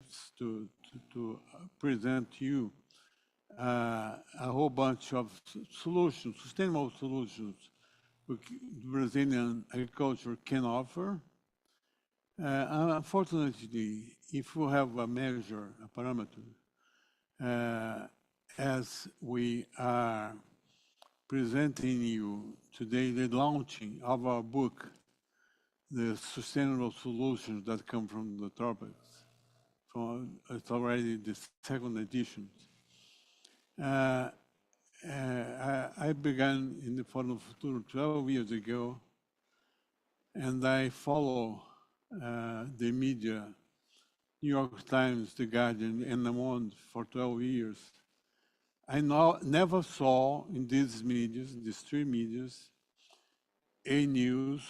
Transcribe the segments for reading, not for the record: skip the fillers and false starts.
chance to present to you a whole bunch of solutions, sustainable solutions, which Brazilian agriculture can offer. Unfortunately, if we have a measure, a parameter, as we are presenting you today, the launching of our book, the sustainable solutions that come from the tropics. It's already the second edition. I began in the Fórum do Futuro 12 years ago, and I follow the media, New York Times, The Guardian, and Le Monde for 12 years. I never saw in these medias, these three medias, a news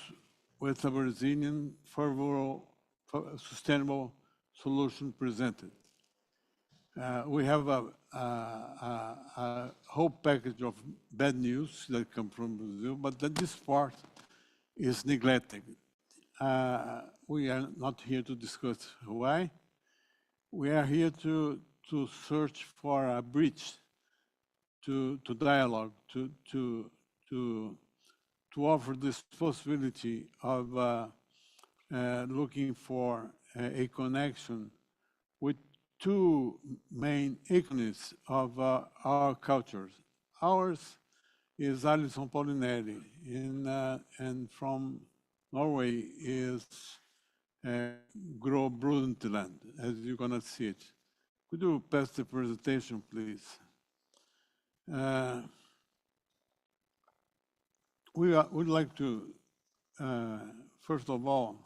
with a Brazilian sustainable solution presented. We have a whole package of bad news that come from Brazil, but this part is neglected. We are not here to discuss why. We are here to search for a bridge to dialogue, to offer this possibility of looking for a connection with two main icons of our cultures. Ours is Alisson Paulinelli, and from Norway is Gro Brundtland, as you're going to see it. Could you pass the presentation, please? We'd like to, first of all,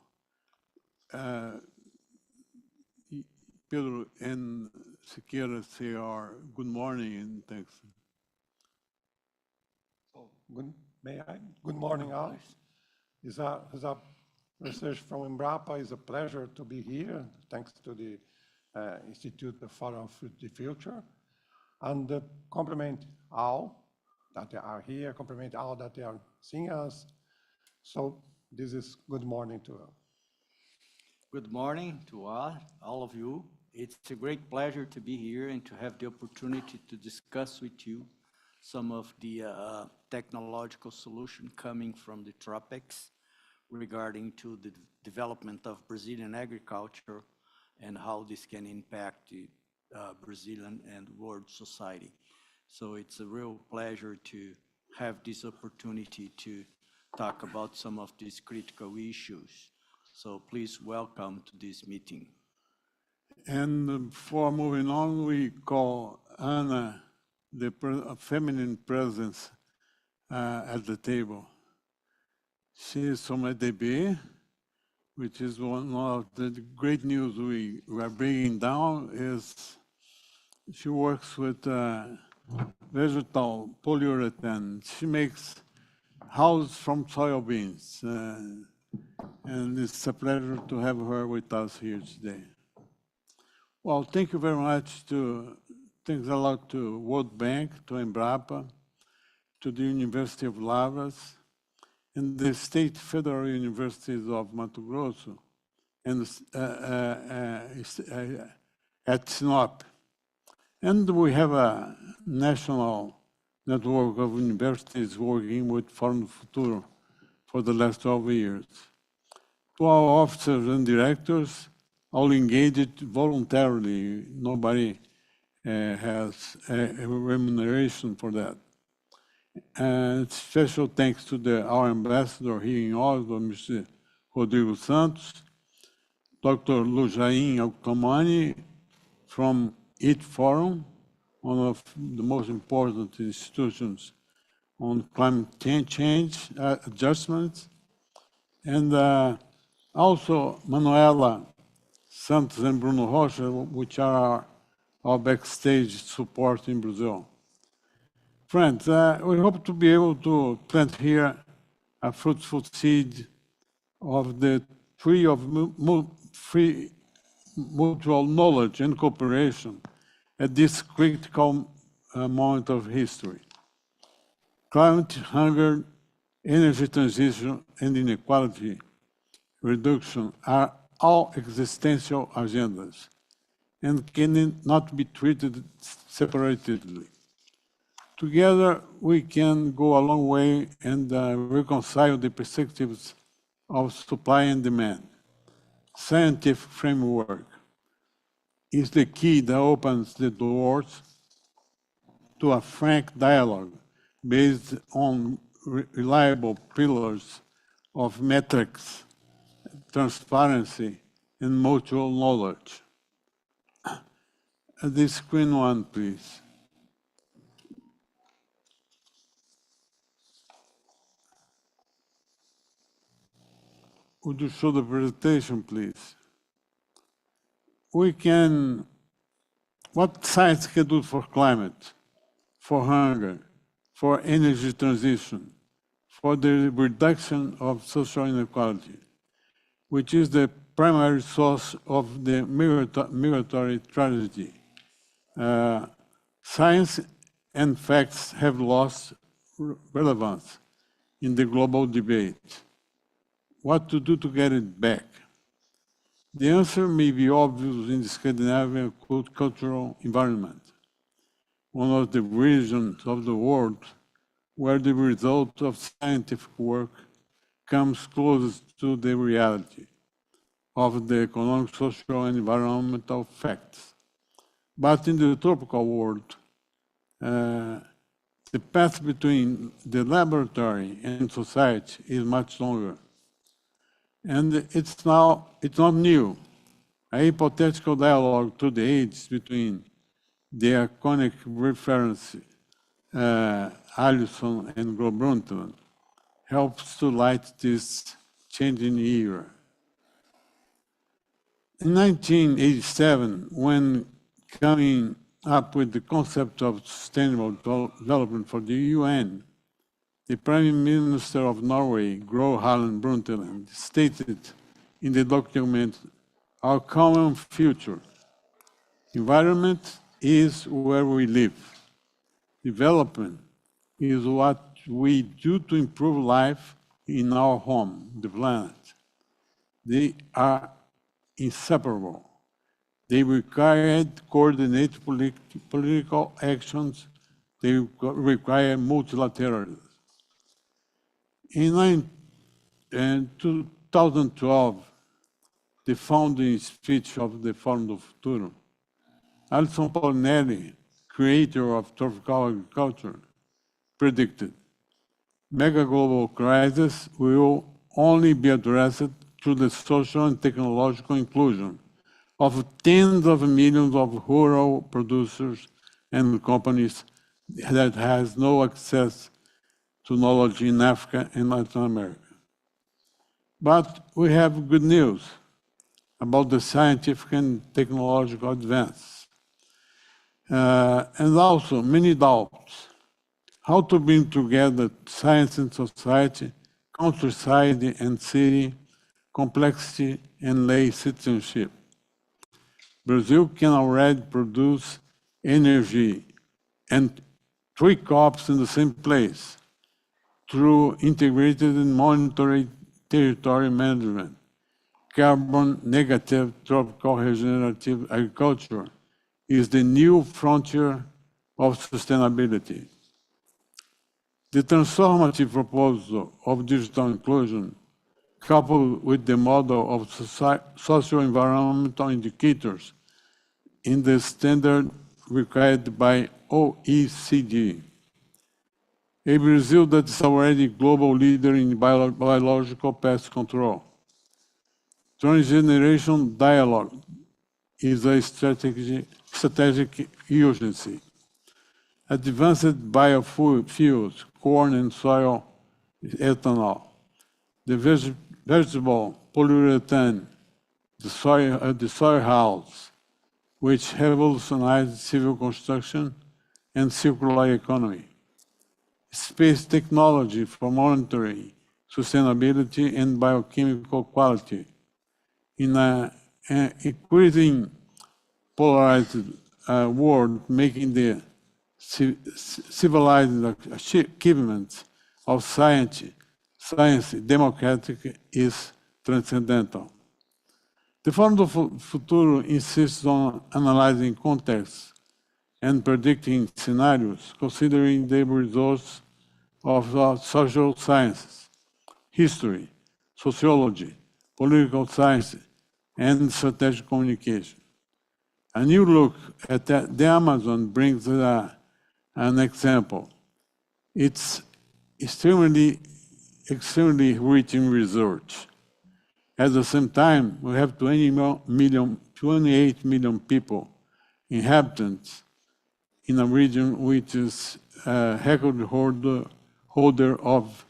Pedro and Siqueira say our good morning and thanks. So may I? Good morning, all. As a research from Embrapa, it's a pleasure to be here, thanks to the Institute for the Future, and compliment all that are here, compliment all that are seeing us. So this is good morning to all. Good morning to all of you. It's a great pleasure to be here and to have the opportunity to discuss with you some of the technological solution coming from the tropics regarding to the development of Brazilian agriculture and how this can impact the Brazilian and world society. So it's a real pleasure to have this opportunity to talk about some of these critical issues. So please welcome to this meeting. And before moving on, we call Anna the feminine presence at the table. She is from EDB, which is one of the great news we are bringing down. Is she works with vegetal polyurethane. She makes houses from soybeans. And it's a pleasure to have her with us here today. Well, thank you very much thanks a lot to World Bank, to Embrapa, to the University of Lavras, and the State Federal Universities of Mato Grosso, and at SINOP. And we have a national network of universities working with Fórum do Futuro for the last 12 years. To our officers and directors, all engaged voluntarily. Nobody has a remuneration for that. And special thanks to our ambassador here in Oslo, Mr. Rodrigo Santos, Dr. Lujain Alcomani from IT Forum, one of the most important institutions on climate change adjustments, and also Manuela Santos and Bruno Rocha, which are our backstage support in Brazil. Friends, we hope to be able to plant here a fruitful seed of the tree of free mutual knowledge and cooperation at this critical moment of history. Climate, hunger, energy transition, and inequality reduction are all existential agendas. and cannot be treated separately. Together, we can go a long way and reconcile the perspectives of supply and demand. Scientific framework is the key that opens the doors to a frank dialogue based on reliable pillars of metrics, transparency, and mutual knowledge. The screen one, please. Would you show the presentation, please? What science can do for climate, for hunger, for energy transition, for the reduction of social inequality, which is the primary source of the migratory tragedy. Science and facts have lost relevance in the global debate. What to do to get it back? The answer may be obvious in the Scandinavian cultural environment, one of the regions of the world where the result of scientific work comes closest to the reality of the economic, social, and environmental facts. But in the tropical world, the path between the laboratory and society is much longer. And it's not new. A hypothetical dialogue through the ages between the iconic reference Allison and Brundtland helps to light this changing era. In 1987, when coming up with the concept of sustainable development for the UN, the Prime Minister of Norway, Gro Harlem Brundtland, stated in the document, "Our common future. Environment is where we live. Development is what we do to improve life in our home, the planet. They are inseparable. They require coordinated political actions. They require multilateralism." In 2012, the founding speech of the Fórum do Futuro, Alison Paulinelli, creator of tropical agriculture, predicted mega global crisis will only be addressed through the social and technological inclusion of tens of millions of rural producers and companies that has no access to knowledge in Africa and Latin America. But we have good news about the scientific and technological advance. And also many doubts. How to bring together science and society, countryside and city, complexity and lay citizenship. Brazil can already produce energy and 3 crops in the same place through integrated and monitored territory management, carbon negative tropical regenerative agriculture is the new frontier of sustainability. The transformative proposal of digital inclusion, coupled with the model of socio-environmental indicators in the standard required by OECD, a Brazil that is already a global leader in biological pest control. Transgeneration dialogue is a strategic urgency. Advanced biofuels, corn and soil ethanol, the vegetable polyurethane, the soil house, which revolutionized civil construction and circular economy. Space technology for monitoring sustainability and biochemical quality. In an increasing polarized world, making the civilized achievements of science democratic is transcendental. The Fund of Futuro insists on analyzing context and predicting scenarios, considering the results of social sciences, history, sociology, political science, and strategic communication. A new look at the Amazon brings an example. It's extremely rich in research. At the same time, we have 28 million people, inhabitants, in a region which is a record holder of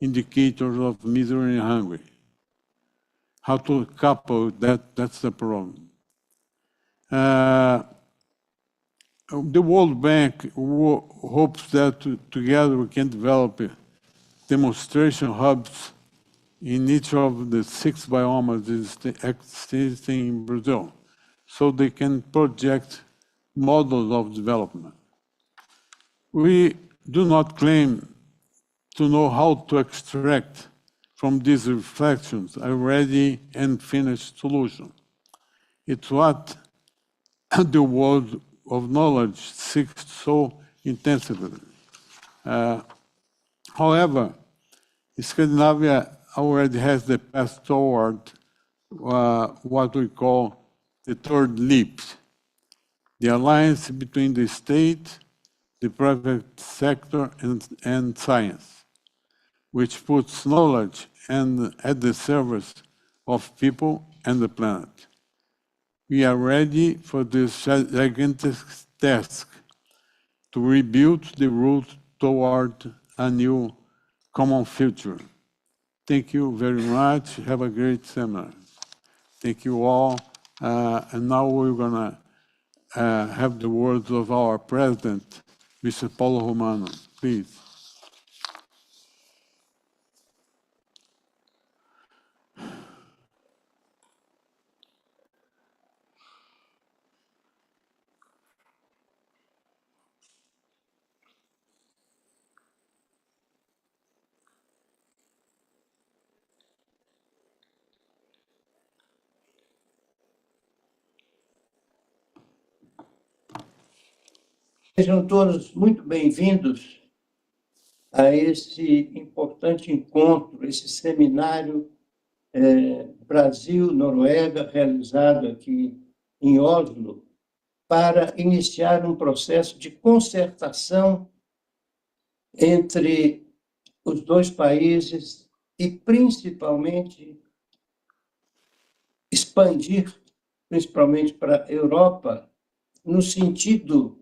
indicators of misery and hunger. How to couple that, that's the problem. The World Bank hopes that together we can develop demonstration hubs in each of the 6 biomes existing in Brazil, so they can project models of development. We do not claim to know how to extract from these reflections a ready and finished solution. It's what the world of knowledge seeks so intensively. However, Scandinavia already has the path toward what we call the third leap, the alliance between the state, the private sector, and science, which puts knowledge at the service of people and the planet. We are ready for this gigantic task to rebuild the route toward a new common future. Thank you very much. Have a great seminar. Thank you all. And now we're going to have the words of our president, Mr. Paulo Romano. Please. Sejam todos muito bem-vindos a esse importante encontro, esse seminário Brasil-Noruega, realizado aqui em Oslo, para iniciar um processo de concertação entre os dois países e, principalmente, expandir, principalmente para a Europa, no sentido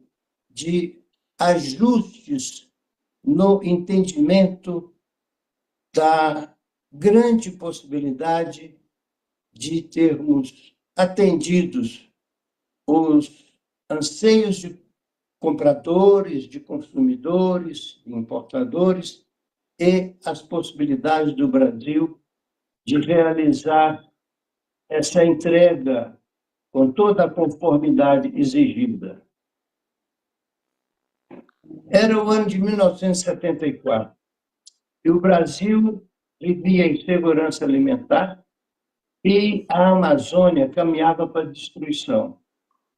de ajustes no entendimento da grande possibilidade de termos atendidos os anseios de compradores, de consumidores, de importadores e as possibilidades do Brasil de realizar essa entrega com toda a conformidade exigida. Era o ano de 1974 e o Brasil vivia em segurança alimentar e a Amazônia caminhava para a destruição.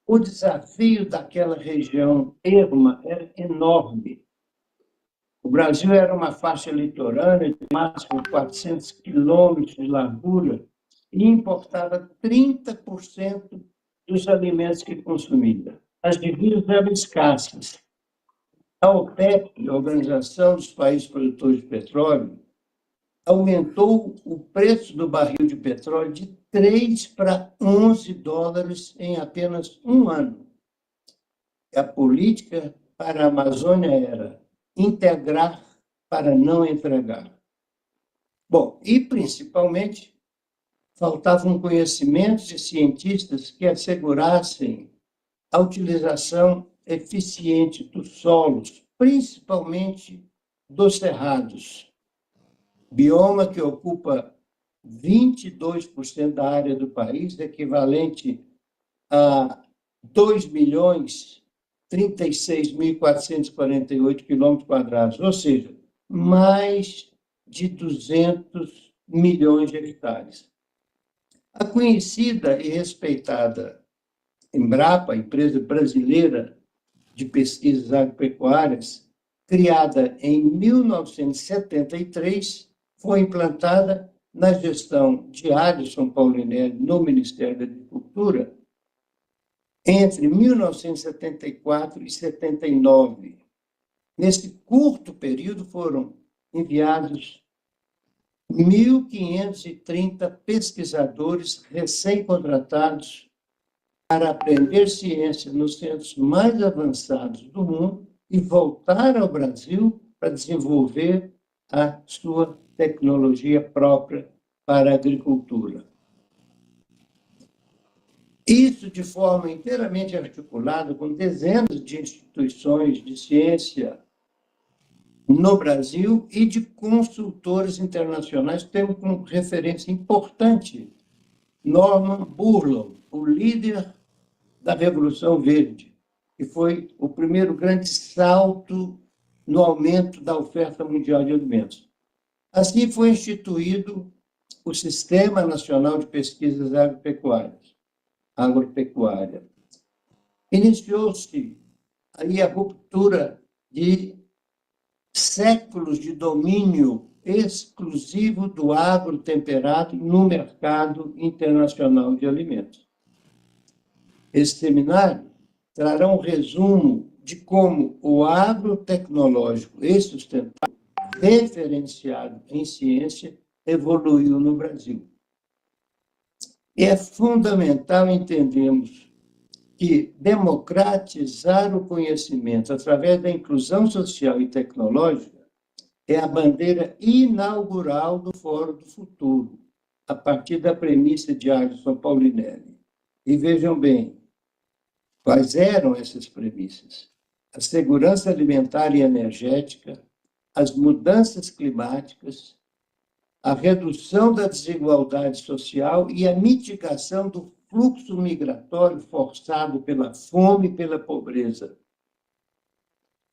O desafio daquela região erma era enorme. O Brasil era uma faixa litorânea de máximo 400 quilômetros de largura e importava 30% dos alimentos que consumia. As divisas eram escassas. A OPEP, a Organização dos Países Produtores de Petróleo, aumentou o preço do barril de petróleo de 3 para 11 dólares em apenas um ano. A política para a Amazônia era integrar para não entregar. Bom, e principalmente faltavam conhecimentos de cientistas que assegurassem a utilização eficiente dos solos, principalmente dos cerrados, bioma que ocupa 22% da área do país, equivalente a 2.036.448 quilômetros quadrados, ou seja, mais de 200 milhões de hectares. A conhecida e respeitada Embrapa, empresa brasileira de pesquisas agropecuárias, criada em 1973, foi implantada na gestão de Alisson Paulinelli no Ministério da Agricultura entre 1974 e 79. Nesse curto período foram enviados 1.530 pesquisadores recém-contratados para aprender ciência nos centros mais avançados do mundo e voltar ao Brasil para desenvolver a sua tecnologia própria para a agricultura. Isso de forma inteiramente articulada com dezenas de instituições de ciência no Brasil e de consultores internacionais. Temos como referência importante Norman Borlaug, o líder da Revolução Verde, que foi o primeiro grande salto no aumento da oferta mundial de alimentos. Assim foi instituído o Sistema Nacional de Pesquisas Agropecuária. Iniciou-se aí a ruptura de séculos de domínio exclusivo do agro temperado no mercado internacional de alimentos. Esse seminário trará um resumo de como o agro tecnológico e sustentável, referenciado em ciência, evoluiu no Brasil. É fundamental entendermos que democratizar o conhecimento através da inclusão social e tecnológica é a bandeira inaugural do Fórum do Futuro, a partir da premissa de Alisson Paulinelli. E vejam bem, quais eram essas premissas? A segurança alimentar e energética, as mudanças climáticas, a redução da desigualdade social e a mitigação do fluxo migratório forçado pela fome e pela pobreza.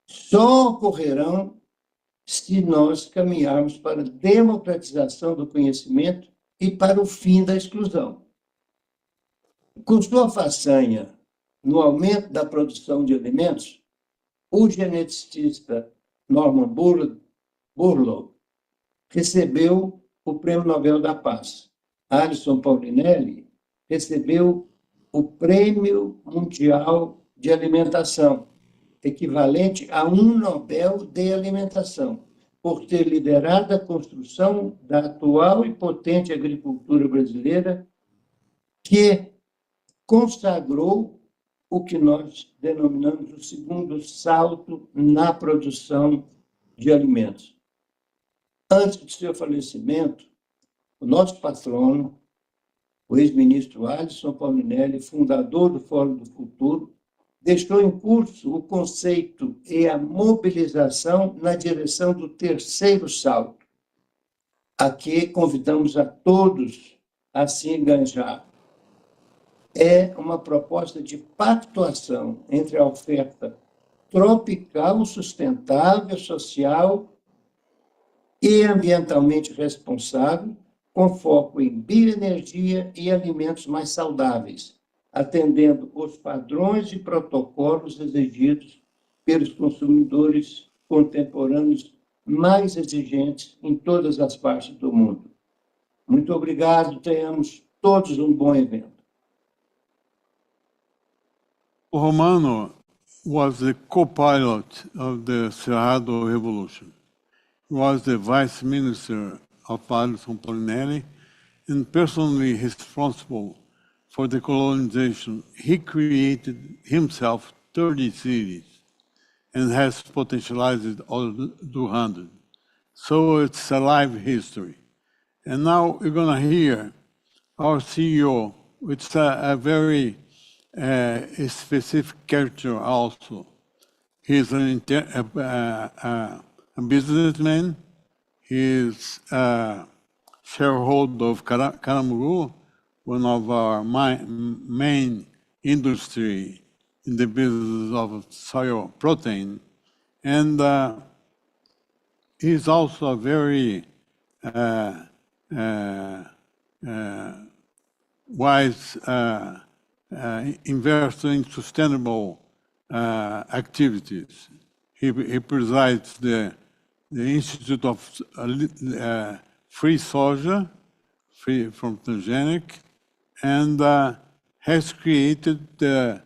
Só ocorrerão se nós caminharmos para a democratização do conhecimento e para o fim da exclusão. Com sua façanha no aumento da produção de alimentos, o geneticista Norman Borlaug recebeu o Prêmio Nobel da Paz. Alisson Paulinelli recebeu o Prêmio Mundial de Alimentação, equivalente a um Nobel de Alimentação, por ter liderado a construção da atual e potente agricultura brasileira, que consagrou o que nós denominamos o segundo salto na produção de alimentos. Antes de seu falecimento, o nosso patrono, o ex-ministro Alisson Paulinelli, fundador do Fórum do Futuro, deixou em curso o conceito e a mobilização na direção do terceiro salto, a que convidamos a todos a se enganjar. É uma proposta de pactuação entre a oferta tropical, sustentável, social e ambientalmente responsável, com foco em bioenergia e alimentos mais saudáveis, atendendo os padrões e protocolos exigidos pelos consumidores contemporâneos mais exigentes em todas as partes do mundo. Muito obrigado, tenhamos todos um bom evento. Romano was the co-pilot of the Cerrado Revolution. He was the vice minister of Alisson Paulinelli and personally responsible for the colonization. He created himself 30 cities and has potentialized all 200. So it's a live history. And now we're going to hear our CEO, which is a very specific character also. He's a businessman. He's a shareholder of Caramuru, one of our main industry in the business of soy protein. And he's also a very wise investor in sustainable activities. He presides the Institute of Free Soja, free from transgenic, and has created the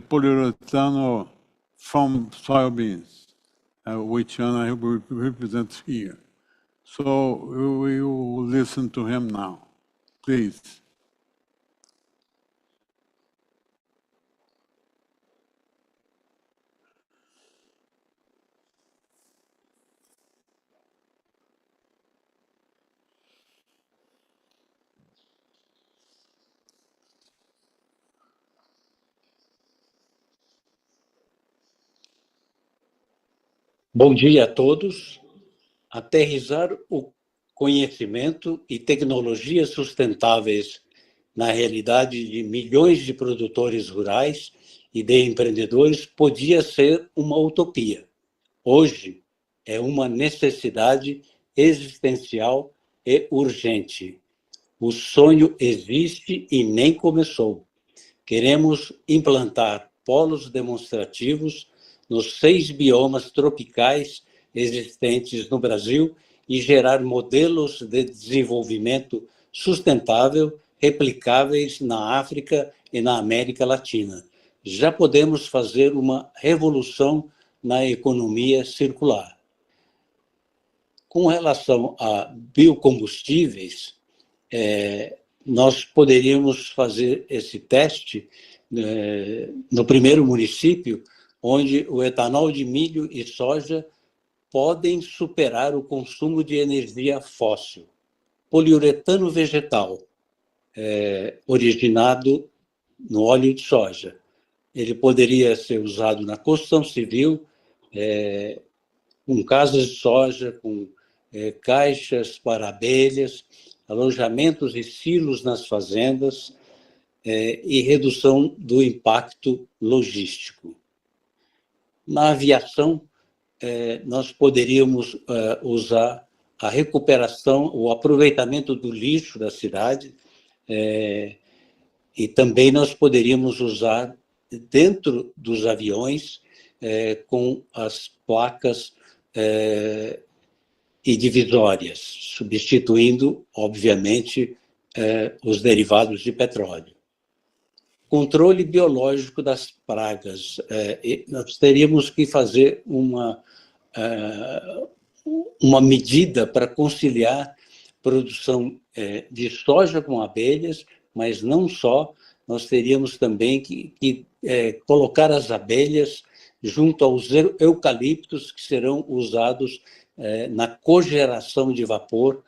polyurethane from soybeans, which Ana represents here. So we will listen to him now. Please. Bom dia a todos. Aterrissar o conhecimento e tecnologias sustentáveis na realidade de milhões de produtores rurais e de empreendedores podia ser uma utopia. Hoje é uma necessidade existencial e urgente. O sonho existe e nem começou. Queremos implantar polos demonstrativos nos 6 biomas tropicais existentes no Brasil e gerar modelos de desenvolvimento sustentável replicáveis na África e na América Latina. Já podemos fazer uma revolução na economia circular. Com relação a biocombustíveis, nós poderíamos fazer esse teste no primeiro município, onde o etanol de milho e soja podem superar o consumo de energia fóssil. Poliuretano vegetal, originado no óleo de soja. Ele poderia ser usado na construção civil, com casas de soja, com caixas para abelhas, alojamentos e silos nas fazendas e redução do impacto logístico. Na aviação, nós poderíamos usar a recuperação, o aproveitamento do lixo da cidade, e também nós poderíamos usar dentro dos aviões com as placas e divisórias, substituindo, obviamente, os derivados de petróleo. Controle biológico das pragas. Nós teríamos que fazer uma medida para conciliar produção de soja com abelhas, mas não só, nós teríamos também que colocar as abelhas junto aos eucaliptos que serão usados na cogeração de vapor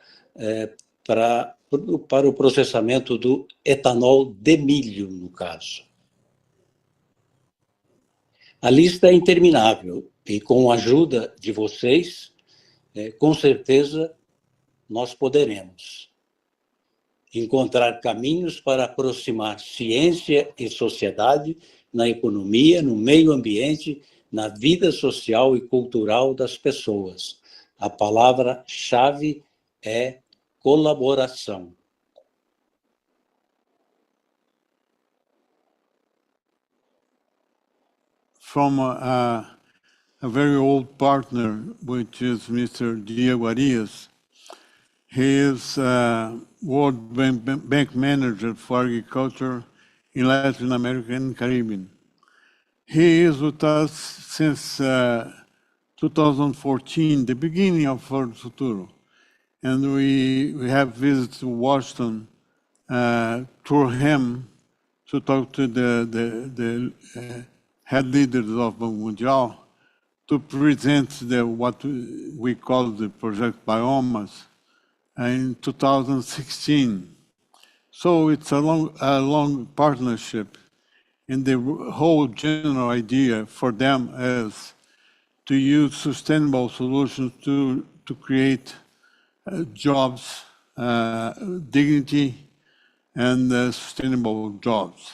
para o processamento do etanol de milho, no caso. A lista é interminável e, com a ajuda de vocês, com certeza, nós poderemos encontrar caminhos para aproximar ciência e sociedade na economia, no meio ambiente, na vida social e cultural das pessoas. A palavra-chave é colaboração. From a very old partner, which is Mr. Diego Arias. He is World Bank Manager for Agriculture in Latin America and Caribbean. He is with us since 2014, the beginning of Ford Futuro. And we have visited Washington through him to talk to the head leaders of Banco Mundial to present what we call the Project Biomas in 2016. So it's a long partnership, and the whole general idea for them is to use sustainable solutions to create jobs, dignity, and sustainable jobs.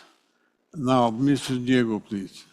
Now, Mr. Diego, please.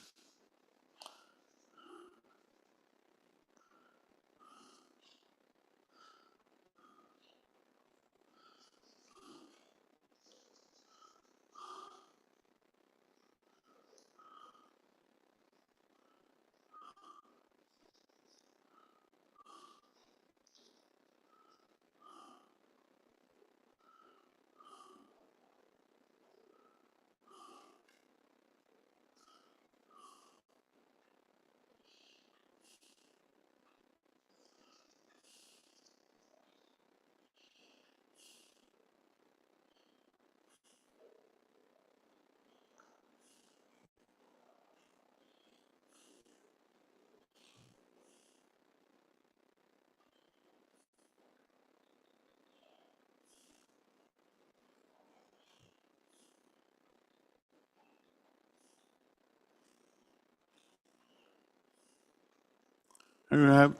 You have,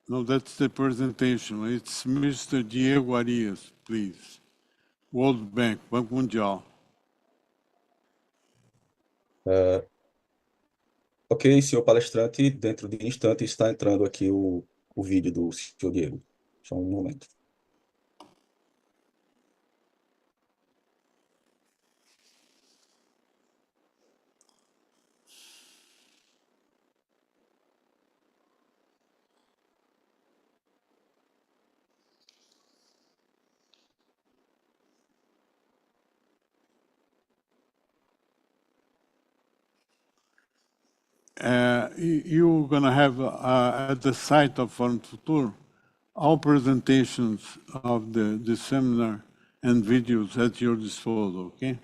no, that's the presentation. It's Mr. Diego Arias, please. World Bank, Banco Mundial. Ok, senhor palestrante, dentro de instantes está entrando aqui o vídeo do senhor Diego. Só um momento. You're going to have at the site of Fórum Futuro all presentations of the seminar and videos at your disposal, okay?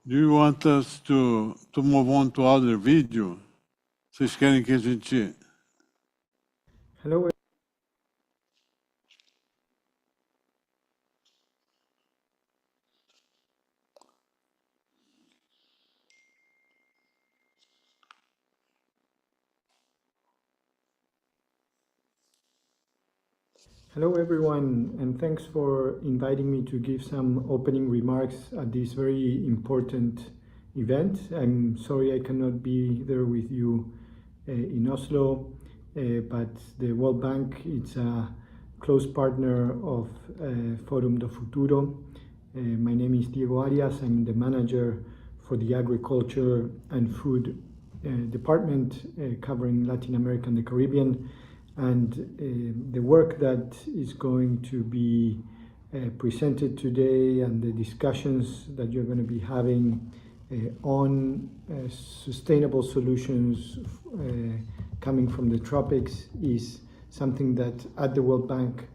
Do you want us to move on to other video? Vocês querem que a gente... Hello. Hello everyone, and thanks for inviting me to give some opening remarks at this very important event. I'm sorry I cannot be there with you in Oslo, but the World Bank is a close partner of Fórum do Futuro. My name is Diego Arias. I'm the manager for the Agriculture and Food Department covering Latin America and the Caribbean. And the work that is going to be presented today and the discussions that you're going to be having on sustainable solutions coming from the tropics is something that at the World Bank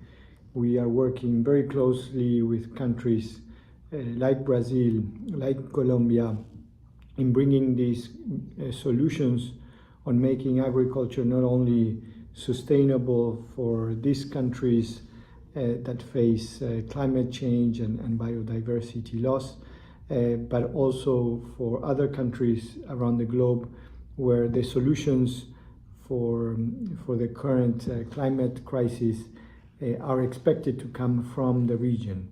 we are working very closely with countries like Brazil, like Colombia, in bringing these solutions on making agriculture not only sustainable for these countries that face climate change and biodiversity loss, but also for other countries around the globe where the solutions for the current climate crisis are expected to come from the region.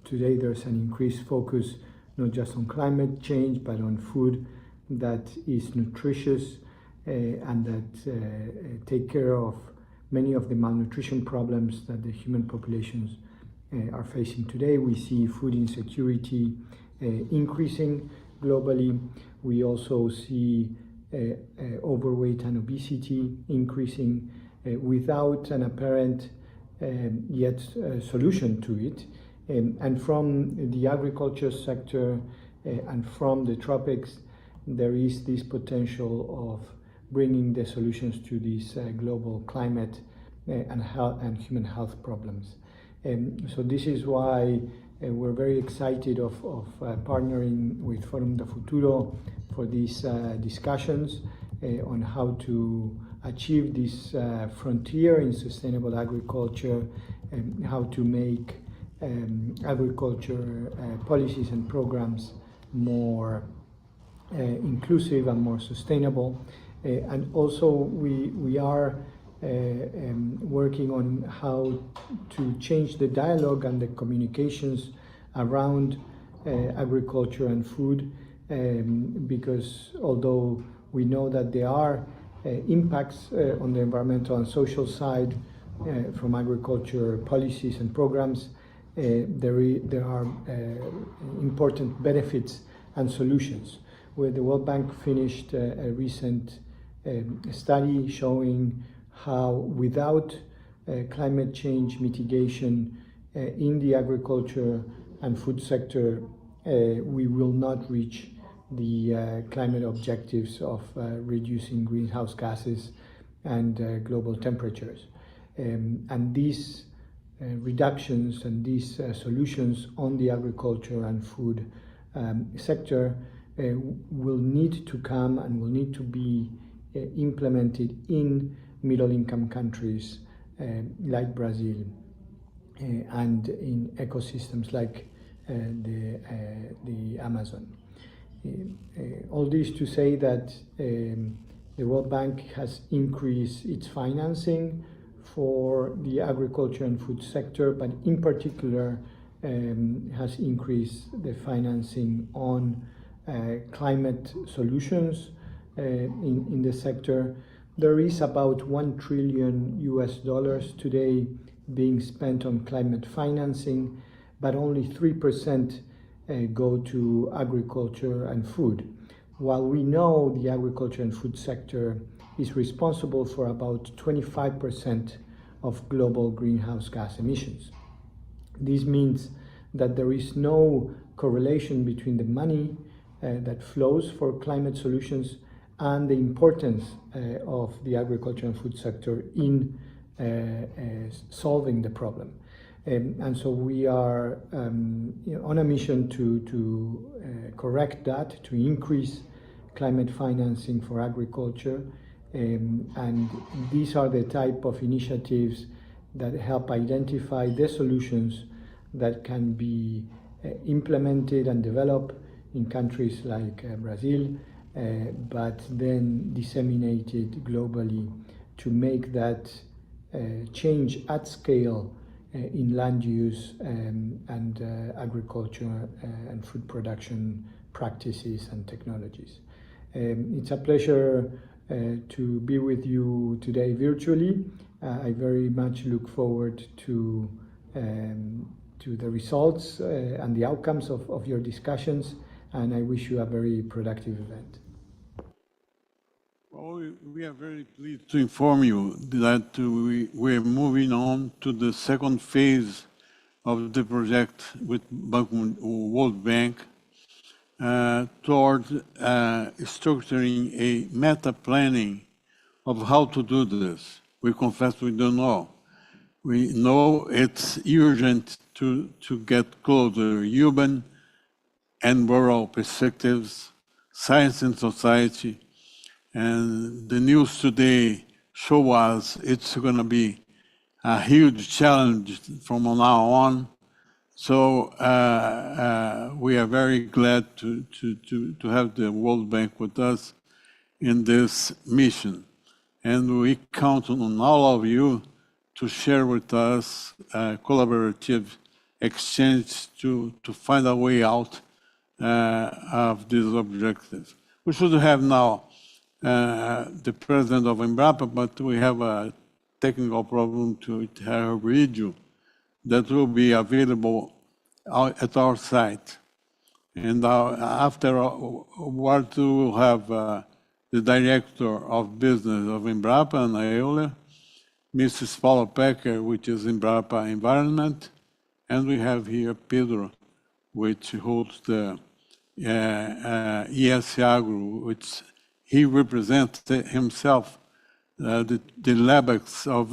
Today there's an increased focus not just on climate change, but on food that is nutritious and that take care of many of the malnutrition problems that the human populations are facing today. We see food insecurity increasing globally. We also see overweight and obesity increasing without an apparent yet solution to it. And from the agriculture sector and from the tropics, there is this potential of bringing the solutions to these global climate and health and human health problems. So this is why we're very excited of partnering with Fórum do Futuro for these discussions on how to achieve this frontier in sustainable agriculture and how to make agriculture policies and programs more inclusive and more sustainable. And also we are working on how to change the dialogue and the communications around agriculture and food, because although we know that there are impacts on the environmental and social side from agriculture policies and programs, there are important benefits and solutions. Where the World Bank finished a recent study showing how without climate change mitigation in the agriculture and food sector, we will not reach the climate objectives of reducing greenhouse gases and global temperatures. And these reductions and these solutions on the agriculture and food sector will need to come and will need to be implemented in middle-income countries like Brazil and in ecosystems like the Amazon. All this to say that the World Bank has increased its financing for the agriculture and food sector, but in particular has increased the financing on climate solutions in the sector. There is about $1 trillion today being spent on climate financing, but only 3% go to agriculture and food. While we know the agriculture and food sector is responsible for about 25% of global greenhouse gas emissions. This means that there is no correlation between the money that flows for climate solutions and the importance of the agriculture and food sector in solving the problem. And so we are on a mission to correct that, to increase climate financing for agriculture. And these are the type of initiatives that help identify the solutions that can be implemented and developed in countries like Brazil, but then disseminated globally to make that change at scale in land use and agriculture and food production practices and technologies. It's a pleasure to be with you today virtually. I very much look forward to the results and the outcomes of your discussions, and I wish you a very productive event. Well, we are very pleased to inform you that we're moving on to the second phase of the project with World Bank toward structuring a meta-planning of how to do this. We confess we don't know. We know it's urgent to get closer human and rural perspectives, science and society, and the news today show us it's going to be a huge challenge from now on. So we are very glad to have the World Bank with us in this mission. And we count on all of you to share with us a collaborative exchange to find a way out of these objectives. We should have now the president of Embrapa, but we have a technical problem to her video that will be available at our site. And afterward, we will have the director of business of Embrapa and Aeolia, Mrs. Paula Pecker, which is Embrapa Environment, and we have here Pedro, which holds the ES Agro, which he represents himself, the LabX of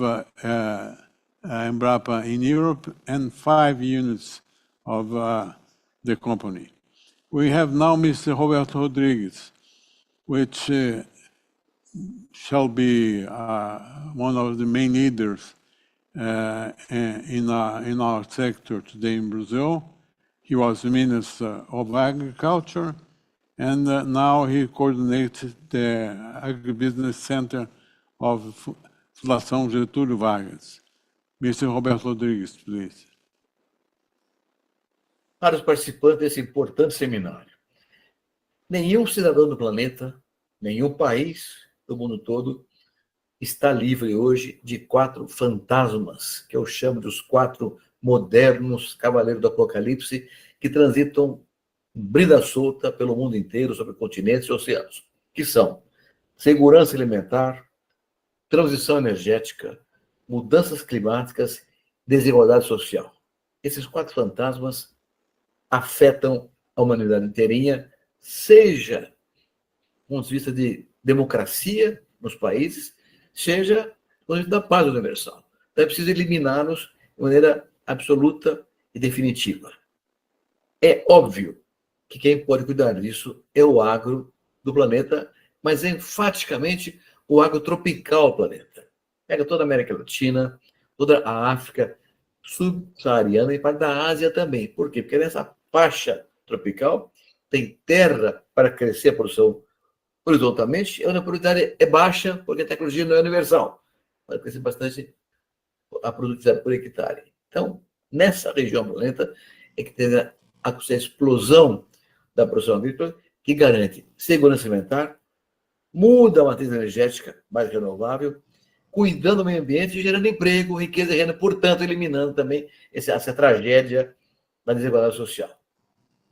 Embrapa in Europe, and 5 units of the company. We have now Mr. Roberto Rodrigues, which shall be one of the main leaders in our sector today in Brazil. He was Minister of Agriculture, and now he coordinates the Agribusiness Center of Fundação Getúlio Vargas. Mr. Roberto Rodrigues, please. Para os participantes desse importante seminário, nenhum cidadão do planeta, nenhum país do mundo todo está livre hoje de 4 fantasmas, que eu chamo dos 4 modernos cavaleiros do apocalipse que transitam brida solta pelo mundo inteiro, sobre continentes e oceanos, que são segurança alimentar, transição energética, mudanças climáticas, desigualdade social. Esses 4 fantasmas afetam a humanidade inteirinha, seja do ponto de vista de democracia nos países, seja do ponto de vista da paz universal. Então é preciso eliminá-los de maneira absoluta e definitiva. É óbvio que quem pode cuidar disso é o agro do planeta, mas enfaticamente o agro tropical do planeta. Pega toda a América Latina, toda a África subsaariana e parte da Ásia também. Por quê? Porque nessa faixa tropical tem terra para crescer a produção horizontalmente, onde a produtividade é baixa, porque a tecnologia não é universal. Pode crescer bastante a produtividade por hectare. Então, nessa região do planeta é que tem a explosão da produção agrícola, que garante segurança alimentar, muda a matriz energética, mais renovável, cuidando do meio ambiente, gerando emprego, riqueza e renda, portanto, eliminando também essa tragédia da desigualdade social.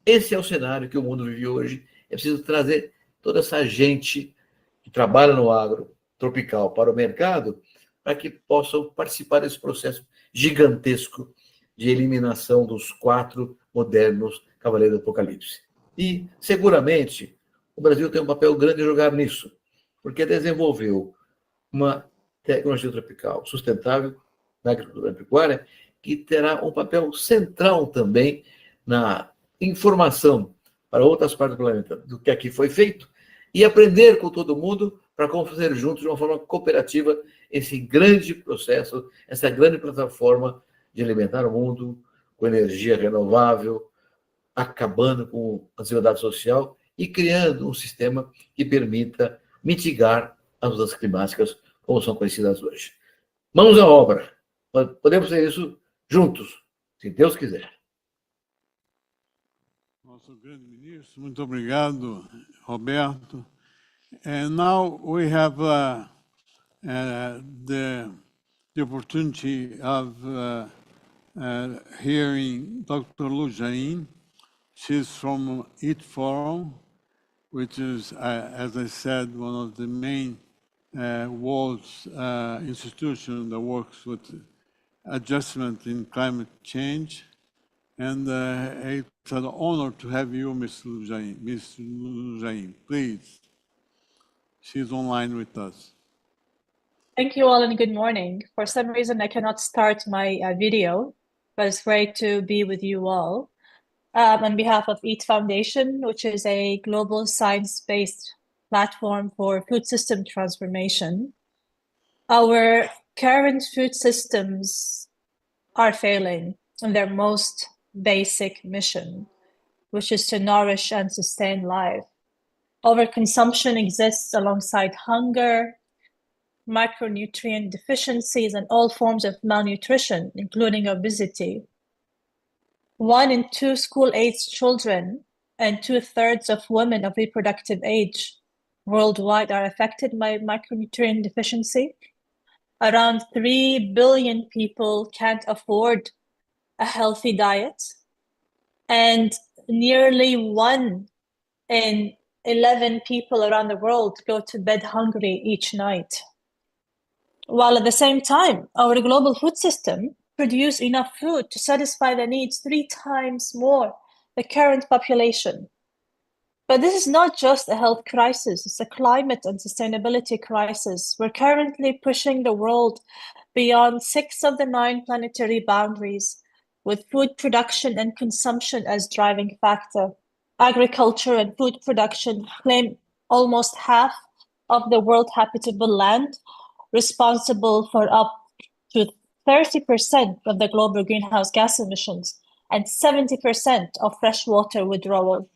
Esse é o cenário que o mundo vive hoje. É preciso trazer toda essa gente que trabalha no agro tropical para o mercado, para que possam participar desse processo gigantesco de eliminação dos 4 modernos cavaleiros do apocalipse. E, seguramente, o Brasil tem um papel grande a jogar nisso, porque desenvolveu uma tecnologia tropical sustentável na agricultura pecuária, que terá um papel central também na informação para outras partes do planeta do que aqui foi feito e aprender com todo mundo para como fazer juntos de uma forma cooperativa esse grande processo, essa grande plataforma de alimentar o mundo com energia renovável, acabando com a desigualdade social e criando um sistema que permita mitigar as mudanças climáticas como são conhecidas hoje. Mãos à obra. Podemos fazer isso juntos, se Deus quiser. Nosso grande ministro, muito obrigado, Roberto. And now we have the opportunity of hearing Dr. Lu Jain. She's from EAT Forum, which is, as I said, one of the main world's institutions that works with adjustment in climate change. And it's an honor to have you, Ms. Lu Jain. Ms. Lu Jain, please. She's online with us. Thank you all and good morning. For some reason, I cannot start my video, but it's great to be with you all. On behalf of EAT Foundation, which is a global science-based platform for food system transformation, our current food systems are failing in their most basic mission, which is to nourish and sustain life. Overconsumption exists alongside hunger, micronutrient deficiencies, and all forms of malnutrition, including obesity. 1 in 2 school-aged children and 2/3 of women of reproductive age worldwide are affected by micronutrient deficiency. Around 3 billion people can't afford a healthy diet, and nearly 1 in 11 people around the world go to bed hungry each night. While at the same time, our global food system produces enough food to satisfy the needs 3 times more the current population. But this is not just a health crisis, it's a climate and sustainability crisis. We're currently pushing the world beyond 6 of the 9 planetary boundaries, with food production and consumption as driving factor. Agriculture and food production claim almost half of the world habitable land, responsible for up to 30% of the global greenhouse gas emissions and 70% of freshwater withdrawal.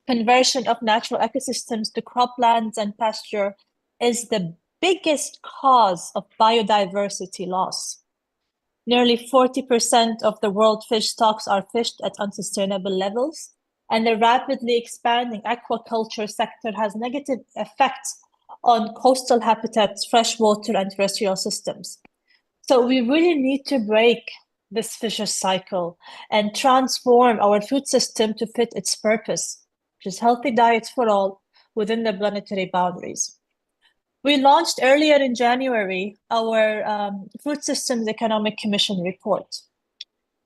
Conversion of natural ecosystems to croplands and pasture is the biggest cause of biodiversity loss. Nearly 40% of the world fish stocks are fished at unsustainable levels, and the rapidly expanding aquaculture sector has negative effects on coastal habitats, freshwater, and terrestrial systems. So we really need to break this vicious cycle and transform our food system to fit its purpose, which is healthy diets for all within the planetary boundaries. We launched earlier in January our Food Systems Economic Commission report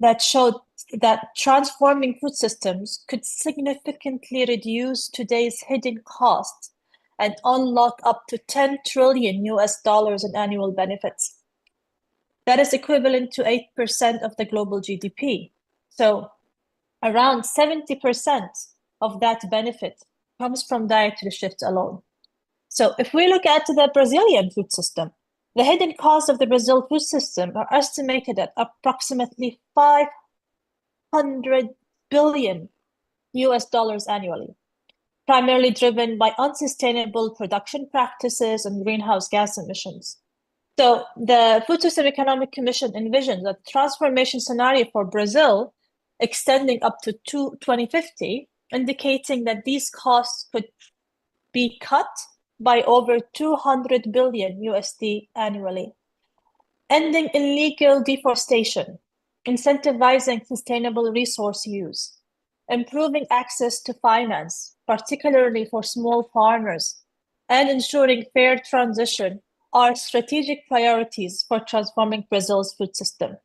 that showed that transforming food systems could significantly reduce today's hidden costs and unlock up to $10 trillion in annual benefits. That is equivalent to 8% of the global GDP. So around 70% of that benefit comes from dietary shifts alone. So if we look at the Brazilian food system, the hidden costs of the Brazil food system are estimated at approximately $500 billion annually, primarily driven by unsustainable production practices and greenhouse gas emissions. So the Food System Economic Commission envisions a transformation scenario for Brazil extending up to 2050, indicating that these costs could be cut by over $200 billion annually, ending illegal deforestation, incentivizing sustainable resource use, improving access to finance, particularly for small farmers, and ensuring fair transition are strategic priorities for transforming Brazil's food system.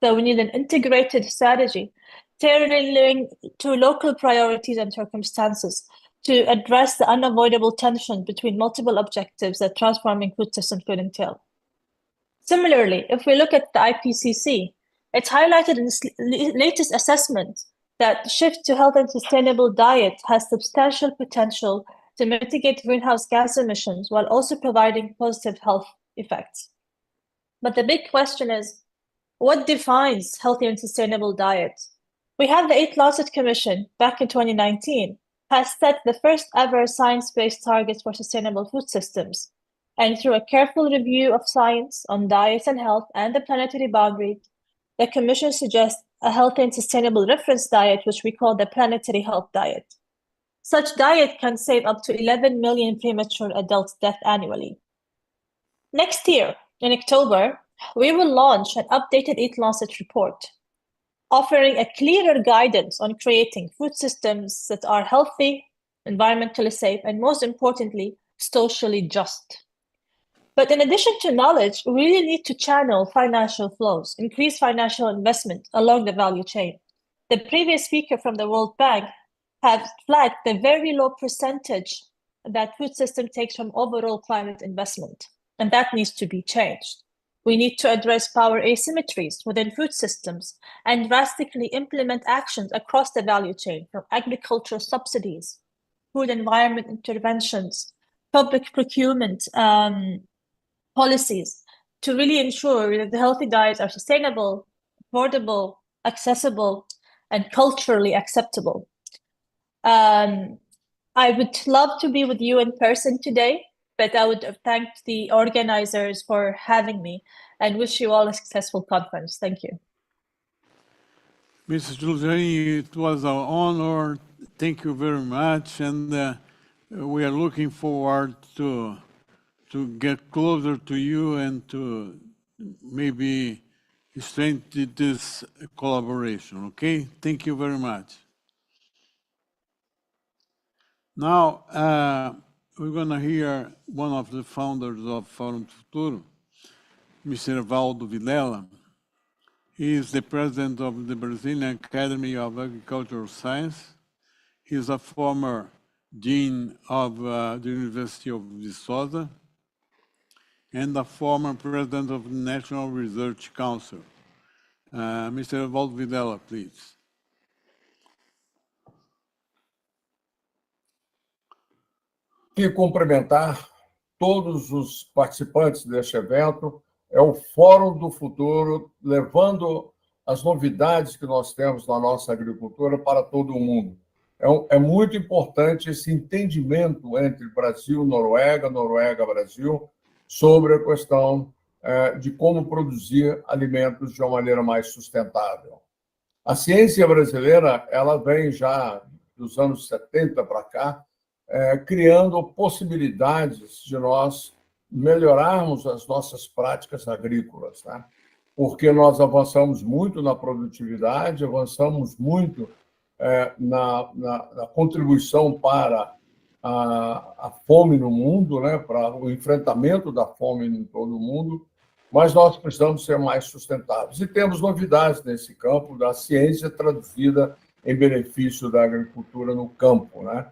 So we need an integrated strategy tailoring to local priorities and circumstances to address the unavoidable tension between multiple objectives that transforming food systems could entail. Similarly, if we look at the IPCC, it's highlighted in its latest assessment that the shift to health and sustainable diet has substantial potential to mitigate greenhouse gas emissions while also providing positive health effects. But the big question is, what defines healthy and sustainable diet? We have the 8th Lancet Commission back in 2019 has set the first ever science-based targets for sustainable food systems. And through a careful review of science on diets and health and the planetary boundary, the Commission suggests a healthy and sustainable reference diet, which we call the planetary health diet. Such diet can save up to 11 million premature adult deaths annually. Next year, in October, we will launch an updated 8th Lancet report, offering a clearer guidance on creating food systems that are healthy, environmentally safe, and most importantly, socially just. But in addition to knowledge, we really need to channel financial flows, increase financial investment along the value chain. The previous speaker from the World Bank has flagged the very low percentage that food system takes from overall climate investment, and that needs to be changed. We need to address power asymmetries within food systems and drastically implement actions across the value chain, from agricultural subsidies, food environment interventions, public procurement policies, to really ensure that the healthy diets are sustainable, affordable, accessible, and culturally acceptable. I would love to be with you in person today, but I would thank the organizers for having me and wish you all a successful conference. Thank you. Mrs. Giuliani, it was our honor. Thank you very much. And we are looking forward to get closer to you and to maybe strengthen this collaboration, okay? Thank you very much. Now, we're going to hear one of the founders of Fórum do Futuro, Mr. Valdo Vilela. He is the president of the Brazilian Academy of Agricultural Science. He is a former dean of the University of Viçosa and a former president of the National Research Council. Mr. Valdo Vilela, please. E cumprimentar todos os participantes deste evento. É o Fórum do Futuro, levando as novidades que nós temos na nossa agricultura para todo o mundo. É muito importante esse entendimento entre Brasil, Noruega, Noruega-Brasil, sobre a questão de como produzir alimentos de uma maneira mais sustentável. A ciência brasileira, ela vem já dos anos 70 para cá, criando possibilidades de nós melhorarmos as nossas práticas agrícolas, né? porque nós avançamos muito na produtividade, avançamos muito na contribuição para a fome no mundo, né, para o enfrentamento da fome em todo o mundo, mas nós precisamos ser mais sustentáveis. E temos novidades nesse campo da ciência traduzida em benefício da agricultura no campo, né?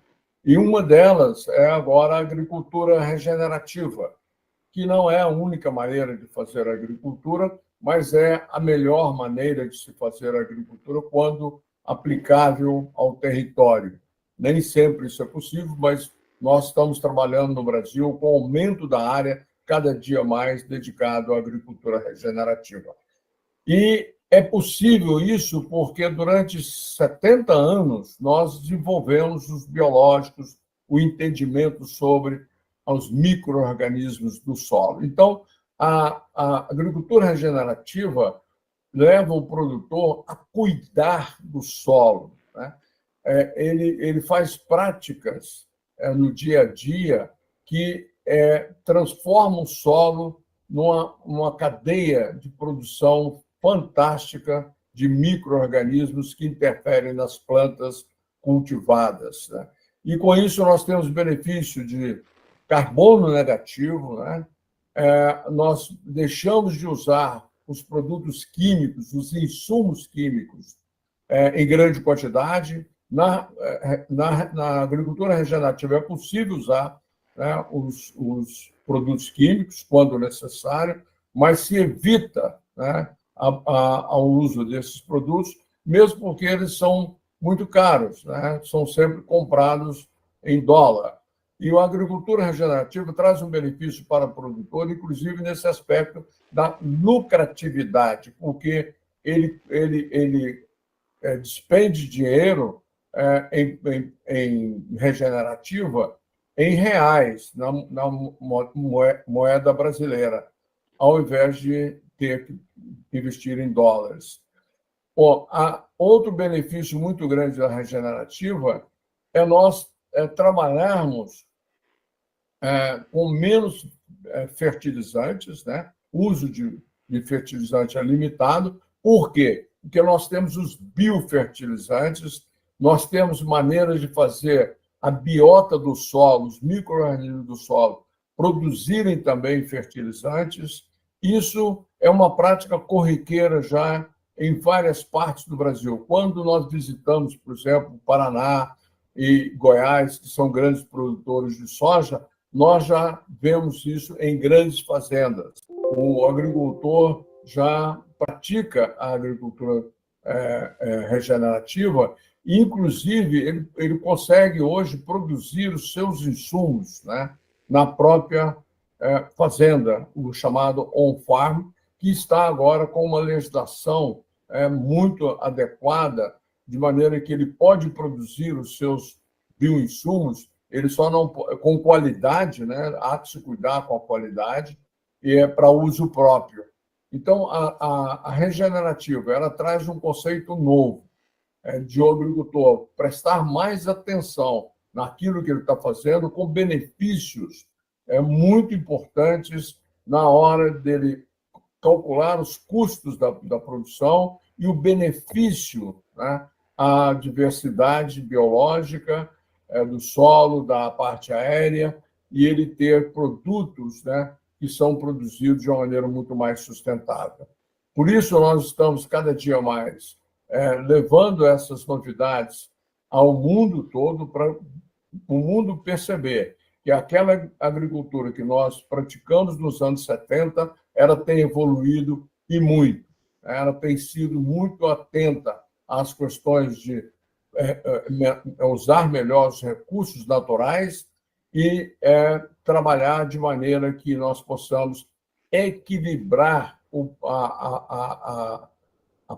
E uma delas é agora a agricultura regenerativa, que não é a única maneira de fazer agricultura, mas é a melhor maneira de se fazer agricultura quando aplicável ao território. Nem sempre isso é possível, mas nós estamos trabalhando no Brasil com o aumento da área cada dia mais dedicado à agricultura regenerativa. E é possível isso porque durante 70 anos nós desenvolvemos os biológicos, o entendimento sobre os micro-organismos do solo. Então, a agricultura regenerativa leva o produtor a cuidar do solo, né? Ele faz práticas no dia a dia que transformam o solo numa cadeia de produção fantástica de micro-organismos que interferem nas plantas cultivadas, né? E, com isso, nós temos benefício de carbono negativo, né? Nós deixamos de usar os produtos químicos, os insumos químicos, em grande quantidade. Na agricultura regenerativa é possível usar, né, os produtos químicos quando necessário, mas se evita, né, ao uso desses produtos, mesmo porque eles são muito caros, né, são sempre comprados em dólar. E a agricultura regenerativa traz um benefício para o produtor, inclusive nesse aspecto da lucratividade, porque ele despende dinheiro em regenerativa em reais, na moeda brasileira, ao invés de ter que investir em dólares. Bom, outro benefício muito grande da regenerativa é nós trabalharmos com menos fertilizantes, né? Uso de fertilizante é limitado. Por quê? Porque nós temos os biofertilizantes, nós temos maneiras de fazer a biota do solo, os micro-organismos do solo, produzirem também fertilizantes. Isso é uma prática corriqueira já em várias partes do Brasil. Quando nós visitamos, por exemplo, Paraná e Goiás, que são grandes produtores de soja, nós já vemos isso em grandes fazendas. O agricultor já pratica a agricultura regenerativa e, inclusive, ele consegue hoje produzir os seus insumos, né, na própria fazenda, o chamado on-farm, que está agora com uma legislação muito adequada, de maneira que ele pode produzir os seus bioinsumos, ele só não com qualidade, né? Há que se cuidar com a qualidade, e é para uso próprio. Então, a regenerativa, ela traz um conceito novo de o agricultor prestar mais atenção naquilo que ele está fazendo, com benefícios muito importantes na hora dele calcular os custos da produção e o benefício, né, à diversidade biológica do solo, da parte aérea, e ele ter produtos, né, que são produzidos de uma maneira muito mais sustentável. Por isso, nós estamos cada dia mais levando essas novidades ao mundo todo, para o mundo perceber que aquela agricultura que nós praticamos nos anos 70, ela tem evoluído e muito. Ela tem sido muito atenta às questões de usar melhor os recursos naturais e trabalhar de maneira que nós possamos equilibrar a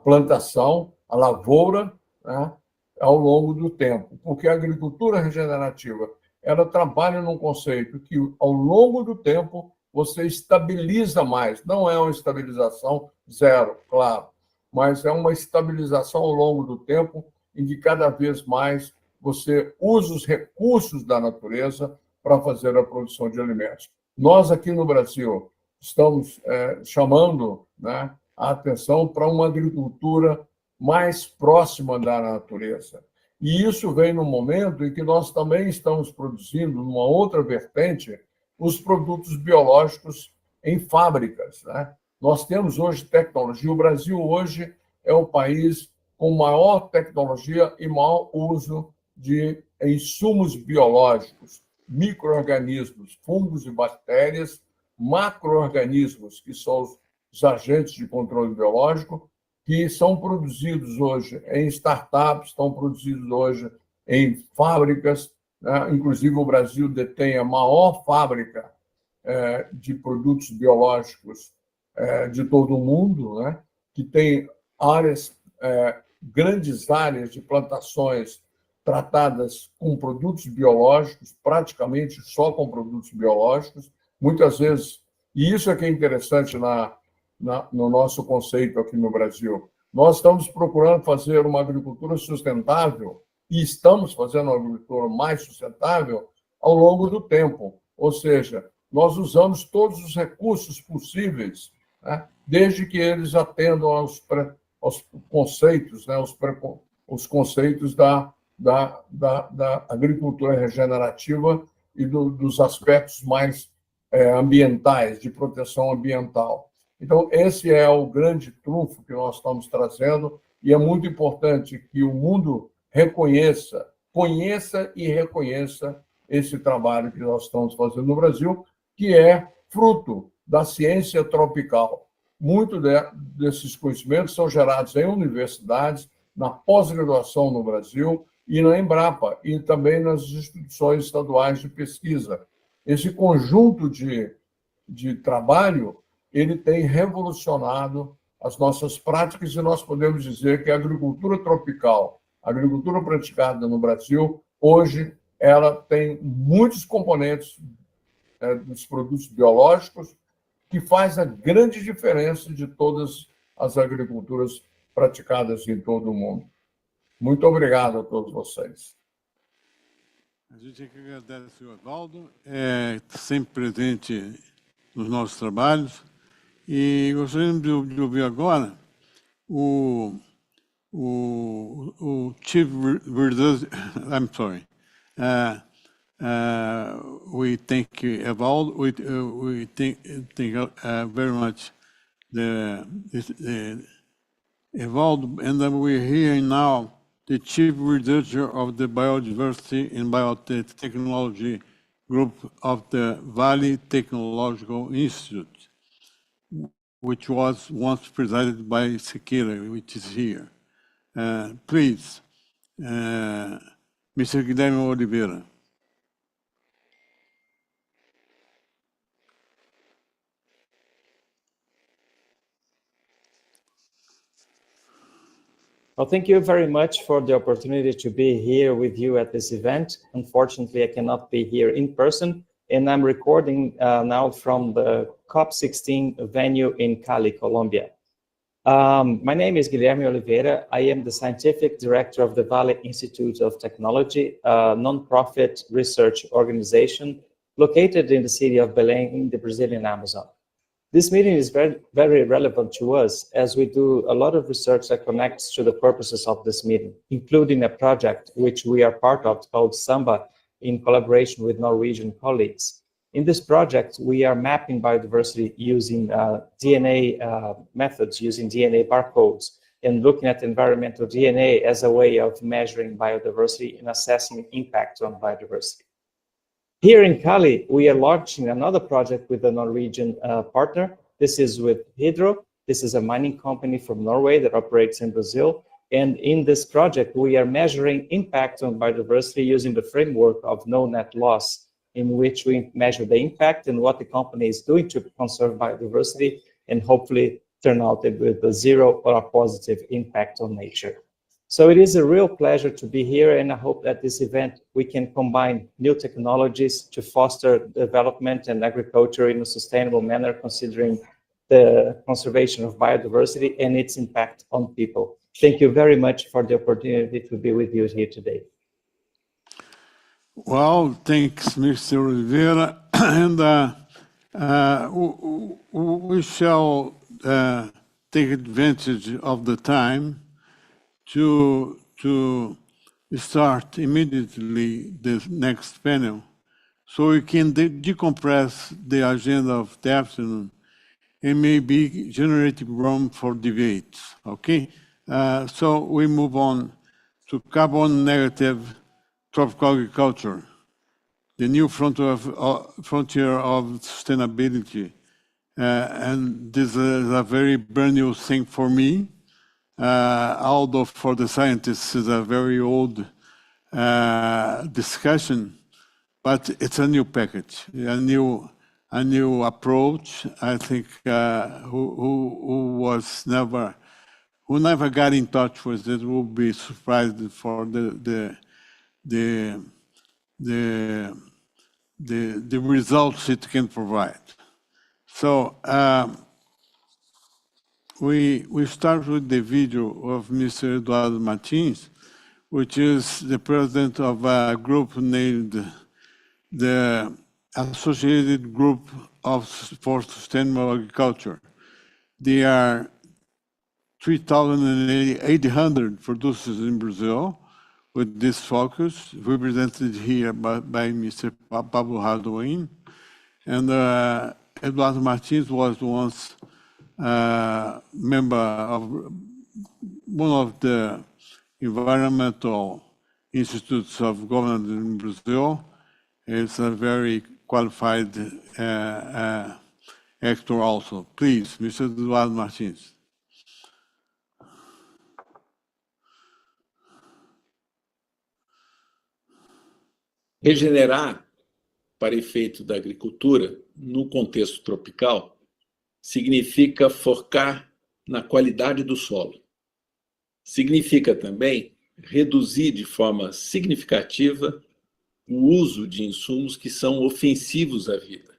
plantação, a lavoura, né, ao longo do tempo. Porque a agricultura regenerativa, ela trabalha num conceito que, ao longo do tempo, você estabiliza mais. Não é uma estabilização zero, claro, mas é uma estabilização ao longo do tempo, em que cada vez mais você usa os recursos da natureza para fazer a produção de alimentos. Nós, aqui no Brasil, estamos chamando, né, a atenção para uma agricultura mais próxima da natureza. E isso vem no momento em que nós também estamos produzindo, numa outra vertente, os produtos biológicos em fábricas, né? Nós temos hoje tecnologia. O Brasil hoje é o país com maior tecnologia e maior uso de insumos biológicos, micro-organismos, fungos e bactérias, macro-organismos, que são os agentes de controle biológico, que são produzidos hoje em startups, estão produzidos hoje em fábricas, né? Inclusive o Brasil detém a maior fábrica de produtos biológicos de todo o mundo, né? Que tem áreas, grandes áreas de plantações tratadas com produtos biológicos, praticamente só com produtos biológicos, muitas vezes, e isso é que é interessante no nosso conceito aqui no Brasil. Nós estamos procurando fazer uma agricultura sustentável e estamos fazendo uma agricultura mais sustentável ao longo do tempo. Ou seja, nós usamos todos os recursos possíveis, né, desde que eles atendam aos conceitos, né, os conceitos da agricultura regenerativa e dos aspectos mais ambientais, de proteção ambiental. Então, esse é o grande trunfo que nós estamos trazendo e é muito importante que o mundo conheça e reconheça esse trabalho que nós estamos fazendo no Brasil, que é fruto da ciência tropical. Muito desses conhecimentos são gerados em universidades, na pós-graduação no Brasil e na Embrapa, e também nas instituições estaduais de pesquisa. Esse conjunto de trabalho, ele tem revolucionado as nossas práticas e nós podemos dizer que a agricultura tropical, a agricultura praticada no Brasil, hoje, ela tem muitos componentes dos produtos biológicos que faz a grande diferença de todas as agriculturas praticadas em todo o mundo. Muito obrigado a todos vocês. A gente aqui agradece o Evaldo, sempre presente nos nossos trabalhos, e gostaríamos de ouvir agora o Chief Research, I'm sorry, we thank Evaldo, we thank very much Evaldo, and then we're hearing now the Chief Researcher of the Biodiversity and Biotechnology Group of the Valley Technological Institute, which was once presided by Siqueira, which is here. Please, Mr. Guilherme Oliveira. Well, thank you very much for the opportunity to be here with you at this event. Unfortunately, I cannot be here in person, and I'm recording now from the COP16 venue in Cali, Colombia. My name is Guilherme Oliveira. I am the Scientific Director of the Valley Institute of Technology, a nonprofit research organization located in the city of Belém in the Brazilian Amazon. This meeting is very, very relevant to us as we do a lot of research that connects to the purposes of this meeting, including a project which we are part of called SAMBA in collaboration with Norwegian colleagues. In this project, we are mapping biodiversity using DNA methods, using DNA barcodes, and looking at environmental DNA as a way of measuring biodiversity and assessing impact on biodiversity. Here in Cali, we are launching another project with a Norwegian partner. This is with Hydro. This is a mining company from Norway that operates in Brazil. And in this project, we are measuring impact on biodiversity using the framework of no net loss, in which we measure the impact and what the company is doing to conserve biodiversity and hopefully turn out with a zero or a positive impact on nature. So it is a real pleasure to be here, and I hope that this event we can combine new technologies to foster development and agriculture in a sustainable manner, considering the conservation of biodiversity and its impact on people. Thank you very much for the opportunity to be with you here today. Well, thanks, Mr. Oliveira, and we shall take advantage of the time to start immediately the next panel, so we can decompress the agenda of the afternoon and maybe generate room for debates, okay? So we move on to carbon negative tropical agriculture, the new frontier of sustainability. And this is a very brand new thing for me, although for the scientists it's a very old discussion, but it's a new package, a new approach. I think who never got in touch with it will be surprised for the results it can provide. So we start with the video of Mr. Eduardo Martins, which is the president of a group named the Associated Group for Sustainable Agriculture. They are 3,800 producers in Brazil with this focus, represented here by Mr. Pablo Hardwin. And Eduardo Martins was once member of one of the environmental institutes of government in Brazil. He's a very qualified actor also. Please, Mr. Eduardo Martins. Regenerar, para efeito da agricultura, no contexto tropical, significa focar na qualidade do solo. Significa também reduzir de forma significativa o uso de insumos que são ofensivos à vida.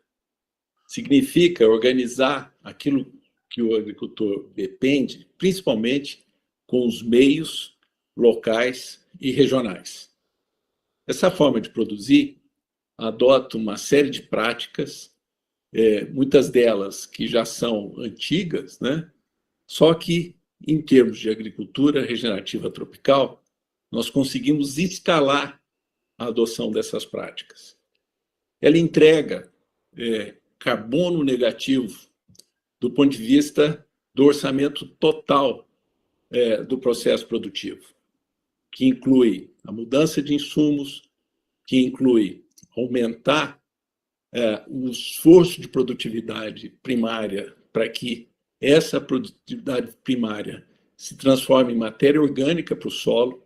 Significa organizar aquilo que o agricultor depende, principalmente com os meios locais e regionais. Essa forma de produzir adota uma série de práticas, muitas delas que já são antigas, né? Só que, em termos de agricultura regenerativa tropical, nós conseguimos escalar a adoção dessas práticas. Ela entrega carbono negativo do ponto de vista do orçamento total do processo produtivo, que inclui a mudança de insumos, que inclui aumentar o esforço de produtividade primária para que essa produtividade primária se transforme em matéria orgânica para o solo,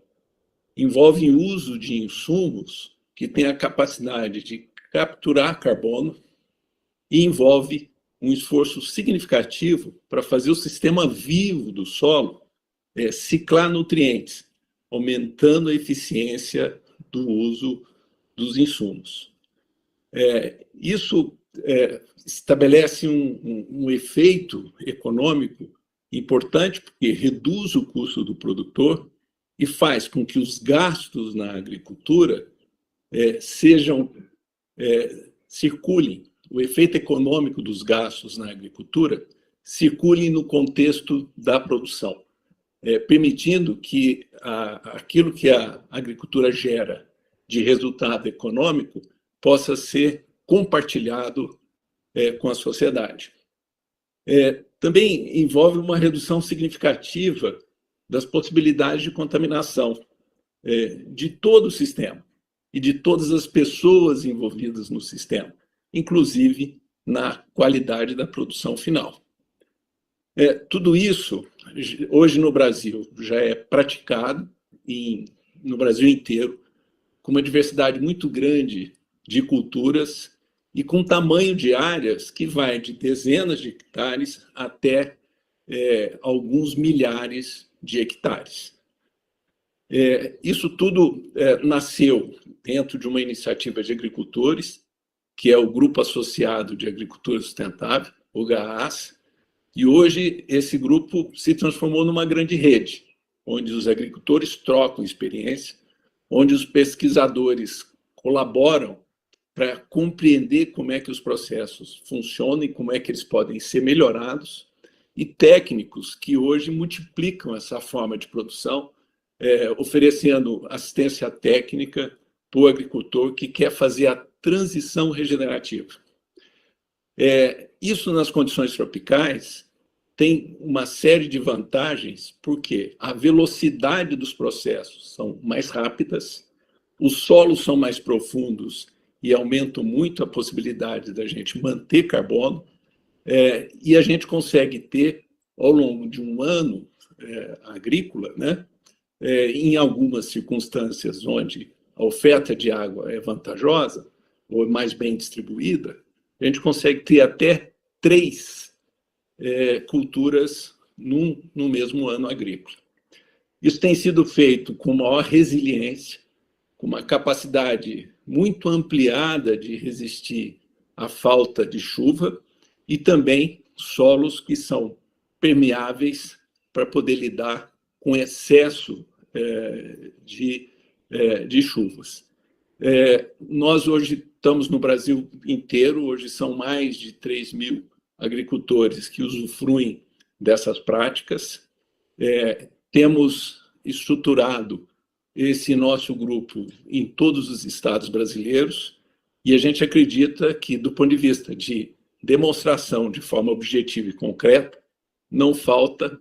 envolve o uso de insumos que têm a capacidade de capturar carbono e envolve um esforço significativo para fazer o sistema vivo do solo ciclar nutrientes, aumentando a eficiência do uso dos insumos. Isso estabelece um efeito econômico importante, porque reduz o custo do produtor e faz com que os gastos na agricultura circulem. O efeito econômico dos gastos na agricultura circule no contexto da produção, permitindo que aquilo que a agricultura gera de resultado econômico possa ser compartilhado com a sociedade. Também envolve uma redução significativa das possibilidades de contaminação de todo o sistema e de todas as pessoas envolvidas no sistema, inclusive na qualidade da produção final. Tudo isso, hoje no Brasil, já é praticado no Brasil inteiro, com uma diversidade muito grande de culturas e com tamanho de áreas que vai de dezenas de hectares até alguns milhares de hectares. Isso tudo nasceu dentro de uma iniciativa de agricultores, que é o Grupo Associado de Agricultura Sustentável, o GAAS, e hoje esse grupo se transformou numa grande rede, onde os agricultores trocam experiência, onde os pesquisadores colaboram para compreender como é que os processos funcionam e como é que eles podem ser melhorados, e técnicos que hoje multiplicam essa forma de produção, oferecendo assistência técnica para o agricultor que quer fazer a transição regenerativa. Isso nas condições tropicais tem uma série de vantagens, porque a velocidade dos processos são mais rápidas, os solos são mais profundos e aumentam muito a possibilidade da gente manter carbono, e a gente consegue ter, ao longo de um ano agrícola, né, em algumas circunstâncias onde a oferta de água é vantajosa ou mais bem distribuída, a gente consegue ter até 3 culturas no mesmo ano agrícola. Isso tem sido feito com maior resiliência, com uma capacidade muito ampliada de resistir à falta de chuva e também solos que são permeáveis para poder lidar com excesso de chuvas. Nós hoje estamos no Brasil inteiro, hoje são mais de 3.000 agricultores que usufruem dessas práticas. Temos estruturado esse nosso grupo em todos os estados brasileiros e a gente acredita que, do ponto de vista de demonstração de forma objetiva e concreta, não falta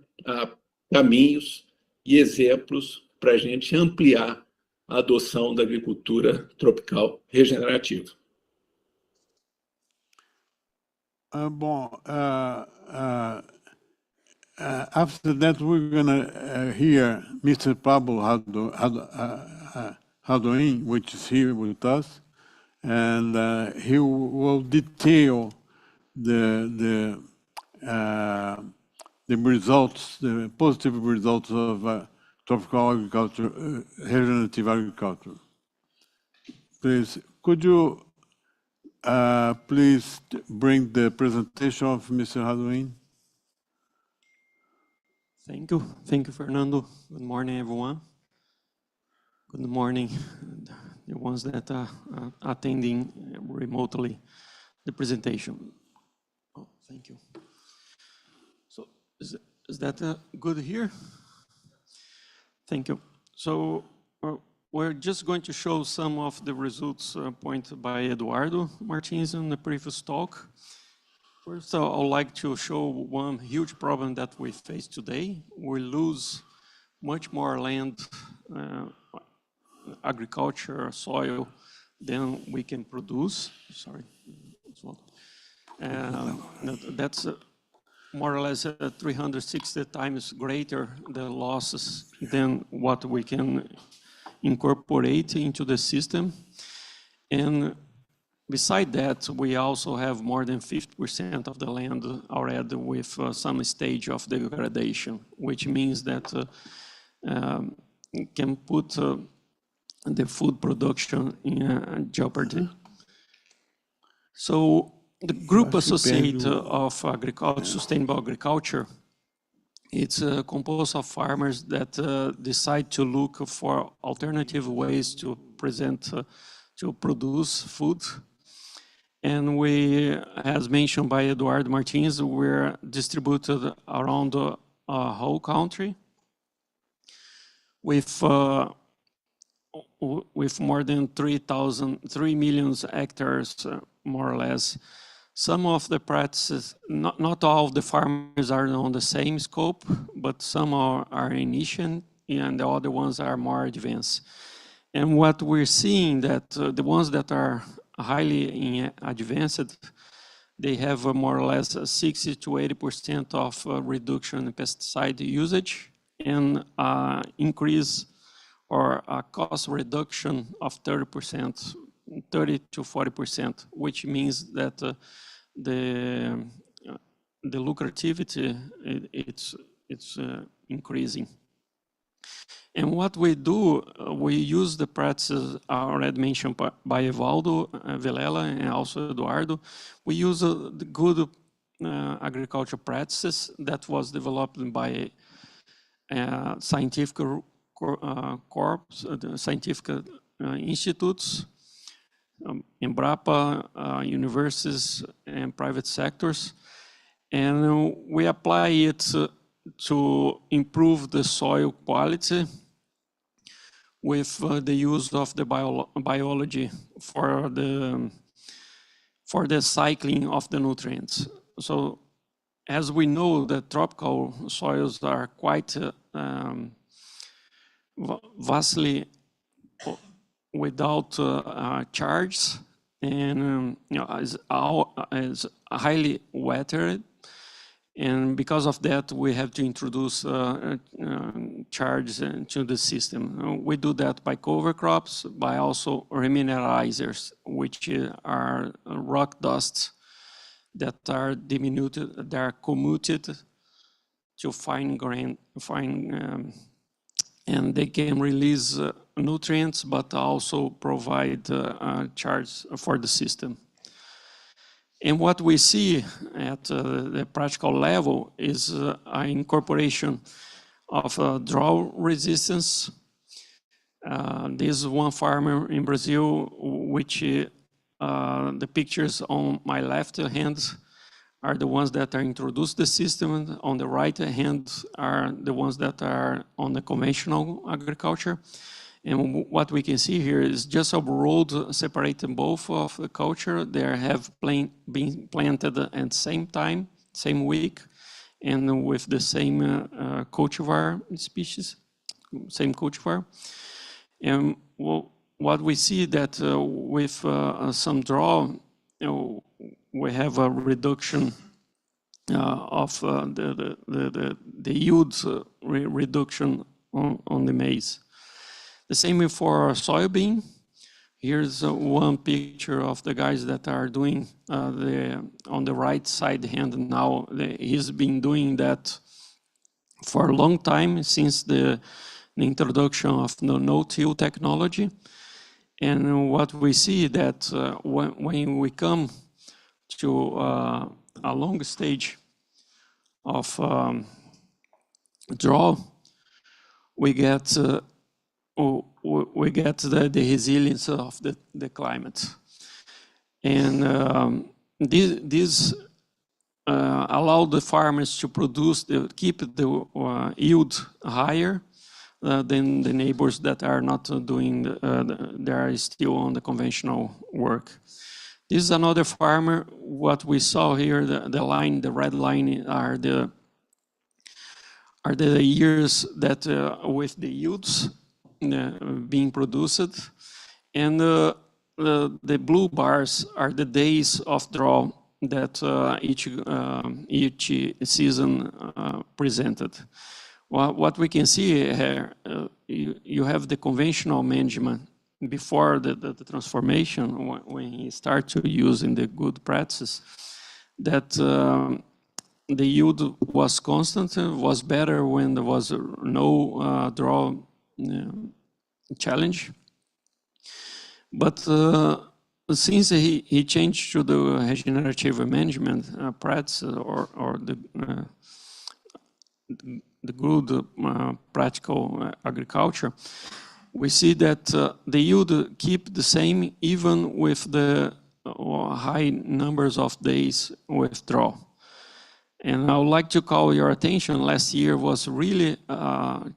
caminhos e exemplos para a gente ampliar a adoção da agricultura tropical regenerativa. After that, we're going to hear Mr. Pablo Radoin, which is here with us, and he will detail the results, the positive results of tropical agriculture, regenerative agriculture. Please, could you please bring the presentation of Mr. Radoin? Thank you. Thank you, Fernando. Good morning, everyone. Good morning, the ones that are attending remotely the presentation. Oh, thank you. So is that good here? Thank you. So we're just going to show some of the results pointed by Eduardo Martins in the previous talk. First, I would like to show one huge problem that we face today. We lose much more land, agriculture, soil, than we can produce. Sorry. That's more or less 360 times greater the losses than what we can incorporate into the system. And beside that, we also have more than 50% of the land already with some stage of degradation, which means that it can put the food production in jeopardy. So the group associate of agriculture, sustainable agriculture, it's composed of farmers that decide to look for alternative ways to to produce food. And we, as mentioned by Eduardo Martins, we're distributed around the whole country with more than 3 million hectares, more or less. Some of the practices, not all of the farmers are on the same scope, but some are initial and the other ones are more advanced. And what we're seeing that the ones that are highly advanced, they have more or less 60 to 80% of reduction in pesticide usage and increase or a cost reduction of 30%, 30 to 40%, which means that the lucrativity it's increasing. And what we do, we use the practices already mentioned by Evaldo Vilela and also Eduardo. We use the good agriculture practices that was developed by scientific corps, the scientific institutes, Embrapa, universities, and private sectors. And we apply it to improve the soil quality with the use of the biology for the cycling of the nutrients. So as we know, the tropical soils are quite vastly without charge, and is highly wetted. And because of that, we have to introduce charge to the system. We do that by cover crops, by also remineralizers, which are rock dusts that are diminuted, they are commuted to fine grain, and they can release nutrients, but also provide charge for the system. And what we see at the practical level is an incorporation of drought resistance. This is one farmer in Brazil, which the pictures on my left hand are the ones that are introduced the system, and on the right hand are the ones that are on the conventional agriculture. And what we can see here is just a road separating both of the culture. They have been planted at the same time, same week, and with the same cultivar species, same cultivar. And what we see that with some drought, we have a reduction of the yield reduction on the maize. The same for soybean. Here's one picture of the guys that are doing on the right side hand now. He's been doing that for a long time, since the introduction of the no-till technology. And what we see that when we come to a long stage of drought, we get the resilience of the climate. And this allow the farmers to keep the yield higher than the neighbors that are not doing, they are still on the conventional work. This is another farmer. What we saw here, the red line are the years that with the yields being produced, and the blue bars are the days of drought that each season presented. What we can see here, you have the conventional management before the transformation, when he started to using the good practices, that the yield was constant, was better when there was no drought challenge. But since he changed to the regenerative management practice, or the good practical agriculture, we see that the yield keep the same even with the high numbers of days with drought. And I would like to call your attention, last year was really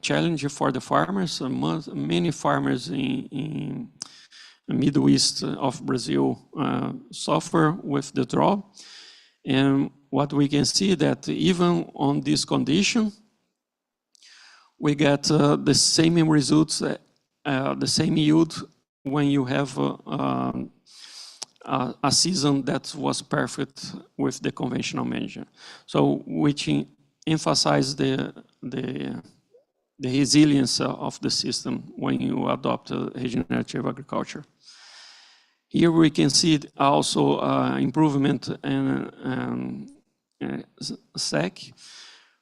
challenging for the farmers. Many farmers in the Midwest of Brazil suffer with the drought. And what we can see that even on this condition, we get the same results, the same yield when you have a season that was perfect with the conventional management. So which emphasize the resilience of the system when you adopt regenerative agriculture. Here we can see also improvement in SEC,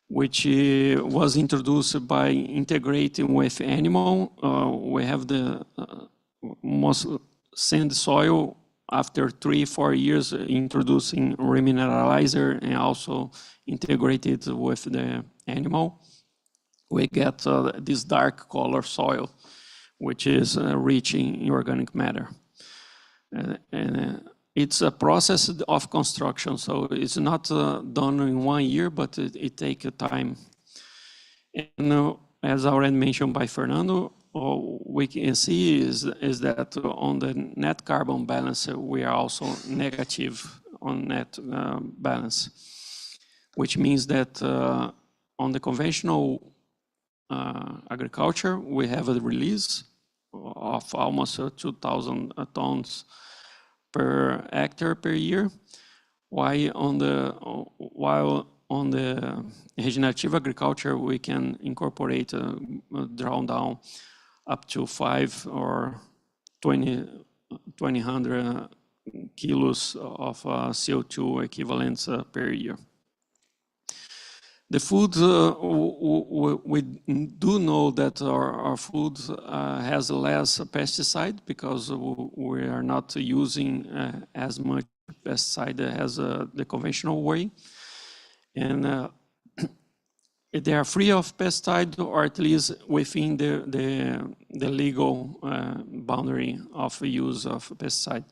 which was introduced by integrating with animal. We have the most sand soil after 3-4 years, introducing remineralizer and also integrated with the animal. We get this dark color soil, which is rich in organic matter. And it's a process of construction, so it's not done in 1 year, but it takes time. And as already mentioned by Fernando, we can see is that on the net carbon balance, we are also negative on net balance, which means that on the conventional agriculture, we have a release of almost 2,000 tons per hectare per year, while on the regenerative agriculture, we can incorporate draw down up to 5 or 2,000 kilos of CO2 equivalents per year. The food, we do know that our food has less pesticide because we are not using as much pesticide as the conventional way. And they are free of pesticide, or at least within the legal boundary of use of pesticide.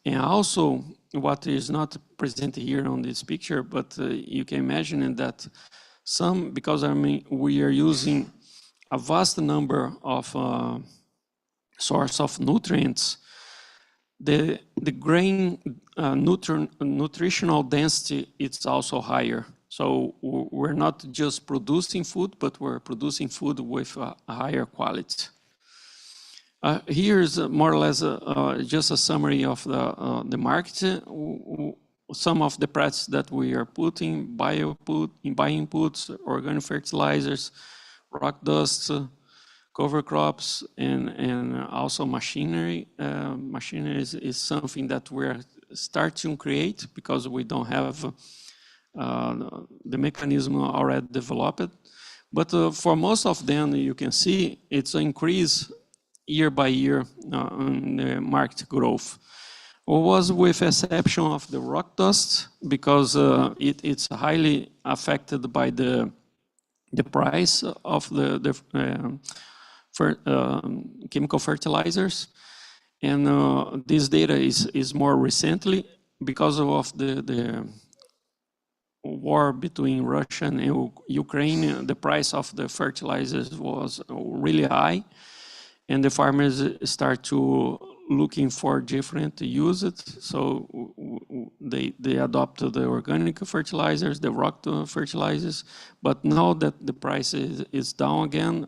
And also, what is not present here on this picture, but you can imagine that because we are using a vast number of source of nutrients, the grain nutritional density is also higher. So we're not just producing food, but we're producing food with a higher quality. Here's more or less just a summary of the market. Some of the practices that we are putting, bio-inputs, organic fertilizers, rock dust, cover crops, and also machinery. Machinery is something that we're starting to create because we don't have the mechanism already developed. But for most of them, you can see it's an increase year by year in the market growth. It was with exception of the rock dust because it's highly affected by the price of the chemical fertilizers. And this data is more recently because of the war between Russia and Ukraine. The price of the fertilizers was really high, and the farmers start to looking for different uses. So they adopted the organic fertilizers, the rock fertilizers. But now that the price is down again,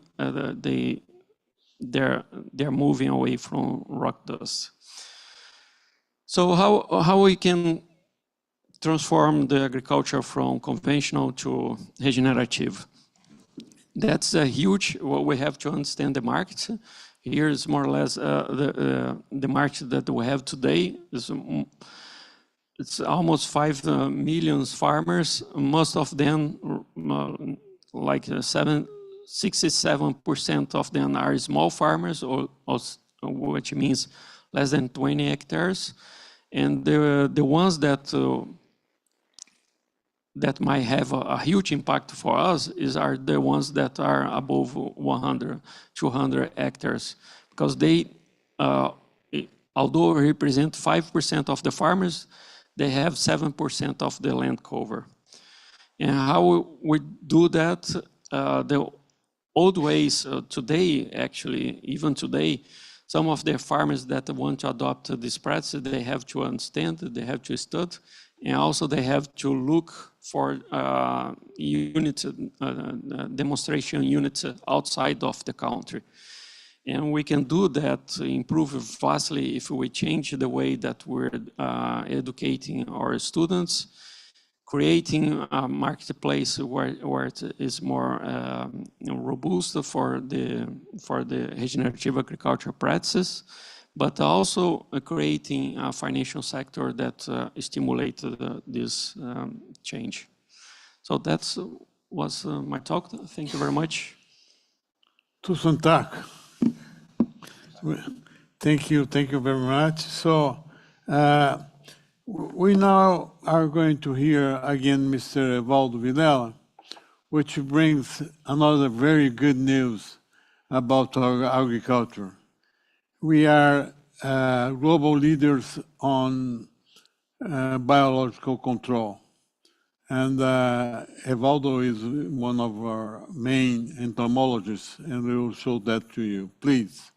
they're moving away from rock dust. So how we can transform the agriculture from conventional to regenerative? That's a huge. Well, we have to understand the market. Here's more or less the market that we have today. It's almost 5 million farmers. Most of them, like 67% of them are small farmers, which means less than 20 hectares. And the ones that might have a huge impact for us are the ones that are above 100, 200 hectares, because they, although represent 5% of the farmers, they have 7% of the land cover. And how we do that, the old ways today, actually, even today, some of the farmers that want to adopt this practice, they have to understand, they have to study, and also they have to look for demonstration units outside of the country. And we can do that, improve vastly if we change the way that we're educating our students, creating a marketplace where it is more robust for the regenerative agriculture practices, but also creating a financial sector that stimulates this change. So that was my talk. Thank you very much. Tusen tack. Thank you very much. So we now are going to hear again Mr. Valdo Vilela, which brings another very good news about our agriculture. We are global leaders on biological control. And Evaldo is one of our main entomologists, and we will show that to you. Please.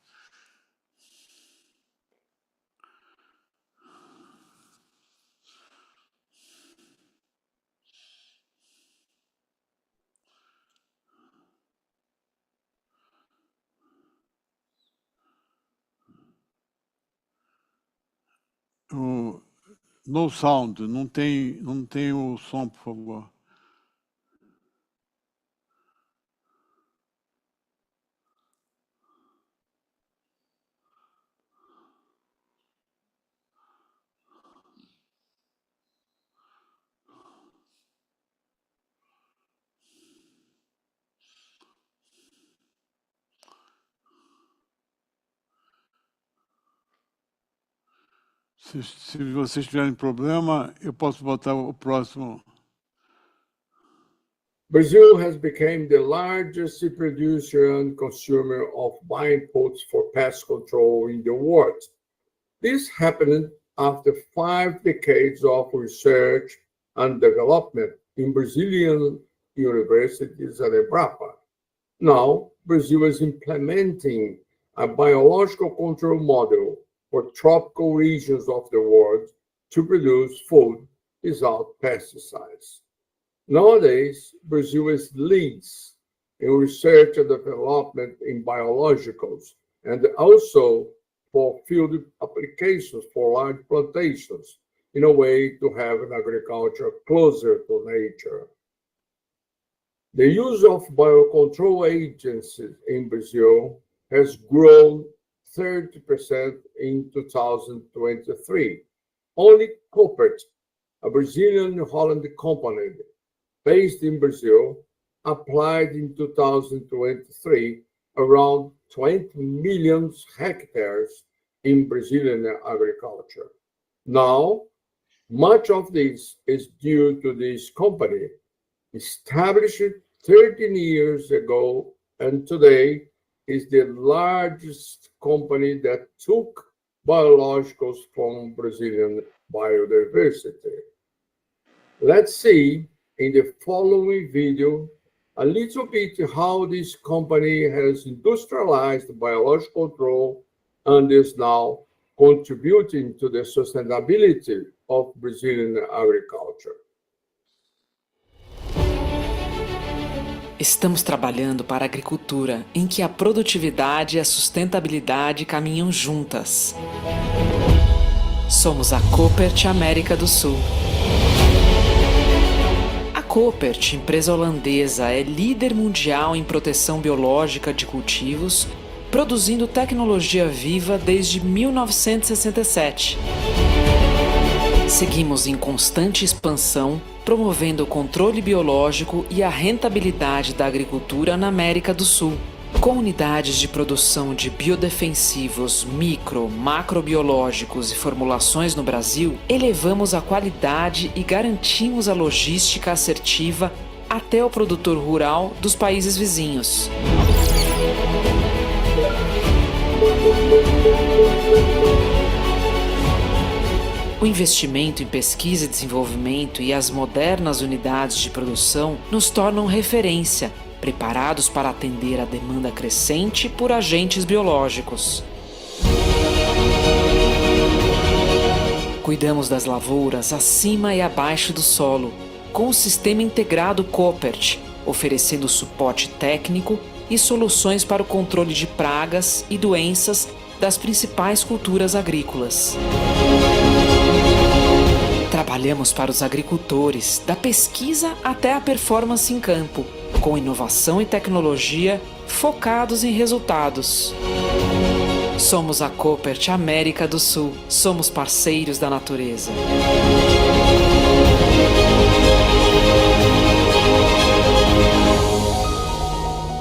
No sound, não tem o som, por favor. Se vocês tiverem problema, eu posso botar o próximo. Brazil has become the largest producer and consumer of bioinputs for pest control in the world. This happened after 5 decades of research and development in Brazilian universities and Embrapa. Now, Brazil is implementing a biological control model for tropical regions of the world to produce food without pesticides. Nowadays, Brazil leads in research and development in biologicals and also for field applications for large plantations in a way to have an agriculture closer to nature. The use of biocontrol agents in Brazil has grown 30% in 2023. Only Copert, a Brazilian Holland company based in Brazil, applied in 2023 around 20 million hectares in Brazilian agriculture. Now, much of this is due to this company, established 13 years ago, and today is the largest company that took biologicals from Brazilian biodiversity. Let's see in the following video a little bit how this company has industrialized biological control and is now contributing to the sustainability of Brazilian agriculture. Estamos trabalhando para a agricultura em que a produtividade e a sustentabilidade caminham juntas. Somos a Copert América do Sul. A Copert, empresa holandesa, é líder mundial em proteção biológica de cultivos, produzindo tecnologia viva desde 1967. Seguimos em constante expansão, promovendo o controle biológico e a rentabilidade da agricultura na América do Sul. Com unidades de produção de biodefensivos, macrobiológicos e formulações no Brasil, elevamos a qualidade e garantimos a logística assertiva até o produtor rural dos países vizinhos. O investimento em pesquisa e desenvolvimento e as modernas unidades de produção nos tornam referência, preparados para atender a demanda crescente por agentes biológicos. Cuidamos das lavouras acima e abaixo do solo, com o sistema integrado Copert, oferecendo suporte técnico e soluções para o controle de pragas e doenças das principais culturas agrícolas. Trabalhamos para os agricultores, da pesquisa até a performance em campo, com inovação e tecnologia focados em resultados. Somos a Copert América do Sul, somos parceiros da natureza.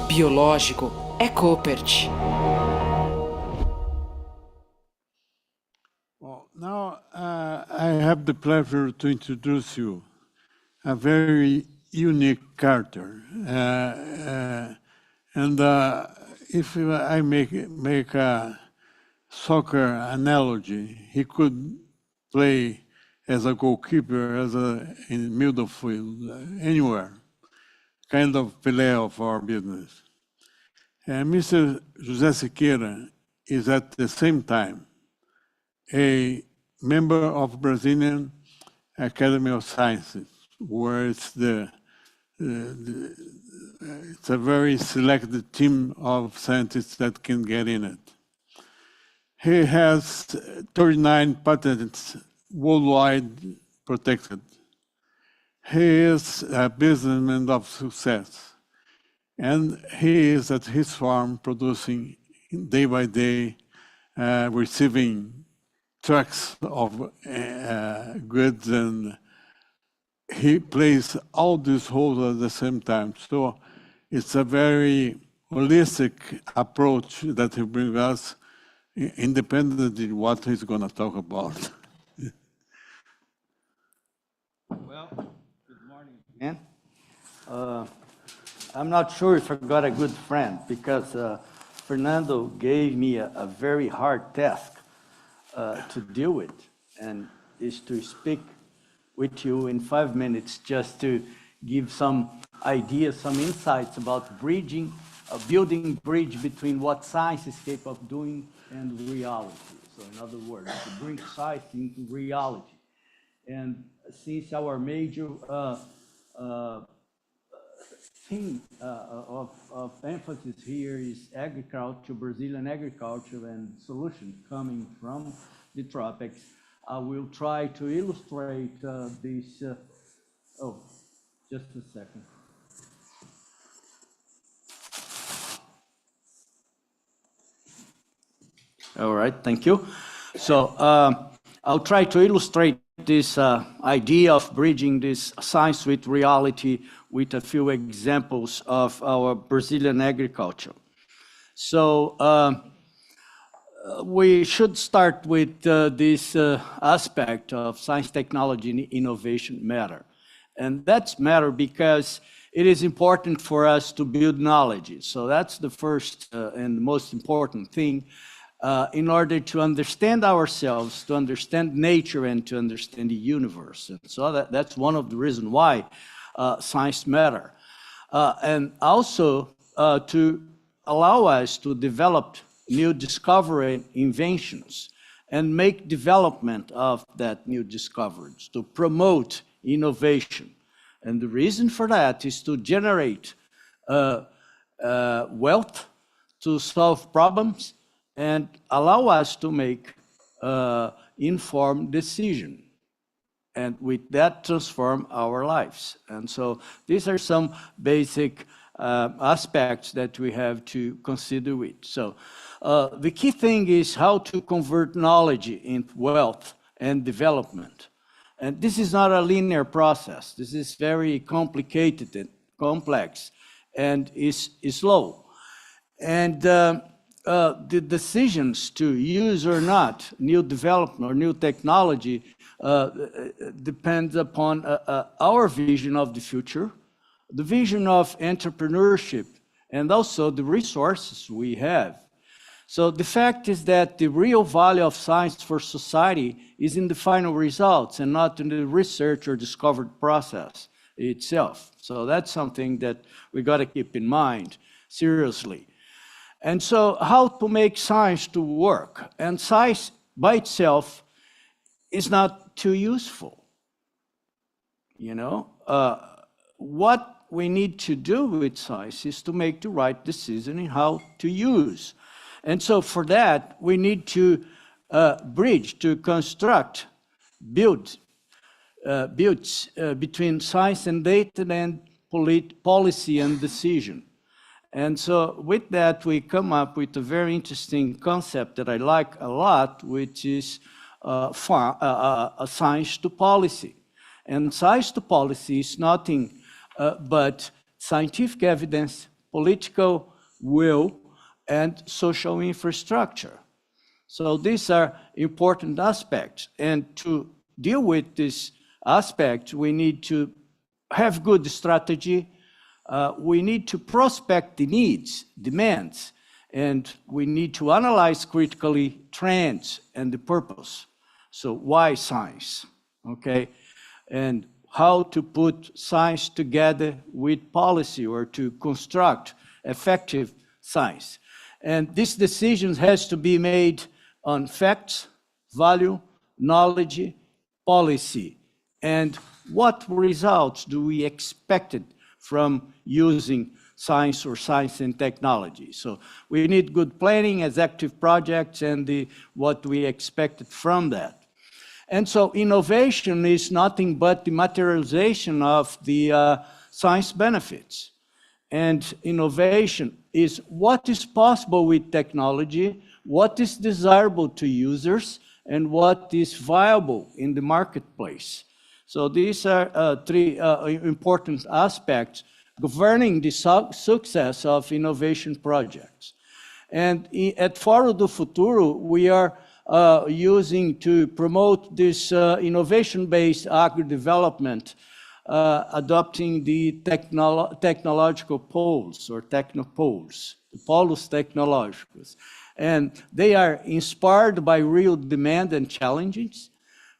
Biológico é Copert. Now, I have the pleasure to introduce you a very unique character. And if I make soccer analogy, he could play as a goalkeeper, in midfield, anywhere, kind of Pelé of our business. And Mr. José Siqueira is at the same time a member of Brazilian Academy of Sciences, where it's it's a very selected team of scientists that can get in it. He has 39 patents worldwide protected. He is a businessman of success. And he is at his farm producing day by day, receiving trucks of goods, and he plays all these roles at the same time. So it's a very holistic approach that he brings us, independently of what he's going to talk about. Well, good morning again. I'm not sure if I got a good friend, because Fernando gave me a very hard task to deal with, and is to speak with you in 5 minutes, just to give some ideas, some insights about building bridge between what science is capable of doing and reality. So in other words, to bring science into reality. And since our major theme of emphasis here is agriculture, Brazilian agriculture, and solutions coming from the tropics, I will try to illustrate this. Oh, just a second. All right, thank you. So I'll try to illustrate this idea of bridging this science with reality with a few examples of our Brazilian agriculture. So we should start with this aspect of science, technology, and innovation matter. And that's matter because it is important for us to build knowledge. So that's the first and most important thing in order to understand ourselves, to understand nature, and to understand the universe. And so that's one of the reasons why science matter. And also to allow us to develop new discovery inventions and make development of that new discoveries, to promote innovation. And the reason for that is to generate wealth, to solve problems, and allow us to make informed decision, and with that transform our lives. And so these are some basic aspects that we have to consider with. So the key thing is how to convert knowledge into wealth and development. And this is not a linear process. This is very complicated and complex, and is slow. And the decisions to use or not new development or new technology depends upon our vision of the future, the vision of entrepreneurship, and also the resources we have. So the fact is that the real value of science for society is in the final results and not in the research or discovered process itself. So that's something that we got to keep in mind seriously. And so how to make science to work? And science by itself is not too useful. You know, what we need to do with science is to make the right decision in how to use. And so for that, we need to bridge, to construct, build between science and data and policy and decision. And so with that, we come up with a very interesting concept that I like a lot, which is science to policy. And science to policy is nothing but scientific evidence, political will, and social infrastructure. So these are important aspects. And to deal with this aspect, we need to have good strategy. We need to prospect the needs, demands, And we need to analyze critically trends and the purpose. So why science, okay? And how to put science together with policy or to construct effective science. And this decision has to be made on facts, value, knowledge, policy, and what results do we expect from using science or science and technology. So we need good planning, executive projects, and what we expected from that. And so innovation is nothing but the materialization of the science benefits. And innovation is what is possible with technology, what is desirable to users, and what is viable in the marketplace. So these are three important aspects governing the success of innovation projects. And at Fórum do Futuro, we are using to promote this innovation-based agri-development, adopting the technological poles or technopoles, the polos tecnológicos. And they are inspired by real demand and challenges,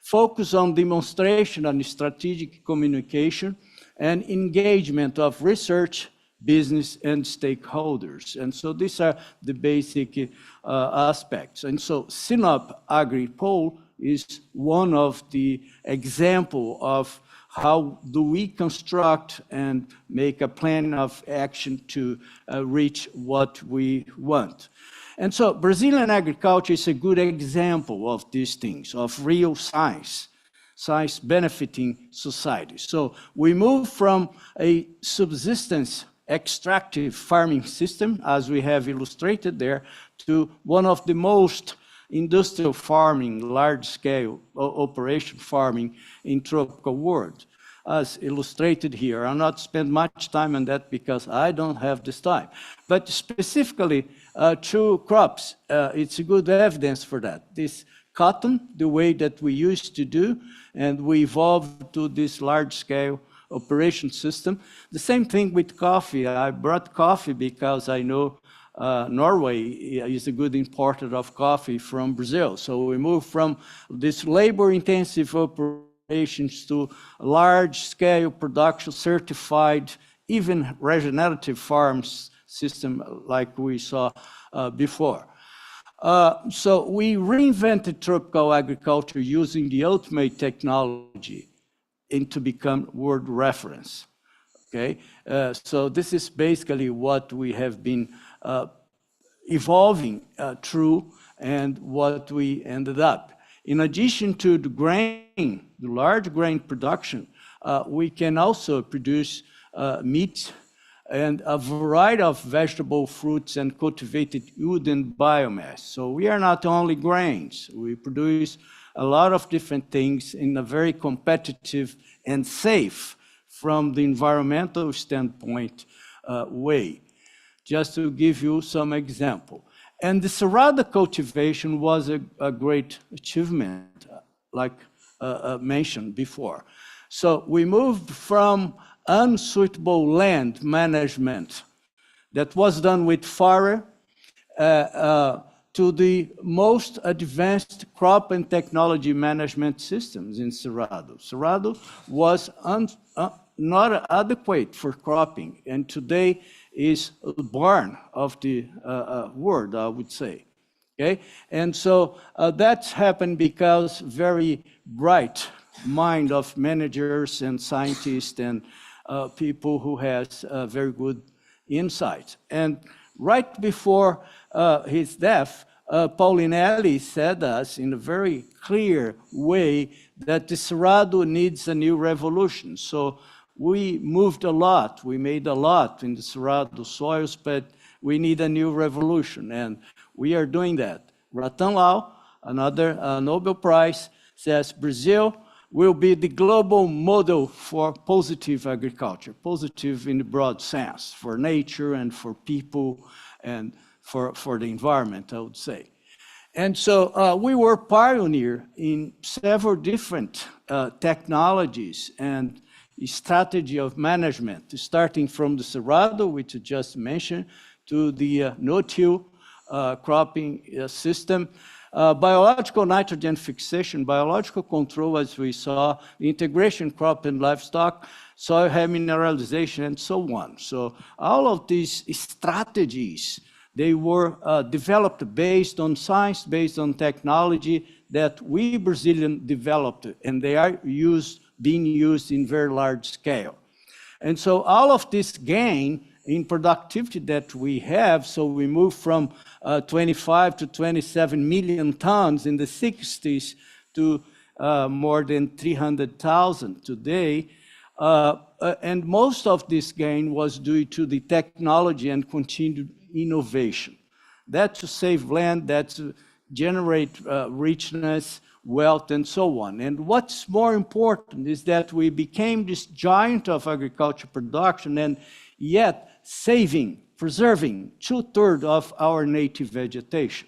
focus on demonstration and strategic communication, and engagement of research, business, and stakeholders. And so these are the basic aspects. And so Sinop AgriPole is one of the example of how do we construct and make a plan of action to reach what we want. And so Brazilian agriculture is a good example of these things, of real science, science benefiting society. So we move from a subsistence extractive farming system, as we have illustrated there, to one of the most industrial farming, large-scale operation farming in tropical world, as illustrated here. I'll not spend much time on that because I don't have this time. But specifically, two crops, it's a good evidence for that. This cotton, the way that we used to do, and we evolved to this large-scale operation system. The same thing with coffee. I brought coffee because I know Norway is a good importer of coffee from Brazil. So we moved from this labor-intensive operations to large-scale production, certified, even regenerative farms system like we saw before. So we reinvented tropical agriculture using the ultimate technology and to become world reference, okay? So this is basically what we have been evolving through and what we ended up. In addition to the grain, the large grain production, we can also produce meat and a variety of vegetable, fruits, and cultivated wood and biomass. So we are not only grains, we produce a lot of different things in a very competitive and safe from the environmental standpoint way. Just to give you some example. And the Cerrado cultivation was a great achievement, like mentioned before. So we moved from unsuitable land management that was done with fire to the most advanced crop and technology management systems in Cerrado. Cerrado was not adequate for cropping, and today is born of the world, I would say. Okay, and so that's happened because very bright mind of managers and scientists and people who has very good insight. And right before his death, Paulinelli said us in a very clear way that the Cerrado needs a new revolution. So we moved a lot, we made a lot in the Cerrado soils, but we need a new revolution, and we are doing that. Ratan Lau, another Nobel Prize, says Brazil will be the global model for positive agriculture, positive in the broad sense, for nature and for people and for the environment, I would say. And so we were pioneer in several different technologies and strategy of management, starting from the Cerrado, which I just mentioned, to the no-till cropping system. Biological nitrogen fixation, biological control, as we saw, integration crop and livestock, soil mineralization, and so on. So all of these strategies, they were developed based on science, based on technology that we Brazilians developed, and they are being used in very large scale. And so all of this gain in productivity that we have, so we moved from 25 to 27 million tons in the 60s to more than 300,000 today. And most of this gain was due to the technology and continued innovation. That's to save land, that's to generate richness, wealth, and so on. And what's more important is that we became this giant of agriculture production, and yet preserving 2/3 of our native vegetation,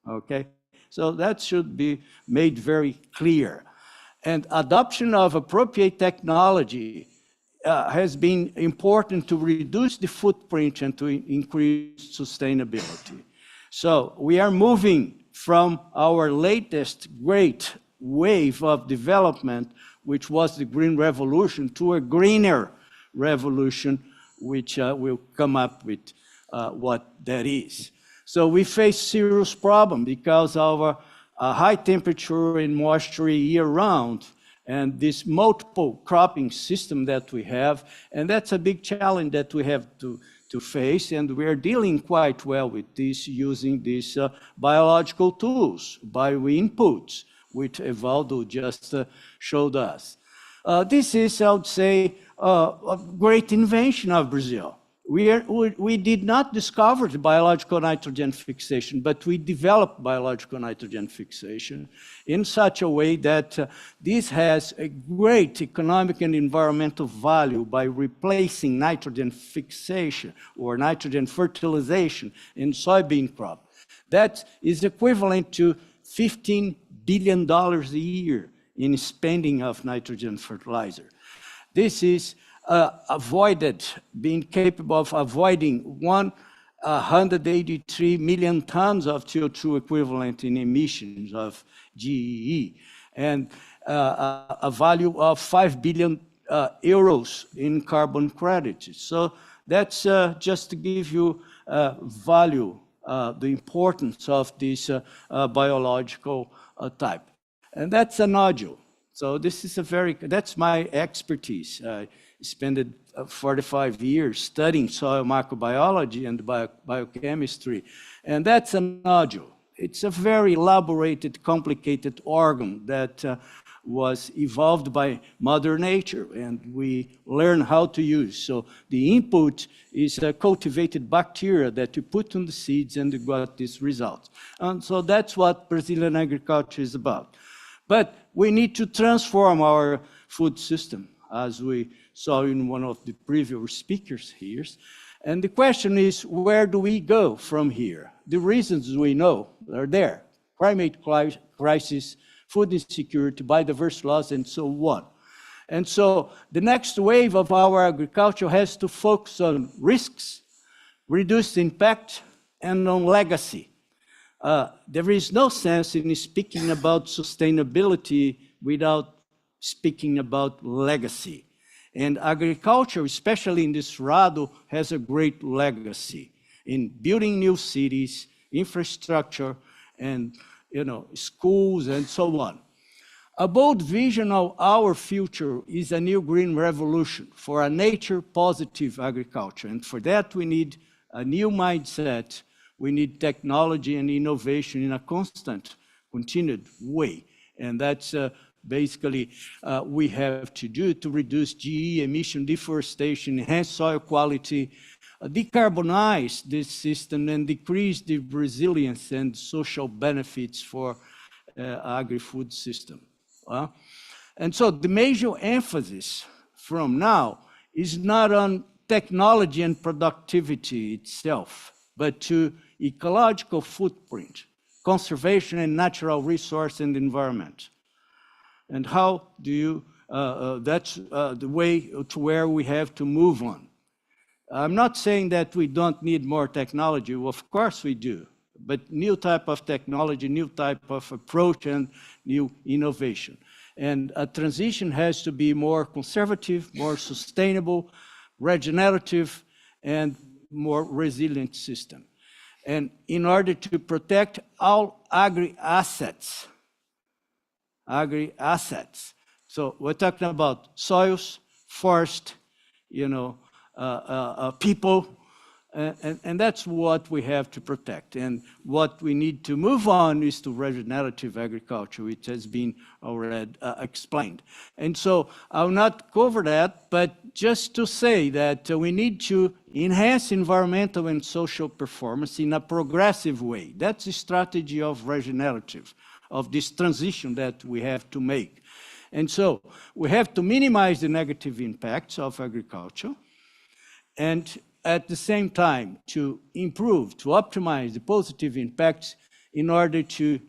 okay? So that should be made very clear. And adoption of appropriate technology has been important to reduce the footprint and to increase sustainability. So we are moving from our latest great wave of development, which was the Green Revolution, to a greener revolution, which will come up with what that is. So we face serious problem because of high temperature and moisture year-round, and this multiple cropping system that we have, and that's a big challenge that we have to face, and we are dealing quite well with this using these biological tools, bio inputs, which Evaldo just showed us. This is, I would say, a great invention of Brazil. We did not discover the biological nitrogen fixation, but we developed biological nitrogen fixation in such a way that this has a great economic and environmental value by replacing nitrogen fixation or nitrogen fertilization in soybean crop. That is equivalent to $15 billion a year in spending of nitrogen fertilizer. This is being capable of avoiding 183 million tons of CO2 equivalent in emissions of GEE, and a value of 5 billion euros in carbon credits. So that's just to give you value, the importance of this biological type. And that's a nodule. So this is that's my expertise. I spent 45 years studying soil microbiology and biochemistry, and that's a nodule. It's a very elaborated, complicated organ that was evolved by Mother Nature, and we learn how to use. So the input is a cultivated bacteria that you put on the seeds, and you got these results. And so that's what Brazilian agriculture is about. But we need to transform our food system, as we saw in one of the previous speakers here. And the question is, where do we go from here? The reasons we know are there: climate crisis, food insecurity, biodiversity loss, and so on. And so the next wave of our agriculture has to focus on risks, reduced impact, and on legacy. There is no sense in speaking about sustainability without speaking about legacy. And agriculture, especially in this Cerrado, has a great legacy in building new cities, infrastructure, and schools, and so on. A bold vision of our future is a new green revolution for a nature-positive agriculture. And for that, we need a new mindset. We need technology and innovation in a constant, continued way. And that's basically we have to do to reduce GE emission, deforestation, enhance soil quality, decarbonize this system, and decrease the resilience and social benefits for agri-food system. And so the major emphasis from now is not on technology and productivity itself, but to ecological footprint, conservation and natural resource and environment. And how do you, that's the way to where we have to move on. I'm not saying that we don't need more technology, of course we do, but new type of technology, new type of approach, and new innovation. And a transition has to be more conservative, more sustainable, regenerative, and more resilient system. And in order to protect all agri-assets, so we're talking about soils, forest, people, and that's what we have to protect. And what we need to move on is to regenerative agriculture, which has been already explained. And so I'll not cover that, but just to say that we need to enhance environmental and social performance in a progressive way. That's the strategy of regenerative, of this transition that we have to make. And so we have to minimize the negative impacts of agriculture, and at the same time to improve, to optimize the positive impacts in order to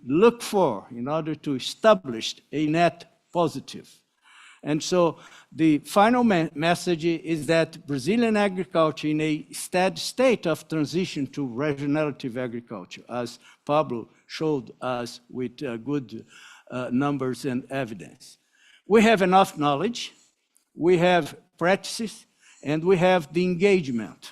establish a net positive. And so the final message is that Brazilian agriculture in a steady state of transition to regenerative agriculture, as Pablo showed us with good numbers and evidence. We have enough knowledge, we have practices, and we have the engagement.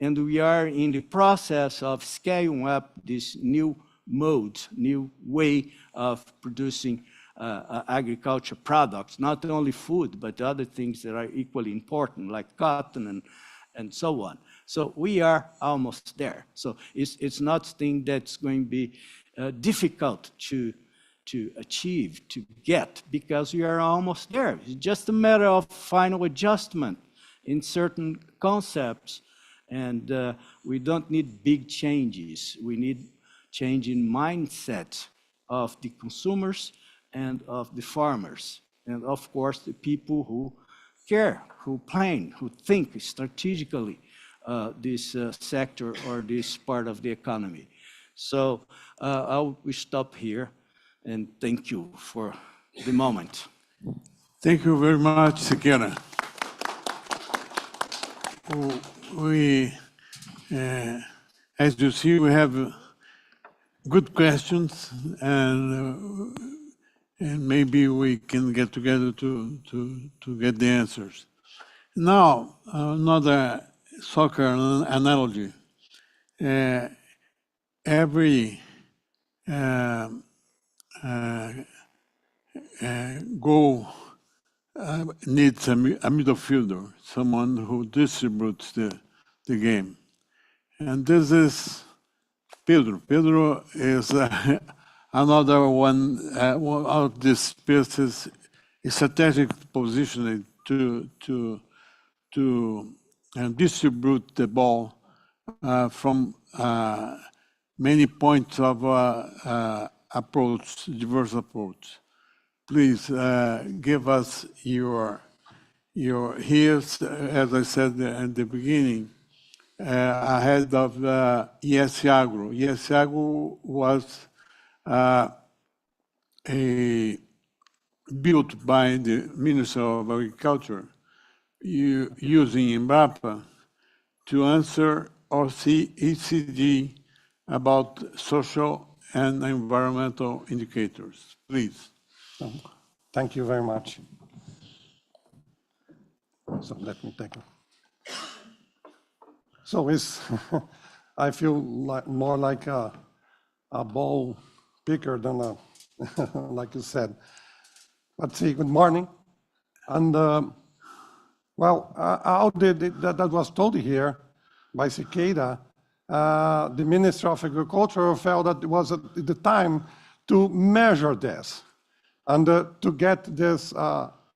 And we are in the process of scaling up this new mode, new way of producing agriculture products, not only food, but other things that are equally important, like cotton and so on. So we are almost there. So it's not a thing that's going to be difficult to achieve, to get, because we are almost there. It's just a matter of final adjustment in certain concepts, and we don't need big changes. We need change in mindset of the consumers and of the farmers, and of course the people who care, who plan, who think strategically this sector or this part of the economy. So I'll stop here. And thank you for the moment. Thank you very much, Siqueira. As you see, we have good questions, and maybe we can get together to get the answers. Now, another soccer analogy. Every goal needs a midfielder, someone who distributes the game. And this is Pedro. Pedro is another one of these pieces, strategic positioning to distribute the ball from many points of approach, diverse approach. Please give us your here's, as I said at the beginning, ahead of ES Agro. ES Agro was built by the Minister of Agriculture using Embrapa to answer ECG about social and environmental indicators. Please. Thank you very much. So let me take it. So I feel more like a ball picker than like you said. But see, good morning. And well, how did that was told here by Siqueira, the Minister of Agriculture felt that it was the time to measure this and to get these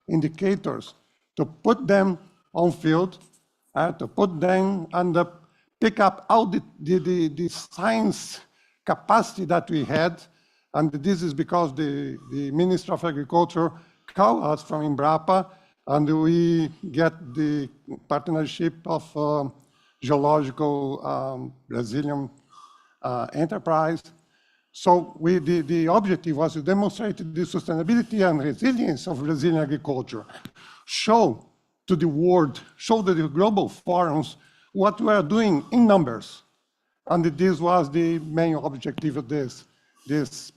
indicators, to put them on field, to put them and pick up all the science capacity that we had. And this is because the Minister of Agriculture called us from Embrapa, and we get the partnership of Geological Brazilian Enterprise. So the objective was to demonstrate the sustainability and resilience of Brazilian agriculture, show to the world, show to the global forums what we are doing in numbers. And this was the main objective of this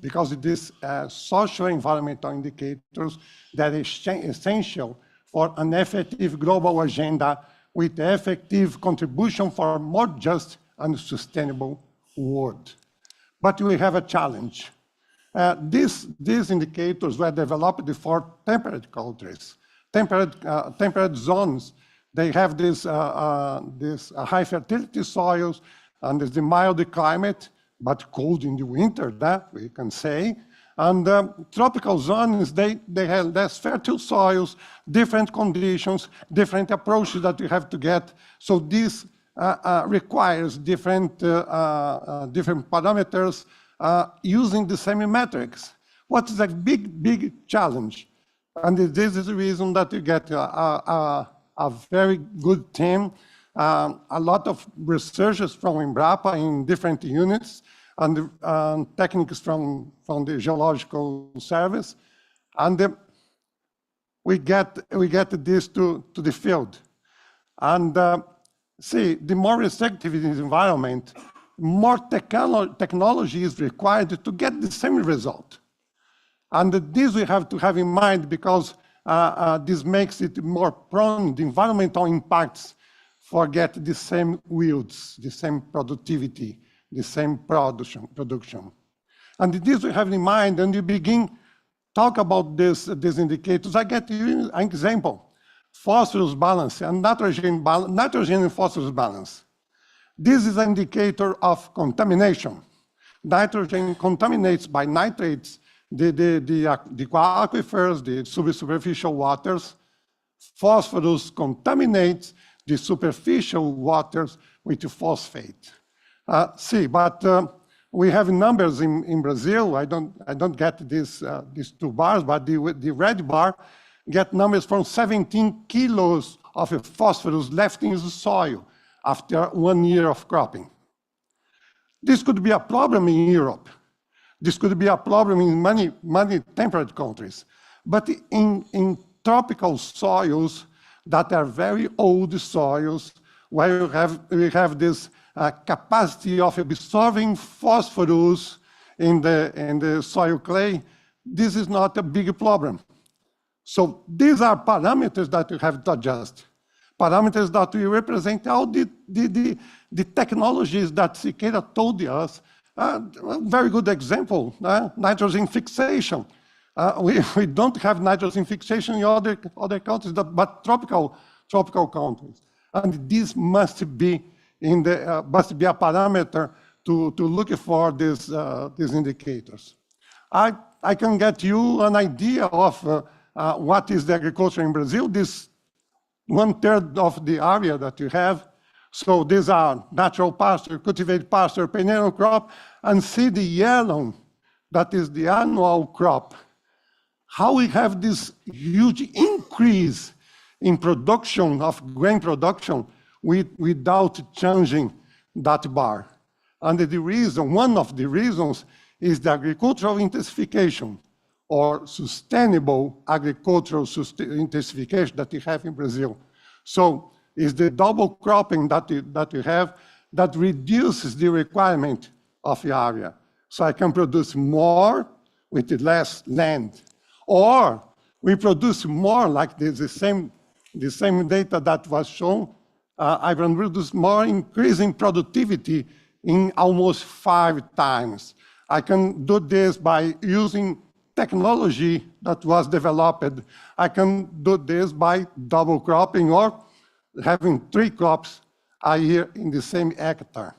because these social environmental indicators that is essential for an effective global agenda with effective contribution for a more just and sustainable world. But we have a challenge. These indicators were developed for temperate countries, temperate zones. They have this high fertility soils and the mild climate, but cold in the winter, that we can say. And tropical zones, they have less fertile soils, different conditions, different approaches that you have to get. So this requires different parameters using the same metrics. What is a big challenge? And this is the reason that you get a very good team, a lot of researchers from Embrapa in different units, and techniques from the Geological Service, and we get this to the field. And see, the more restrictive it is environment, more technology is required to get the same result. And this we have to have in mind because this makes it more prone to environmental impacts for get the same yields, the same productivity, the same production. And this we have in mind, and you begin talk about these indicators. I get you an example: phosphorus balance and nitrogen and phosphorus balance. This is an indicator of contamination. Nitrogen contaminates by nitrates the aquifers, the superficial waters. Phosphorus contaminates the superficial waters with phosphate. We have numbers in Brazil. I don't get these two bars, but the red bar get numbers from 17 kilos of phosphorus left in the soil after 1 year of cropping. This could be a problem in Europe. This could be a problem in many temperate countries. But in tropical soils that are very old soils, where we have this capacity of absorbing phosphorus in the soil clay, this is not a big problem. So these are parameters that you have to adjust. Parameters that will represent all the technologies that Siqueira told us. A very good example, nitrogen fixation. We don't have nitrogen fixation in other countries, but tropical countries. And this must be a parameter to look for these indicators. I can get you an idea of what is the agriculture in Brazil. This 1/3 of the area that you have. So these are natural pasture, cultivated pasture, perennial crop, and see the yellow, that is the annual crop. How we have this huge increase in production of grain production without changing that bar. And one of the reasons is the agricultural intensification or sustainable agricultural intensification that we have in Brazil. So it's the double cropping that you have that reduces the requirement of the area. So I can produce more with less land. Or we produce more, like the same data that was shown. I can produce more, increasing productivity in almost 5 times. I can do this by using technology that was developed. I can do this by double cropping or having 3 crops a year in the same hectare.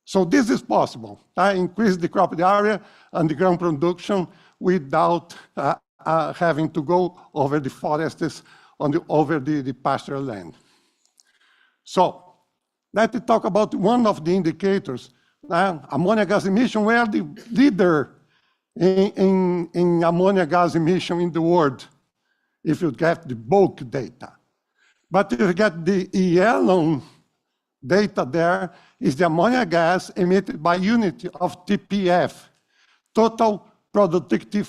So this is possible. I increase the crop area and the ground production without having to go over the forests, over the pasture land. So let's talk about one of the indicators. Ammonia gas emission. We are the leader in ammonia gas emission in the world, if you get the bulk data. But if you get the yellow data, there is the ammonia gas emitted by unit of TPF, total productivity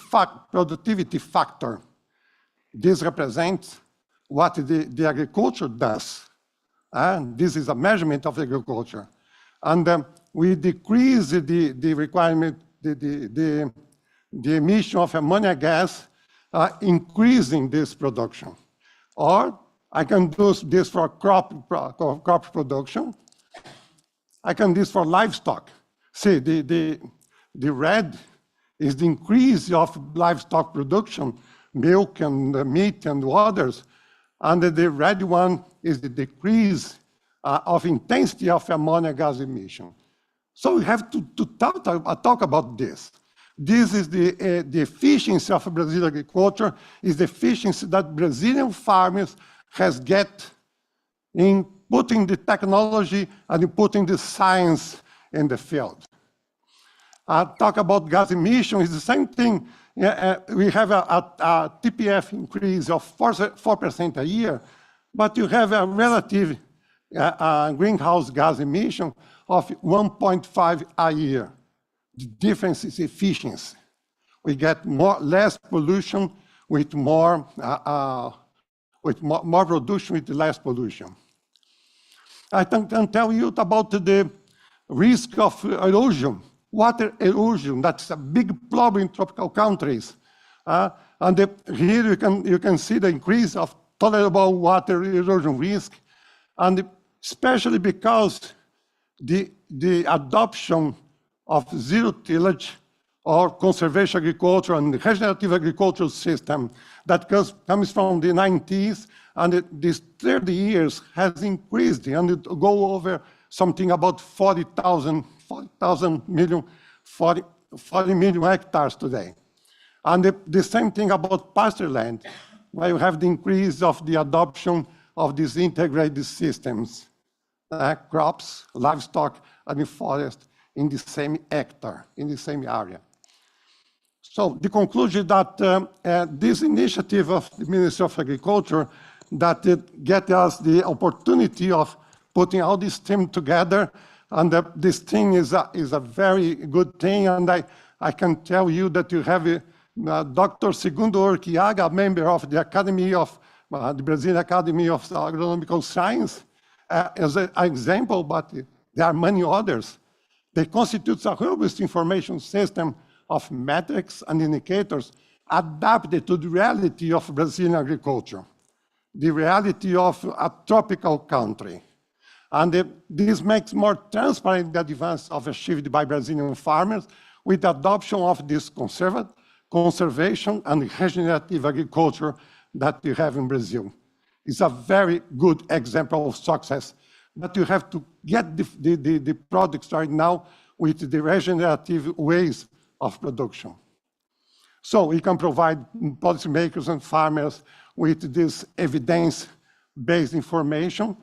factor. This represents what the agriculture does. This is a measurement of agriculture. And we decrease the requirement, the emission of ammonia gas, increasing this production. Or I can do this for crop production. I can do this for livestock. See, the red is the increase of livestock production, milk and meat and others. And the red one is the decrease of intensity of ammonia gas emission. So we have to talk about this. This is the efficiency of Brazilian agriculture, is the efficiency that Brazilian farmers has get in putting the technology and in putting the science in the field. Talk about gas emission is the same thing. We have a TPF increase of 4% a year, but you have a relative greenhouse gas emission of 1.5 a year. The difference is efficiency. We get less pollution with more production with less pollution. I can tell you about the risk of erosion, water erosion. That's a big problem in tropical countries. Here you can see the increase of tolerable water erosion risk, and especially because the adoption of zero tillage or conservation agriculture and regenerative agricultural system that comes from the 90s, and these 30 years has increased, and it go over something about 40 million hectares today. And the same thing about pasture land, where you have the increase of the adoption of these integrated systems, crops, livestock, and forest in the same hectare, in the same area. So the conclusion that this initiative of the Ministry of Agriculture, that it get us the opportunity of putting all this team together, and this thing is a very good thing, and I can tell you that you have Dr. Segundo Urquiaga, member of the Academy of the Brazilian Academy of Agronomical Science, as an example, but there are many others. They constitute a robust information system of metrics and indicators adapted to the reality of Brazilian agriculture, the reality of a tropical country. And this makes more transparent the advance of achieved by Brazilian farmers with the adoption of this conservation and regenerative agriculture that we have in Brazil. It's a very good example of success, but you have to get the products right now with the regenerative ways of production. So we can provide policymakers and farmers with this evidence-based information.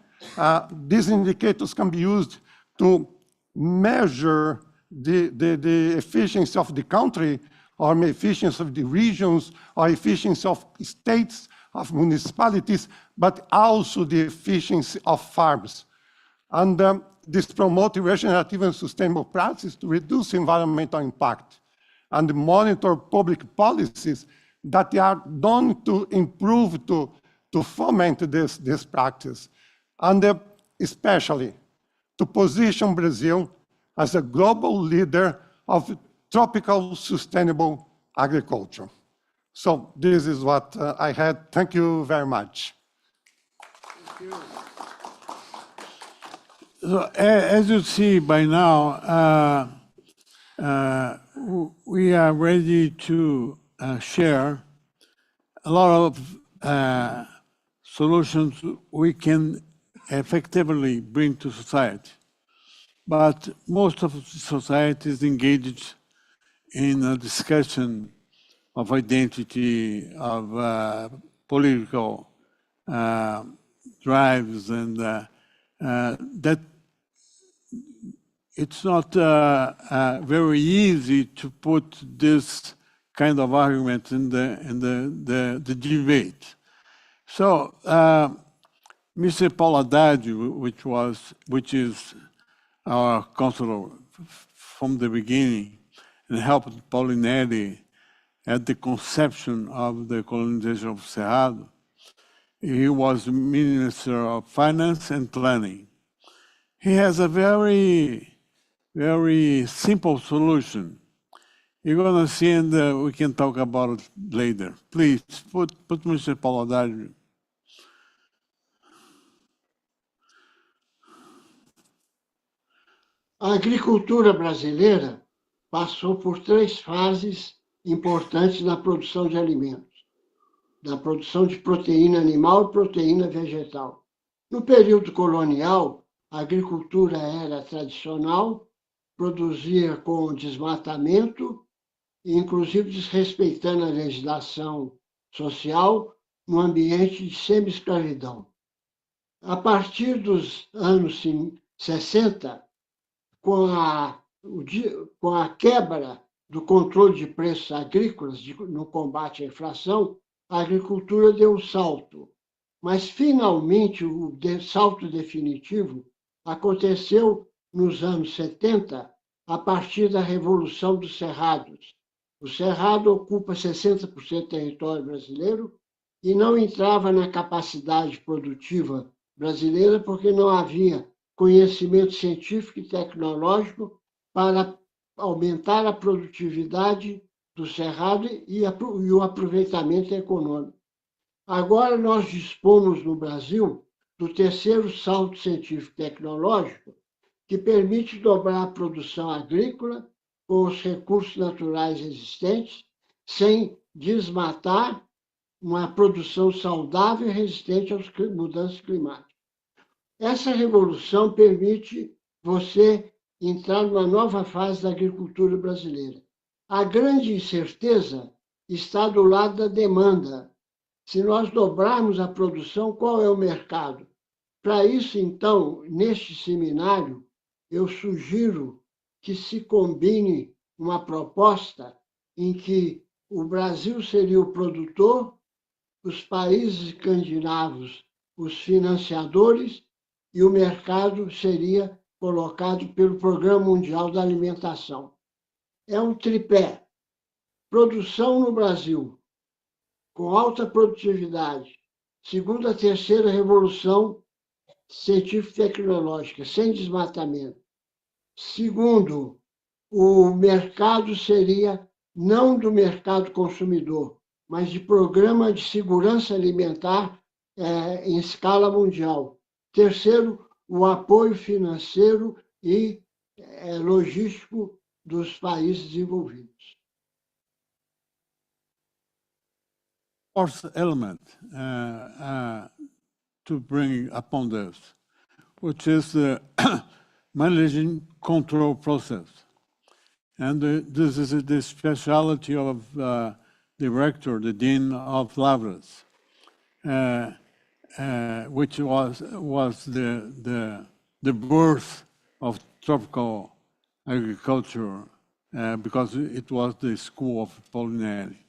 These indicators can be used to measure the efficiency of the country, or efficiency of the regions, or efficiency of states, of municipalities, but also the efficiency of farms. And this promotes regenerative and sustainable practices to reduce environmental impact and monitor public policies that are done to improve, to foment this practice. And especially to position Brazil as a global leader of tropical sustainable agriculture. So this is what I had. Thank you very much. Thank you. So, as you see by now, we are ready to share a lot of solutions we can effectively bring to society. But most of society is engaged in a discussion of identity, of political drives, and that it's not very easy to put this kind of argument in the debate. So, Mr. Paulo Haddad, which is our counselor from the beginning, and helped Paulinelli at the conception of the colonization of Cerrado. He was Minister of Finance and Planning. He has a very very simple solution. You're going to see, and we can talk about it later. Please, put Mr. Paladares. A agricultura brasileira passou por 3 fases importantes na produção de alimentos, da produção de proteína animal e proteína vegetal. No período colonial, a agricultura era tradicional, produzia com desmatamento, inclusive desrespeitando a legislação social, no ambiente de semi-escravidão. A partir dos anos 60, com a quebra do controle de preços agrícolas no combate à inflação, a agricultura deu um salto. Mas, finalmente, o salto definitivo aconteceu nos anos 70, a partir da Revolução dos Cerrados. O Cerrado ocupa 60% do território brasileiro e não entrava na capacidade produtiva brasileira porque não havia conhecimento científico e tecnológico para aumentar a produtividade do cerrado e o aproveitamento econômico. Agora nós dispomos no Brasil do terceiro salto científico-tecnológico, que permite dobrar a produção agrícola com os recursos naturais existentes, sem desmatar, uma produção saudável e resistente às mudanças climáticas. Essa revolução permite você entrar numa nova fase da agricultura brasileira. A grande incerteza está do lado da demanda. Se nós dobrarmos a produção, qual é o mercado? Para isso, então, neste seminário, eu sugiro que se combine uma proposta em que o Brasil seria o produtor, os países escandinavos os financiadores e o mercado seria colocado pelo Programa Mundial da Alimentação. É um tripé. Produção no Brasil, com alta produtividade. Segunda, terceira revolução científico-tecnológica, sem desmatamento. Segundo, o mercado seria não do mercado consumidor, mas de programa de segurança alimentar em escala mundial. Terceiro, o apoio financeiro e logístico dos países desenvolvidos. Fourth element to bring upon this, which is the managing control process. And this is the specialty of the rector, the Dean of Lavras, which was the birth of tropical agriculture because it was the school of Polinelli.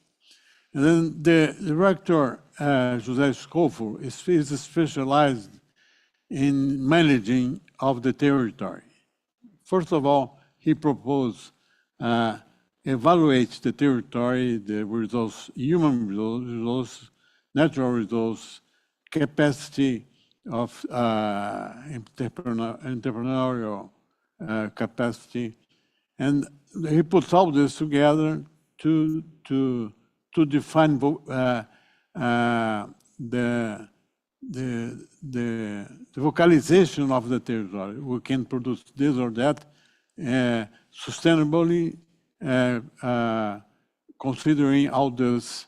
And then the rector, José Escofo, is specialized in managing of the territory. First of all, he proposed evaluate the territory, the resource, human resource, natural resource, capacity of entrepreneurial capacity, and he puts all this together to define the vocalization of the territory. We can produce this or that sustainably, considering all this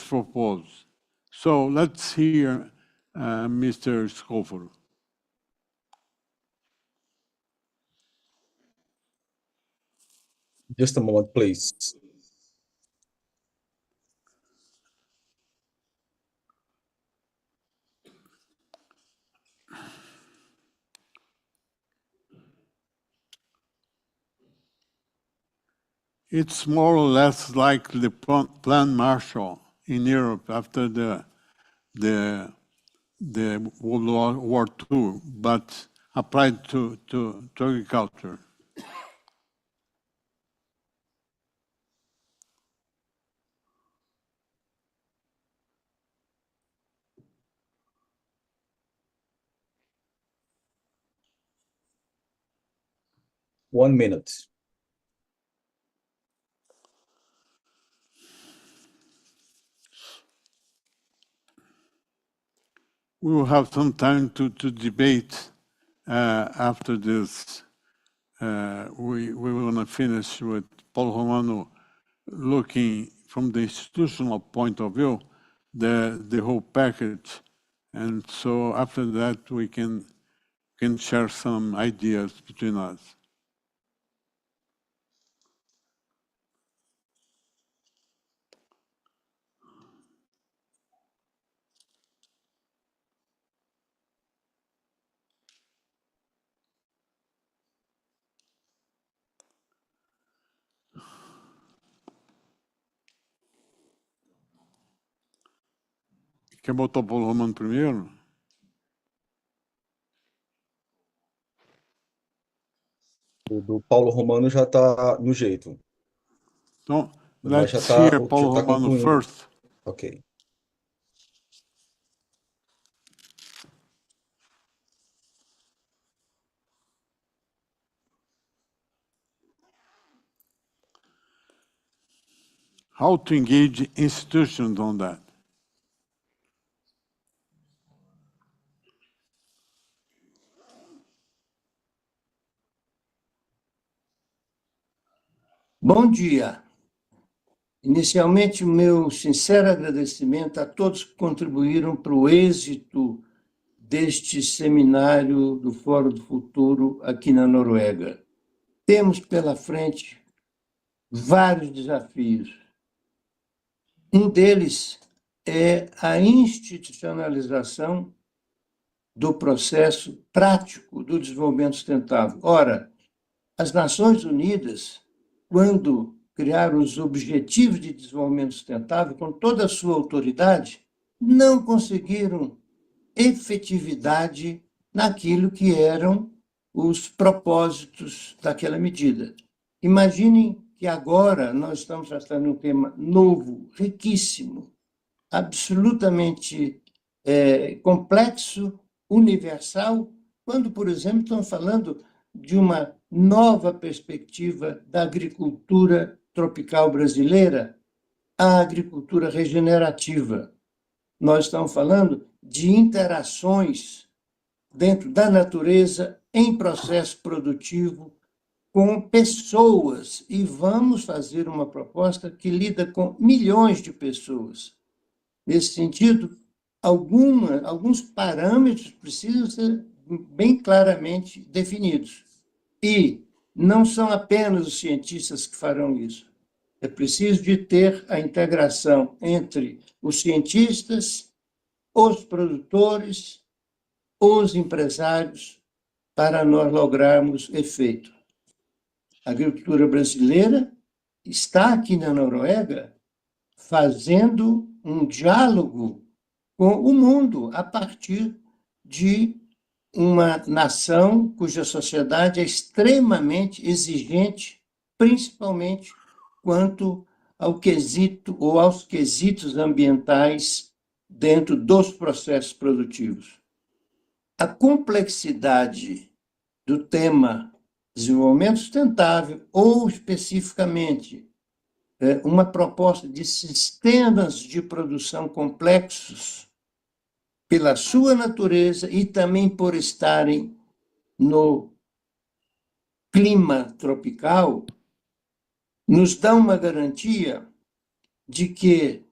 proposed. So let's hear Mr. Schofield. Just a moment, please. It's more or less like the Plan Marshall in Europe after the World War II, but applied to agriculture. 1 minute. We will have some time to debate after this. We want to finish with Paulo Romano looking from the institutional point of view, the whole package. And so after that, we can share some ideas between us. Quer botar o Paulo Romano primeiro? O do Paulo Romano já está no jeito. Então, Mas let's hear Paulo já tá Romano concluindo. first. Ok. How to engage institutions on that? Bom dia. Inicialmente, o meu sincero agradecimento a todos que contribuíram para o êxito deste seminário do Fórum do Futuro aqui na Noruega. Temos pela frente vários desafios. Um deles é a institucionalização do processo prático do desenvolvimento sustentável. Ora, as Nações Unidas, quando criaram os Objetivos de Desenvolvimento Sustentável, com toda a sua autoridade, não conseguiram efetividade naquilo que eram os propósitos daquela medida. Imaginem que agora nós estamos tratando de um tema novo, riquíssimo, absolutamente complexo, universal, quando, por exemplo, estamos falando de uma nova perspectiva da agricultura tropical brasileira, a agricultura regenerativa. Nós estamos falando de interações dentro da natureza, em processo produtivo, com pessoas, e vamos fazer uma proposta que lida com milhões de pessoas. Nesse sentido, alguns parâmetros precisam ser bem claramente definidos. E não são apenas os cientistas que farão isso. É preciso de ter a integração entre os cientistas, os produtores, os empresários, para nós lograrmos efeito. A agricultura brasileira está aqui na Noruega fazendo um diálogo com o mundo a partir de uma nação cuja sociedade é extremamente exigente, principalmente quanto ao quesito ou aos quesitos ambientais dentro dos processos produtivos. A complexidade do tema desenvolvimento sustentável, ou especificamente uma proposta de sistemas de produção complexos, pela sua natureza e também por estarem no clima tropical, nos dá uma garantia de que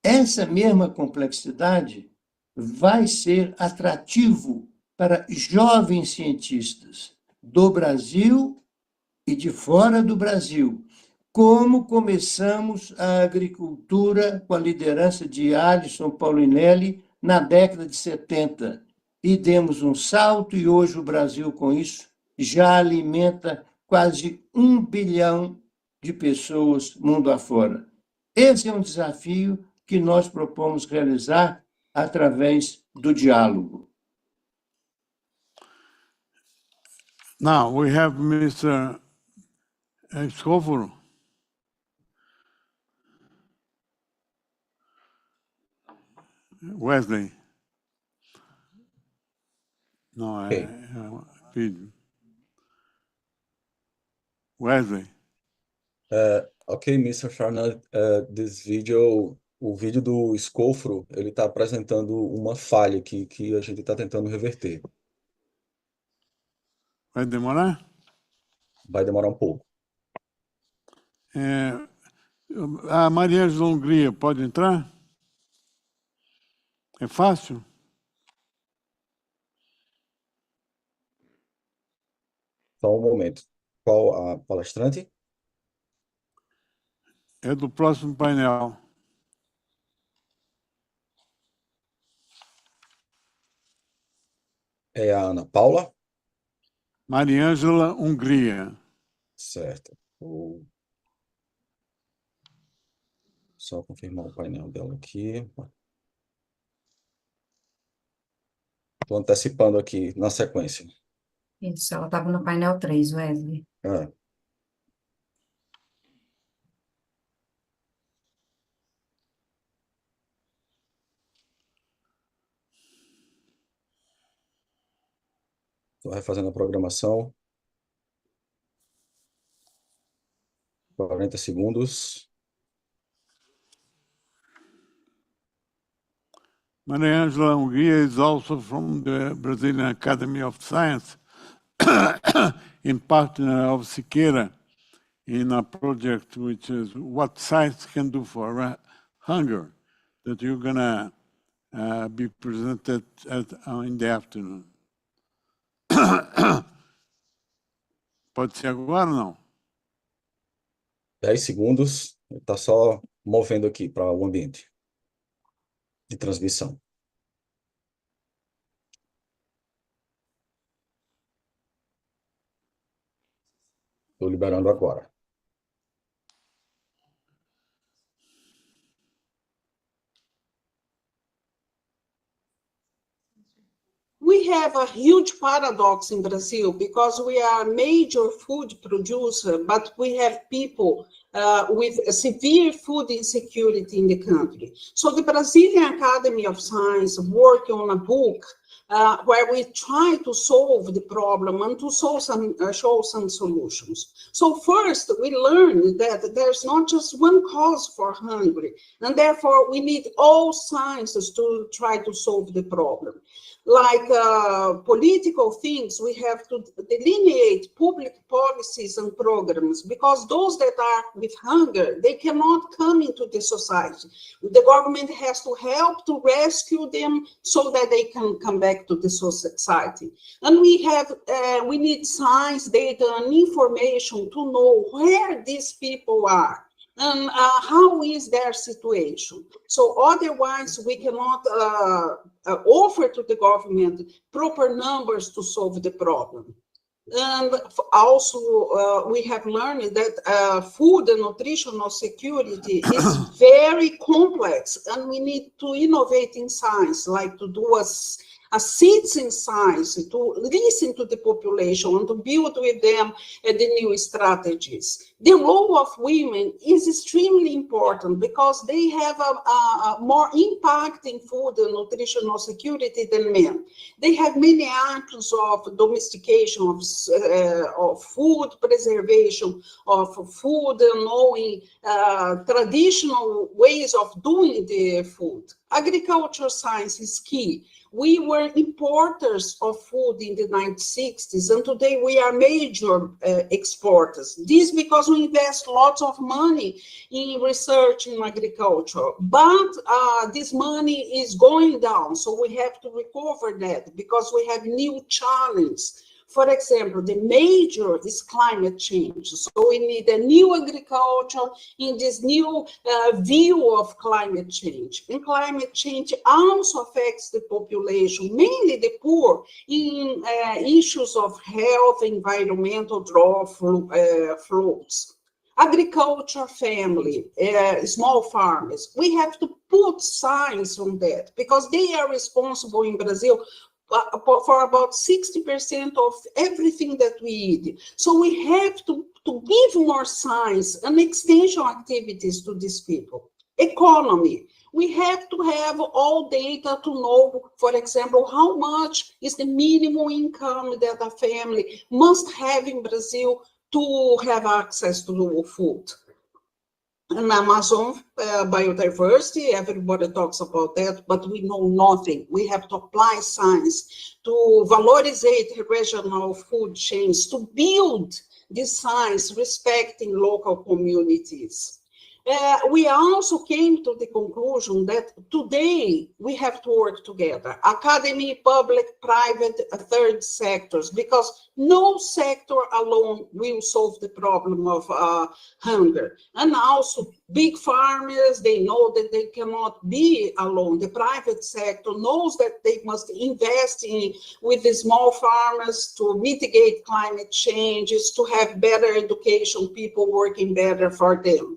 essa mesma complexidade vai ser atrativo para jovens cientistas do Brasil e de fora do Brasil. Como começamos a agricultura com a liderança de Alisson Paulinelli na década de 70, e demos um salto, e hoje o Brasil, com isso, já alimenta quase 1 bilhão de pessoas mundo afora. Esse é um desafio que nós propomos realizar através do diálogo. Now, we have Mr. Escoforo. Wesley. Não, é vídeo. Wesley. Ok, Mr. Fernand, this video, o vídeo do Escofro, ele está apresentando uma falha aqui que a gente está tentando reverter. Vai demorar? Vai demorar um pouco. A Maria Ângela Hungria pode entrar? É fácil? Só um momento. Qual a palestrante? É do próximo painel. É a Ana Paula? Maria Ângela Hungria. Certo. Vou só confirmar o painel dela aqui. Estou antecipando aqui na sequência. Isso, ela estava no painel 3, Wesley. Estou refazendo a programação. 40 segundos. Maria Ângela Hungria is also from the Brazilian Academy of Science, in partner of Siqueira, in a project which is what science can do for hunger, that you're going to be presented in the afternoon. Pode ser agora ou não? 10 segundos. Está só movendo aqui para o ambiente de transmissão. Estou liberando agora. We have a huge paradox in Brazil because we are a major food producer, but we have people with severe food insecurity in the country. So the Brazilian Academy of Science worked on a book where we try to solve the problem and to show some solutions. So first, we learned that there's not just one cause for hunger, and therefore we need all sciences to try to solve the problem. Like political things, we have to delineate public policies and programs, because those that are with hunger, they cannot come into the society. The government has to help to rescue them so that they can come back to the society. And we need science, data, and information to know where these people are and how is their situation. So otherwise, we cannot offer to the government proper numbers to solve the problem. And also, we have learned that food and nutritional security is very complex, and we need to innovate in science, like to do a citizen science, to listen to the population and to build with them the new strategies. The role of women is extremely important because they have a more impact in food and nutritional security than men. They have many actions of domestication, of food preservation, of food and knowing traditional ways of doing the food. Agricultural science is key. We were importers of food in the 1960s, and today we are major exporters. This because we invest lots of money in research in agriculture, but this money is going down, so we have to recover that because we have new challenges. For example, the major is climate change. So we need a new agriculture in this new view of climate change. And climate change also affects the population, mainly the poor, in issues of health, environmental drought, floods. Agriculture family, small farmers, we have to put science on that because they are responsible in Brazil for about 60% of everything that we eat. So we have to give more science and extension activities to these people. Economy. We have to have all data to know, for example, how much is the minimum income that a family must have in Brazil to have access to food. And Amazon biodiversity, everybody talks about that, but we know nothing. We have to apply science to valorize regional food chains, to build this science respecting local communities. We also came to the conclusion that today we have to work together, academy, public, private, third sectors, because no sector alone will solve the problem of hunger. And also big farmers, they know that they cannot be alone. The private sector knows that they must invest with the small farmers to mitigate climate changes, to have better education, people working better for them.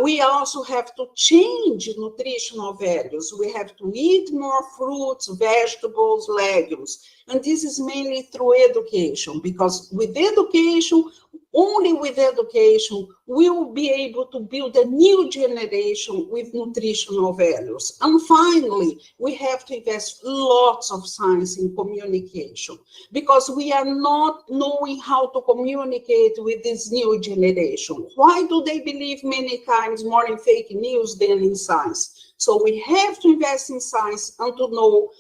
We also have to change nutritional values. We have to eat more fruits, vegetables, legumes. And this is mainly through education, because with education, only with education, we will be able to build a new generation with nutritional values. And finally, we have to invest lots of science in communication, because we are not knowing how to communicate with this new generation. Why do they believe many times more in fake news than in science? So we have to invest in science and to know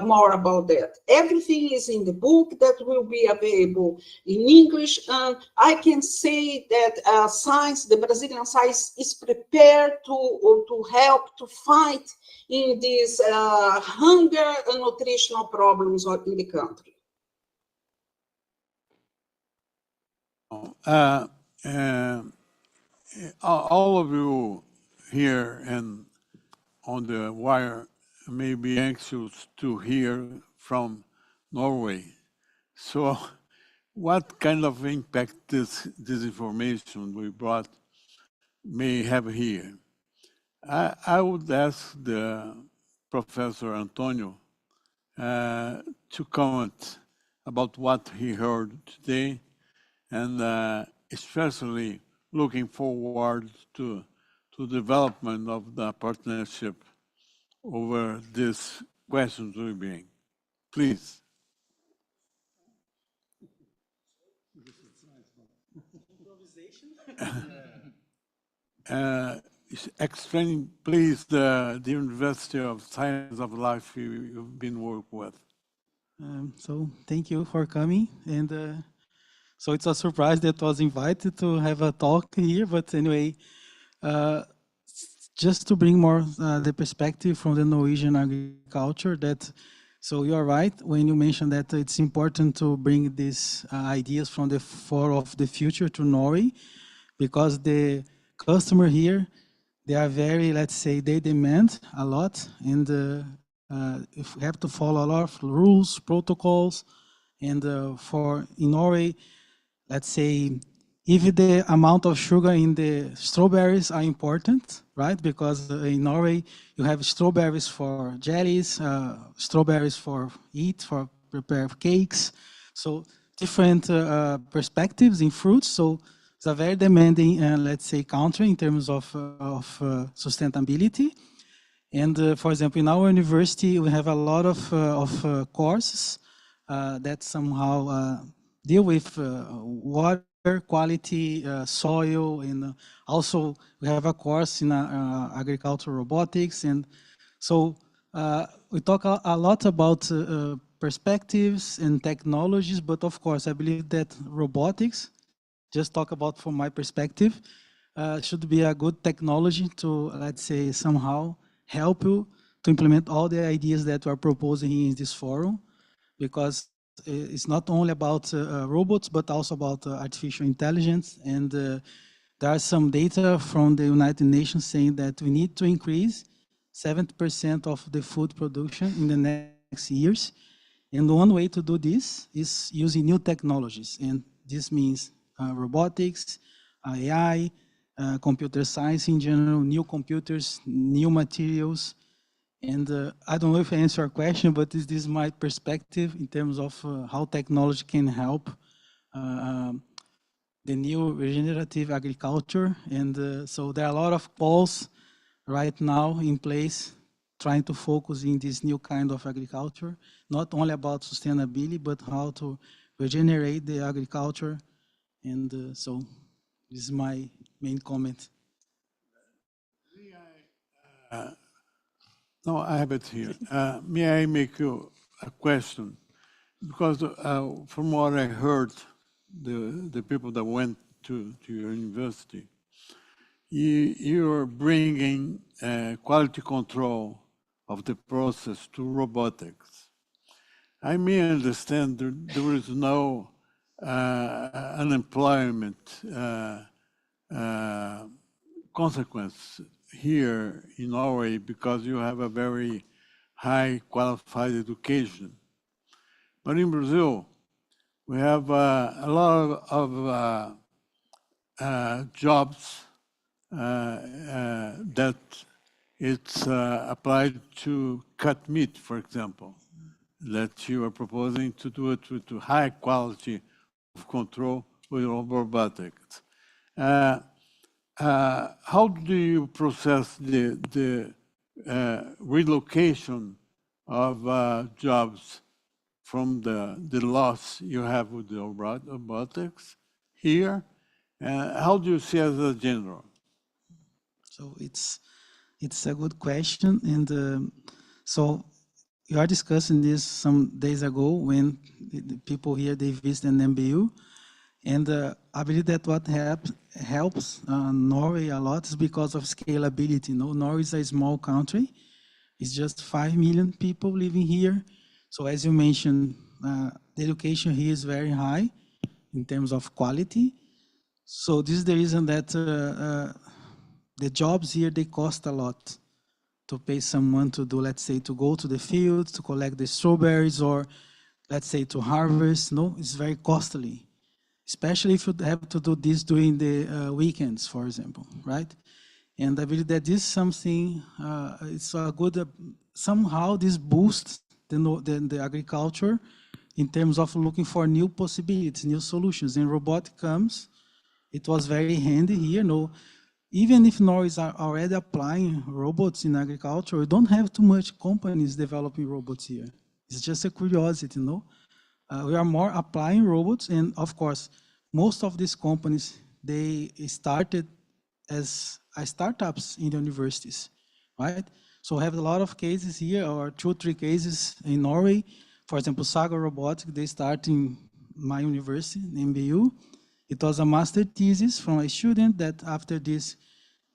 more about that. Everything is in the book that will be available in English. And I can say that science, the Brazilian science, is prepared to help to fight in these hunger and nutritional problems in the country. All of you here and on the wire may be anxious to hear from Norway. So what kind of impact this information we brought may have here? I would ask the Professor Antonio to comment about what he heard today, and especially looking forward to development of the partnership over these questions we bring. Please. Explain, please, the University of Science of Life you've been working with. So thank you for coming. And so it's a surprise that I was invited to have a talk here. But anyway, just to bring more the perspective from the Norwegian agriculture, so you are right when you mentioned that it's important to bring these ideas from the Forum of the Future to Norway, because the customer here, they are very, let's say, they demand a lot, and if we have to follow a lot of rules, protocols, and in Norway, let's say, even the amount of sugar in the strawberries are important, right? Because in Norway, you have strawberries for jellies, strawberries for prepare cakes. So different perspectives in fruits. So it's a very demanding, let's say, country in terms of sustainability. And for example, in our university, we have a lot of courses that somehow deal with water quality, soil, and also we have a course in agricultural robotics. And so we talk a lot about perspectives and technologies, but of course, I believe that robotics, just talk about from my perspective, should be a good technology to, let's say, somehow help you to implement all the ideas that we are proposing here in this forum, because it's not only about robots, but also about artificial intelligence. And there are some data from the United Nations saying that we need to increase 70% of the food production in the next years. And one way to do this is using new technologies. And this means robotics, AI, computer science in general, new computers, new materials. And I don't know if I answer your question, but this is my perspective in terms of how technology can help the new regenerative agriculture. And so there are a lot of calls right now in place trying to focus in this new kind of agriculture, not only about sustainability, but how to regenerate the agriculture And so this is my main comment. No, I have it here. May I make you a question? Because from what I heard, the people that went to your university, you're bringing quality control of the process to robotics. I may understand there is no unemployment consequence here in Norway because you have a very high qualified education. But in Brazil, we have a lot of jobs that it's applied to cut meat, for example, that you are proposing to do it with high quality of control with robotics. How do you process the relocation of jobs from the loss you have with the robotics here? How do you see as a general? So it's a good question, and so we are discussing this some days ago when the people here they visit an MBU, and I believe that what helps Norway a lot is because of scalability. Norway is a small country; it's just 5 million people living here. So as you mentioned, the education here is very high in terms of quality. So this is the reason that the jobs here, they cost a lot to pay someone to do, let's say, to go to the field, to collect the strawberries, or let's say to harvest. No, it's very costly, especially if you have to do this during the weekends, for example, right? And I believe that this is something, it's a good, somehow this boosts the agriculture in terms of looking for new possibilities, new solutions. And robotic comes, it was very handy here. Even if Norway is already applying robots in agriculture, we don't have too much companies developing robots here. It's just a curiosity, we are more applying robots, and of course, most of these companies, they started as startups in the universities, right? So we have a lot of cases here, or 2 or 3 cases in Norway. For example, Saga Robotics, they start in my university, MBU. It was a master thesis from a student that after this,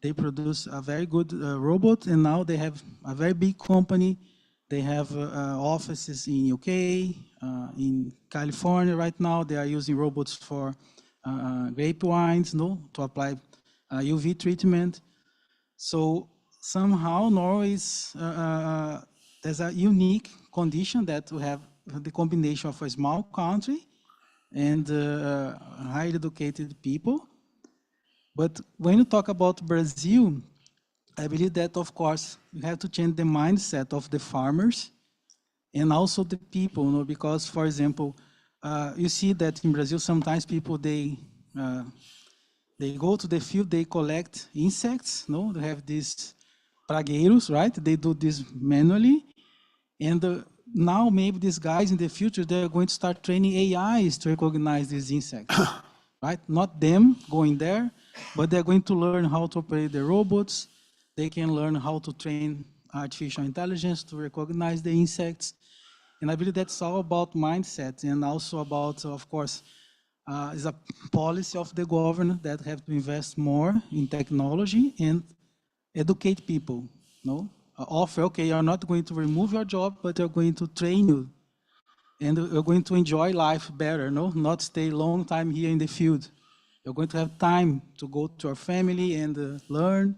they produced a very good robot, and now they have a very big company. They have offices in UK, in California right now. They are using robots for grape wines, to apply UV treatment. So somehow Norway is, there's a unique condition that we have the combination of a small country and highly educated people. But when you talk about Brazil, I believe that, of course, you have to change the mindset of the farmers and also the people, because, for example, you see that in Brazil, sometimes people, they go to the field, they collect insects, they have these pragueiros, right? They do this manually. And now maybe these guys in the future, they're going to start training AIs to recognize these insects, right? Not them going there, but they're going to learn how to operate the robots. They can learn how to train artificial intelligence to recognize the insects. And I believe that's all about mindset, and also about, of course, is a policy of the government that have to invest more in technology and educate people, offer, okay, you're not going to remove your job, but you're going to train you. And you're going to enjoy life better, not stay long time here in the field. You're going to have time to go to your family and learn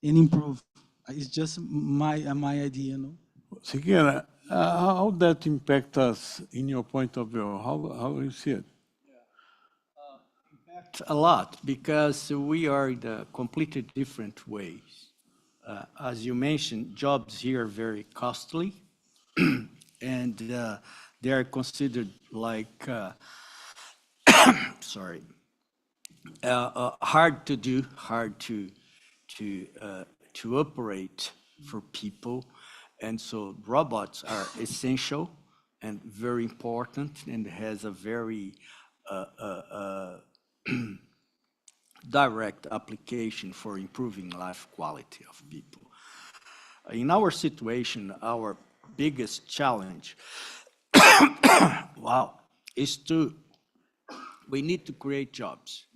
and improve. It's just my idea, Siqueira, how that impact us in your point of view? How you see it? A lot, because we are in a completely different ways. As you mentioned, jobs here are very costly, and they are considered like, hard to do, hard to operate for people. And so robots are essential and very important, and has a very direct application for improving life quality of people. In our situation, our biggest challenge, wow, is we need to create jobs.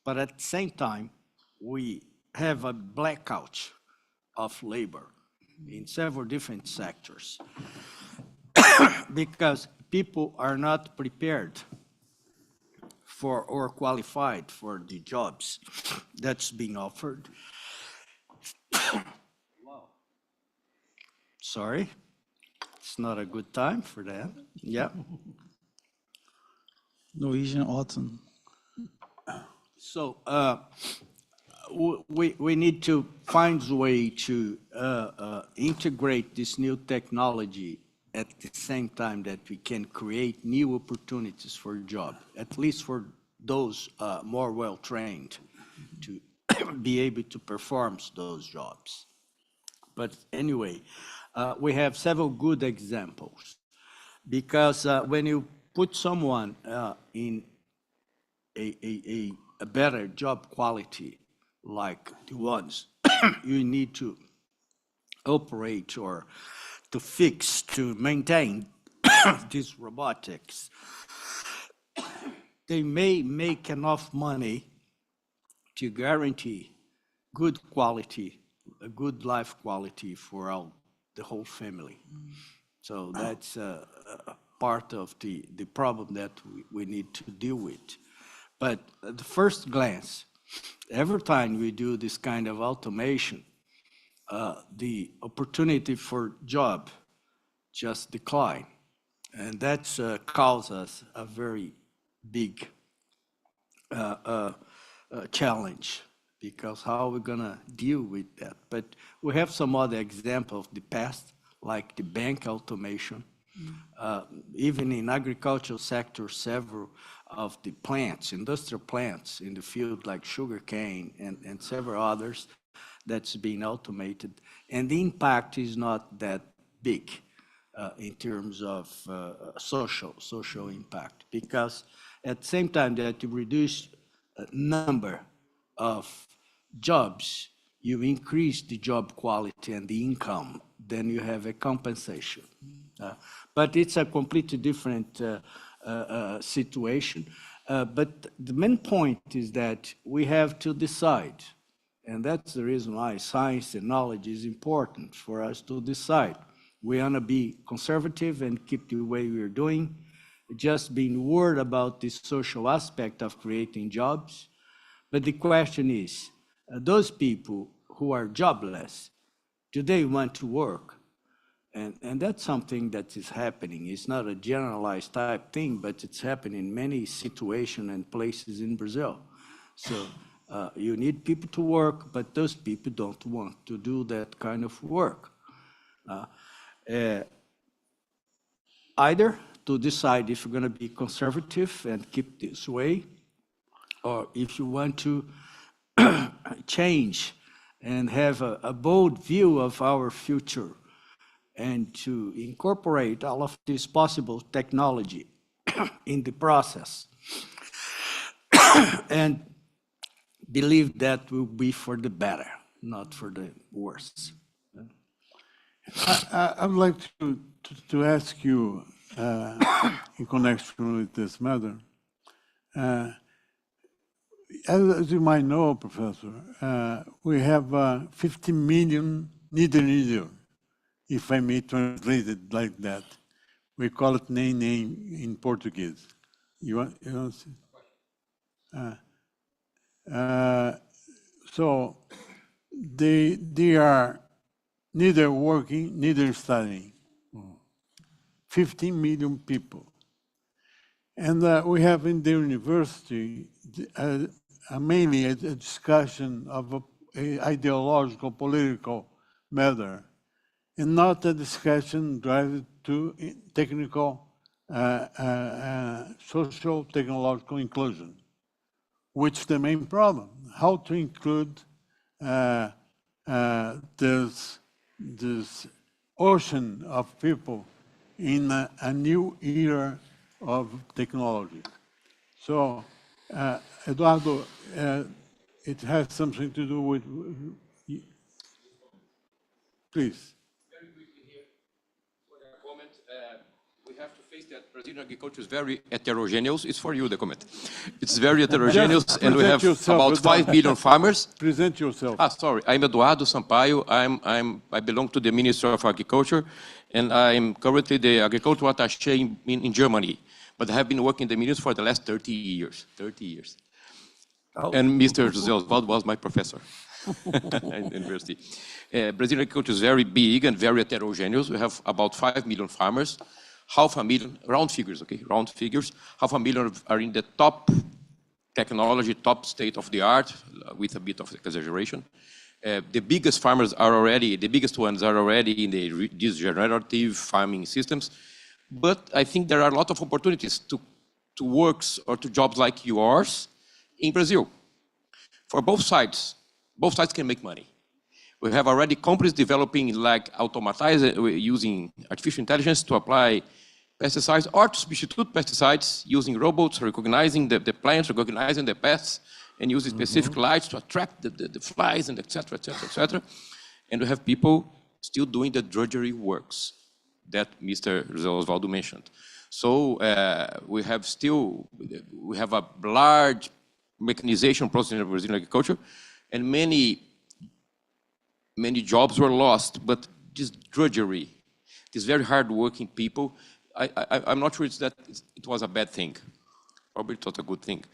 But at the same time, we have a blackout of labor in several different sectors because people are not prepared for or qualified for the jobs that's being offered. Wow. Sorry, it's not a good time for that. Yeah. Norwegian autumn. So we need to find a way to integrate this new technology at the same time that we can create new opportunities for job, at least for those more well-trained to be able to perform those jobs. But anyway, we have several good examples because when you put someone in a better job quality like the ones you need to operate or to fix, to maintain these robotics, they may make enough money to guarantee good quality, a good life quality for the whole family. So that's part of the problem that we need to deal with. But at the first glance, every time we do this kind of automation, the opportunity for job just decline. And that's causes a very big challenge because how are we gonna deal with that? But we have some other examples of the past, like the bank automation. Even in agricultural sector, several of the plants, industrial plants in the field like sugarcane and several others that's being automated. And the impact is not that big in terms of social impact because at the same time that you reduce number of jobs, you increase the job quality and the income, then you have a compensation. But it's a completely different situation. But the main point is that we have to decide, and that's the reason why science and knowledge is important for us to decide. We want to be conservative and keep the way we're doing, just being worried about the social aspect of creating jobs. But the question is, those people who are jobless, do they want to work? And that's something that is happening. It's not a generalized type thing, but it's happening in many situations and places in Brazil. So you need people to work, but those people don't want to do that kind of work. Either to decide if you're going to be conservative and keep this way, or if you want to change and have a bold view of our future and to incorporate all of this possible technology in the process and believe that will be for the better, not for the worse. I would like to ask you in connection with this matter. As you might know, Professor, we have 50 million neither, if I may translate it like that. We call it nem in Portuguese. You want to see? So they are neither working, neither studying. 15 million people. And we have in the university mainly a discussion of an ideological, political matter, and not a discussion driven to technical, social, technological inclusion, which is the main problem. How to include this ocean of people in a new era of technology. So Eduardo, it has something to do with, please. Very quickly here, for a comment, we have to face that Brazilian agriculture is very heterogeneous. It's for you, the comment. It's very heterogeneous, and we have about 5 million farmers. Present yourself. Sorry. I'm Eduardo Sampaio. I belong to the Ministry of Agriculture, and I'm currently the agricultural attaché in Germany. But I have been working in the ministry for the last 30 years. 30 years. Oh. And Mr. José Osvaldo was my professor in university. Brazilian agriculture is very big and very heterogeneous. We have about 5 million farmers, 500,000, round figures, okay, round figures. 500,000 are in the top technology, top state of the art, with a bit of exaggeration. The biggest farmers are already, the biggest ones are already in these regenerative farming systems. But I think there are a lot of opportunities to works or to jobs like yours in Brazil. For both sides can make money. We have already companies developing like automatize using artificial intelligence to apply pesticides or to substitute pesticides using robots, recognizing the plants, recognizing the pests, and using specific lights to attract the flies and et cetera, et cetera, et cetera. And we have people still doing the drudgery works that Mr. José Osvaldo mentioned. So we have a large mechanization process in Brazilian agriculture, and many jobs were lost, but this drudgery, these very hard-working people, I'm not sure it was a bad thing. Probably it was a good thing.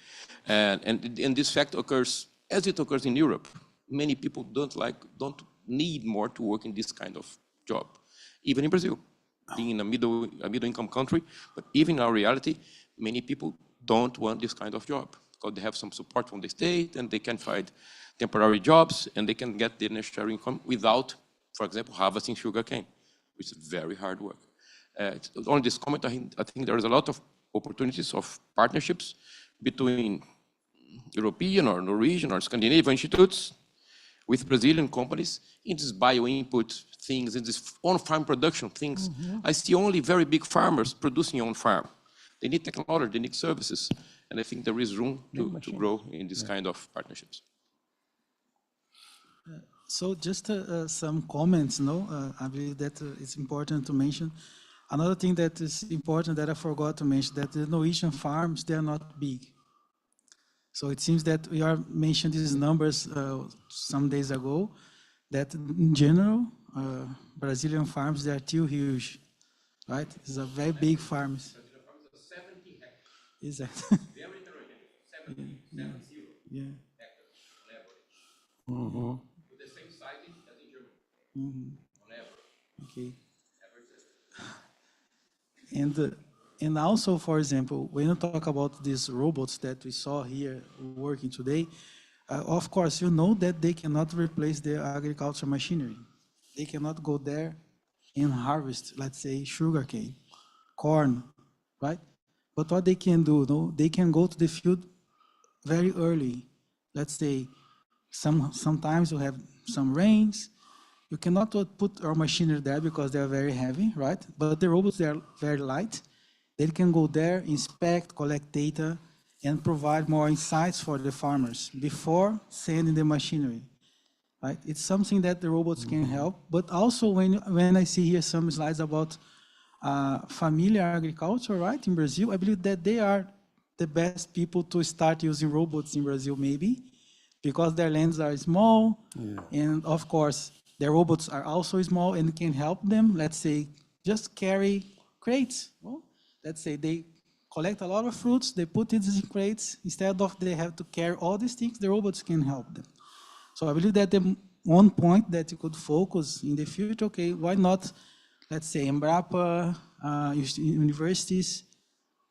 And this fact occurs, as it occurs in Europe. Many people don't need more to work in this kind of job, even in Brazil. Being in a middle-income country, but even in our reality, many people don't want this kind of job because they have some support from the state and they can find temporary jobs and they can get the necessary income without, for example, harvesting sugarcane, which is very hard work. On this comment, I think there is a lot of opportunities of partnerships between European or Norwegian or Scandinavian institutes with Brazilian companies in this bio-input things, in this on-farm production things. I see only very big farmers producing on-farm. They need technology, they need services, and I think there is room to grow in this kind of partnerships. So just some comments, I believe that it's important to mention. Another thing that is important that I forgot to mention, that the Norwegian farms, they are not big. So it seems that we are mentioned these numbers some days ago, that in general, Brazilian farms, they are too huge, right? It's a very big farms. 70 hectares. Exactly. Very heterogeneous. 70 yeah. hectares on average. With the same sizing as in Germany. On average. Okay. And also, for example, when you talk about these robots that we saw here working today, of course, you know that they cannot replace the agricultural machinery. They cannot go there and harvest, let's say, sugarcane, corn, right? But what they can do, they can go to the field very early. Let's say, sometimes you have some rains. You cannot put our machinery there because they are very heavy, right? But the robots, they are very light. They can go there, inspect, collect data, and provide more insights for the farmers before sending the machinery, right? It's something that the robots can help. But also when I see here some slides about familiar agriculture, right, in Brazil, I believe that they are the best people to start using robots in Brazil, maybe, because their lands are small, and of course, their robots are also small and can help them, let's say, just carry crates. Well, let's say they collect a lot of fruits, they put it in crates. Instead of they have to carry all these things, the robots can help them. So I believe that the one point that you could focus in the future, okay, why not, let's say, Embrapa, universities,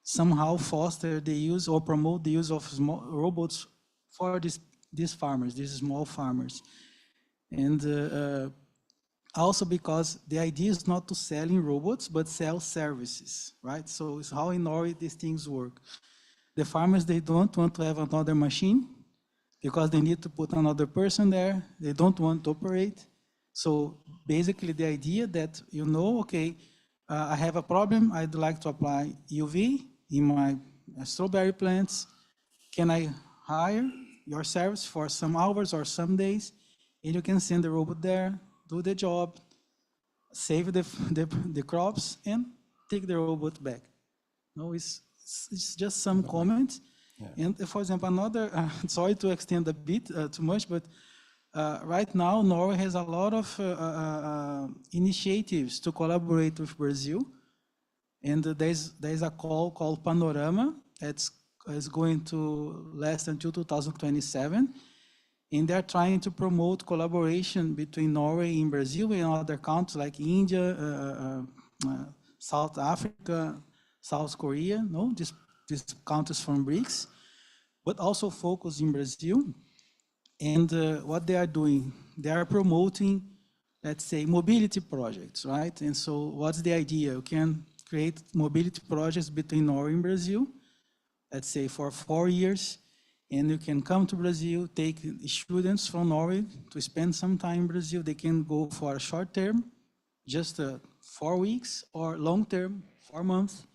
somehow foster the use or promote the use of small robots for these farmers, these small farmers. And also because the idea is not to sell in robots, but sell services, right? So it's how in Norway these things work. The farmers, they don't want to have another machine because they need to put another person there. They don't want to operate. So basically the idea that, okay, I have a problem, I'd like to apply UV in my strawberry plants. can I hire your service for some hours or some days, and you can send the robot there, do the job, save the crops, and take the robot back. No, it's just some comments. Yeah. And for example, another, sorry to extend a bit too much, but right now, Norway has a lot of initiatives to collaborate with Brazil. And there's a call called Panorama that's is going to last until 2027. And they're trying to promote collaboration between Norway and Brazil and other countries like India, South Africa, South Korea, no, these countries from BRICS, but also focus in Brazil. And what they are doing, they are promoting, let's say, mobility projects, right? And so what's the idea? You can create mobility projects between Norway and Brazil, let's say for 4 years, and you can come to Brazil, take students from Norway to spend some time in Brazil. They can go for a short term, just 4 weeks, or long term, 4 months.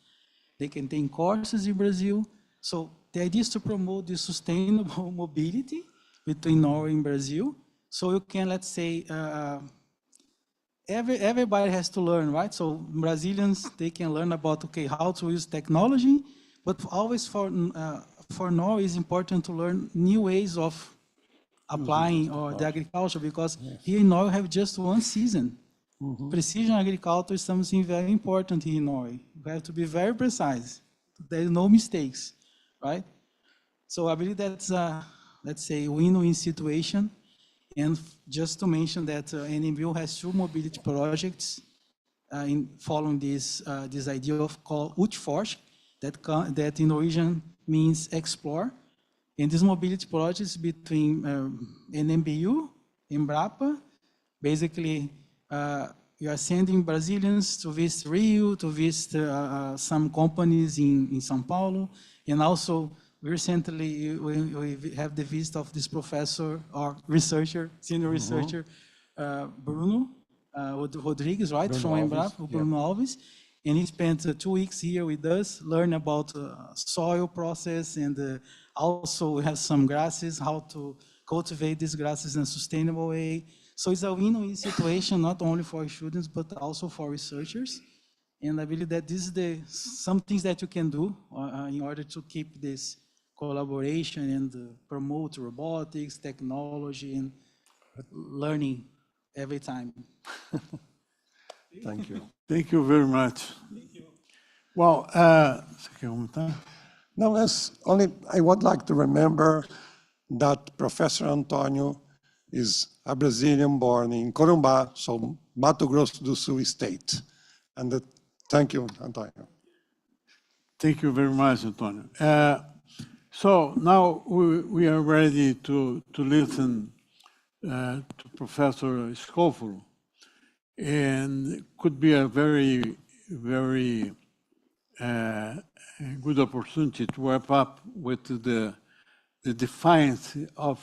They can take courses in Brazil. So the idea is to promote the sustainable mobility between Norway and Brazil. So you can, let's say, everybody has to learn, right? So Brazilians, they can learn about, okay, how to use technology, but always for Norway, it's important to learn new ways of applying the agriculture, because here in Norway we have just one season. Precision agriculture is something very important here in Norway. We have to be very precise. There are no mistakes, right? So I believe that's let's say, win-win situation. And just to mention that NMBU has 2 mobility projects in following this idea of called Utforsk, that in Norwegian means explore. And this mobility project is between NMBU, Embrapa. Basically, you are sending Brazilians to visit Rio, to visit some companies in São Paulo, and also recently we have the visit of this professor or researcher, senior researcher, Bruno Rodrigues, right, from Embrapa, Bruno Alves. And he spent 2 weeks here with us, learn about soil process, and also we have some grasses, how to cultivate these grasses in a sustainable way. So it's a win-win situation, not only for students, but also for researchers. And I believe that this is some things that you can do in order to keep this collaboration and promote robotics, technology, and learning every time. Thank you. Thank you very much. Thank you. Well, no, I would like to remember that Professor Antonio is a Brazilian born in Corumbá, so Mato Grosso do Sul state. And thank you, Antonio. Thank you very much, Antonio. So now we are ready to listen to Professor Scofolo. And it could be a very, very good opportunity to wrap up with the defiance of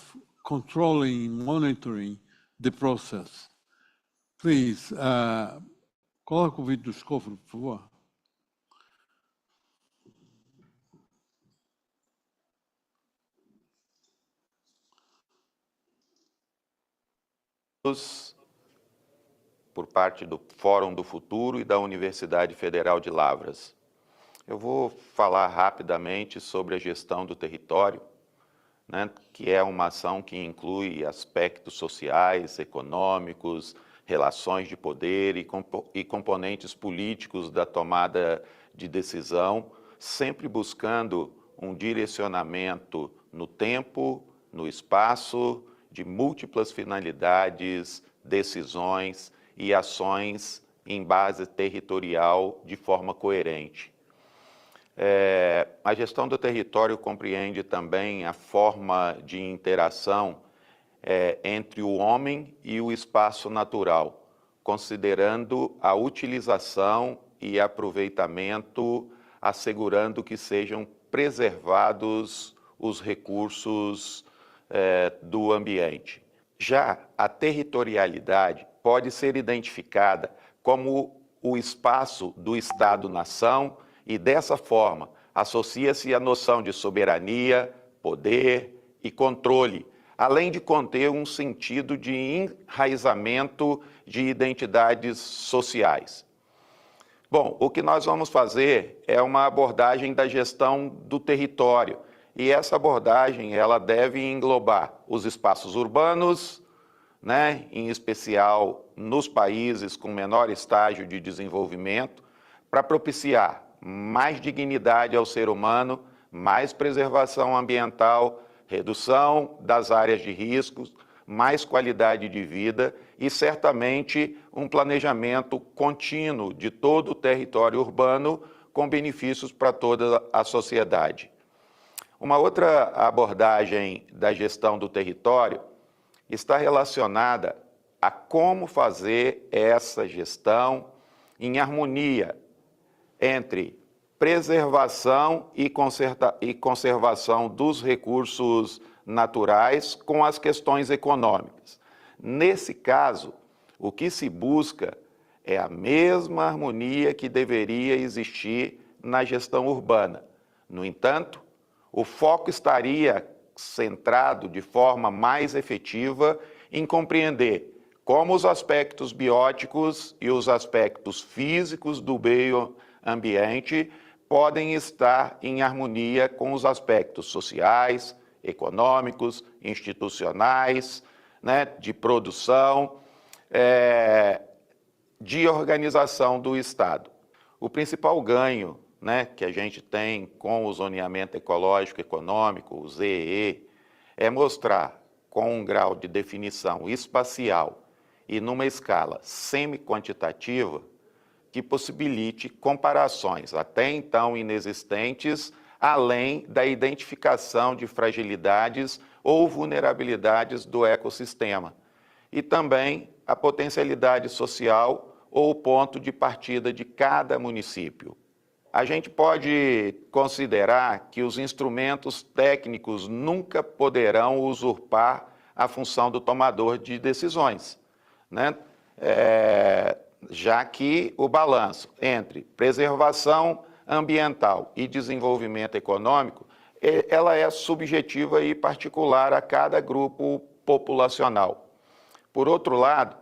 controlling, monitoring the process. Please, coloca o vídeo do Scofolo, por favor. Por parte do Fórum do Futuro e da Universidade Federal de Lavras. Eu vou falar rapidamente sobre a gestão do território, né, que é uma ação que inclui aspectos sociais, econômicos, relações de poder e componentes políticos da tomada de decisão, sempre buscando um direcionamento no tempo, no espaço, de múltiplas finalidades, decisões e ações em base territorial de forma coerente. A gestão do território compreende também a forma de interação entre o homem e o espaço natural, considerando a utilização e aproveitamento, assegurando que sejam preservados os recursos do ambiente. Já a territorialidade pode ser identificada como o espaço do Estado-nação e, dessa forma, associa-se a noção de soberania, poder e controle, além de conter um sentido de enraizamento de identidades sociais. Bom, o que nós vamos fazer é uma abordagem da gestão do território, e essa abordagem ela deve englobar os espaços urbanos, né, em especial nos países com menor estágio de desenvolvimento, para propiciar mais dignidade ao ser humano, mais preservação ambiental, redução das áreas de riscos, mais qualidade de vida e, certamente, um planejamento contínuo de todo o território urbano com benefícios para toda a sociedade. Uma outra abordagem da gestão do território está relacionada a como fazer essa gestão em harmonia entre preservação e conservação dos recursos naturais com as questões econômicas. Nesse caso, o que se busca é a mesma harmonia que deveria existir na gestão urbana. No entanto, o foco estaria centrado de forma mais efetiva em compreender como os aspectos bióticos e os aspectos físicos do meio ambiente podem estar em harmonia com os aspectos sociais, econômicos, institucionais, né, de produção, de organização do Estado. O principal ganho, né, que a gente tem com o zoneamento ecológico econômico, o ZEE, é mostrar com um grau de definição espacial e numa escala semi-quantitativa que possibilite comparações até então inexistentes, além da identificação de fragilidades ou vulnerabilidades do ecossistema, e também a potencialidade social ou o ponto de partida de cada município. A gente pode considerar que os instrumentos técnicos nunca poderão usurpar a função do tomador de decisões, né? Já que o balanço entre preservação ambiental e desenvolvimento econômico, ela é subjetiva e particular a cada grupo populacional. Por outro lado,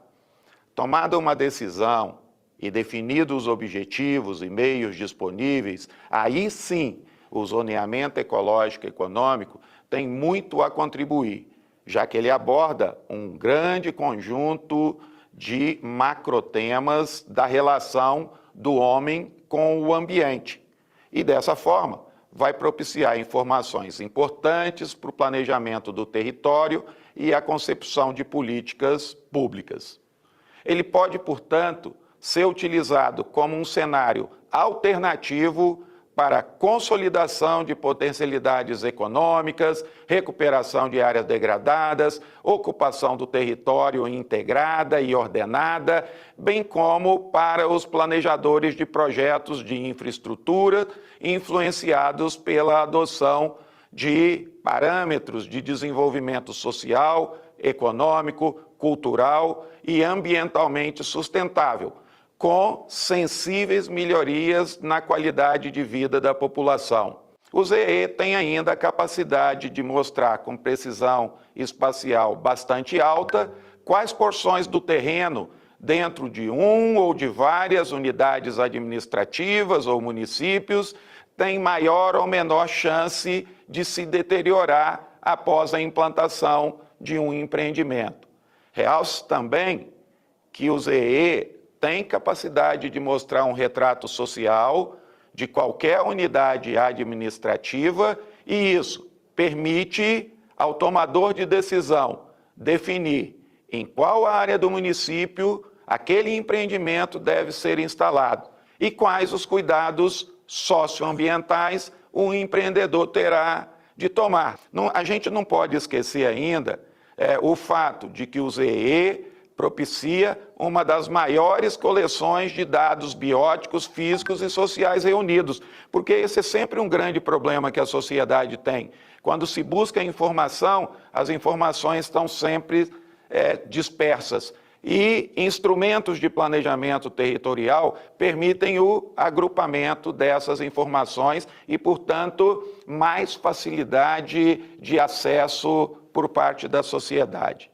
tomada uma decisão e definidos os objetivos e meios disponíveis, aí sim o zoneamento ecológico econômico tem muito a contribuir, já que ele aborda um grande conjunto de macrotemas da relação do homem com o ambiente. E dessa forma, vai propiciar informações importantes para o planejamento do território e a concepção de políticas públicas. Ele pode, portanto, ser utilizado como um cenário alternativo para a consolidação de potencialidades econômicas, recuperação de áreas degradadas, ocupação do território integrada e ordenada, bem como para os planejadores de projetos de infraestrutura influenciados pela adoção de parâmetros de desenvolvimento social, econômico, cultural e ambientalmente sustentável, com sensíveis melhorias na qualidade de vida da população. O ZE tem ainda a capacidade de mostrar com precisão espacial bastante alta quais porções do terreno, dentro de um ou de várias unidades administrativas ou municípios, tem maior ou menor chance de se deteriorar após a implantação de um empreendimento. Realce também que o ZE tem capacidade de mostrar um retrato social de qualquer unidade administrativa e isso permite ao tomador de decisão definir em qual área do município aquele empreendimento deve ser instalado e quais os cuidados socioambientais o empreendedor terá de tomar. A gente não pode esquecer ainda o fato de que o ZE propicia uma das maiores coleções de dados bióticos, físicos e sociais reunidos, porque esse é sempre um grande problema que a sociedade tem. Quando se busca informação, as informações estão sempre dispersas. E instrumentos de planejamento territorial permitem o agrupamento dessas informações e, portanto, mais facilidade de acesso por parte da sociedade.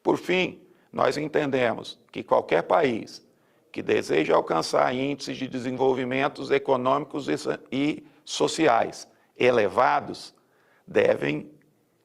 Por fim, nós entendemos que qualquer país que deseja alcançar índices de desenvolvimento econômicos e sociais elevados devem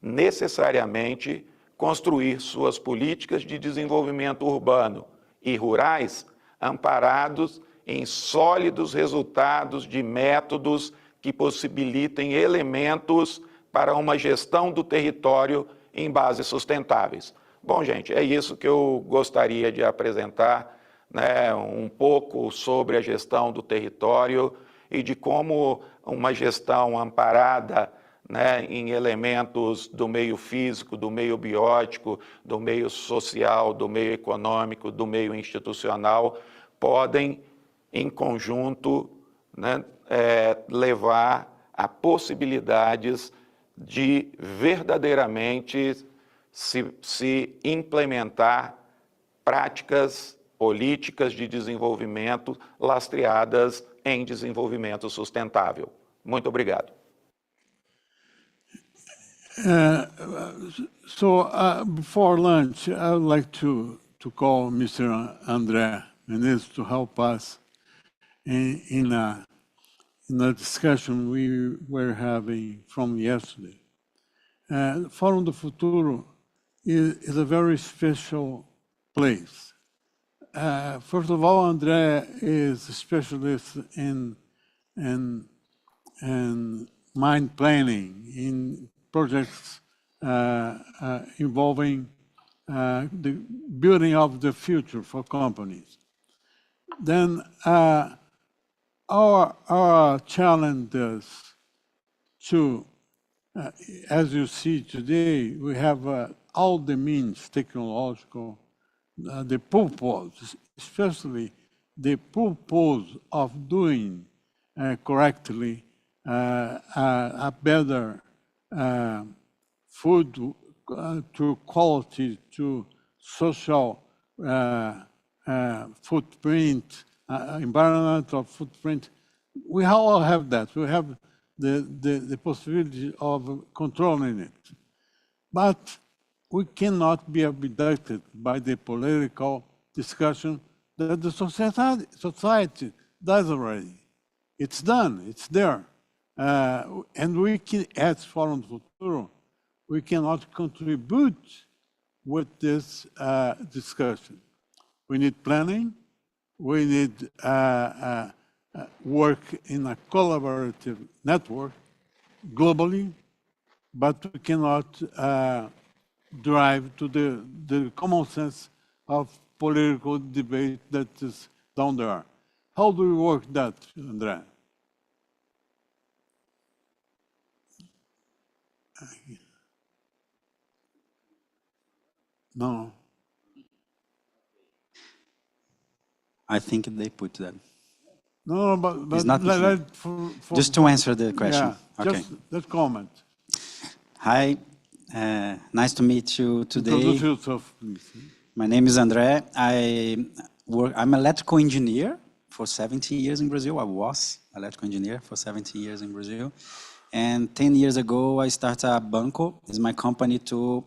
necessariamente construir suas políticas de desenvolvimento urbano e rurais amparados em sólidos resultados de métodos que possibilitem elementos para uma gestão do território em bases sustentáveis. Bom, gente, é isso que eu gostaria de apresentar, né, um pouco sobre a gestão do território e de como uma gestão amparada, né, em elementos do meio físico, do meio biótico, do meio social, do meio econômico, do meio institucional, podem, em conjunto, né, levar a possibilidades de verdadeiramente se implementar práticas políticas de desenvolvimento lastreadas em desenvolvimento sustentável. Muito obrigado. Before lunch, I would like to call Mr. André Menezes to help us in a discussion we were having from yesterday. Fórum do Futuro is a very special place. First of all, André is a specialist in mind planning, in projects involving the building of the future for companies. Then our challenge is to, as you see today, we have all the means technological, the purpose, especially the purpose of doing correctly a better food to quality, to social footprint, environmental footprint. We all have that. We have the possibility of controlling it. But we cannot be abducted by the political discussion that the society does already. It's done, it's there. And we can, as Fórum do Futuro, we cannot contribute with this discussion. We need planning, we need work in a collaborative network globally, but we cannot drive to the common sense of political debate that is down there. How do we work that, André? No. I think they put that. No, but it's not just to answer the question. Yeah, okay. Just comment. Hi, nice to meet you today. Introduce yourself, please. My name is André. I'm an electrical engineer for 17 years in Brazil. I was an electrical engineer for 17 years in Brazil. And 10 years ago, I started Banco. It's my company to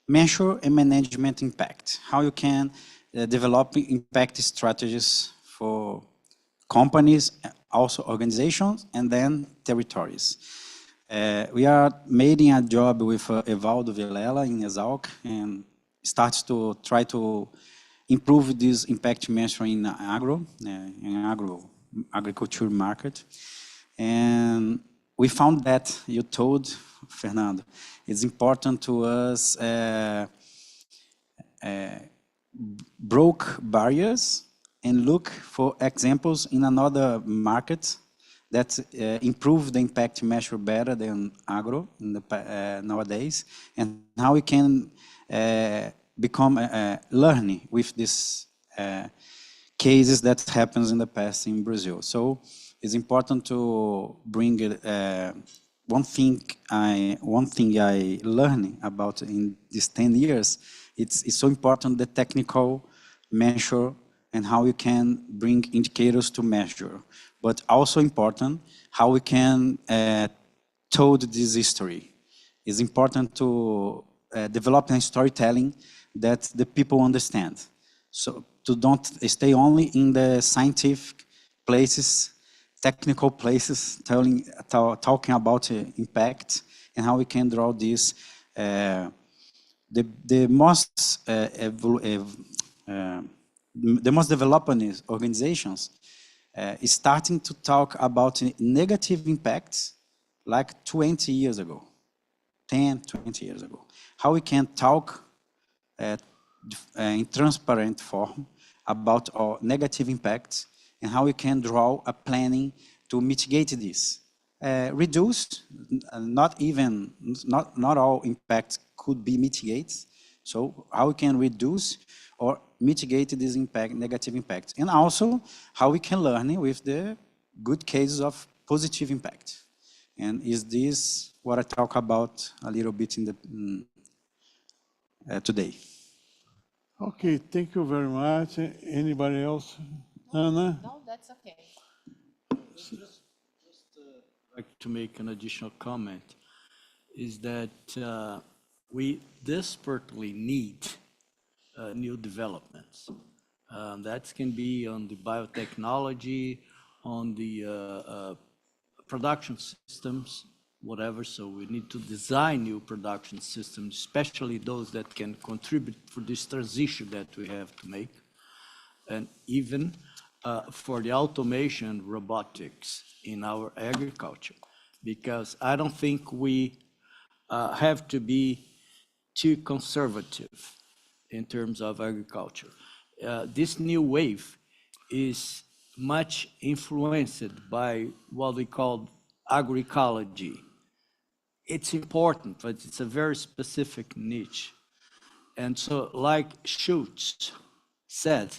measure and management impact. How you can develop impact strategies for companies, also organizations, and then territories. We are making a job with Evaldo Vilela in Exalc and starts to try to improve this impact measuring in agriculture market. And we found that, you told, Fernando, it's important to us broke barriers and look for examples in another market that improve the impact measure better than agro in the, nowadays, and how we can become learning with these cases that happens in the past in Brazil. So it's important to bring one thing I learned about in these 10 years, it's so important the technical measure and how you can bring indicators to measure, but also important how we can told this history. It's important to develop a storytelling that the people understand. So to don't stay only in the scientific places, technical places, talking about impact and how we can draw this. The most developed organizations is starting to talk about negative impacts like 20 years ago, 10, 20 years ago. How we can talk in transparent form about our negative impacts and how we can draw a planning to mitigate this. Reduce, not all impacts could be mitigated. So how we can reduce or mitigate this impact, negative impacts. And also how we can learn with the good cases of positive impact. And is this what I talk about a little bit in the today? Okay, thank you very much. Anybody else? Anna? No, that's okay. Just like to make an additional comment, is that we desperately need new developments. That can be on the biotechnology, on the production systems, whatever. So we need to design new production systems, especially those that can contribute for this transition that we have to make. And even for the automation robotics in our agriculture, because I don't think we have to be too conservative in terms of agriculture. This new wave is much influenced by what we call agroecology. It's important, but it's a very specific niche. And so like Schultz said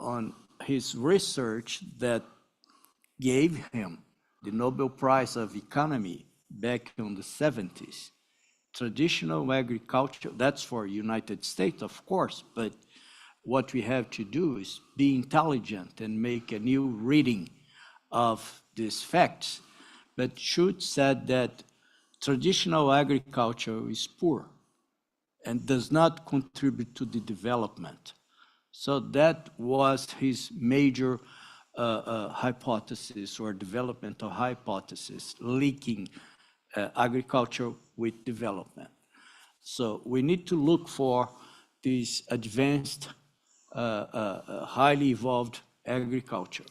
on his research that gave him the Nobel Prize of Economy back in the 70s, traditional agriculture, that's for United States, of course, but what we have to do is be intelligent and make a new reading of these facts. But Schultz said that traditional agriculture is poor and does not contribute to the development. So that was his major hypothesis or developmental hypothesis, linking agriculture with development. So we need to look for this advanced, highly evolved agriculture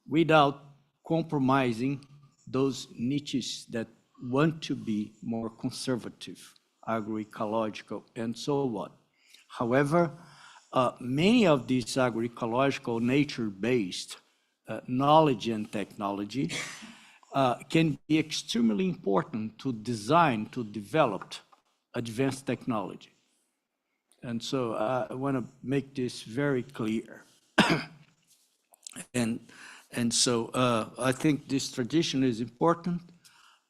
without compromising those niches that want to be more conservative, agroecological, and so on. However, many of these agroecological, nature-based knowledge and technology can be extremely important to design, to develop advanced technology. And so I want to make this very clear. And so I think this tradition is important,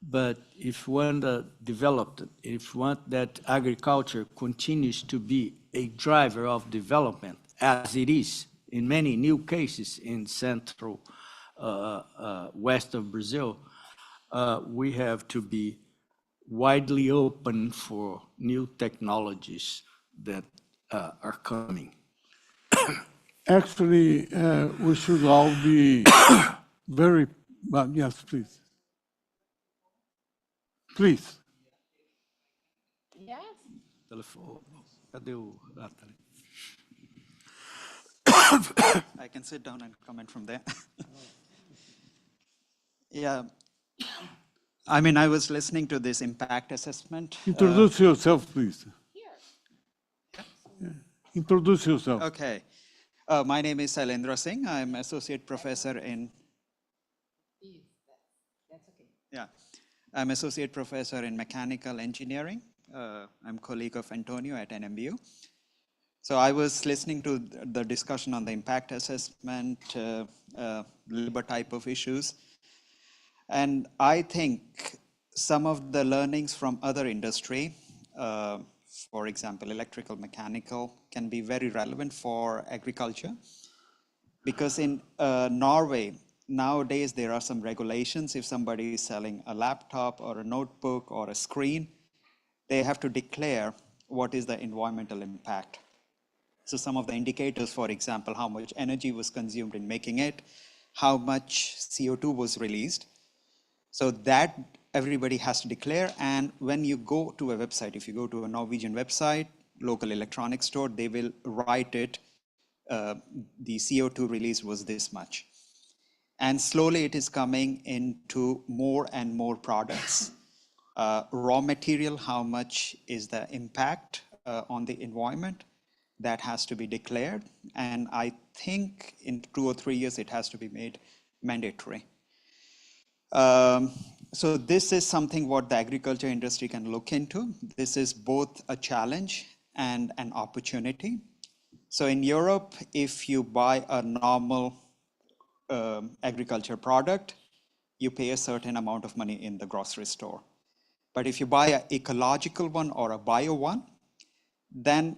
but if we want to develop it, if we want that agriculture continues to be a driver of development, as it is in many new cases in central west of Brazil, we have to be widely open for new technologies that are coming. Actually, we should all be very, well, yes, please. Please. Yes. I can sit down and comment from there. Yeah. I mean, I was listening to this impact assessment. Introduce yourself, please. Yeah. Introduce yourself. Okay. My name is Sailendra Singh. I'm associate professor in... That's okay. Yeah. I'm associate professor in mechanical engineering. I'm colleague of Antonio at NMBU. So I was listening to the discussion on the impact assessment, labor type of issues. And I think some of the learnings from other industry, for example, electrical, mechanical, can be very relevant for agriculture. Because in Norway, nowadays there are some regulations. If somebody is selling a laptop or a notebook or a screen, they have to declare what is the environmental impact. So some of the indicators, for example, how much energy was consumed in making it, how much CO2 was released. So that everybody has to declare. And when you go to a website, if you go to a Norwegian website, local electronics store, they will write it, the CO2 release was this much. And slowly it is coming into more and more products. Raw material, how much is the impact on the environment? That has to be declared. And I think in 2 or 3 years, it has to be made mandatory. So this is something what the agriculture industry can look into. This is both a challenge and an opportunity. So in Europe, if you buy a normal agriculture product, you pay a certain amount of money in the grocery store. But if you buy an ecological one or a bio one, then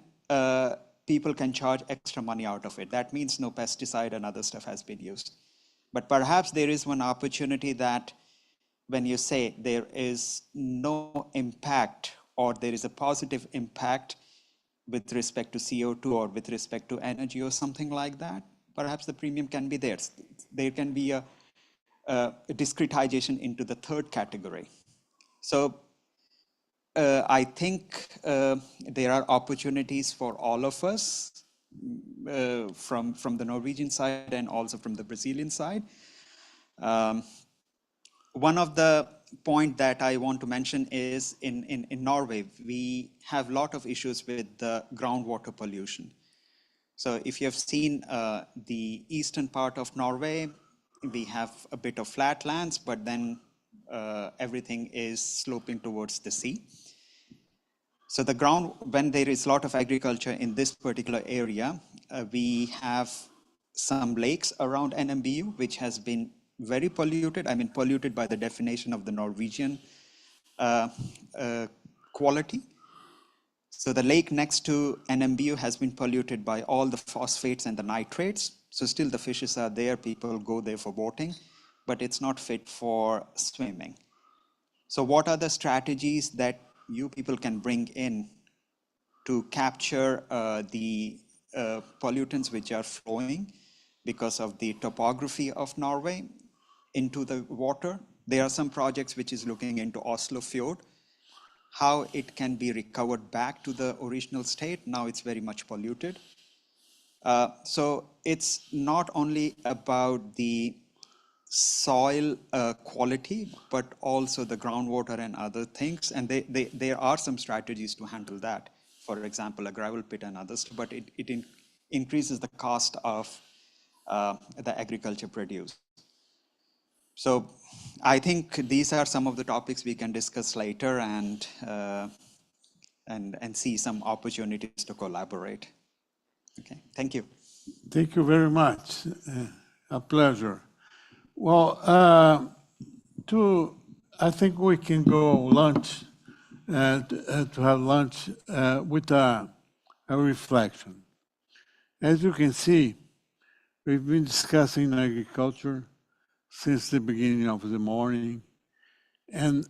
people can charge extra money out of it. That means no pesticide and other stuff has been used. But perhaps there is one opportunity that when you say there is no impact or there is a positive impact with respect to CO2 or with respect to energy or something like that, perhaps the premium can be there. There can be a discretization into the third category. So I think there are opportunities for all of us from the Norwegian side and also from the Brazilian side. One of the point that I want to mention is in Norway, we have a lot of issues with the groundwater pollution. So if you have seen the eastern part of Norway, we have a bit of flatlands, but then everything is sloping towards the sea. So the ground, when there is a lot of agriculture in this particular area, we have some lakes around NMBU, which has been very polluted. I mean, polluted by the definition of the Norwegian quality. So the lake next to NMBU has been polluted by all the phosphates and the nitrates. So still the fishes are there, people go there for boating, but it's not fit for swimming. So what are the strategies that you people can bring in to capture the pollutants which are flowing because of the topography of Norway into the water? There are some projects which is looking into Oslo Fjord, how it can be recovered back to the original state. Now it's very much polluted. So it's not only about the soil quality, but also the groundwater and other things. And there are some strategies to handle that. For example, a gravel pit and others, but it increases the cost of the agriculture produce. So I think these are some of the topics we can discuss later and see some opportunities to collaborate. Okay, thank you. Thank you very much. A pleasure. Well, I think we can go lunch to have lunch with a reflection. As you can see, we've been discussing agriculture since the beginning of the morning, and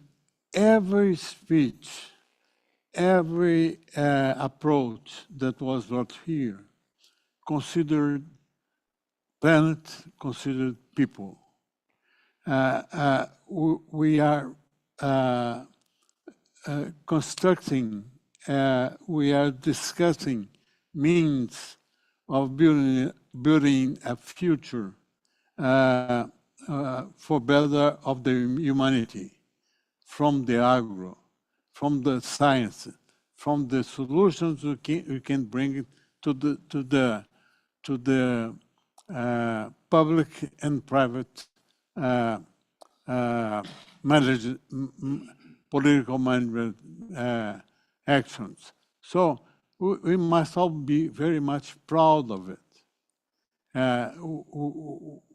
every speech, every approach that was brought here considered planet, considered people. We are constructing, we are discussing means of building a future for better of the humanity, from the agro, from the science, from the solutions we can bring to the public and private political management actions. So we must all be very much proud of it.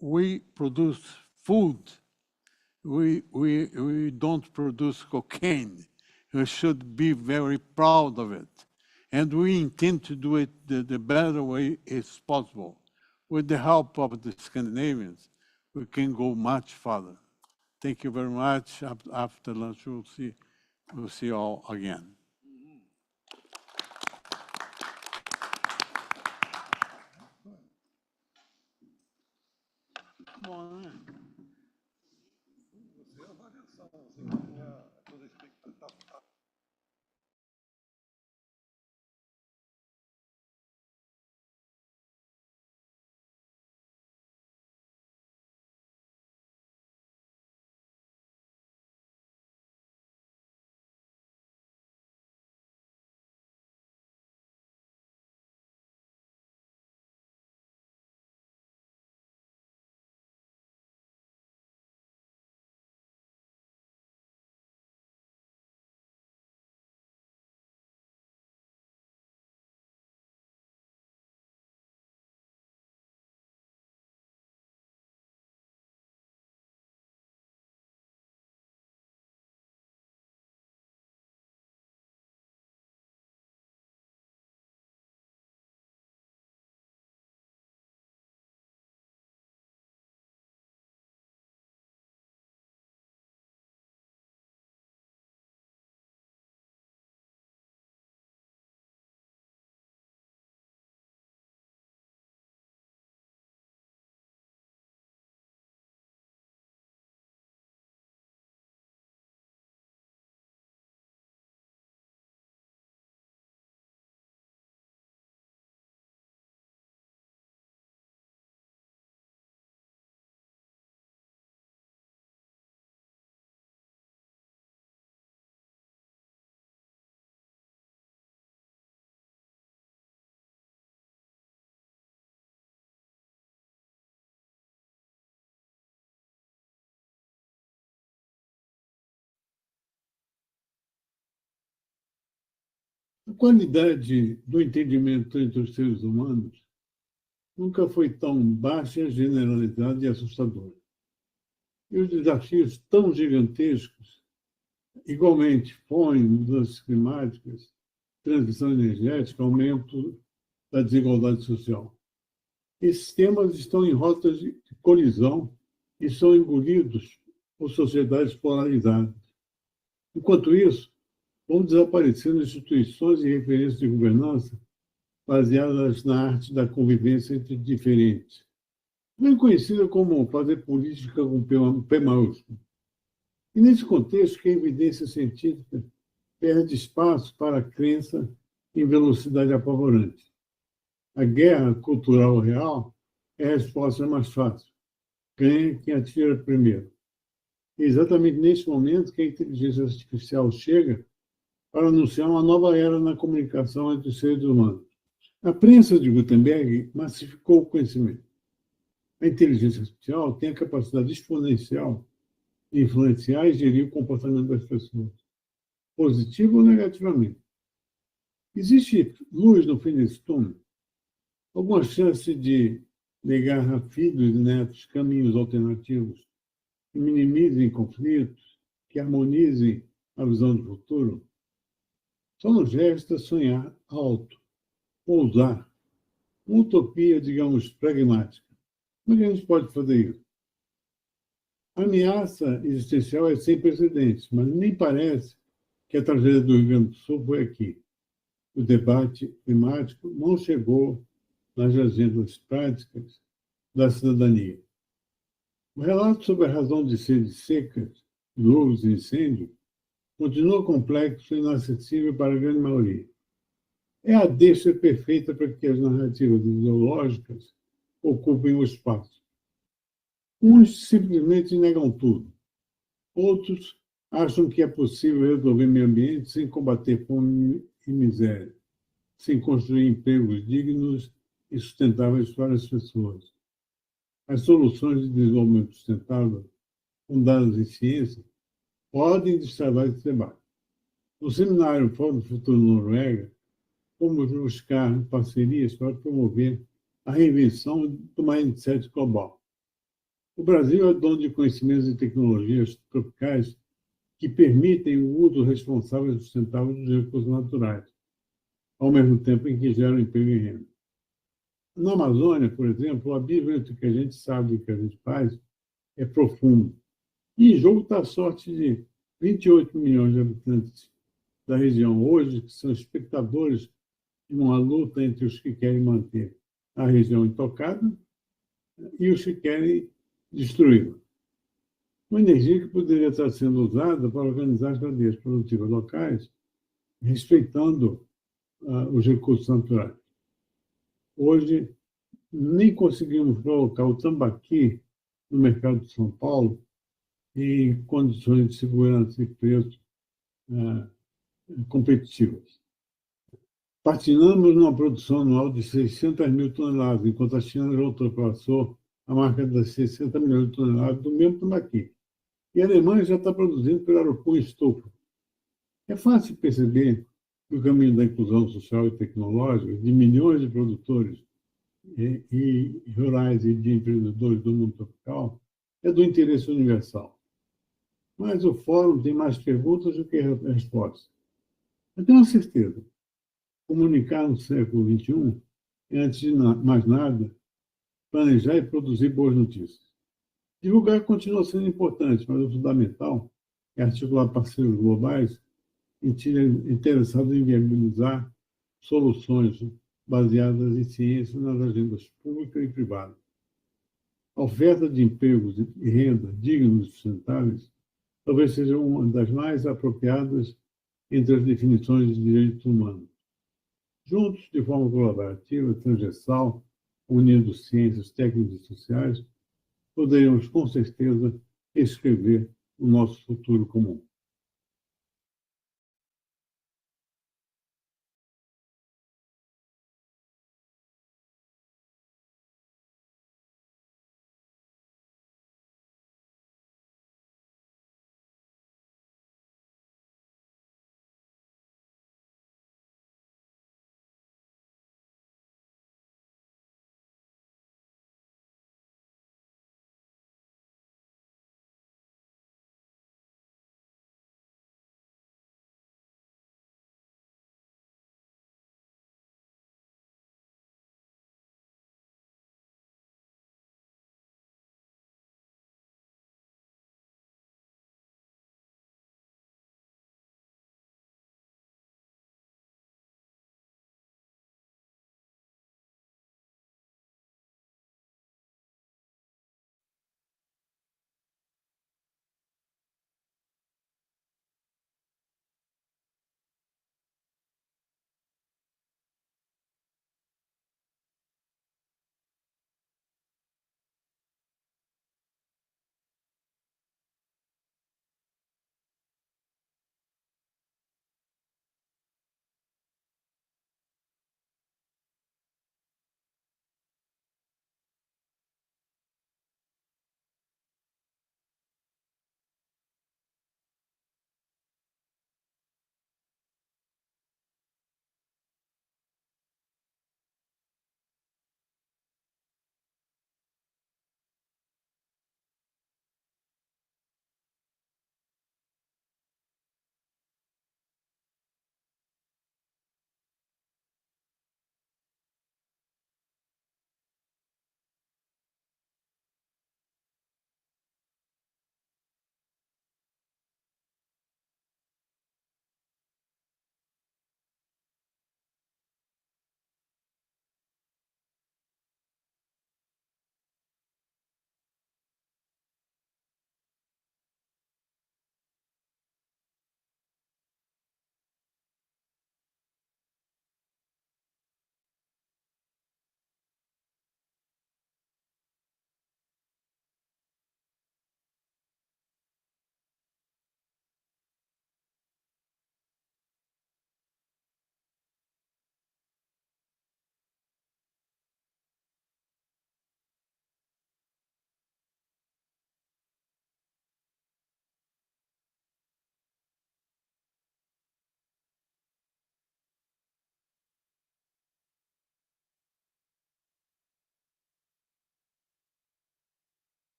We produce food, we don't produce cocaine. We should be very proud of it. And we intend to do it the better way as possible. With the help of the Scandinavians, we can go much further. Thank you very much. After lunch, we'll see you all again. Bom, né? A qualidade do entendimento entre os seres humanos nunca foi tão baixa, generalizada e assustadora. E os desafios tão gigantescos, igualmente, fome, mudanças climáticas, transição energética, aumento da desigualdade social. Esses temas estão em rotas de colisão e são engolidos por sociedades polarizadas. Enquanto isso, vão desaparecendo instituições e referências de governança baseadas na arte da convivência entre diferentes, bem conhecida como fazer política com P maiúsculo. E nesse contexto que a evidência científica perde espaço para a crença em velocidade apavorante. A guerra cultural real é a resposta mais fácil. Ganha quem atira primeiro. É exatamente neste momento que a inteligência artificial chega para anunciar uma nova era na comunicação entre os seres humanos. A prensa de Gutenberg massificou o conhecimento. A inteligência artificial tem a capacidade exponencial de influenciar e gerir o comportamento das pessoas, positivo ou negativamente. Existe luz no fim desse túnel? Alguma chance de negar a filhos e netos caminhos alternativos que minimizem conflitos, que harmonizem a visão do futuro? Só nos resta sonhar alto, ousar, uma utopia, digamos, pragmática. Como é que a gente pode fazer isso? A ameaça existencial é sem precedentes, mas nem parece que a tragédia do Rio Grande do Sul foi aqui. O debate climático não chegou nas agendas práticas da cidadania. O relato sobre a razão de ser de secas, luvas e incêndio continua complexo e inacessível para a grande maioria. É a deixa perfeita para que as narrativas ideológicas ocupem o espaço. Uns simplesmente negam tudo. Outros acham que é possível resolver meio ambiente sem combater fome e miséria, sem construir empregos dignos e sustentáveis para as pessoas. As soluções de desenvolvimento sustentável, fundadas em ciência, podem destravar esse debate. No seminário Fórum do Futuro Noruega, fomos buscar parcerias para promover a reinvenção do mindset global. O Brasil é dono de conhecimentos e tecnologias tropicais que permitem o uso responsável e sustentável dos recursos naturais, ao mesmo tempo em que geram emprego e renda. Na Amazônia, por exemplo, o abismo entre o que a gente sabe e o que a gente faz é profundo. E em jogo está a sorte de 28 milhões de habitantes da região hoje, que são espectadores de uma luta entre os que querem manter a região intocada e os que querem destruí-la. Uma energia que poderia estar sendo usada para organizar as cadeias produtivas locais, respeitando os recursos naturais. Hoje, nem conseguimos colocar o tambaqui no mercado de São Paulo em condições de segurança e preço competitivas. Patinamos numa produção anual de 600 mil toneladas, enquanto a China já ultrapassou a marca das 60 milhões de toneladas do mesmo tambaqui. E a Alemanha já está produzindo pirarucu em estufa. É fácil perceber que o caminho da inclusão social e tecnológica de milhões de produtores e rurais e de empreendedores do mundo tropical é do interesse universal. Mas o fórum tem mais perguntas do que respostas. Eu tenho uma certeza. Comunicar no século XXI é, antes de mais nada, planejar e produzir boas notícias. Divulgar continua sendo importante, mas o fundamental é articular parceiros globais interessados em viabilizar soluções baseadas em ciência nas agendas pública e privada. A oferta de empregos e renda dignos e sustentáveis talvez seja uma das mais apropriadas entre as definições de direitos humanos. Juntos, de forma colaborativa, transversal, unindo ciências, técnicas e sociais, poderíamos, com certeza, escrever o nosso futuro comum.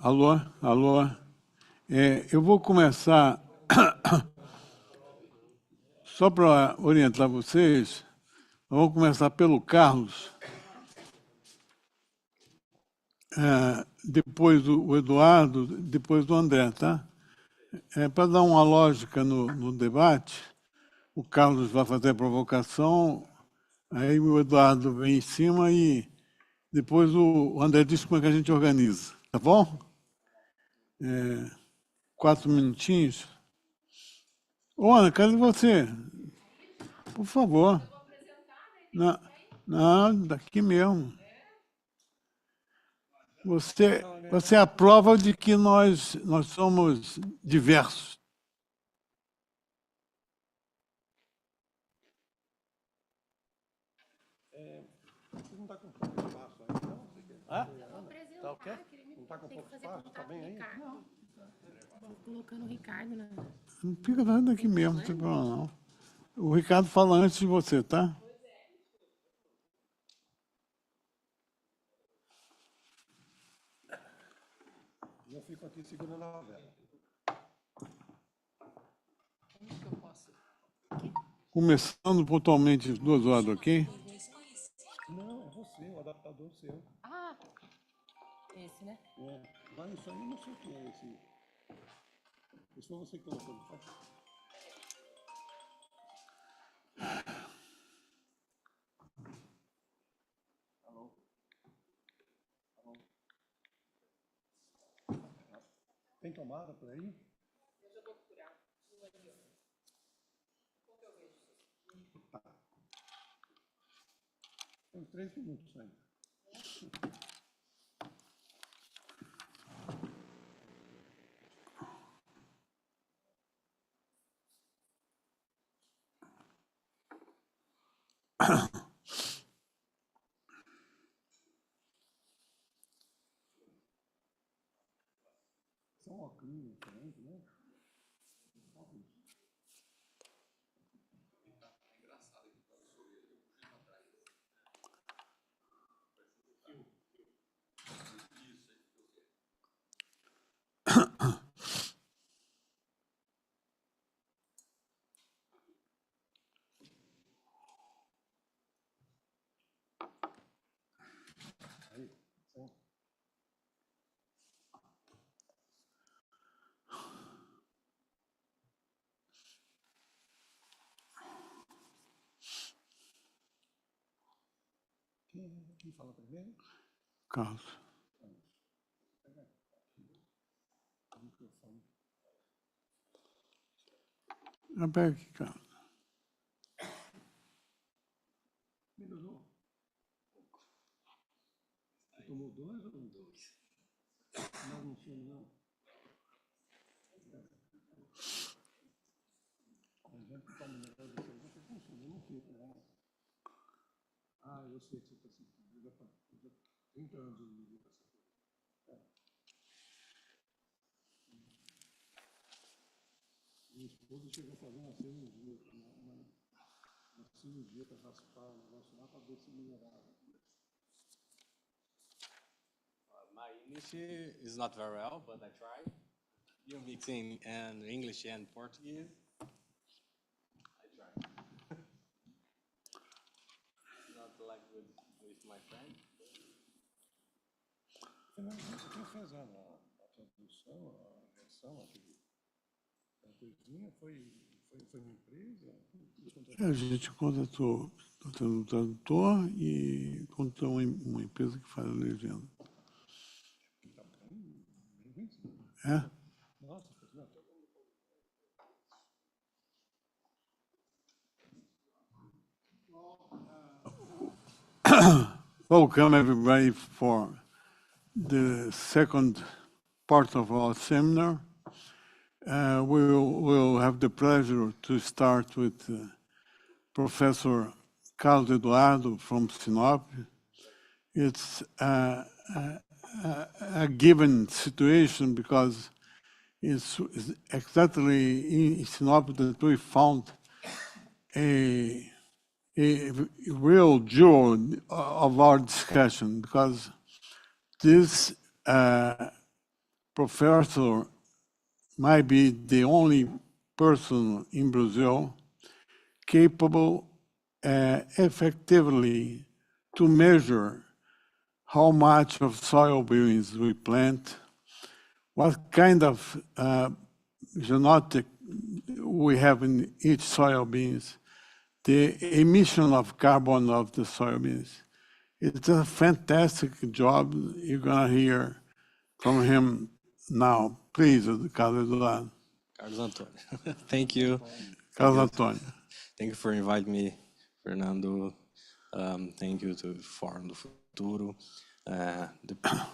Alô, alô. Eu vou começar, só para orientar vocês, vamos começar pelo Carlos, depois o Eduardo, depois do André, tá? Para dar uma lógica no debate, o Carlos vai fazer a provocação, aí o Eduardo vem em cima e depois o André diz como é que a gente organiza, tá bom? 4 minutinhos. Ô, Ana, cadê você? Por favor. Não, daqui mesmo. Você é a prova de que nós somos diversos. Você não está com pouco espaço aí, não? Tá ok? Não está com pouco espaço? Está bem aí? Não. Colocando o Ricardo na... Não fica daqui mesmo, não tem problema não. O Ricardo fala antes de você, tá? Eu fico aqui segurando a vela. Começando pontualmente às 2 horas, ok? Não, é você, o adaptador seu. Ah, esse, né? Mas isso aí eu não sei o que é esse. Esse foi você que colocou, não foi? Alô? Alô? Tem tomada por aí? Eu já vou procurar. Tá. Tem 3 minutos ainda. São óculos diferentes, né? Óculos. Aí, sim. Quem fala primeiro? Carlos. Pega o microfone. Pega aqui, Carlos. Melhorou? Tomou 2 ou 2? Não, não sei, não. A gente que toma um negócio desse aí, você funciona, não fica, né? Ah, eu sei que você está sentindo. Eu já 30 anos de vida com essa coisa. Minha esposa chegou a fazer uma cirurgia para raspar o negócio lá para ver se melhorava. My English is not very well, but I try. You're mixing English and Portuguese. I try. Not like with my friend. Quem fez a tradução, a versão aqui, a coisinha, foi uma empresa? A gente contratou o tradutor e contratou uma empresa que faz a legenda. Tá bem ruim. É? Nossa, Welcome everybody for the second part of our seminar. We'll have the pleasure to start with Professor Carlos Eduardo from Sinop. It's a given situation because it's exactly in Sinop that we found a real jewel of our discussion, because this professor might be the only person in Brazil capable effectively to measure how much of soybeans we plant, what kind of genetic we have in each soybeans, the emission of carbon of the soybeans. It's a fantastic job. You're going to hear from him now. Please, Carlos Eduardo. Carlos Antonio. Thank you. Carlos Antonio. Thank you for inviting me, Fernando. Thank you to Fórum do Futuro.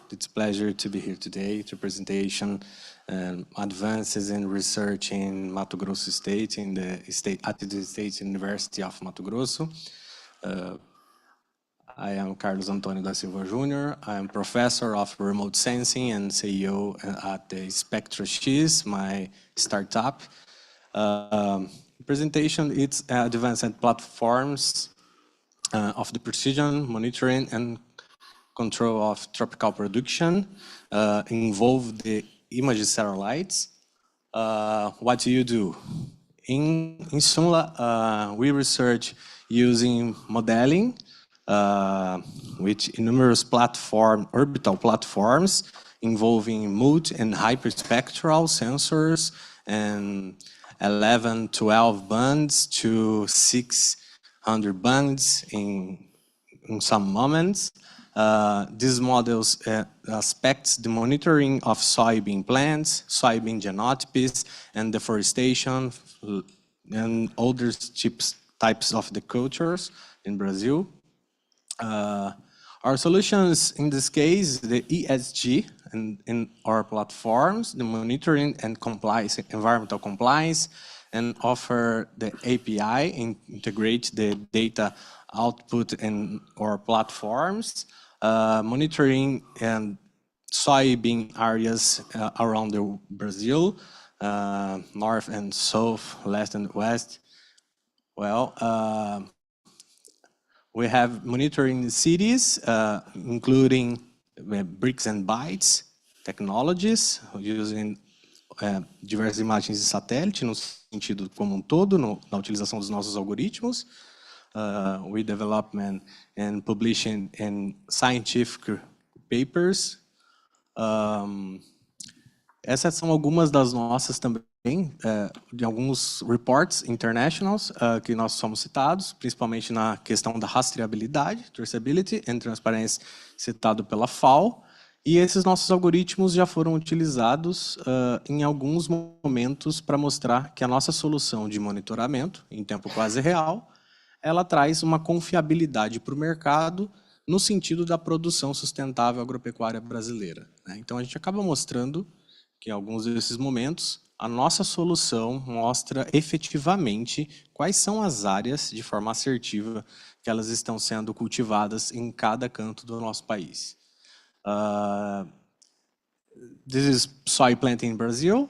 It's a pleasure to be here today to presentation advances in research in Mato Grosso State, at the State University of Mato Grosso. I am Carlos Antonio da Silva Jr. I am professor of remote sensing and CEO at the SpectraX, my startup. Presentation, it's advanced platforms of the precision monitoring and control of tropical production, involve the image satellites. What do you do? In Sumla, we research using modeling, with numerous orbital platforms involving multi and hyperspectral sensors and 11, 12 bands to 600 bands in some moments. These models aspects the monitoring of soybean plants, soybean genotypes, and deforestation, and other types of the cultures in Brazil. Our solutions in this case, the ESG in our platforms, the monitoring and compliance, environmental compliance, and offer the API and integrate the data output in our platforms, monitoring and soybean areas around the Brazil, north and south, left and west. Well, we have monitoring cities, including bricks and bytes technologies, using diversas imagens de satélite no sentido como todo, na utilização dos nossos algoritmos. We development and publishing in scientific papers. Essas são algumas das nossas também, de alguns reports internationals que nós somos citados, principalmente na questão da rastreabilidade, traceability and transparency, citado pela FAO. E esses nossos algoritmos já foram utilizados em alguns momentos para mostrar que a nossa solução de monitoramento, em tempo quase real, ela traz uma confiabilidade para o mercado no sentido da produção sustentável agropecuária brasileira, né? Então, a gente acaba mostrando que em alguns desses momentos, a nossa solução mostra efetivamente quais são as áreas, de forma assertiva, que elas estão sendo cultivadas em cada canto do nosso país. This is soy planting in Brazil,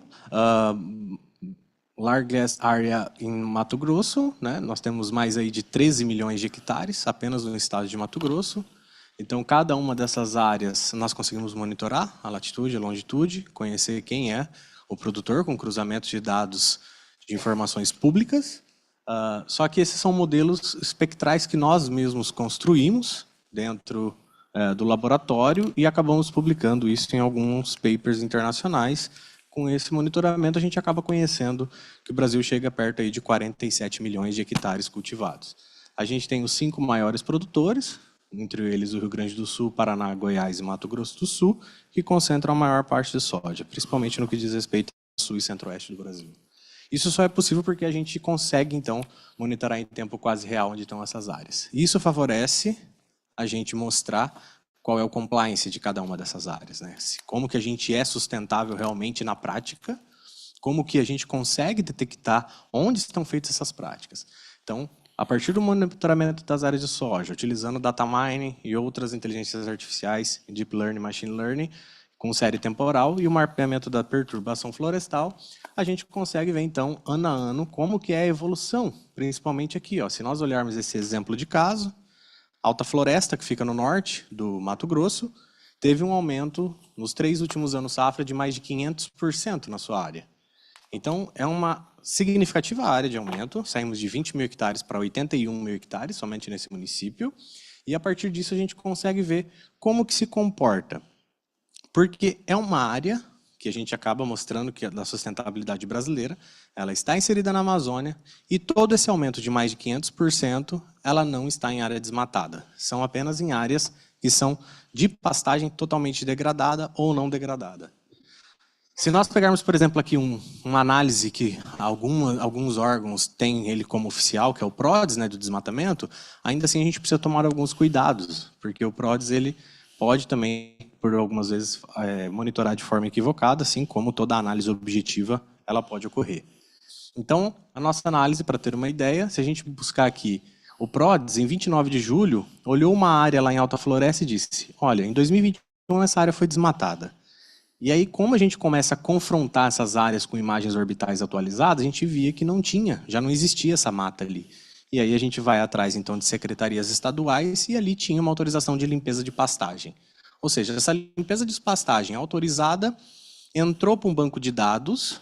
largest area em Mato Grosso, né? Nós temos mais aí de 13 milhões de hectares apenas no estado de Mato Grosso. Então, cada uma dessas áreas nós conseguimos monitorar a latitude, a longitude, conhecer quem é o produtor com cruzamento de dados de informações públicas. Só que esses são modelos espectrais que nós mesmos construímos dentro do laboratório e acabamos publicando isso em alguns papers internacionais. Com esse monitoramento, a gente acaba conhecendo que o Brasil chega perto aí de 47 milhões de hectares cultivados. A gente tem os 5 maiores produtores, entre eles o Rio Grande do Sul, Paraná, Goiás e Mato Grosso do Sul, que concentram a maior parte de soja, principalmente no que diz respeito ao sul e centro-oeste do Brasil. Isso só é possível porque a gente consegue, então, monitorar em tempo quase real onde estão essas áreas. Isso favorece a gente mostrar qual é o compliance de cada uma dessas áreas, né? Como que a gente é sustentável realmente na prática, como que a gente consegue detectar onde estão feitas essas práticas. Então, a partir do monitoramento das áreas de soja, utilizando data mining e outras inteligências artificiais, deep learning, machine learning, com série temporal e o mapeamento da perturbação florestal, a gente consegue ver, então, ano a ano, como que é a evolução, principalmente aqui, ó. Se nós olharmos esse exemplo de caso, Alta Floresta, que fica no norte do Mato Grosso, teve um aumento nos 3 últimos anos safra de mais de 500% na sua área. Então, é uma significativa área de aumento, saímos de 20 mil hectares para 81 mil hectares, somente nesse município, e a partir disso a gente consegue ver como que se comporta. Porque é uma área que a gente acaba mostrando que é da sustentabilidade brasileira, ela está inserida na Amazônia, e todo esse aumento de mais de 500%, ela não está em área desmatada. São apenas em áreas que são de pastagem totalmente degradada ou não degradada. Se nós pegarmos, por exemplo, aqui uma análise que alguns órgãos têm ele como oficial, que é o PRODES, né, do desmatamento, ainda assim a gente precisa tomar alguns cuidados, porque o PRODES ele pode também, por algumas vezes, monitorar de forma equivocada, assim como toda análise objetiva ela pode ocorrer. Então, a nossa análise, para ter uma ideia, se a gente buscar aqui o PRODES, em 29 de julho, olhou uma área lá em Alta Floresta e disse, olha, em 2021 essa área foi desmatada. E aí, como a gente começa a confrontar essas áreas com imagens orbitais atualizadas, a gente via que não tinha, já não existia essa mata ali. E aí a gente vai atrás, então, de secretarias estaduais e ali tinha uma autorização de limpeza de pastagem. Ou seja, essa limpeza de pastagem autorizada entrou para um banco de dados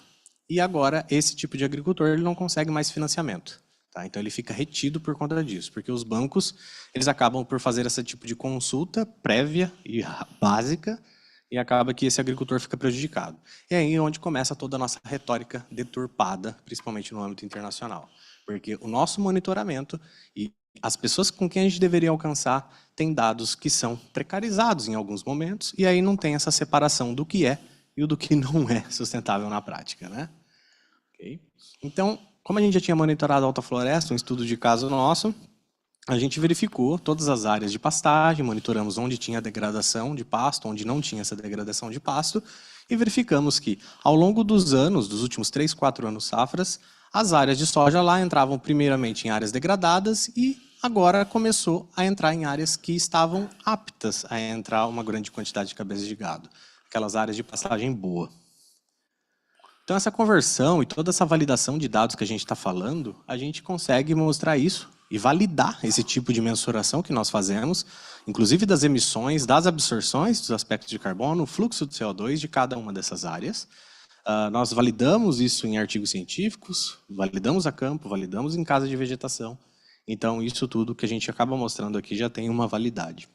e agora esse tipo de agricultor ele não consegue mais financiamento. Tá? Então ele fica retido por conta disso, porque os bancos eles acabam por fazer esse tipo de consulta prévia e básica e acaba que esse agricultor fica prejudicado. E aí é onde começa toda a nossa retórica deturpada, principalmente no âmbito internacional. Porque o nosso monitoramento e as pessoas com quem a gente deveria alcançar têm dados que são precarizados em alguns momentos, e aí não tem essa separação do que é e do que não é sustentável na prática, né? Okay? Então, como a gente já tinha monitorado a Alta Floresta, um estudo de caso nosso, a gente verificou todas as áreas de pastagem, monitoramos onde tinha degradação de pasto, onde não tinha essa degradação de pasto, e verificamos que, ao longo dos anos, dos últimos 3, 4 anos safras, as áreas de soja lá entravam primeiramente em áreas degradadas e agora começou a entrar em áreas que estavam aptas a entrar uma grande quantidade de cabeças de gado, aquelas áreas de pastagem boa. Então essa conversão e toda essa validação de dados que a gente está falando, a gente consegue mostrar isso e validar esse tipo de mensuração que nós fazemos, inclusive das emissões, das absorções, dos aspectos de carbono, o fluxo de CO2 de cada uma dessas áreas. Nós validamos isso em artigos científicos, validamos a campo, validamos em casa de vegetação. Então, isso tudo que a gente acaba mostrando aqui já tem uma validade.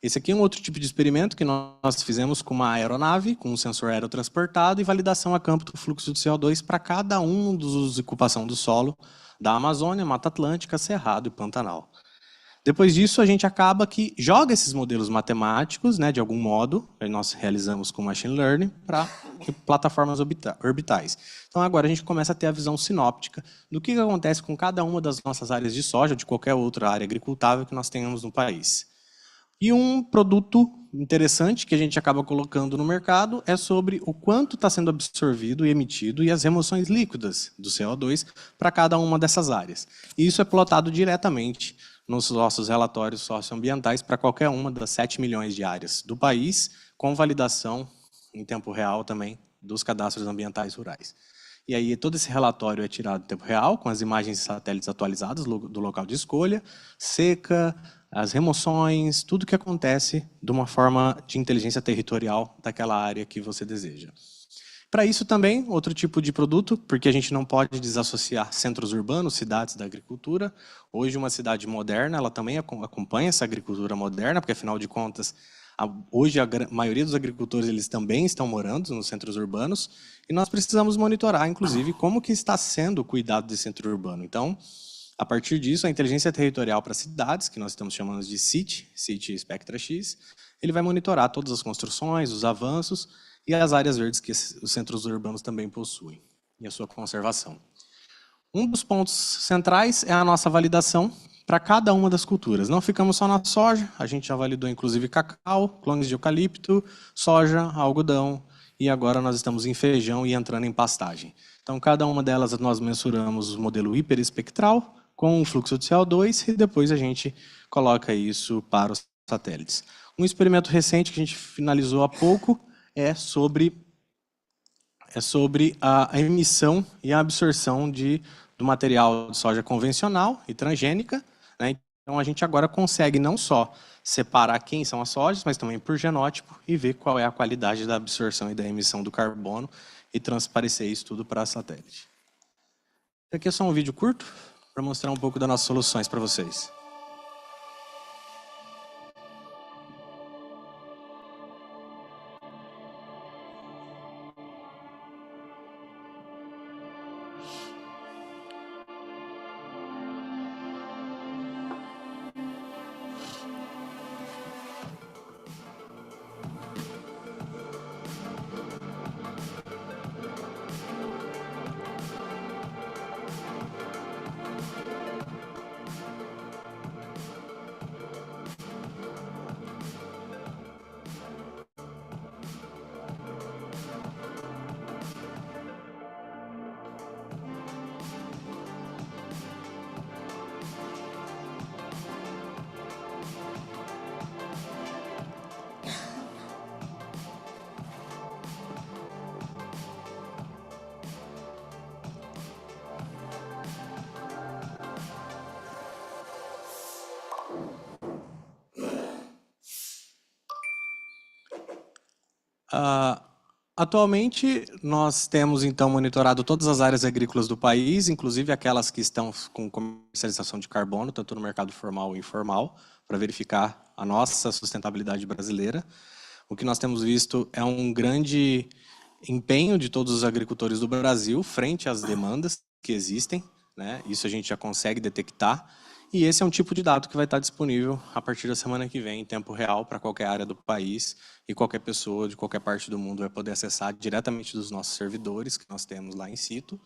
Esse aqui é um outro tipo de experimento que nós fizemos com uma aeronave, com um sensor aerotransportado e validação a campo do fluxo de CO2 para cada um dos usos de ocupação do solo da Amazônia, Mata Atlântica, Cerrado e Pantanal. Depois disso, a gente acaba que joga esses modelos matemáticos, né, de algum modo, que nós realizamos com Machine Learning, para plataformas orbitais. Então, agora a gente começa a ter a visão sinóptica do que acontece com cada uma das nossas áreas de soja, ou de qualquer outra área agricultável que nós tenhamos no país. E um produto interessante que a gente acaba colocando no mercado é sobre o quanto está sendo absorvido e emitido e as remoções líquidas do CO2 para cada uma dessas áreas. E isso é plotado diretamente nos nossos relatórios socioambientais para qualquer uma das 7 milhões de áreas do país, com validação em tempo real também dos cadastros ambientais rurais. E aí todo esse relatório é tirado em tempo real, com as imagens de satélites atualizadas do local de escolha, seca, as remoções, tudo que acontece de uma forma de inteligência territorial daquela área que você deseja. Para isso também, outro tipo de produto, porque a gente não pode desassociar centros urbanos, cidades da agricultura. Hoje uma cidade moderna, ela também acompanha essa agricultura moderna, porque afinal de contas, hoje a maioria dos agricultores eles também estão morando nos centros urbanos, e nós precisamos monitorar, inclusive, como que está sendo o cuidado desse centro urbano. Então, a partir disso, a inteligência territorial para cidades, que nós estamos chamando de CIT Spectra X, ele vai monitorar todas as construções, os avanços e as áreas verdes que os centros urbanos também possuem, e a sua conservação. Um dos pontos centrais é a nossa validação para cada uma das culturas. Não ficamos só na soja, a gente já validou inclusive cacau, clones de eucalipto, soja, algodão, e agora nós estamos em feijão e entrando em pastagem. Então, cada uma delas nós mensuramos o modelo hiperespectral, com o fluxo de CO2 e depois a gente coloca isso para os satélites. Um experimento recente que a gente finalizou há pouco é sobre a emissão e a absorção do material de soja convencional e transgênica, né? Então, a gente agora consegue não só separar quem são as sojas, mas também por genótipo e ver qual é a qualidade da absorção e da emissão do carbono e transparecer isso tudo para satélite. Esse aqui é só um vídeo curto para mostrar um pouco das nossas soluções para vocês. Atualmente, nós temos, então, monitorado todas as áreas agrícolas do país, inclusive aquelas que estão com comercialização de carbono, tanto no mercado formal e informal, para verificar a nossa sustentabilidade brasileira. O que nós temos visto é um grande empenho de todos os agricultores do Brasil frente às demandas que existem, né? Isso a gente já consegue detectar. E esse é um tipo de dado que vai estar disponível a partir da semana que vem, em tempo real, para qualquer área do país, e qualquer pessoa de qualquer parte do mundo vai poder acessar diretamente dos nossos servidores que nós temos lá em situ.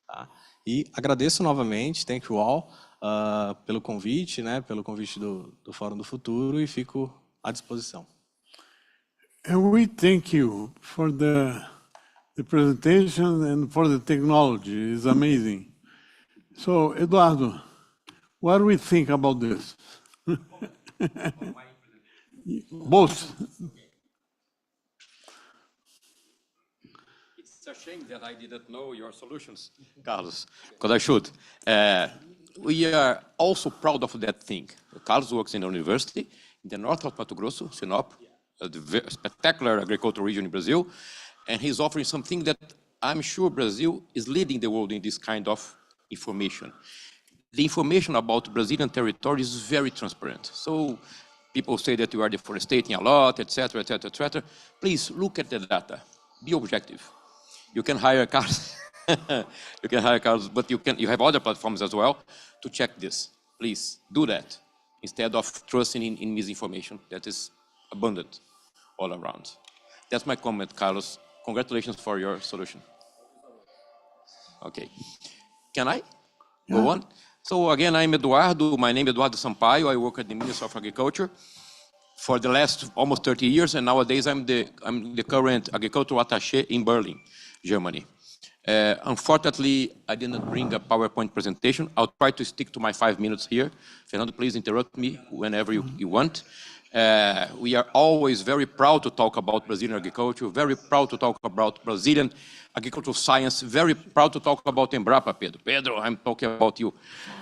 Tá? E agradeço novamente, thank you all, pelo convite, né, pelo convite do Fórum do Futuro, e fico à disposição. And we thank you for the presentation and for the technology. It's amazing. So, Eduardo, what do we think about this? Both. It's a shame that I didn't know your solutions, Carlos, because I should. We are also proud of that thing. Carlos works in a university in the north of Mato Grosso, Sinop, a spectacular agricultural region in Brazil, and he's offering something that I'm sure Brazil is leading the world in this kind of information. The information about Brazilian territory is very transparent. So people say that you are deforesting a lot, etc., etc., etc. Please look at the data. Be objective. You can hire Carlos. You can hire Carlos, but you have other platforms as well to check this. Please do that instead of trusting in misinformation that is abundant all around. That's my comment, Carlos. Congratulations for your solution. Okay. Can I go on? So again, I'm Eduardo. My name is Eduardo Sampaio. I work at the Ministry of Agriculture for the last almost 30 years, and nowadays I'm the current agricultural attaché in Berlin, Germany. Unfortunately, I didn't bring a PowerPoint presentation. I'll try to stick to my 5 minutes here. Fernando, please interrupt me whenever you want. We are always very proud to talk about Brazilian agriculture, very proud to talk about Brazilian agricultural science, very proud to talk about Embrapa, Pedro. Pedro, I'm talking about you.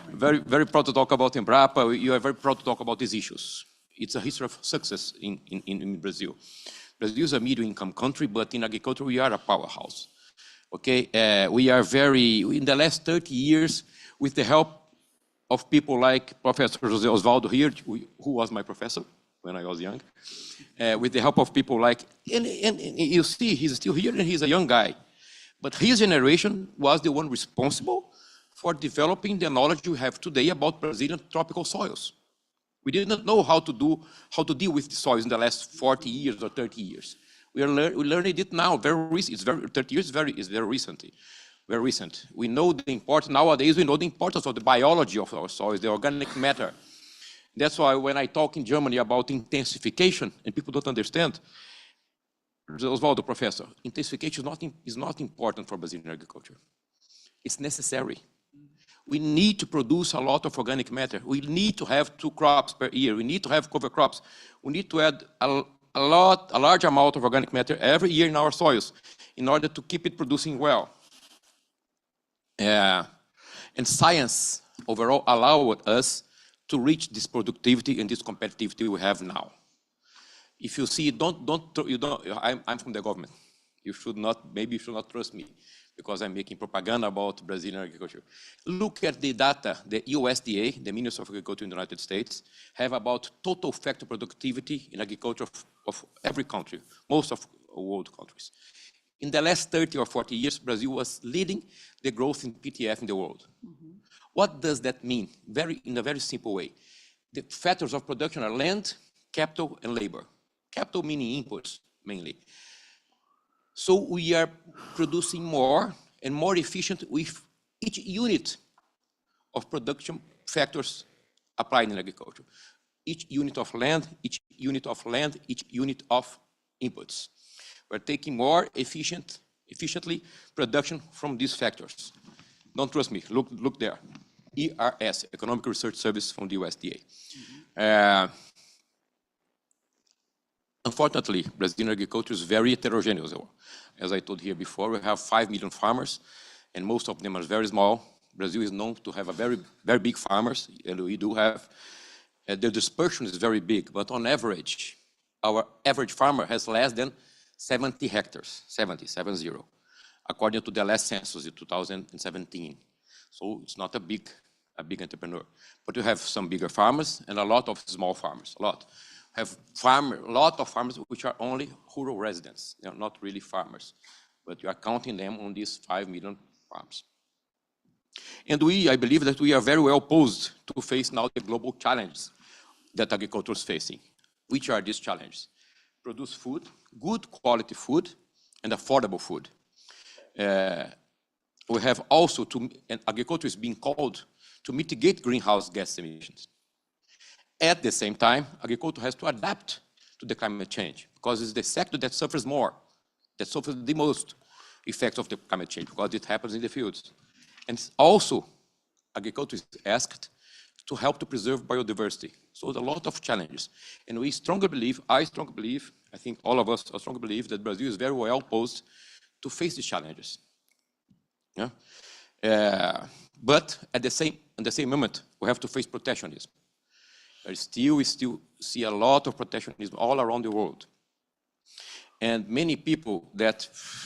Very, very proud to talk about Embrapa. You are very proud to talk about these issues. It's a history of success in Brazil. Brazil is a middle-income country, but in agriculture, we are a powerhouse. Okay, we are in the last 30 years, with the help of people like Professor José Osvaldo here, who was my professor when I was young, with the help of people like, and you see, he's still here and he's a young guy. But his generation was the one responsible for developing the knowledge we have today about Brazilian tropical soils. We didn't know how to deal with the soils in the last 40 years or 30 years. We learning it now, very recent. 30 years is very recent. We know the importance, nowadays we know the importance of the biology of our soils, the organic matter. That's why when I talk in Germany about intensification, and people don't understand, Osvaldo, professor, intensification is not important for Brazilian agriculture. It's necessary. We need to produce a lot of organic matter. We need to have 2 crops per year. We need to have cover crops. We need to add a large amount of organic matter every year in our soils in order to keep it producing well. And science overall allowed us to reach this productivity and this competitivity we have now. If you see, I'm from the government. You should not, maybe you should not trust me because I'm making propaganda about Brazilian agriculture. Look at the data, the USDA, the Ministry of Agriculture in the United States, have about total factor productivity in agriculture of every country, most of world countries. In the last 30 or 40 years, Brazil was leading the growth in PTF in the world. What does that mean? In a very simple way. The factors of production are land, capital, and labor. Capital meaning inputs, mainly. So we are producing more and more efficient with each unit of production factors applied in agriculture. Each unit of land, each unit of land, each unit of inputs. We're taking more efficiently production from these factors. Don't trust me, look there. ERS, Economic Research Service from the USDA. Unfortunately, Brazilian agriculture is very heterogeneous. As I told here before, we have 5 million farmers, and most of them are very small. Brazil is known to have a very big farmers, and we do have. The dispersion is very big, but on average, our average farmer has less than 70 hectares, 70, according to the last census in 2017. So it's not a big entrepreneur. But you have some bigger farmers and a lot of small farmers, a lot. A lot of farmers which are only rural residents. They are not really farmers, but you are counting them on these 5 million farms. And I believe that we are very well posed to face now the global challenges that agriculture is facing. Which are these challenges? Produce food, good quality food, and affordable food. We have also and agriculture is being called to mitigate greenhouse gas emissions. At the same time, agriculture has to adapt to the climate change because it's the sector that suffers more, that suffers the most effects of the climate change because it happens in the fields. And also, agriculture is asked to help to preserve biodiversity. So there's a lot of challenges. And I strongly believe, I think all of us strongly believe that Brazil is very well posed to face these challenges. Yeah? But at the same moment, we have to face protectionism. We still see a lot of protectionism all around the world. And many people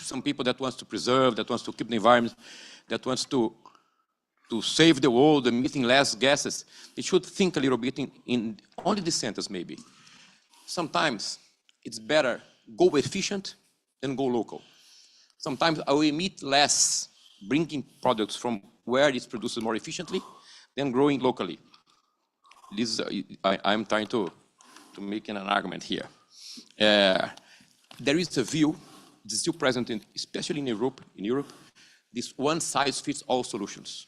some people that wants to preserve, that wants to keep the environment, that wants to save the world, emitting less gases, they should think a little bit in only this sentence maybe. Sometimes it's better go efficient than go local. Sometimes I will emit less, bringing products from where it's produced more efficiently than growing locally. This I'm trying to make an argument here. There is a view, it's still present, especially in Europe, this one-size-fits-all solutions.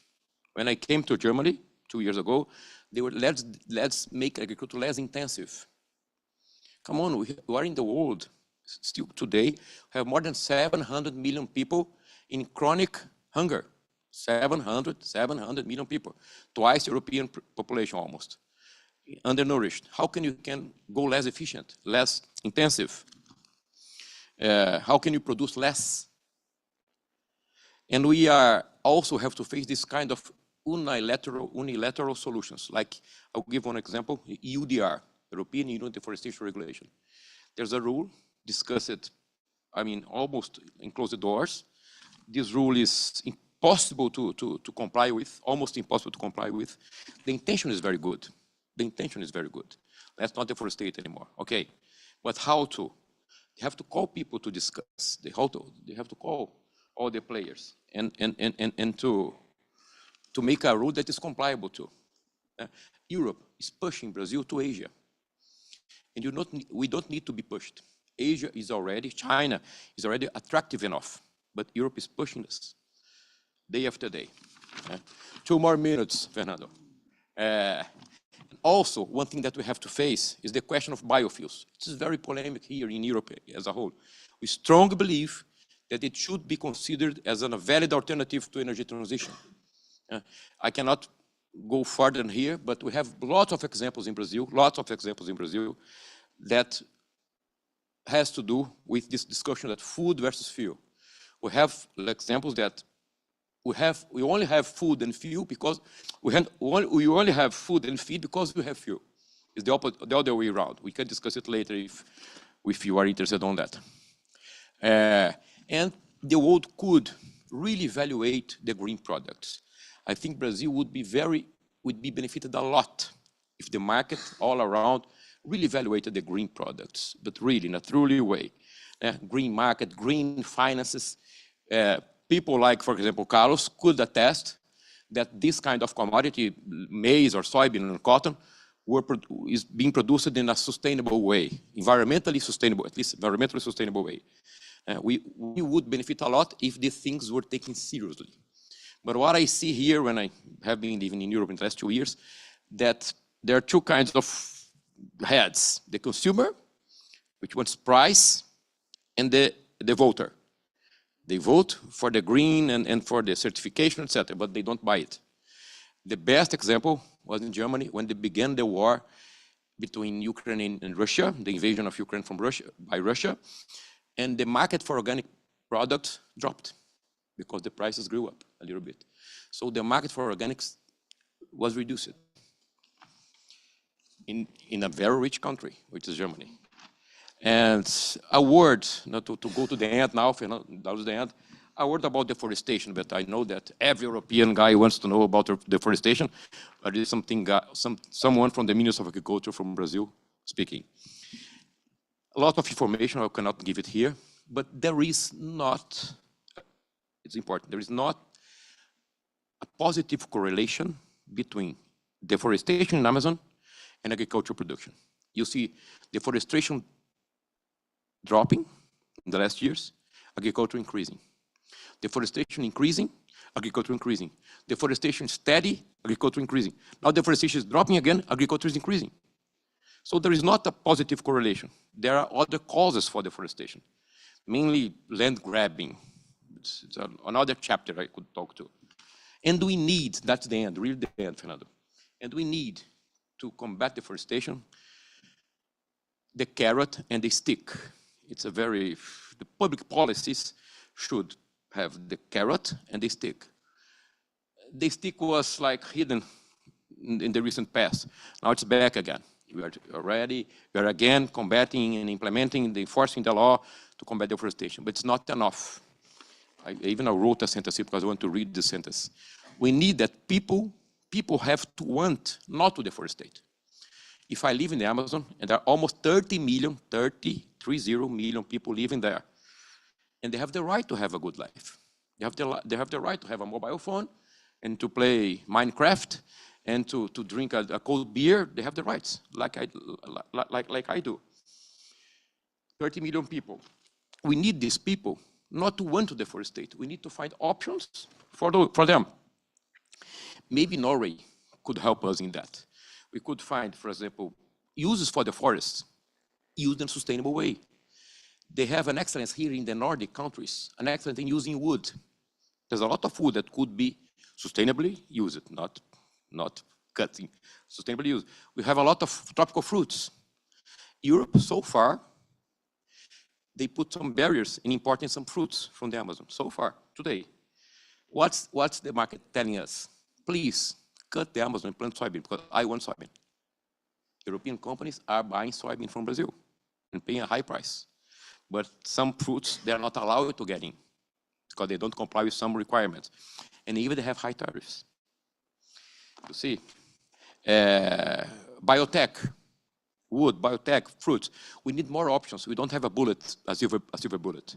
When I came to Germany 2 years ago, they were, let's make agriculture less intensive. Come on, we are in the world, still today, have more than 700 million people in chronic hunger. 700 million people, twice European population almost, undernourished. How can you go less efficient, less intensive? How can you produce less? And we also have to face this kind of unilateral solutions. Like, I'll give one example, EUDR, European Union Deforestation Regulation. There's a rule, discussed, almost in closed doors. This rule is impossible to comply with, almost impossible to comply with. The intention is very good. Let's not deforestate anymore, okay? But how to? You have to call people to discuss. They have to call all the players and to make a rule that is compliable to. Europe is pushing Brazil to Asia. And we don't need to be pushed. China is already attractive enough, but Europe is pushing us day after day. 2 more minutes, Fernando. Also, one thing that we have to face is the question of biofuels. It is very polemic here in Europe as a whole. We strongly believe that it should be considered as a valid alternative to energy transition. I cannot go further than here, but we have lots of examples in Brazil, that has to do with this discussion that food versus fuel. We have examples that we only have food and fuel because we only have food and feed because we have fuel. It's the other way around. We can discuss it later if you are interested on that. And the world could really evaluate the green products. I think Brazil would be benefited a lot if the market all around really evaluated the green products, but really in a truly way. Green market, green finances. People like, for example, Carlos could attest that this kind of commodity, maize or soybean or cotton, is being produced in a sustainable way, environmentally sustainable, at least environmentally sustainable way. We would benefit a lot if these things were taken seriously. But what I see here when I have been living in Europe in the last 2 years, that there are two kinds of heads: the consumer, which wants price, and the voter. They vote for the green and for the certification, etc., but they don't buy it. The best example was in Germany when they began the war between Ukraine and Russia, the invasion of Ukraine by Russia, and the market for organic products dropped because the prices grew up a little bit. So the market for organics was reduced in a very rich country, which is Germany. And a word, not to go to the end now, that was the end, a word about deforestation, but I know that every European guy wants to know about deforestation, but it is someone from the Ministry of Agriculture from Brazil speaking. A lot of information, I cannot give it here, but there is not, it's important, there is not a positive correlation between deforestation in Amazon and agricultural production. You see deforestation dropping in the last years, agriculture increasing. Deforestation increasing, agriculture increasing. Deforestation steady, agriculture increasing. Now deforestation is dropping again, agriculture is increasing. So there is not a positive correlation. There are other causes for deforestation, mainly land grabbing. It's another chapter I could talk to. And we need, that's the end, really the end, Fernando. And we need to combat deforestation, the carrot and the stick. It's the public policies should have the carrot and the stick. The stick was like hidden in the recent past. Now it's back again. We are again combating and implementing, enforcing the law to combat deforestation, but it's not enough. I even wrote a sentence here because I want to read the sentence. We need that people have to want not to deforestate. If I live in the Amazon, and there are almost 30 million people living there, and they have the right to have a good life. They have the right to have a mobile phone and to play Minecraft and to drink a cold beer. They have the rights, like I do. 30 million people. We need these people not to want to deforestate. We need to find options for them. Maybe Norway could help us in that. We could find, for example, uses for the forests, used in a sustainable way. They have an excellence here in the Nordic countries, an excellence in using wood. There's a lot of wood that could be sustainably used, not cutting, sustainably used. We have a lot of tropical fruits. Europe, so far, they put some barriers in importing some fruits from the Amazon, so far, today. What's the market telling us? Please, cut the Amazon and plant soybean, because I want soybean. European companies are buying soybean from Brazil and paying a high price. But some fruits, they are not allowed to get in because they don't comply with some requirements. And even they have high tariffs. You see, biotech, wood, biotech, fruits. We need more options. We don't have a silver bullet.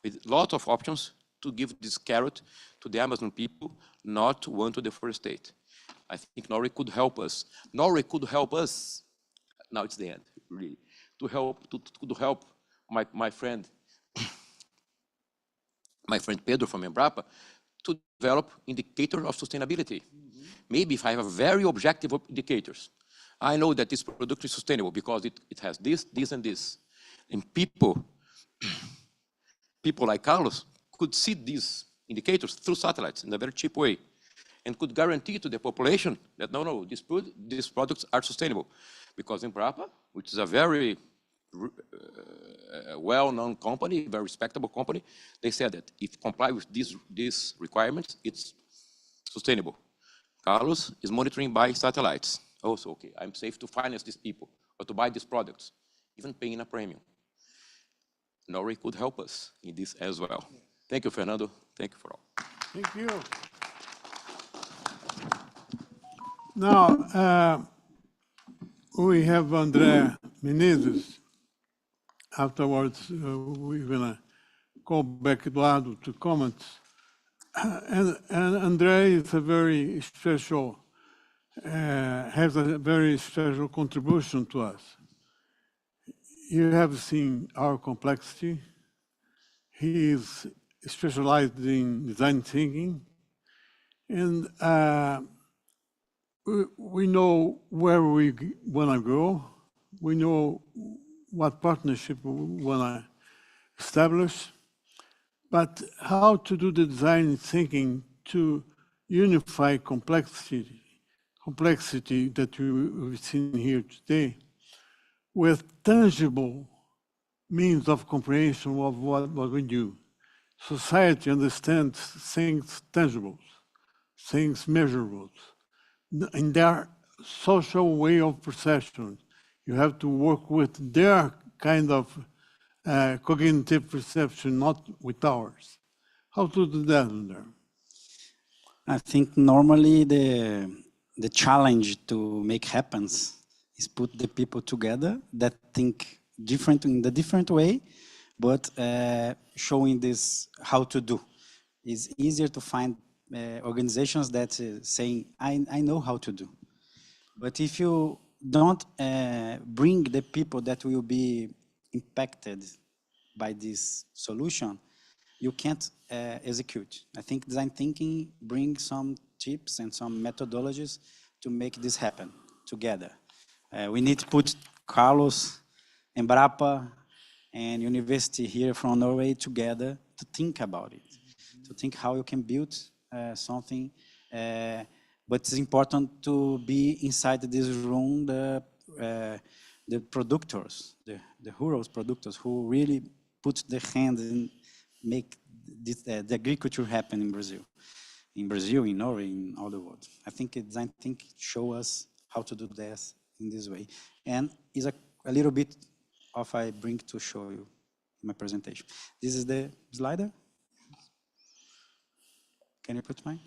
With lots of options to give this carrot to the Amazon people not to want to deforestate. I think Norway could help us. Norway could help us. Now it's the end, really. To help my friend Pedro from Embrapa to develop indicators of sustainability. Mm-hmm. Maybe if I have very objective indicators, I know that this product is sustainable because it has this, and this. And people like Carlos could see these indicators through satellites in a very cheap way and could guarantee to the population that no, these products are sustainable. Because Embrapa, which is a very a well-known company, very respectable company. They said that if comply with these requirements, it's sustainable. Carlos is monitoring by satellites. Also, okay, I'm safe to finance these people or to buy these products, even paying a premium. Norway could help us in this as well. Thank you, Fernando. Thank you for all. Thank you. Now, we have André Menezes. Afterwards, we're going to go back Eduardo to comments. And André is a very special, has a very special contribution to us. You have seen our complexity. He is specialized in design thinking. And we know where we want to go. We know what partnership we want to establish. But how to do the design thinking to unify complexity that we've seen here today with tangible means of comprehension of what we do. Society understands things tangible, things measurable. In their social way of perception, you have to work with their kind of cognitive perception, not with ours. How to do that in there? I think normally the challenge to make happens is put the people together that think different in the different way, but showing this how to do. It's easier to find organizations that saying, I know how to do. But if you don't bring the people that will be impacted by this solution, you can't execute. I think design thinking brings some tips and some methodologies to make this happen together. We need to put Carlos, Embrapa, and university here from Norway together to think about it, to think how you can build something. But it's important to be inside this room, the producers, the rural producers who really put their hand and make this, the agriculture happen in Brazil, in Norway, in all the world. I think design thinking show us how to do this in this way. And is a little bit of I bring to show you my presentation. This is the slider. Can you put mine?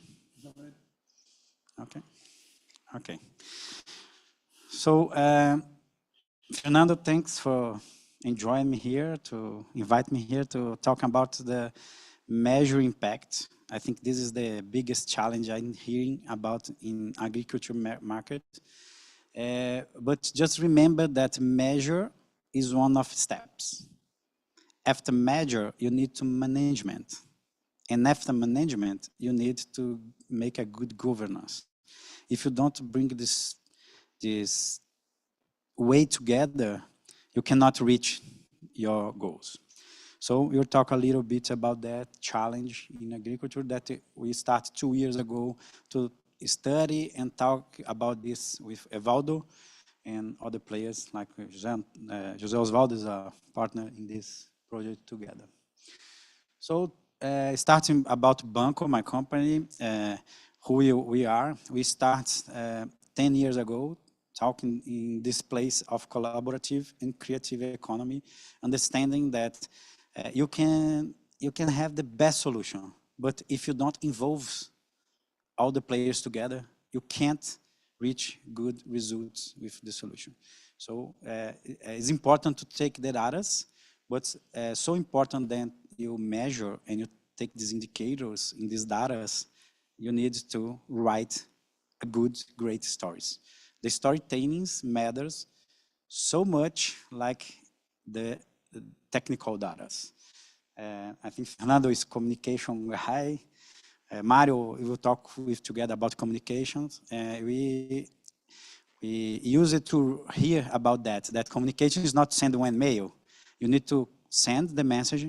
Okay. Okay. So, Fernando, thanks for enjoying me here, to invite me here to talk about the measure impact. I think this is the biggest challenge I'm hearing about in agriculture market. But just remember that measure is one of steps. After measure, you need to management. And after management, you need to make a good governance. If you don't bring this way together, you cannot reach your goals. So we'll talk a little bit about that challenge in agriculture that we started 2 years ago to study and talk about this with Evaldo and other players like José Osvaldo is a partner in this project together. So starting about Banco, my company, who we are, we start 10 years ago talking in this place of collaborative and creative economy, understanding that you can have the best solution, but if you don't involve all the players together, you can't reach good results with the solution. So it's important to take the data, but so important that you measure and you take these indicators in these data, you need to write a good, great stories. The storytelling matters so much like the technical data. I think Fernando is communication guy. Mario, we will talk with together about communications. We use it to hear about that communication is not send one mail. You need to send the message.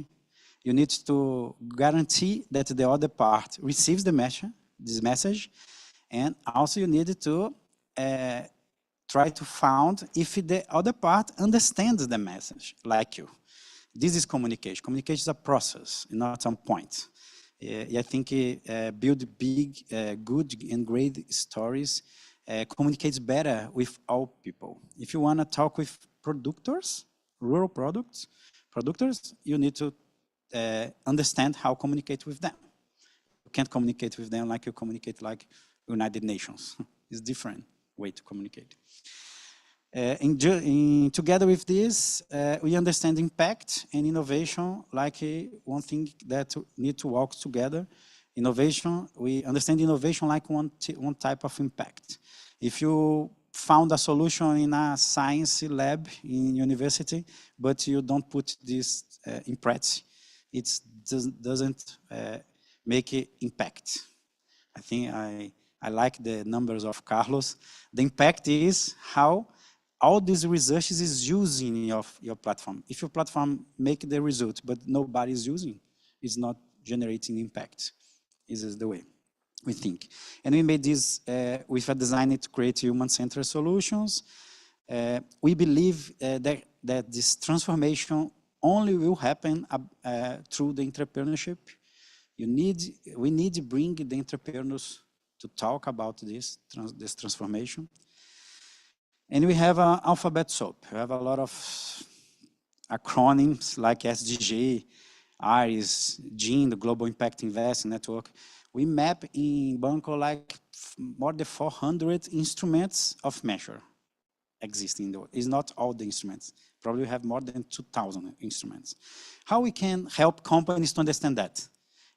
You need to guarantee that the other part receives this message. And also you need to try to find if the other part understands the message like you. This is communication. Communication is a process, not some point. I think build big, good and great stories communicates better with all people. If you want to talk with producers, rural producers, you need to understand how to communicate with them. You can't communicate with them like you communicate like United Nations. It's a different way to communicate. Together with this, we understand impact and innovation like one thing that need to work together. Innovation, we understand innovation like one type of impact. If you found a solution in a science lab in university, but you don't put this in practice, it doesn't make an impact. I think I like the numbers of Carlos. The impact is how all these researches is using your platform. If your platform make the result, but nobody is using, it's not generating impact. This is the way we think. And we made this with a design to create human-centered solutions. We believe that this transformation only will happen through the entrepreneurship. We need to bring the entrepreneurs to talk about this transformation. And we have an alphabet soup. We have a lot of acronyms like SDG, IRIS, GIN, the Global Impact Investing Network. We map in Banco like more than 400 instruments of measure existing in the world. It's not all the instruments. Probably we have more than 2,000 instruments. How we can help companies to understand that?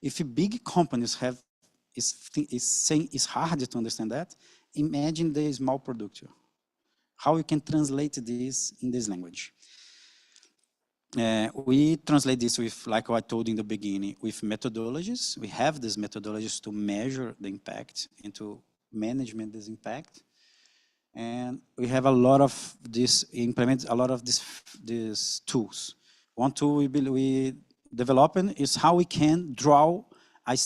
If big companies saying it's hard to understand that, imagine the small producer. How we can translate this in this language. We translate this with, like I told in the beginning, with methodologies. We have these methodologies to measure the impact and to management this impact. And we have a lot of this, implement a lot of these tools. One tool we developing is how we can draw an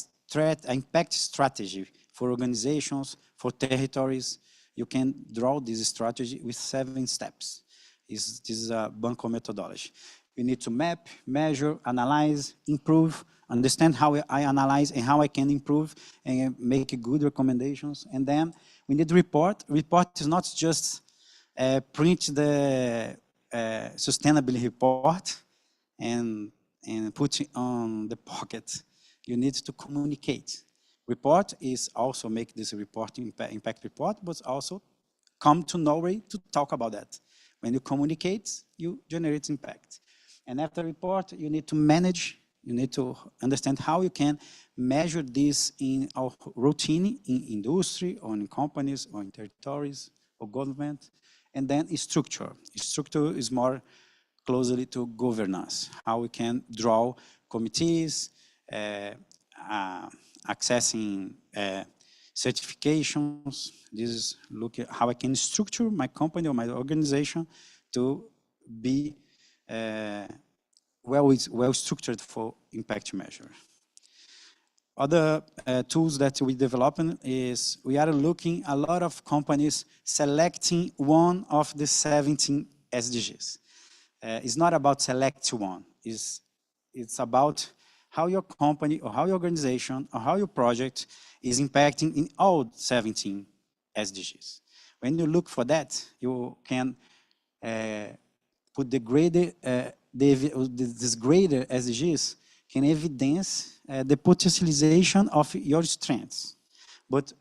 impact strategy for organizations, for territories. You can draw this strategy with 7 steps. This is a Banco methodology. We need to map, measure, analyze, improve, understand how I analyze and how I can improve and make good recommendations. And then we need to report. Report is not just print the sustainability report and put it on the pocket. You need to communicate. Report is also make this report impact report, but also come to Norway to talk about that. When you communicate, you generate impact. And after report, you need to manage, you need to understand how you can measure this in our routine in industry or in companies or in territories or government. And then structure. Structure is more closely to governance, how we can draw committees, accessing certifications. This is looking at how I can structure my company or my organization to be well structured for impact measure. Other tools that we developing is we are looking a lot of companies selecting one of the 17 SDGs. It's not about select one. It's about how your company or how your organization or how your project is impacting in all 17 SDGs. When you look for that, you can put the greater, this greater SDGs can evidence the potentialization of your strengths. But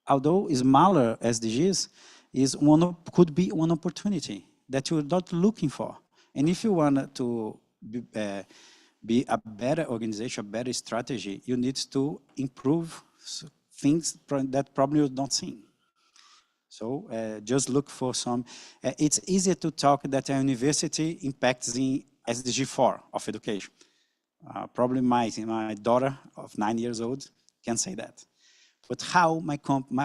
although smaller SDGs could be one opportunity that you're not looking for. And if you want to be a better organization, a better strategy, you need to improve things that probably you don't see. So just look for some. It's easier to talk that a university impacts in SDG 4 of education. Probably my daughter of 9 years old can say that. But how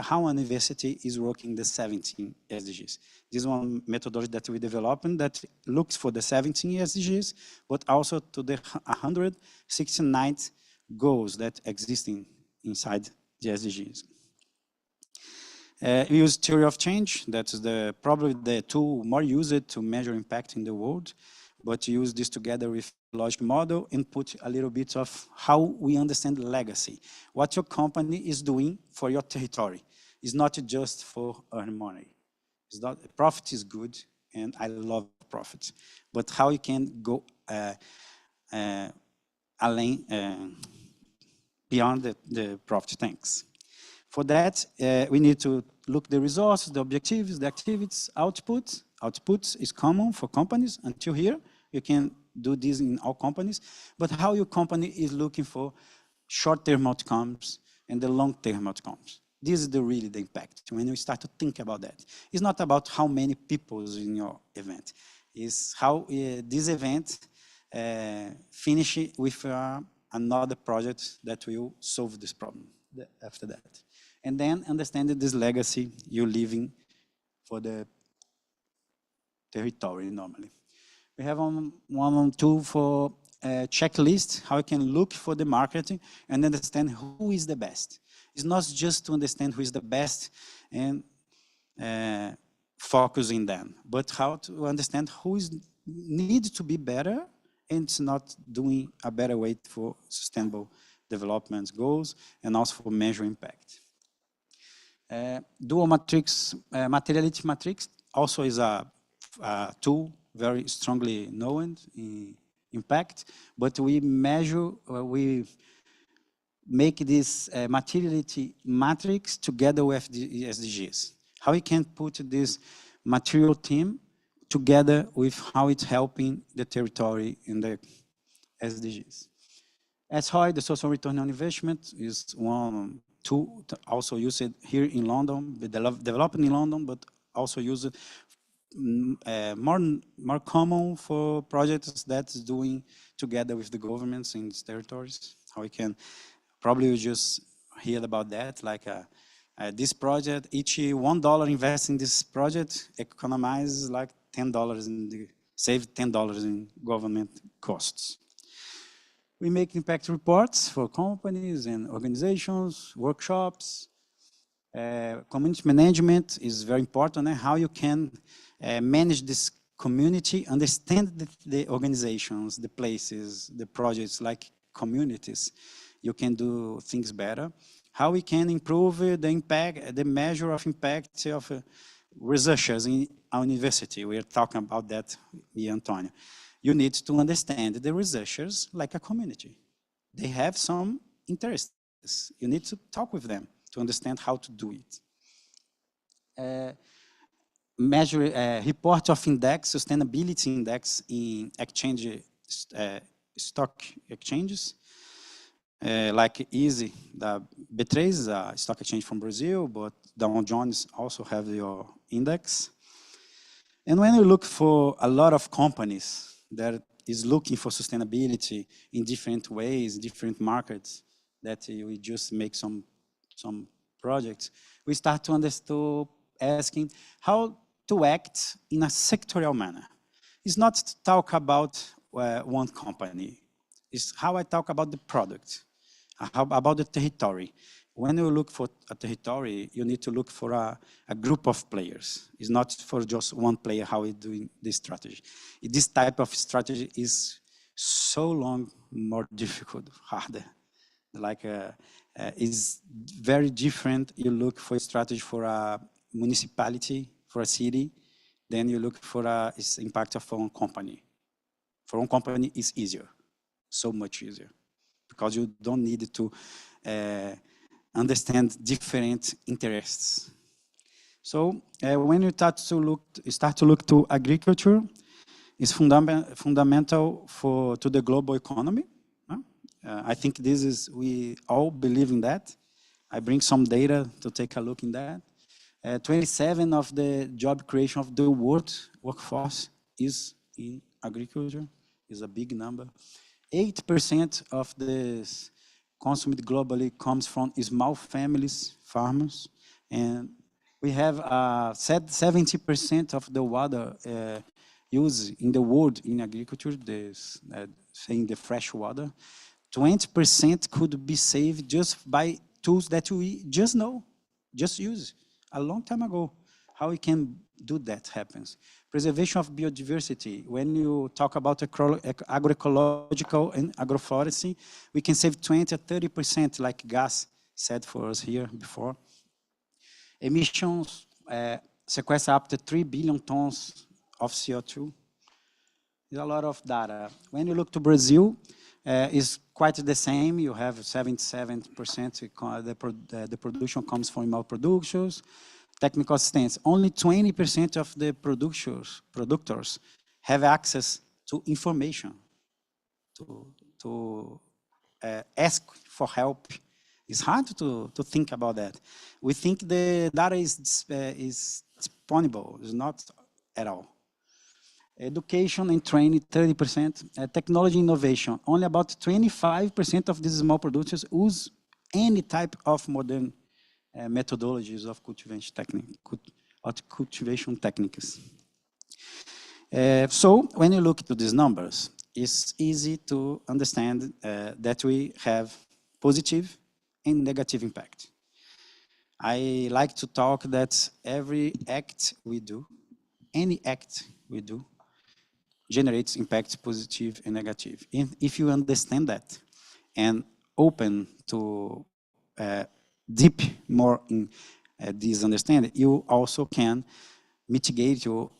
how a university is working the 17 SDGs. This is one methodology that we developed that looks for the 17 SDGs, but also to the 169 goals that exist inside the SDGs. We use theory of change. That's probably the tool more used to measure impact in the world. but use this together with logic model and put a little bit of how we understand legacy. What your company is doing for your territory. It's not just for earn money. It's not, profit is good, and I love profit. But how you can go beyond the profit tanks. For that, we need to look the resources, the objectives, the activities, outputs. Outputs is common for companies. Until here, you can do this in all companies. But how your company is looking for short-term outcomes and the long-term outcomes. This is really the impact when you start to think about that. It's not about how many people is in your event. It's how this event finish with another project that will solve this problem after that. And then understanding this legacy you're leaving for the territory normally. We have one tool for checklist, how you can look for the marketing and understand who is the best. It's not just to understand who is the best and focus in them, but how to understand who is needs to be better and it's not doing a better way for sustainable development goals and also for measure impact. Dual matrix, materiality matrix also is a tool very strongly known in impact, but we measure, we make this materiality matrix together with the SDGs. How we can put this material team together with how it's helping the territory in the SDGs. SROI, the social return on investment, is one tool also used here in London, developed in London, but also used more common for projects that's doing together with the governments in these territories. How we can, probably you just heard about that, like this project, each $1 invested in this project economizes like $10 in the, save $10 in government costs. We make impact reports for companies and organizations, workshops. Community management is very important, and how you can manage this community, understand the organizations, the places, the projects like communities. You can do things better. How we can improve the impact, the measure of impact of researchers in our university. We are talking about that, me and Antonio. You need to understand the researchers like a community. They have some interests. You need to talk with them to understand how to do it. Measure report of index, sustainability index in exchange, stock exchanges. Like EASY, the B3 is a stock exchange from Brazil, but Dow Jones also have your index. And when you look for a lot of companies that is looking for sustainability in different ways, different markets, that we just make some projects, we start to understand, asking how to act in a sectorial manner. It's not to talk about one company. It's how I talk about the product, how about the territory. When you look for a territory, you need to look for a group of players. It's not for just one player how we're doing this strategy. This type of strategy is so long more difficult, harder. Like it's very different. You look for a strategy for a municipality, for a city, then you look for its impact of one company. For one company, it's easier, so much easier, because you don't need to understand different interests. So when you start to look to agriculture, it's fundamental to the global economy. I think this is, we all believe in that. I bring some data to take a look in that. 27% of the job creation of the world workforce is in agriculture, is a big number. 8% of the consumed globally comes from small families, farmers, and we have 70% of the water used in the world in agriculture, saying the fresh water. 20% could be saved just by tools that we just know, just use a long time ago. How we can do that happens. Preservation of biodiversity. When you talk about agroecological and agroforestry, we can save 20 or 30%, like Gas said for us here before. Emissions sequester up to 3 billion tons of CO2. There's a lot of data. When you look to Brazil, it's quite the same. You have 77% the production comes from animal productions. Technical assistance. Only 20% of the producers have access to information, to ask for help. It's hard to think about that. We think the data is disponible. It's not at all. Education and training, 30%. Technology innovation, only about 25% of these small producers use any type of modern methodologies of cultivation techniques. So when you look at these numbers, it's easy to understand that we have positive and negative impact. I like to talk that every act we do, any act we do, generates impact, positive and negative. If you understand that and open to deep more in this understanding, you also can mitigate or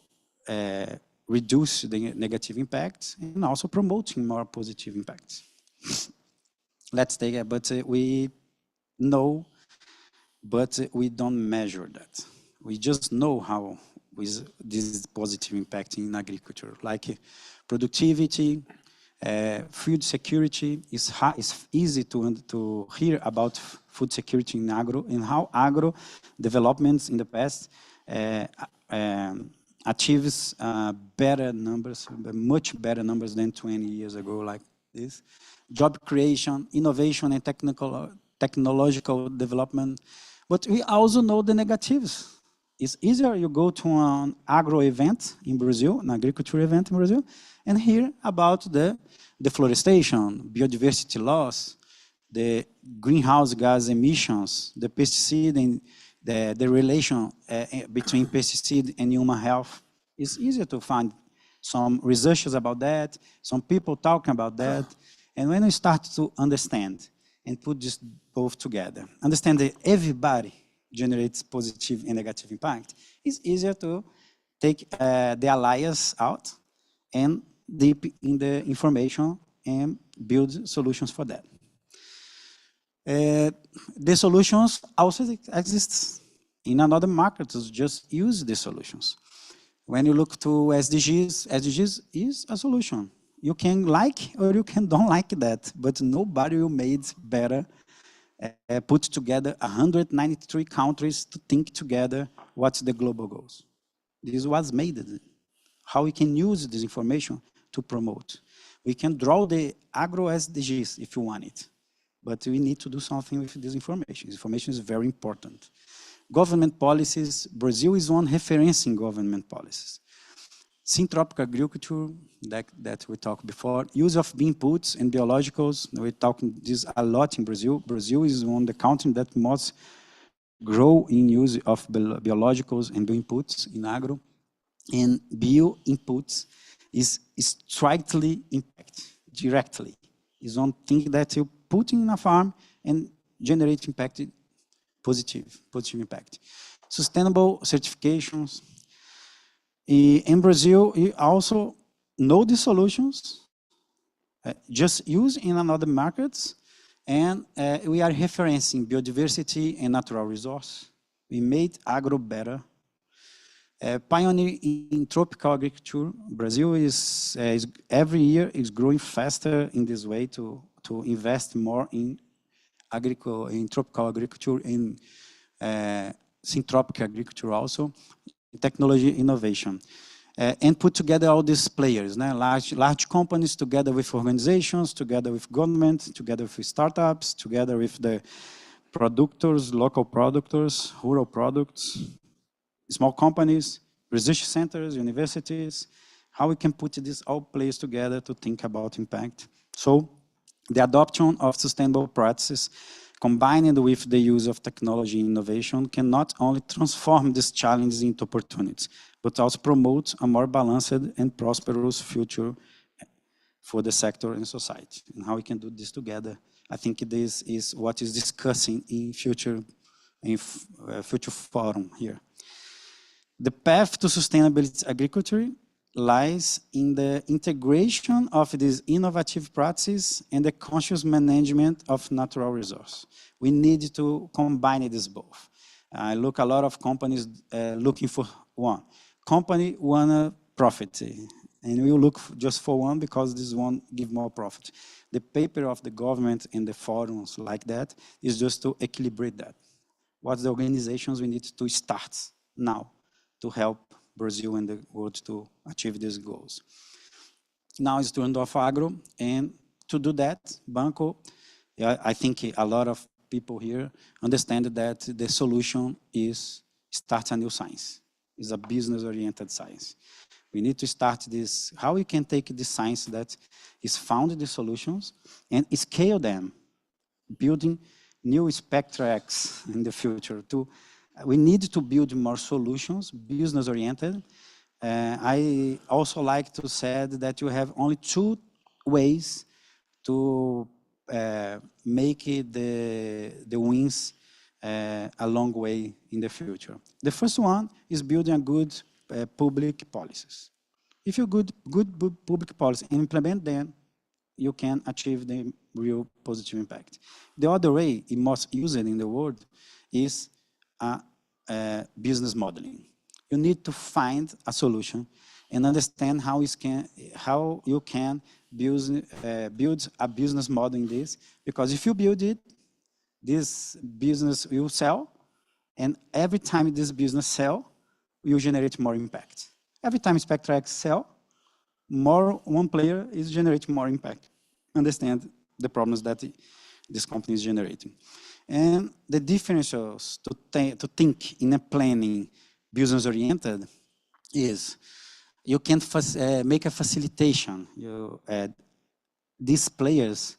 reduce the negative impact and also promoting more positive impacts. Let's take it, but we know, but we don't measure that. We just know how with this positive impact in agriculture, like productivity, food security. It's easy to hear about food security in agro and how agro developments in the past achieves better numbers, much better numbers than 20 years ago, like this. Job creation, innovation, and technological development. But we also know the negatives. It's easier you go to an agro event in Brazil, an agriculture event in Brazil, and hear about the deforestation, biodiversity loss, the greenhouse gas emissions, the pesticide, and the relation between pesticide and human health. It's easier to find some researches about that, some people talking about that. And when we start to understand and put this both together, understand that everybody generates positive and negative impact, it's easier to take the alliance out and deep in the information and build solutions for that. The solutions also exist in another market, just use the solutions. When you look to SDGs, SDGs is a solution. You can like or you can don't like that, but nobody will make better put together 193 countries to think together what's the global goals. This was made. How we can use this information to promote. We can draw the agro SDGs if you want it, but we need to do something with this information. This information is very important. Government policies, Brazil is one reference in government policies. Tropical agriculture, that we talked before, use of inputs and biologicals, we're talking this a lot in Brazil. Brazil is one of the countries that most grow in use of biologicals and inputs in agro. And bio inputs is strictly impact, directly. It's one thing that you put in a farm and generate impact, positive impact. Sustainable certifications. In Brazil, you also know the solutions, just use in another markets, and we are referencing biodiversity and natural resource. We made agro better. Pioneer in tropical agriculture. Brazil is every year is growing faster in this way to invest more in tropical agriculture, in syntropic agriculture also. Technology innovation, and put together all these players, large companies together with organizations, together with government, together with startups, together with the producers, local producers, rural products, small companies, research centers, universities, how we can put this all players together to think about impact. So the adoption of sustainable practices combined with the use of technology and innovation, can not only transform these challenges into opportunities, but also promote a more balanced and prosperous future for the sector and society. And how we can do this together, I think this is what is discussing in future forum here. The path to sustainable agriculture lies in the integration of these innovative practices and the conscious management of natural resources. We need to combine these both. I look a lot of companies looking for one. Company wanna profit, and we look just for one because this one give more profit. The paper of the government and the forums like that is just to equilibrate that. What's the organizations we need to start now to help Brazil and the world to achieve these goals? Now it's turn of agro, and to do that, Banco, I think a lot of people here understand that the solution is start a new science. It's a business-oriented science. We need to start this, how we can take this science that is found in the solutions and scale them, building new SpectraX in the future. We need to build more solutions, business-oriented. I also like to say that you have only two ways to make the wins a long way in the future. The first one is building a good public policies. If you good public policy and implement them, you can achieve the real positive impact. The other way, most used in the world, is business modeling. You need to find a solution and understand how you can build a business model in this, because if you build it, this business will sell, and every time this business sell, you generate more impact. Every time SpectraX sell, one player is generating more impact. Understand the problems that this company is generating. And the differentials to think in a planning business-oriented is you can make a facilitation. These players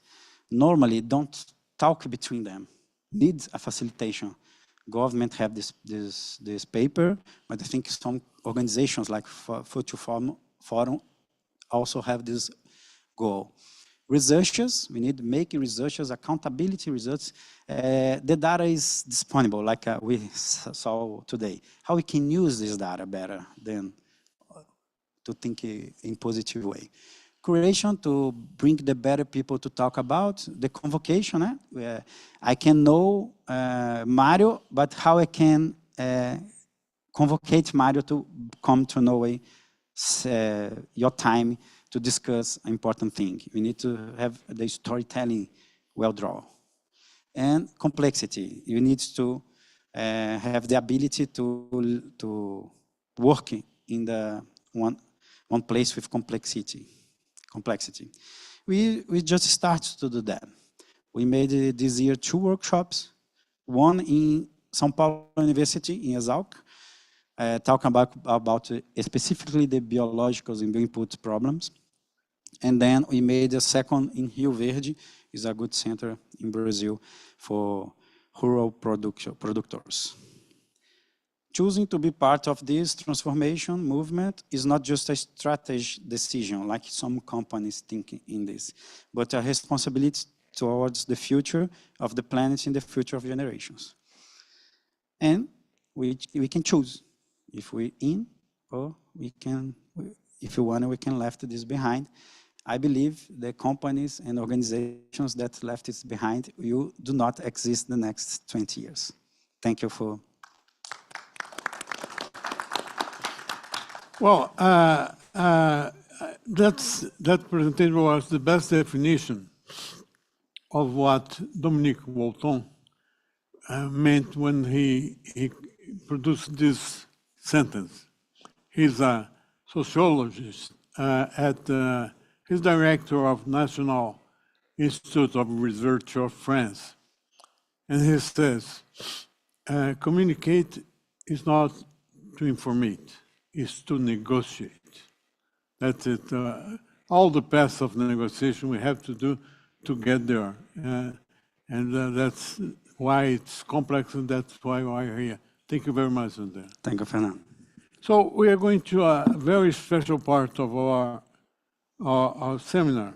normally don't talk between them, needs a facilitation. Government have this paper, but I think some organizations like Future Forum also have this goal. Researchers, we need to make researchers, accountability results. The data is disponible, like we saw today. How we can use this data better than to think in positive way. Curation to bring the better people to talk about. The convocation, I can know Mario, but how I can convocate Mario to come to Norway, your time to discuss an important thing. We need to have the storytelling well drawn. And complexity. You need to have the ability to work in the one place with complexity. We just started to do that. We made this year 2 workshops, one in São Paulo University in Exalc, talking about specifically the biologicals and bioinput problems. And then we made a second in Rio Verde, is a good center in Brazil for rural producers. Choosing to be part of this transformation movement is not just a strategy decision, like some companies think in this, but a responsibility towards the future of the planet and the future of generations. And we can choose if we're in, or we can, if you want, we can left this behind. I believe the companies and organizations that left it behind do not exist the next 20 years. Thank you for. Well, that presentation was the best definition of what Dominique Walton meant when he produced this sentence. He's a sociologist he's director of National Institute of Research of France. And he says, communicate is not to informate, is to negotiate. That's it. All the paths of negotiation we have to do to get there. And that's why it's complex, and that's why we're here. Thank you very much, André. Thank you, Fernando. So we are going to a very special part of our seminar.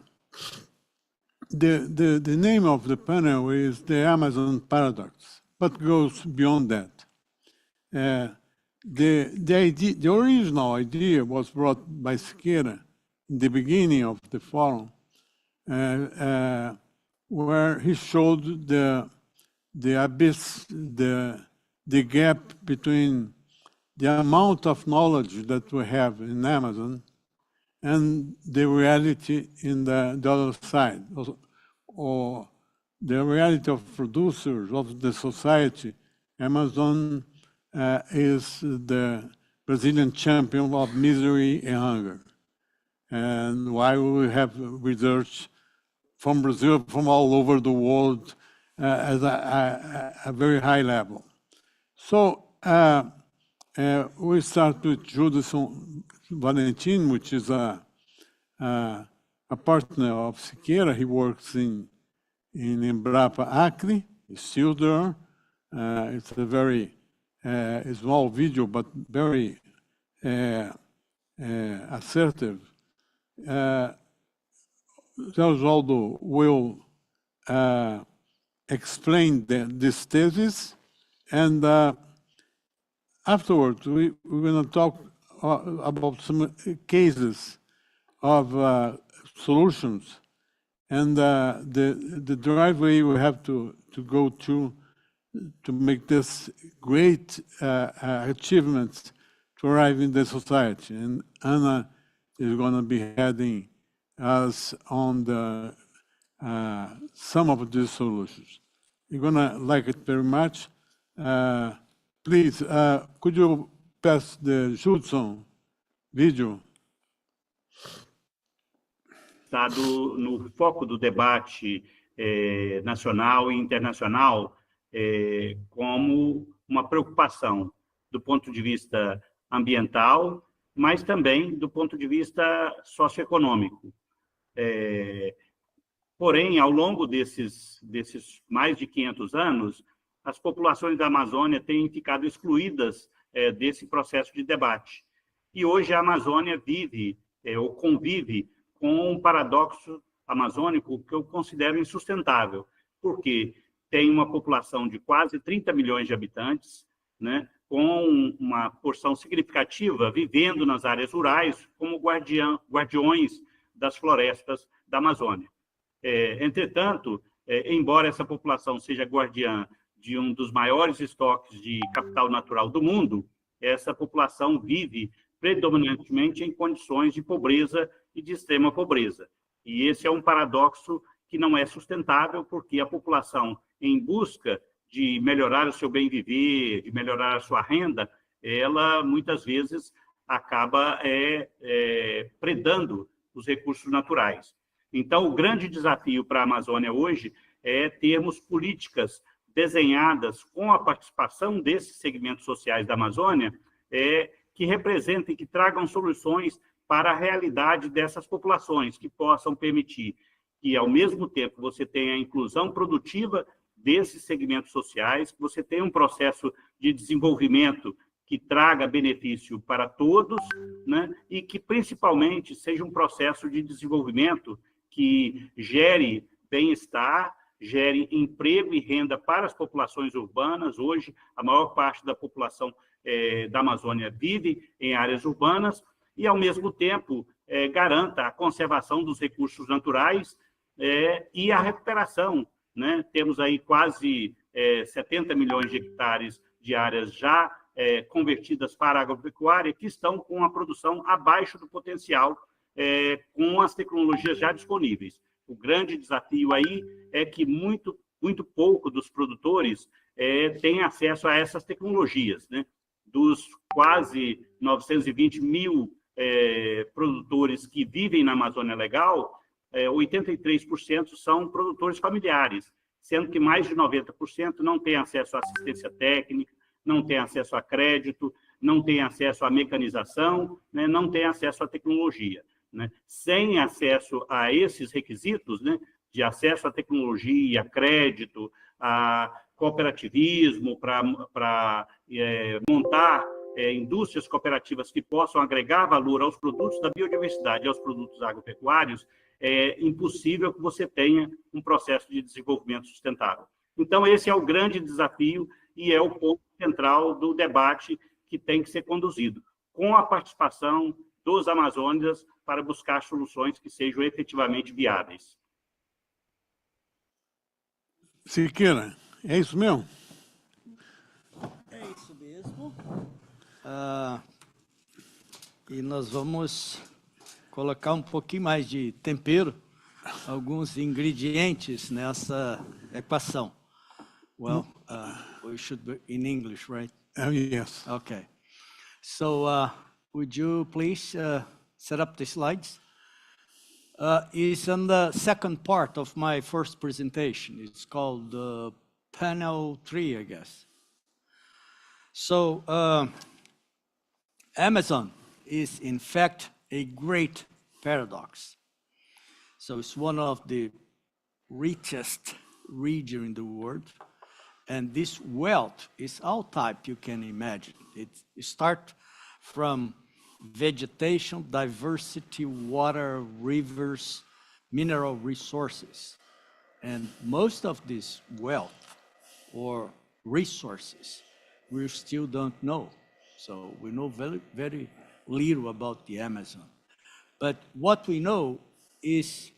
The name of the panel is the Amazon Paradox, but goes beyond that. The original idea was brought by Siqueira in the beginning of the forum, where he showed the abyss, the gap between the amount of knowledge that we have in Amazon and the reality in the other side, or the reality of producers, of the society. Amazon is the Brazilian champion of misery and hunger. And while we have research from Brazil, from all over the world, at a very high level. So we start with Judson Valentin, which is a partner of Siqueira. He works in Embrapa Acre. He's still there. It's a very small video, but very assertive. Oswaldo will explain this thesis, and afterwards we're going to talk about some cases of solutions, and the driveway we have to go to make this great achievements to arrive in the society. And Anna is going to be heading us on the some of these solutions. You're going to like it very much. Please, could you pass the Judson video? Estado no foco do debate nacional e internacional como uma preocupação do ponto de vista ambiental, mas também do ponto de vista socioeconômico. Porém, ao longo desses mais de 500 anos, as populações da Amazônia têm ficado excluídas desse processo de debate. E hoje a Amazônia vive ou convive com um paradoxo amazônico que eu considero insustentável, porque tem uma população de quase 30 milhões de habitantes, né, com uma porção significativa vivendo nas áreas rurais como guardiões das florestas da Amazônia. Entretanto, embora essa população seja guardiã de um dos maiores estoques de capital natural do mundo, essa população vive predominantemente em condições de pobreza e de extrema pobreza. E esse é um paradoxo que não é sustentável, porque a população, em busca de melhorar o seu bem viver, de melhorar a sua renda, ela muitas vezes acaba predando os recursos naturais. Então, o grande desafio para a Amazônia hoje é termos políticas desenhadas com a participação desses segmentos sociais da Amazônia, que representem, que tragam soluções para a realidade dessas populações, que possam permitir que, ao mesmo tempo, você tenha a inclusão produtiva desses segmentos sociais, que você tenha um processo de desenvolvimento que traga benefício para todos, né? E que, principalmente, seja um processo de desenvolvimento que gere bem-estar, gere emprego e renda para as populações urbanas. Hoje, a maior parte da população da Amazônia vive em áreas urbanas e, ao mesmo tempo, garanta a conservação dos recursos naturais e a recuperação, né? Temos aí quase 70 milhões de hectares de áreas já convertidas para a agropecuária, que estão com a produção abaixo do potencial, com as tecnologias já disponíveis. O grande desafio aí é que muito pouco dos produtores têm acesso a essas tecnologias, né? Dos quase 920 mil produtores que vivem na Amazônia Legal, 83% são produtores familiares, sendo que mais de 90% não têm acesso à assistência técnica, não têm acesso a crédito, não têm acesso à mecanização, né? Não têm acesso à tecnologia, né? Sem acesso a esses requisitos, né, de acesso à tecnologia, crédito, a cooperativismo, para montar indústrias cooperativas que possam agregar valor aos produtos da biodiversidade e aos produtos agropecuários, é impossível que você tenha um processo de desenvolvimento sustentável. Então, esse é o grande desafio e é o ponto central do debate que tem que ser conduzido, com a participação dos amazônicos para buscar soluções que sejam efetivamente viáveis. Siqueira, é isso mesmo? É isso mesmo. E nós vamos colocar um pouquinho mais de tempero, alguns ingredientes nessa equação. Well, we should be in English, right? Yes. Okay. So, would you please set up the slides? It's on the second part of my first presentation. It's called panel 3, I guess. So, Amazon is in fact a great paradox. So it's one of the richest regions in the world. And this wealth is all type you can imagine. It starts from vegetation, diversity, water, rivers, mineral resources. And most of this wealth or resources we still don't know. So we know very, very little about the Amazon. But what we know is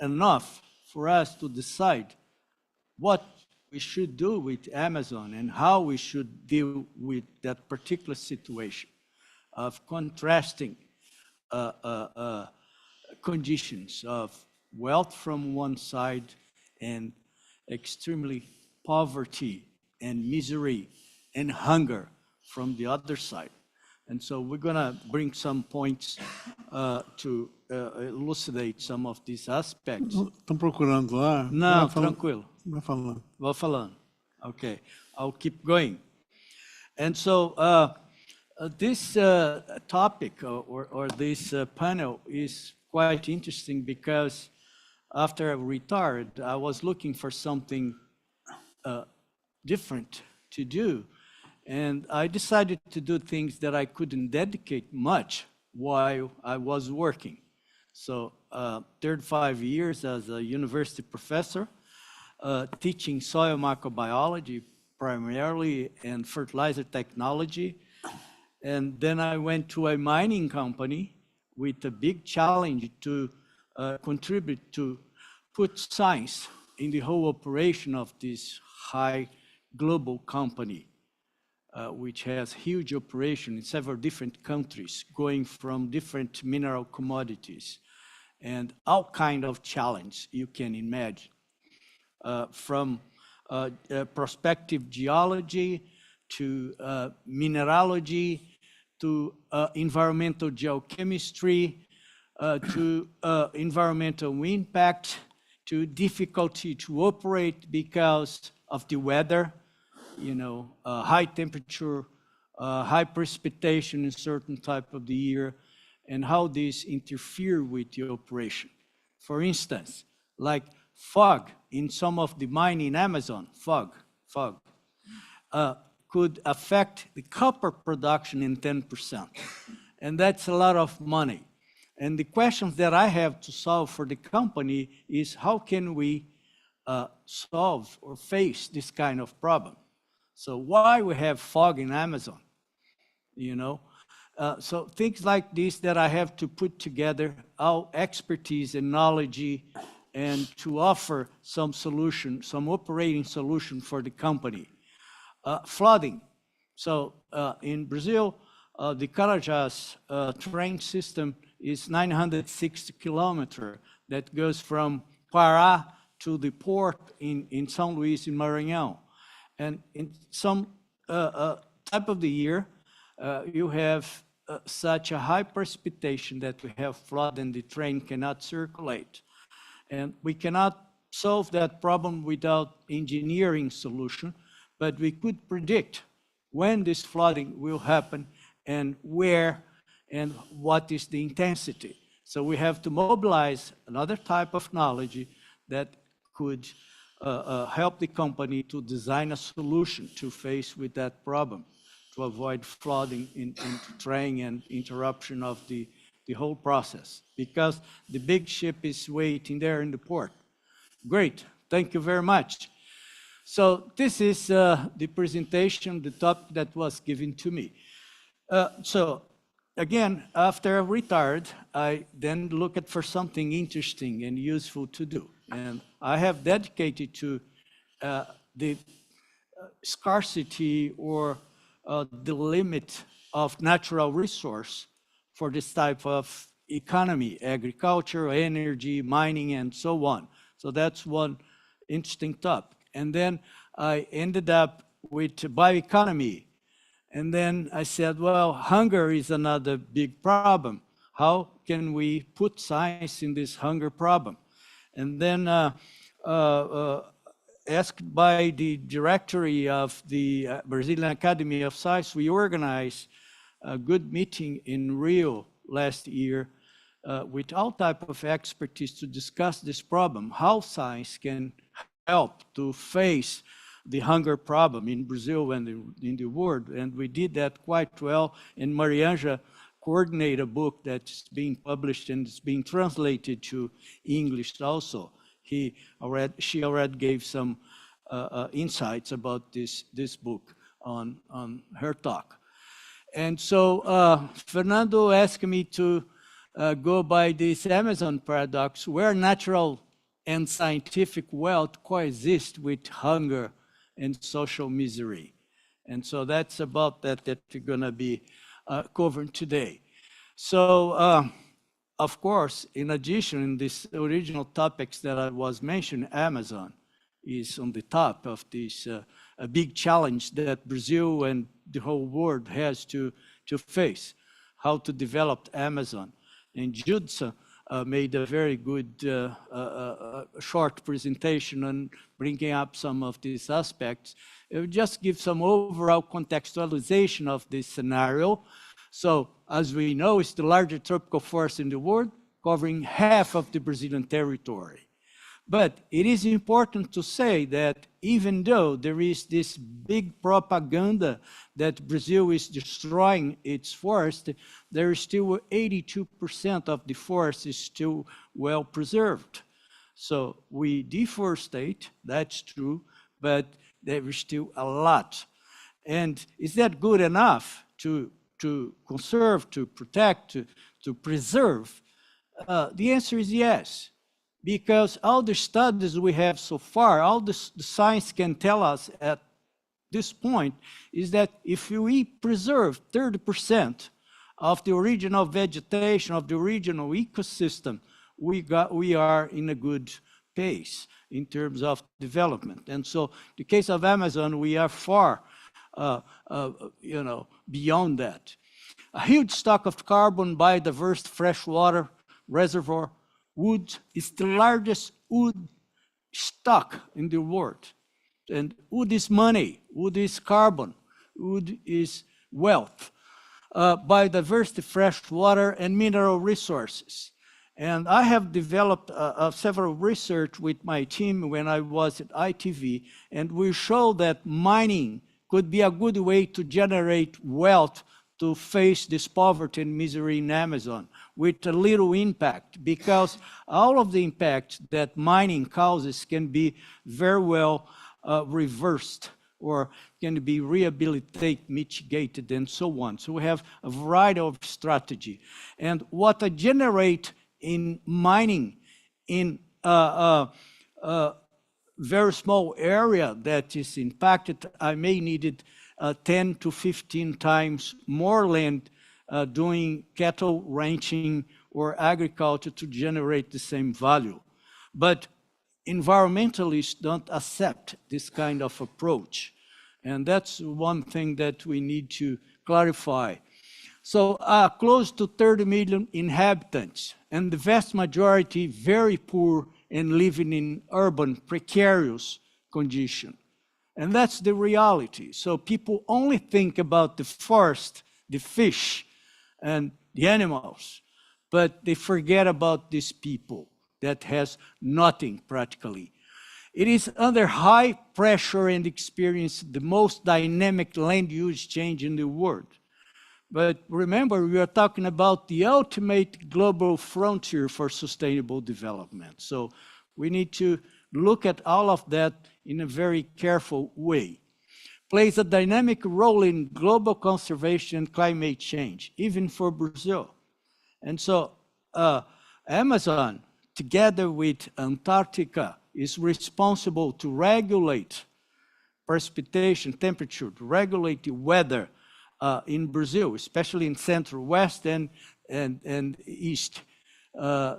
enough for us to decide what we should do with Amazon and how we should deal with that particular situation of contrasting conditions of wealth from one side and extremely poverty and misery and hunger from the other side. And so we're going to bring some points to elucidate some of these aspects. Estão procurando lá? Não, tranquilo. Vai falando. Vou falando. Okay, I'll keep going. And so this topic or this panel is quite interesting because after I retired, I was looking for something different to do. And I decided to do things that I couldn't dedicate much while I was working. So 35 years as a university professor, teaching soil microbiology primarily and fertilizer technology. And then I went to a mining company with a big challenge to contribute to put science in the whole operation of this high global company. Which has huge operation in several different countries, going from different mineral commodities and all kind of challenge you can imagine. From prospective geology to mineralogy to environmental geochemistry to environmental impact to difficulty to operate because of the weather. You know, high temperature, high precipitation in certain type of the year, and how these interfere with the operation. For instance, like fog in some of the mine in Amazon, fog, could affect the copper production in 10%. And that's a lot of money. And the questions that I have to solve for the company is how can we solve or face this kind of problem? So why we have fog in Amazon, you know? So things like this that I have to put together, our expertise and knowledge, and to offer some solution, some operating solution for the company. Flooding. So in Brazil, the Carajás train system is 960 kilometers that goes from Pará to the port in São Luís in Maranhão. And in some type of the year, you have such a high precipitation that we have flood and the train cannot circulate. And we cannot solve that problem without engineering solution, but we could predict when this flooding will happen and where and what is the intensity. So we have to mobilize another type of knowledge that could help the company to design a solution to face with that problem, to avoid flooding into train and interruption of the whole process, because the big ship is waiting there in the port. Great, thank you very much. So this is the presentation, the topic that was given to me. So again, after I retired, I then looked for something interesting and useful to do. And I have dedicated to the scarcity or the limit of natural resource for this type of economy, agriculture, energy, mining, and so on. So that's one interesting topic. And then I ended up with bioeconomy. And then I said, well, hunger is another big problem. How can we put science in this hunger problem? And then asked by the directory of the Brazilian Academy of Science, we organized a good meeting in Rio last year with all type of expertise to discuss this problem, how science can help to face the hunger problem in Brazil and in the world. And we did that quite well. And Marianja coordinated a book that's being published and it's being translated to English also. She already gave some insights about this book on her talk. And so Fernando asked me to go by this Amazon paradox, where natural and scientific wealth coexist with hunger and social misery. And so that's about that we're gonna be covering today. So, of course, in addition, in these original topics that I was mentioning, Amazon is on the top of this a big challenge that Brazil and the whole world has to face, how to develop Amazon. And Judson made a very good short presentation on bringing up some of these aspects. It will just give some overall contextualization of this scenario. So, as we know, it's the largest tropical forest in the world, covering half of the Brazilian territory. But it is important to say that even though there is this big propaganda that Brazil is destroying its forest, there is still 82% of the forest is still well preserved. So we deforestate, that's true, but there is still a lot. And is that good enough to conserve, to protect, to preserve? The answer is yes. Because all the studies we have so far, all the science can tell us at this point is that if we preserve 30% of the original vegetation, of the original ecosystem, we are in a good pace in terms of development. And so the case of Amazon, we are far beyond that. A huge stock of carbon, biodiverse freshwater reservoir. Wood is the largest wood stock in the world. And wood is money, wood is carbon, wood is wealth. Biodiversity, fresh water, and mineral resources. And I have developed several research with my team when I was at ITV, and we show that mining could be a good way to generate wealth to face this poverty and misery in Amazon with a little impact, because all of the impact that mining causes can be very well reversed or can be rehabilitated, mitigated, and so on. So we have a variety of strategy. And what I generate in mining in very small area that is impacted, I may need it 10 to 15 times more land doing cattle ranching or agriculture to generate the same value. But environmentalists don't accept this kind of approach. And that's one thing that we need to clarify. So close to 30 million inhabitants, and the vast majority very poor and living in urban, precarious condition. And that's the reality. So people only think about the forest, the fish, and the animals, but they forget about these people. that has nothing practically. It is under high pressure and experience the most dynamic land use change in the world. But remember, we are talking about the ultimate global frontier for sustainable development. So we need to look at all of that in a very careful way. Plays a dynamic role in global conservation and climate change, even for Brazil. And so Amazon, together with Antarctica, is responsible to regulate precipitation, temperature, to regulate the weather in Brazil, especially in central west and east,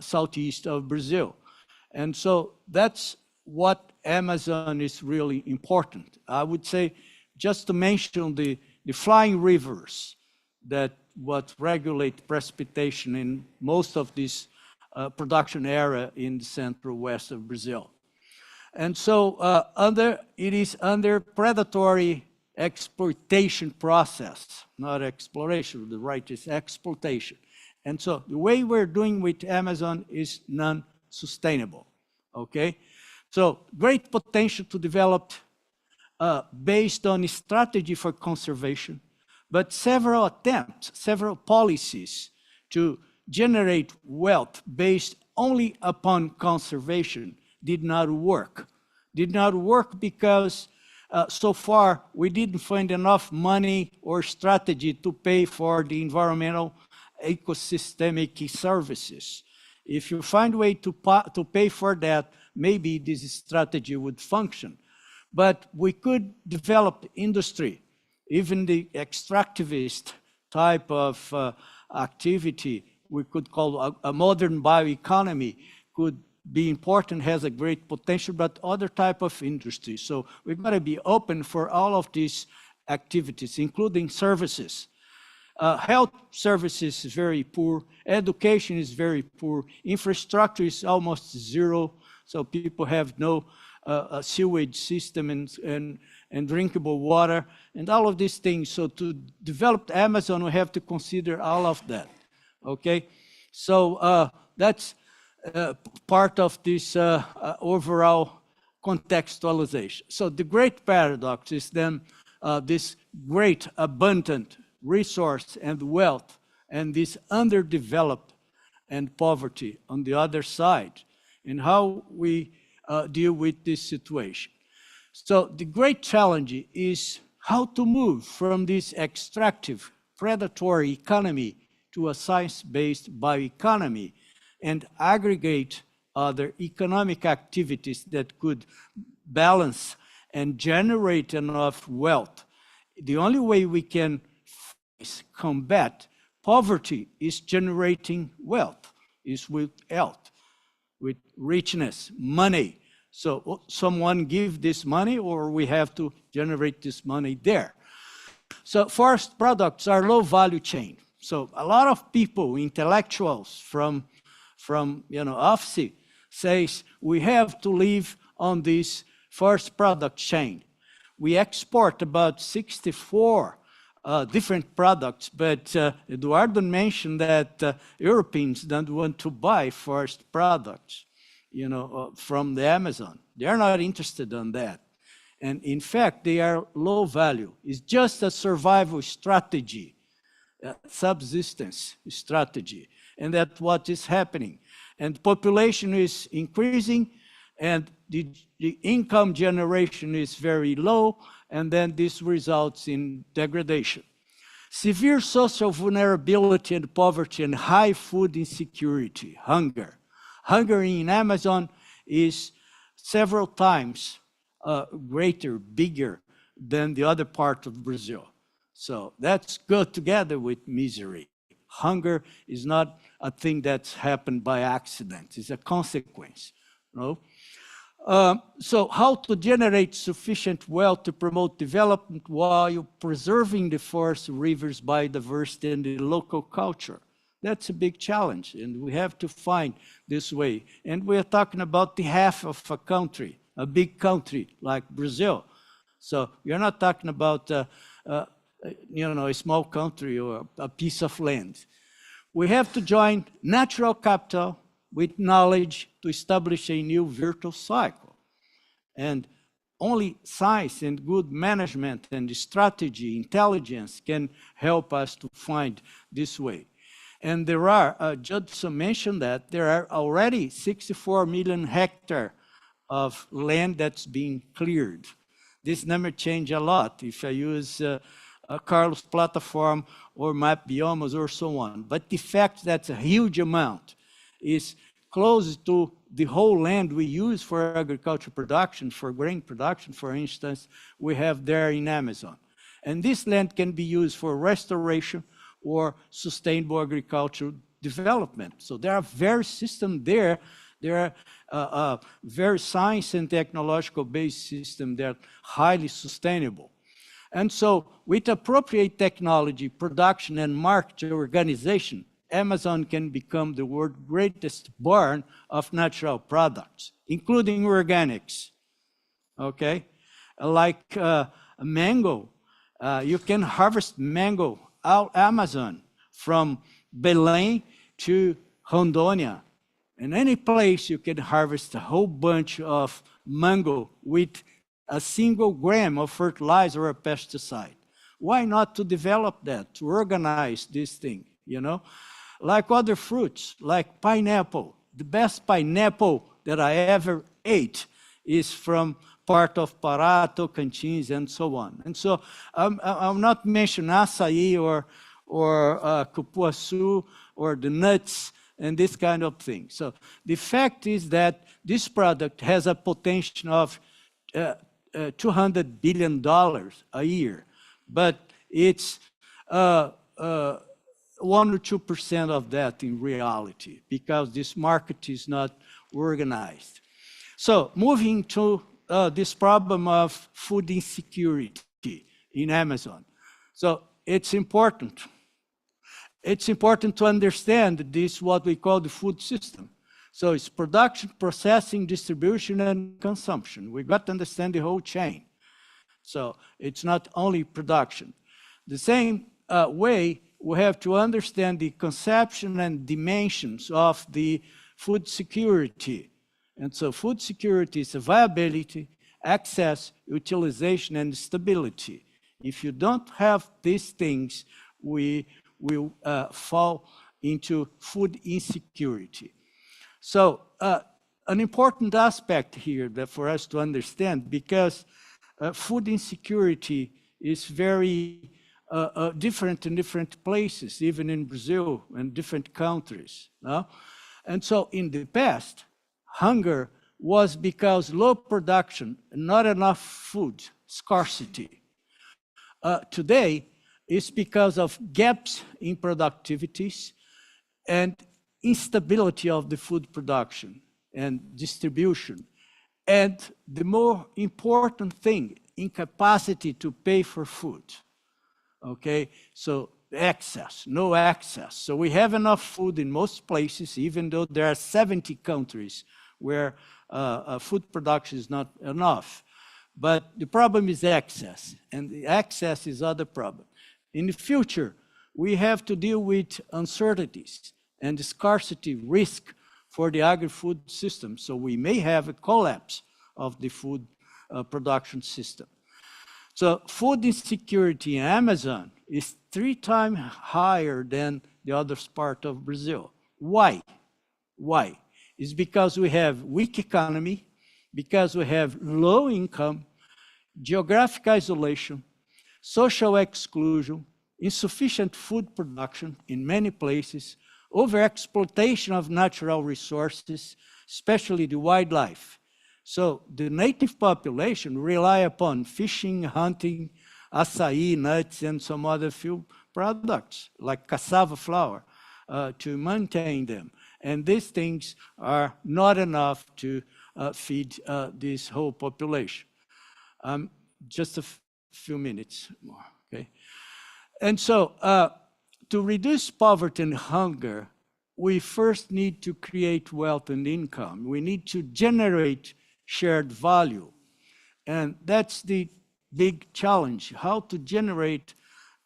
southeast of Brazil. And so that's what Amazon is really important. I would say, just to mention the flying rivers that what regulate precipitation in most of this production area in the central west of Brazil. And so it is under predatory exploitation process, not exploration, the right is exploitation. And so the way we're doing with Amazon is non-sustainable, okay? So great potential to develop based on a strategy for conservation, but several attempts, several policies to generate wealth based only upon conservation did not work. Did not work because so far we didn't find enough money or strategy to pay for the environmental ecosystemic services. If you find a way to pay for that, maybe this strategy would function. But we could develop industry, even the extractivist type of activity, we could call a modern bioeconomy, could be important, has a great potential, but other type of industry. So we've got to be open for all of these activities, including services. Health services is very poor, education is very poor, infrastructure is almost zero, so people have no sewage system and drinkable water, and all of these things. So to develop Amazon, we have to consider all of that, okay? So that's part of this overall contextualization. So the great paradox is then this great abundant resource and wealth and this underdeveloped and poverty on the other side, and how we deal with this situation. So the great challenge is how to move from this extractive, predatory economy to a science-based bioeconomy and aggregate other economic activities that could balance and generate enough wealth. The only way we can combat poverty is generating wealth, is with health, with richness, money. So someone give this money or we have to generate this money there. So forest products are low value chain. So a lot of people, intellectuals from office says we have to live on this forest product chain. We export about 64 different products, but Eduardo mentioned that Europeans don't want to buy forest products, from the Amazon. They're not interested in that. And in fact, they are low value. It's just a survival strategy, subsistence strategy. And that's what is happening. And population is increasing and the income generation is very low, and then this results in degradation. Severe social vulnerability and poverty and high food insecurity, hunger. Hunger in Amazon is several times greater, bigger than the other part of Brazil. So that's go together with misery. Hunger is not a thing that's happened by accident, it's a consequence. So how to generate sufficient wealth to promote development while preserving the forest, rivers, biodiversity, and the local culture? That's a big challenge, and we have to find this way. And we're talking about the half of a country, a big country like Brazil. So you're not talking about a small country or a piece of land. We have to join natural capital, with knowledge to establish a new virtual cycle. And only science and good management and strategy, intelligence can help us to find this way. And there are, Judson mentioned that there are already 64 million hectares of land that's being cleared. This number change a lot if I use a Carlos platform or map biomes or so on. But the fact that's a huge amount is close to the whole land we use for agriculture production, for grain production, for instance, we have there in Amazon. And this land can be used for restoration or sustainable agricultural development. So there are various systems there. There are very science and technological based systems that are highly sustainable. And so with appropriate technology, production, and market organization, Amazon can become the world's greatest barn of natural products, including organics, okay? Like mango, you can harvest mango out Amazon from Belém to Rondônia. In any place you can harvest a whole bunch of mango with a single gram of fertilizer or pesticide. Why not to develop that, to organize this thing, you know? Like other fruits, like pineapple. The best pineapple that I ever ate is from part of Pará, Tocantins, and so on. And so I'll not mention açaí or cupuaçu or the nuts and this kind of thing. So the fact is that this product has a potential of $200 billion a year, but it's 1 or 2% of that in reality, because this market is not organized. So moving to this problem of food insecurity in Amazon. So it's important. It's important to understand this, what we call the food system. So it's production, processing, distribution, and consumption. We've got to understand the whole chain. So it's not only production. The same way, we have to understand the conception and dimensions of the food security. And so food security is availability, access, utilization, and stability. If you don't have these things, we will fall into food insecurity. So an important aspect here that for us to understand, because food insecurity is very different in different places, even in Brazil and different countries. No? And so in the past, hunger was because low production, not enough food, scarcity. Today, it's because of gaps in productivities and instability of the food production and distribution. And the more important thing, incapacity to pay for food. Okay, so access, no access. So we have enough food in most places, even though there are 70 countries where food production is not enough. But the problem is access, and the access is other problem. In the future, we have to deal with uncertainties and the scarcity risk for the agri-food system. So we may have a collapse of the food production system. So food insecurity in Amazon is 3 times higher than the other part of Brazil. Why? Why? It's because we have weak economy, because we have low income, geographic isolation, social exclusion, insufficient food production in many places, overexploitation of natural resources, especially the wildlife. So the native population rely upon fishing, hunting, açaí, nuts, and some other few products, like cassava flour, to maintain them. And these things are not enough to feed this whole population. Just a few minutes more, okay? And so to reduce poverty and hunger, we first need to create wealth and income. We need to generate shared value. And that's the big challenge, how to generate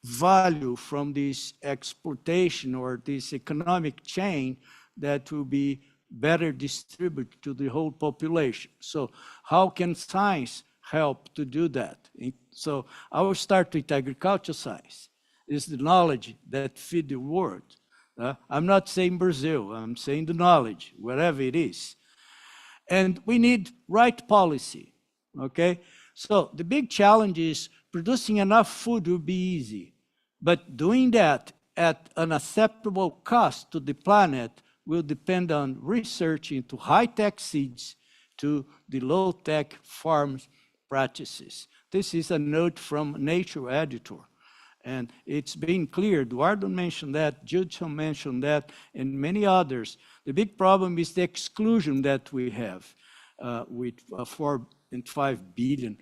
value from this exploitation or this economic chain that will be better distributed to the whole population. So how can science help to do that? So I will start with agriculture science. It's the knowledge that feed the world. I'm not saying Brazil, I'm saying the knowledge, wherever it is. And we need right policy, okay? So the big challenge is producing enough food will be easy, but doing that at an acceptable cost to the planet will depend on research into high-tech seeds to the low-tech farms practices. This is a note from Nature editor. And it's been clear, Eduardo mentioned that, Judson mentioned that, and many others. The big problem is the exclusion that we have with 4 and 5 billion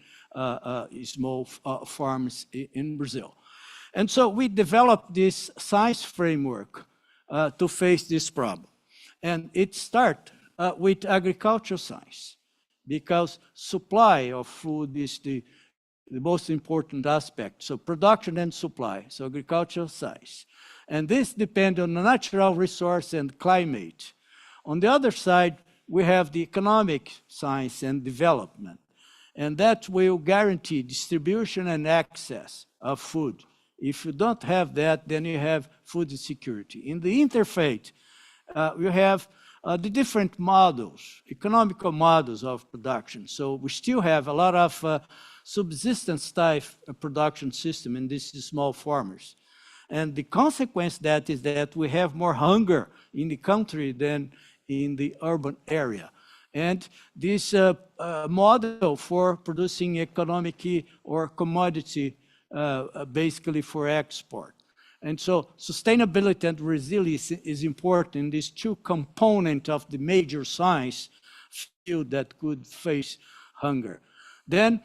small farms in Brazil. And so we developed this science framework to face this problem. And it starts with agricultural science, because supply of food is the most important aspect. So production and supply, so agricultural science. And this depends on the natural resource and climate. On the other side, we have the economic science and development. And that will guarantee distribution and access of food. If you don't have that, then you have food insecurity. In the interfaith, you have the different models, economical models of production. So we still have a lot of subsistence type production system in these small farmers. And the consequence of that is that we have more hunger in the country than in the urban area. And this model for producing economic or commodity basically for export. And so sustainability and resilience is important in these two components of the major science field that could face hunger. Then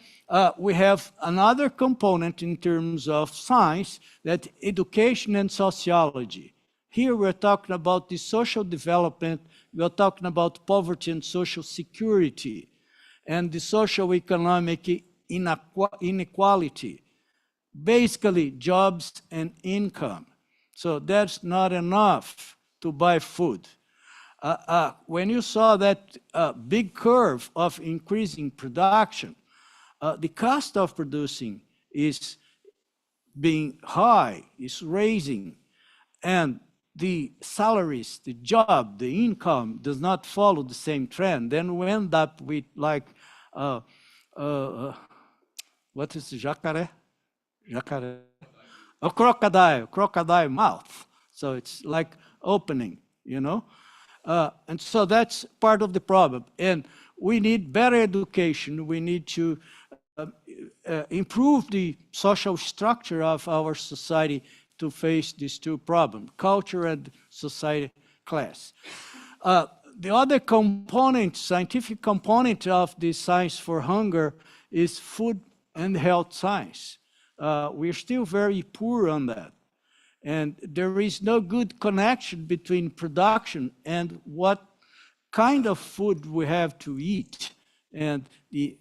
we have another component in terms of science, that education and sociology. Here we're talking about the social development, we're talking about poverty and social security, and the social economic inequality. Basically, jobs and income. So that's not enough to buy food. When you saw that big curve of increasing production, the cost of producing is being high, is raising, and the salaries, the job, the income does not follow the same trend. Then we end up with like, what is the jacaré? Jacaré. A crocodile mouth. So it's like opening, you know? And so that's part of the problem. And we need better education. We need to improve the social structure of our society to face these two problems, culture and society class. The other component, scientific component of the science for hunger is food and health science. We're still very poor on that. And there is no good connection between production and what kind of food we have to eat and the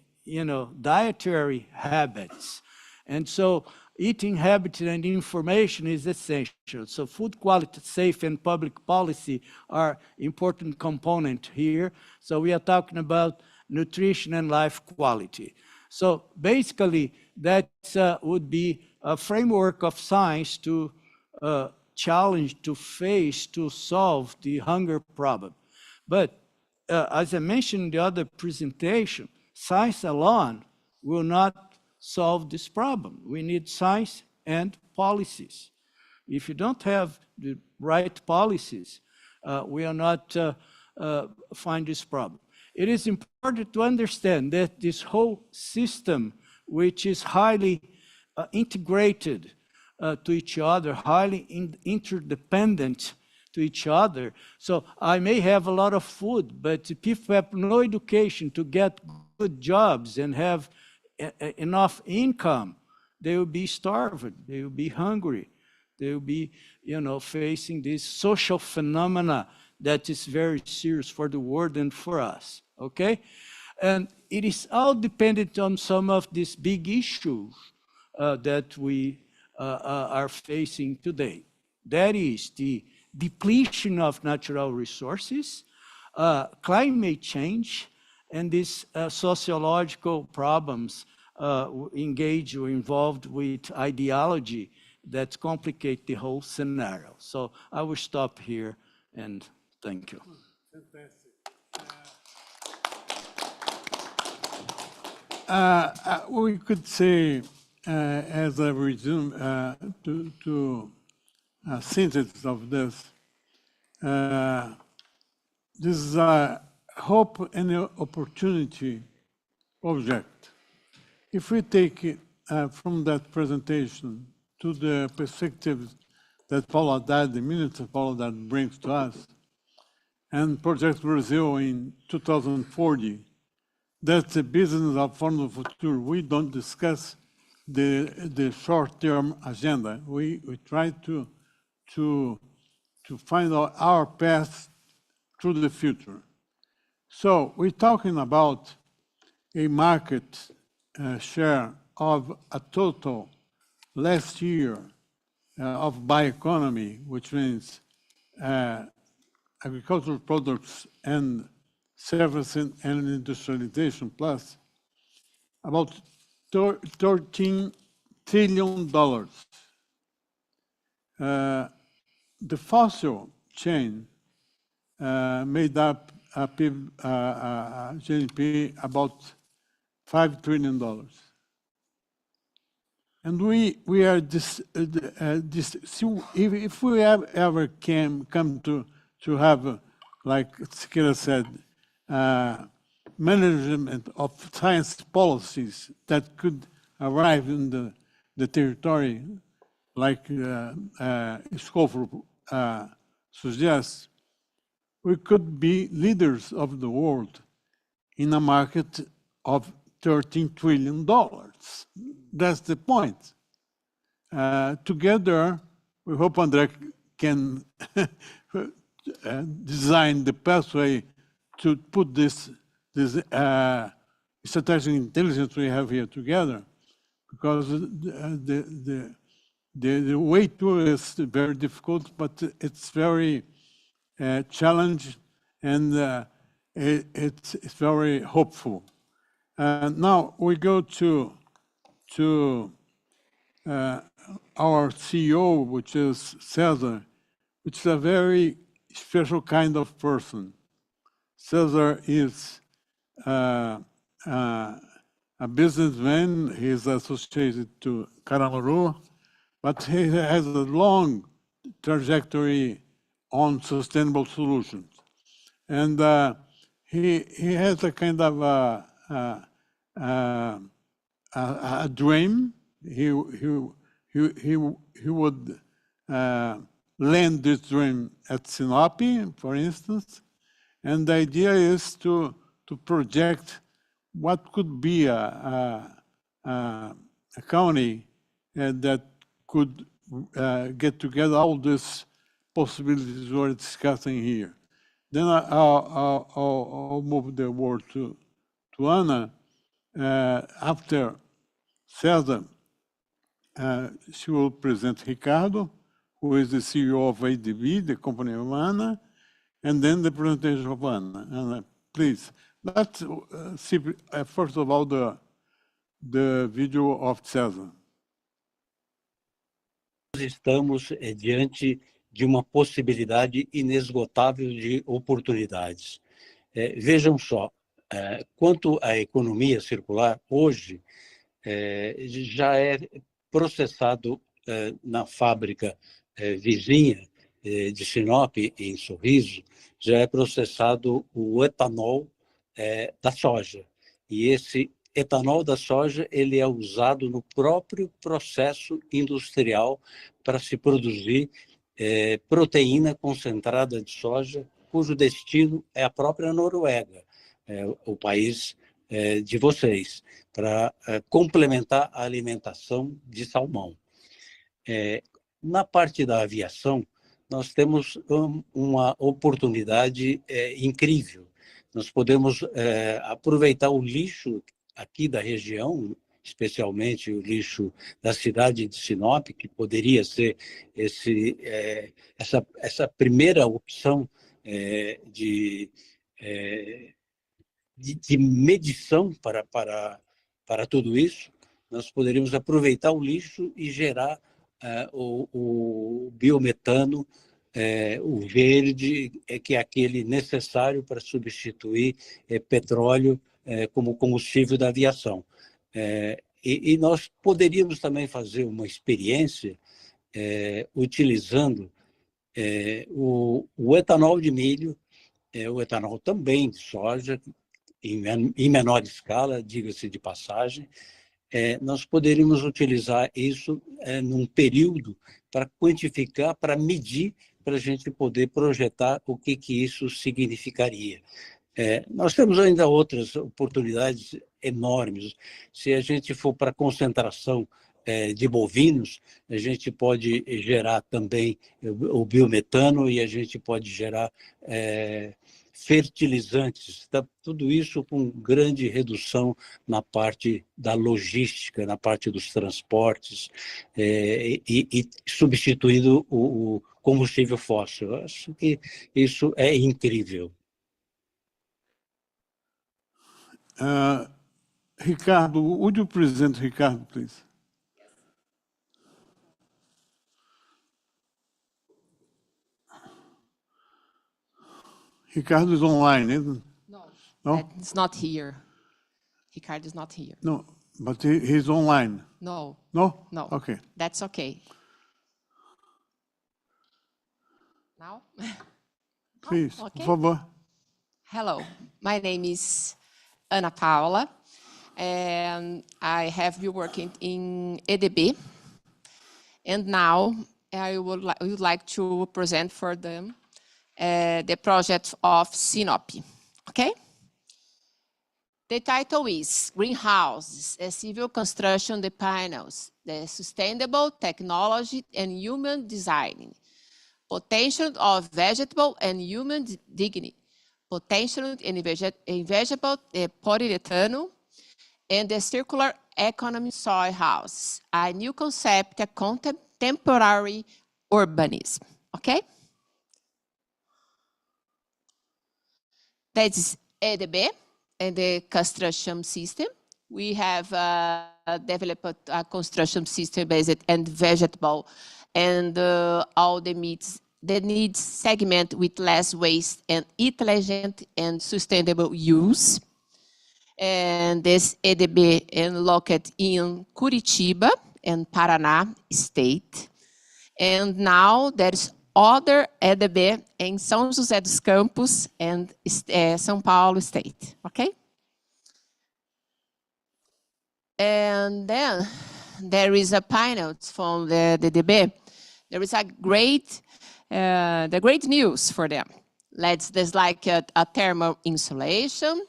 dietary habits. And so eating habits and information is essential. So food quality, safe, and public policy are important components here. So we are talking about nutrition and life quality. So basically, that would be a framework of science to challenge, to face, to solve the hunger problem. But as I mentioned in the other presentation, science alone will not solve this problem. We need science and policies. If you don't have the right policies, we are not find this problem. It is important to understand that this whole system, which is highly integrated to each other, highly interdependent to each other. So I may have a lot of food, but if people have no education to get good jobs and have enough income, they will be starved, they will be hungry, they will be, facing this social phenomena that is very serious for the world and for us, okay? And it is all dependent on some of these big issues that we are facing today. That is the depletion of natural resources, climate change and these sociological problems engage or involved with ideology that complicate the whole scenario. So I will stop here and thank you. Fantastic. We could say, as a resume, to synthesis of this, this is a hope and opportunity object. If we take it from that presentation to the perspective that Paulo Haddad, the Minister Paulo Haddad brings to us, and Project Brazil in 2040, that's the business of Fundo Futuro. We don't discuss the short-term agenda. We try to find out our path through the future. So we're talking about a market share of a total last year of bioeconomy, which means agricultural products and services and industrialization plus, about $13 trillion. The fossil chain made up a GDP about $5 trillion. And we are if we have ever come to have, like Siqueira said, management of science policies that could arrive in the territory, like Scofro suggests, we could be leaders of the world in a market of $13 trillion. That's the point. Together, we hope André can design the pathway to put this strategic intelligence we have here together, because the way to is very difficult, but it's very challenging, and it's very hopeful. Now we go to our CEO, which is Cesar, which is a very special kind of person. Cesar is a businessman. He's associated to Caramuru, but he has a long trajectory on sustainable solutions. And he has a kind of a dream. He would land this dream at Sinop, for instance, and the idea is to project what could be a county that could get together all these possibilities we're discussing here. Then I'll move the word to Ana. After Cesar, she will present Ricardo, who is the CEO of ADB, the company of Ana, and then the presentation of Ana. Ana, please, let's see first of all the video of Cesar. Nós estamos diante de uma possibilidade inesgotável de oportunidades. Vejam só, quanto à economia circular, hoje já é processado na fábrica vizinha de Sinop, em Sorriso, já é processado o etanol da soja. E esse etanol da soja ele é usado no próprio processo industrial para se produzir proteína concentrada de soja, cujo destino é a própria Noruega, o país de vocês, para complementar a alimentação de salmão. Na parte da aviação, nós temos uma oportunidade incrível. Nós podemos aproveitar o lixo aqui da região, especialmente o lixo da cidade de Sinop, que poderia ser essa primeira opção de de medição para tudo isso, nós poderíamos aproveitar o lixo e gerar o biometano, o verde, que é aquele necessário para substituir petróleo como combustível da aviação. E nós poderíamos também fazer uma experiência utilizando o etanol de milho, o etanol também de soja, em menor escala, diga-se de passagem. Nós poderíamos utilizar isso num período para quantificar, para medir, para a gente poder projetar o que isso significaria. Nós temos ainda outras oportunidades enormes. Se a gente for para a concentração de bovinos, a gente pode gerar também o biometano e a gente pode gerar fertilizantes, tudo isso com grande redução na parte da logística, na parte dos transportes, e substituindo o combustível fóssil. Eu acho que isso é incrível. Ricardo, would you present Ricardo, please? Ricardo is online, isn't it? No? It's not here. Ricardo is not here. No, but he's online. No. No? No. Okay. That's okay. Now? Please, okay. por favor. Hello, my name is Ana Paula, and I have been working in EDB, and now I would like to present for them the project of Sinop, okay? The title is Greenhouses, a Civil Construction the Panels, the Sustainable Technology and Human Design, Potential of Vegetable and Human Dignity, Potential in Vegetable Polyethylene, and the Circular Economy Soil House, a new concept of contemporary urbanism, okay? That's EDB and the construction system. We have developed a construction system based and vegetable and all the needs segment with less waste and intelligent and sustainable use. And this EDB is located in Curitiba and Paraná state. And now there's other EDB in São José dos Campos and São Paulo state, okay? And then there is a pilot from the EDB. There is the great news for them. There's like a thermal insulation,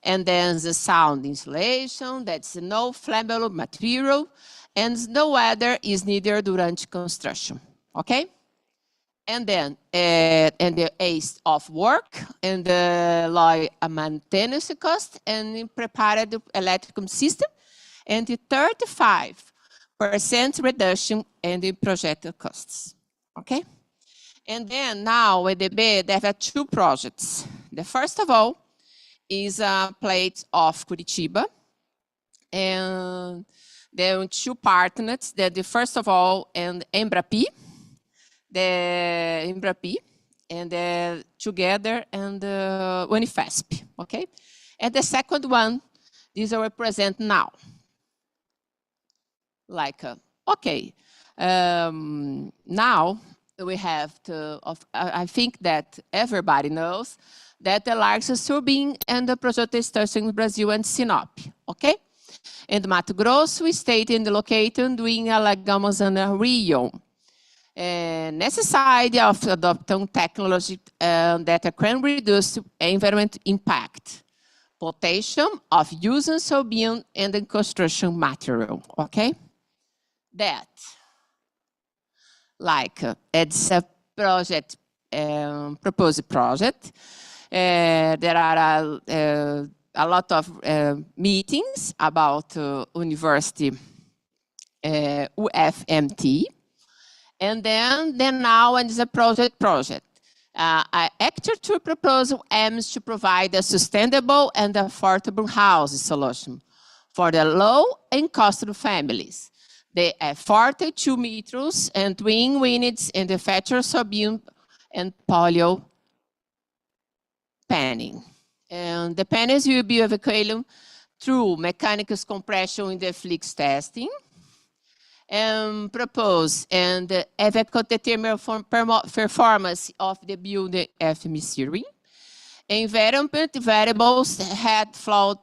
and then the sound insulation, that's no flammable material, and no weather is needed during construction, okay? And then, and the ace of work, and the low maintenance cost, and prepared electrical system, and the 35% reduction in the projected costs, okay? And then now with the bid, they have two projects. The first of all is a plate of Curitiba, and there are two partners. The first of all, and Embrapi, and together and Unifesp, okay? And the second one, these are represent now. Like, okay, now we have to, I think that everybody knows that the largest turbine and the project is starting in Brazil and Sinop, okay? And Mato Grosso state in the location doing Alagamazana Rio. Necessity of adopting technology that can reduce environment impact, potential of using soybean and the construction material, okay? That, like, it's a project, proposed project. There are a lot of meetings about university UFMT. And then now it's a project. Actor 2 proposal aims to provide a sustainable and affordable housing solution for the low-income families. The 42 meters and twin units in the factory soybean and polio panning. And the panels will be evacuated through mechanical compression in the flux testing, and propose and evaluate the thermal performance of the building FMCRI. Environment variables had flowed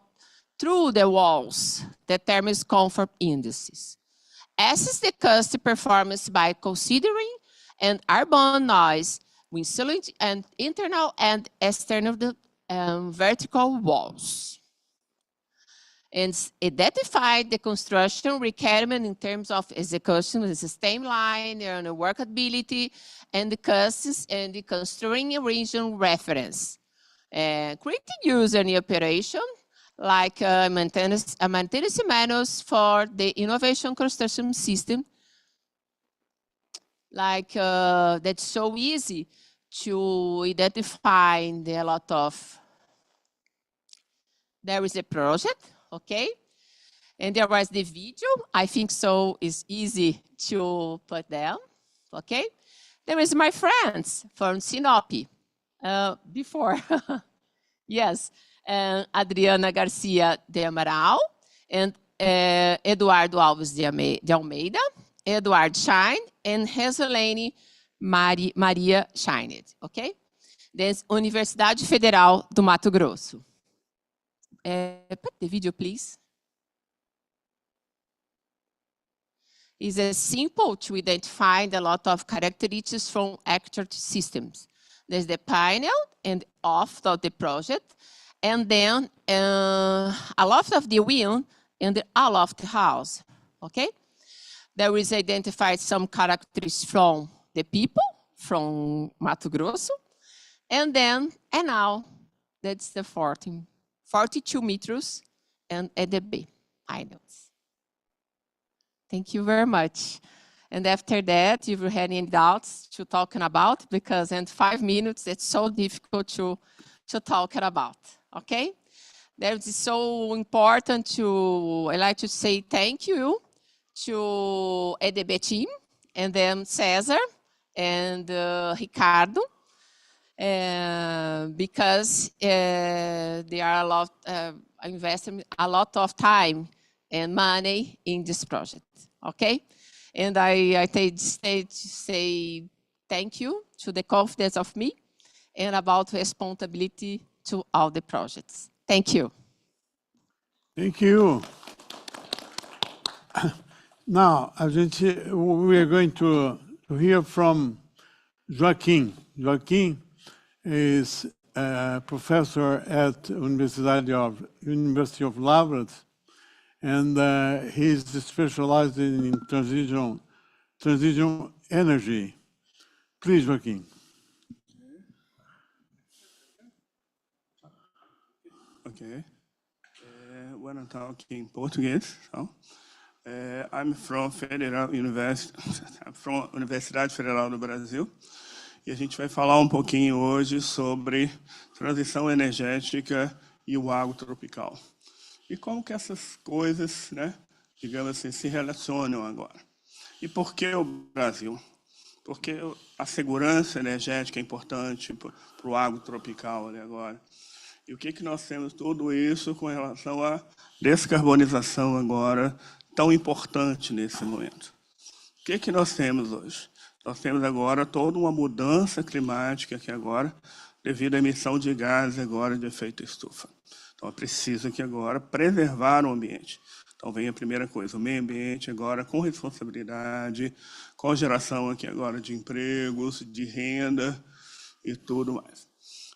through the walls, the thermal comfort indices. Assess the cost performance by considering an urban noise, wind salinity, and internal and external vertical walls. And identify the construction requirement in terms of execution, the system line, and workability, and the costs, and the constraint region reference. Creating user and operation, like maintenance manuals for the innovation construction system, like that's so easy to identify a lot of. There is a project, okay? And there was the video. I think so it's easy to put down, okay? There is my friends from Sinop before. Yes, Adriana Garcia de Amaral and Eduardo Alves de Almeida, Eduardo Shine, and Resolene Maria Shine, okay? There's Universidade Federal do Mato Grosso. Put the video, please. It's simple to identify a lot of characteristics from actor systems. There's the panel and off of the project, and then a lot of the wind and all of the house, okay? There is identified some characteristics from the people, from Mato Grosso, and now that's the 42 meters and EDB items. Thank you very much. And after that, if you had any doubts to talking about, because in 5 minutes, it's so difficult to talk about, okay? That is so important I like to say thank you to EDB team, and then Cesar and Ricardo, because they are investing a lot of time and money in this project, okay? And I say thank you to the confidence of me and about responsibility to all the projects. Thank you. Thank you. Now, we are going to hear from Joaquim. Joaquim is a professor at University of Lavras, and he's specialized in transition energy. Please, Joaquim. Okay. When I'm talking Portuguese, so, I'm from Federal University, from Universidade Federal do Brasil, e a gente vai falar um pouquinho hoje sobre transição energética e o agrotropical. E como que essas coisas, né, digamos assim, se relacionam agora. E por que o Brasil? Porque a segurança energética é importante para o agrotropical ali agora. E o que nós temos tudo isso com relação à descarbonização agora, tão importante nesse momento. O que nós temos hoje? Nós temos agora toda uma mudança climática aqui agora, devido à emissão de gases agora de efeito estufa. Então, é preciso aqui agora preservar o ambiente. Então, vem a primeira coisa, o meio ambiente agora com responsabilidade, com geração aqui agora de empregos, de renda e tudo mais.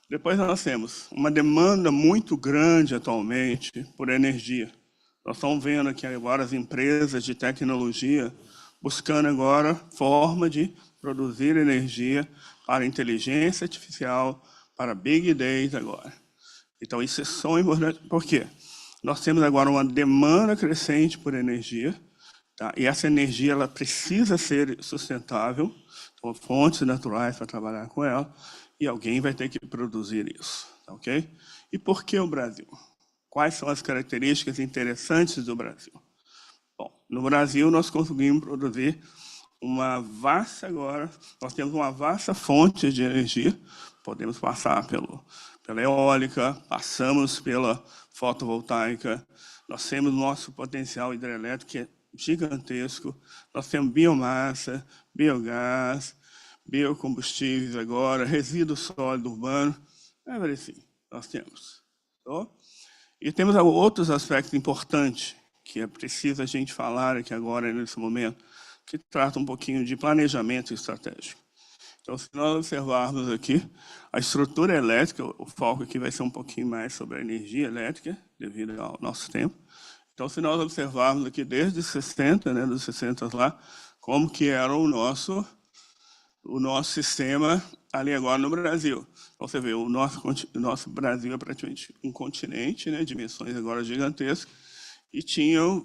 Depois nós temos uma demanda muito grande atualmente por energia. Nós estamos vendo aqui agora as empresas de tecnologia buscando agora forma de produzir energia para inteligência artificial, para Big Data agora. Então isso é só importante, por quê? Nós temos agora uma demanda crescente por energia, tá? E essa energia ela precisa ser sustentável, então fontes naturais para trabalhar com ela, e alguém vai ter que produzir isso, ok? E por que o Brasil? Quais são as características interessantes do Brasil? Bom, no Brasil nós conseguimos produzir nós temos uma vasta fonte de energia, podemos passar pela eólica, passamos pela fotovoltaica, nós temos nosso potencial hidrelétrico que é gigantesco, nós temos biomassa, biogás, biocombustíveis agora, resíduo sólido urbano, everything nós temos. Tá? E temos outros aspectos importantes que é preciso a gente falar aqui agora, nesse momento, que trata um pouquinho de planejamento estratégico. Então, se nós observarmos aqui, a estrutura elétrica, o foco aqui vai ser um pouquinho mais sobre a energia elétrica, devido ao nosso tempo. Então, se nós observarmos aqui desde os 60, né, dos 60 lá, como que era o nosso sistema ali agora no Brasil. Então, você vê, o nosso Brasil é praticamente um continente, né, dimensões agora gigantescas, e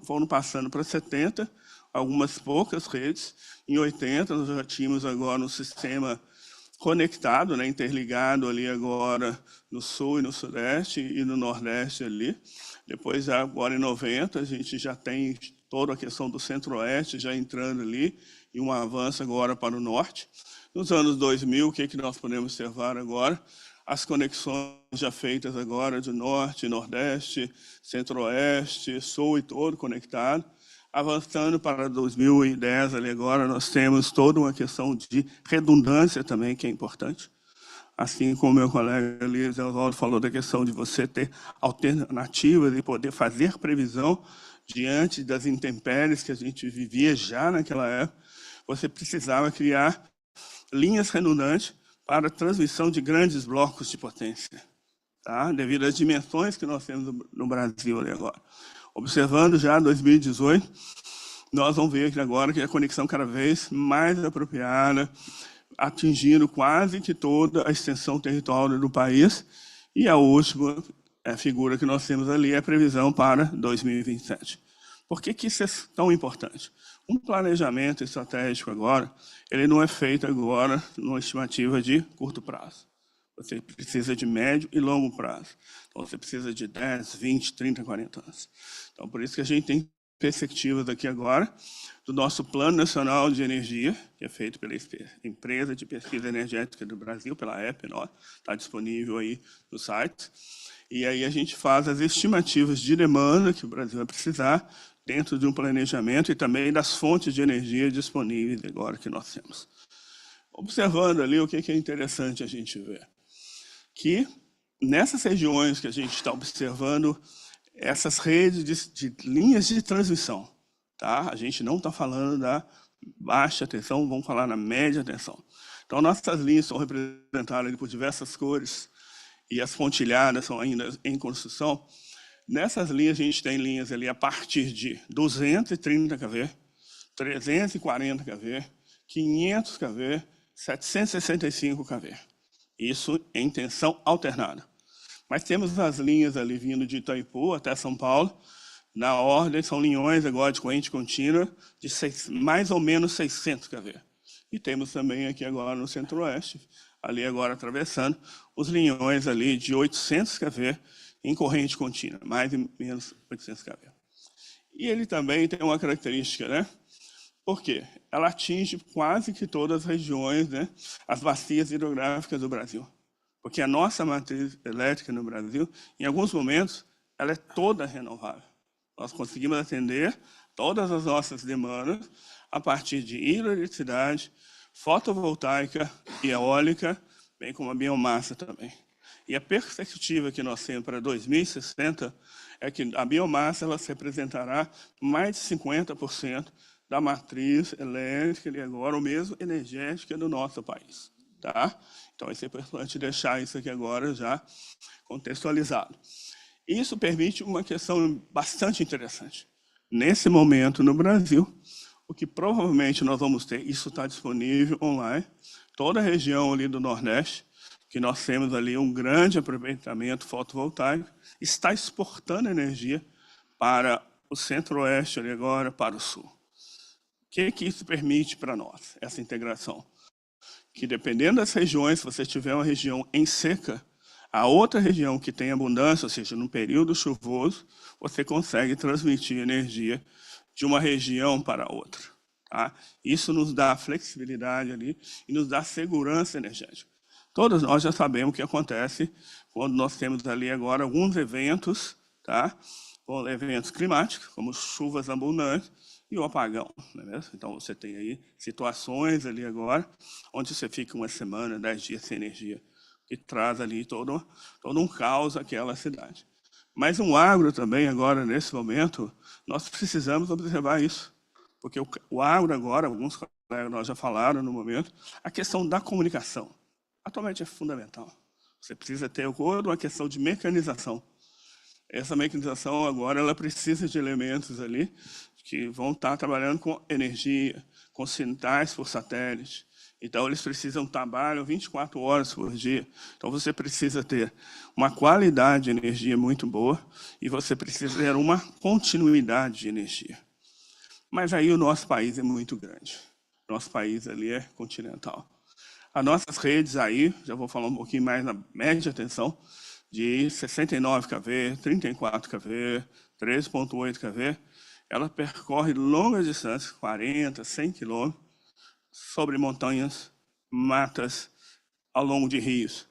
foram passando para 70, algumas poucas redes. Em 80, nós já tínhamos agora um sistema conectado, né, interligado ali agora no sul e no sudeste e no nordeste ali. Depois, agora em 90, a gente já tem toda a questão do centro-oeste já entrando ali e um avanço agora para o norte. Nos anos 2000, o que nós podemos observar agora? As conexões já feitas agora de norte, nordeste, centro-oeste, sul e todo conectado. Avançando para 2010, ali agora, nós temos toda uma questão de redundância também, que é importante. Assim como meu colega ali, Oswaldo, falou da questão de você ter alternativas e poder fazer previsão diante das intempéries que a gente vivia já naquela época, você precisava criar linhas redundantes para a transmissão de grandes blocos de potência, tá? Devido às dimensões que nós temos no Brasil ali agora. Observando já 2018, nós vamos ver aqui agora que a conexão cada vez mais apropriada, atingindo quase que toda a extensão territorial do país. E a última figura que nós temos ali é a previsão para 2027. Por que isso é tão importante? Um planejamento estratégico agora, ele não é feito agora numa estimativa de curto prazo. Você precisa de médio e longo prazo. Então, você precisa de 10, 20, 30, 40 anos. Então, por isso que a gente tem perspectivas aqui agora do nosso Plano Nacional de Energia, que é feito pela Empresa de Pesquisa Energética do Brasil, pela EPE, está disponível aí no site. E aí a gente faz as estimativas de demanda que o Brasil vai precisar dentro de um planejamento e também das fontes de energia disponíveis agora que nós temos. Observando ali, o que é interessante a gente ver? Que nessas regiões que a gente está observando, essas redes de linhas de transmissão, tá? A gente não está falando da baixa tensão, vamos falar na média tensão. Então, nossas linhas são representadas por diversas cores e as pontilhadas são ainda em construção. Nessas linhas, a gente tem linhas ali a partir de 230 kV, 340 kV, 500 kV, 765 kV. Isso em tensão alternada. Mas temos as linhas ali vindo de Itaipu até São Paulo. Na ordem, são linhões agora de corrente contínua de mais ou menos 600 kV. E temos também aqui agora no centro-oeste, ali agora atravessando, os linhões ali de 800 kV em corrente contínua, mais ou menos 800 kV. E ele também tem uma característica, né? Por quê? Ela atinge quase que todas as regiões, né? As bacias hidrográficas do Brasil. Porque a nossa matriz elétrica no Brasil, em alguns momentos, ela é toda renovável. Nós conseguimos atender todas as nossas demandas a partir de hidroeletricidade, fotovoltaica e eólica, bem como a biomassa também. E a perspectiva que nós temos para 2060 é que a biomassa ela representará mais de 50% da matriz elétrica e agora, ou mesmo energética do nosso país. Tá? Então, é importante deixar isso aqui agora já contextualizado. Isso permite uma questão bastante interessante. Nesse momento, no Brasil, o que provavelmente nós vamos ter, isso está disponível online, toda a região ali do Nordeste, que nós temos ali um grande aproveitamento fotovoltaico, está exportando energia para o centro-oeste ali agora, para o sul. O que isso permite para nós, essa integração? que dependendo das regiões, se você tiver uma região em seca, a outra região que tem abundância, ou seja, no período chuvoso, você consegue transmitir energia de uma região para outra. Tá? Isso nos dá flexibilidade ali e nos dá segurança energética. Todos nós já sabemos o que acontece quando nós temos ali agora alguns eventos, tá? Eventos climáticos, como chuvas abundantes e o apagão, não é mesmo? Então, você tem aí situações ali agora, onde você fica uma semana, 10 dias sem energia, que traz ali todo um caos àquela cidade. Mas no agro também, agora, nesse momento, nós precisamos observar isso. Porque o agro agora, alguns colegas nós já falaram no momento, a questão da comunicação atualmente é fundamental. Você precisa ter toda uma questão de mecanização. Essa mecanização agora ela precisa de elementos ali que vão estar trabalhando com energia, com sinais por satélite. Então, eles precisam trabalhar 24 horas por dia. Então, você precisa ter uma qualidade de energia muito boa e você precisa ter uma continuidade de energia. Mas aí o nosso país é muito grande. Nosso país ali é continental. As nossas redes aí, já vou falar um pouquinho mais na média tensão, de 69 kV, 34 kV, 13.8 kV, ela percorre longas distâncias, 40, 100 km, sobre montanhas, matas, ao longo de rios.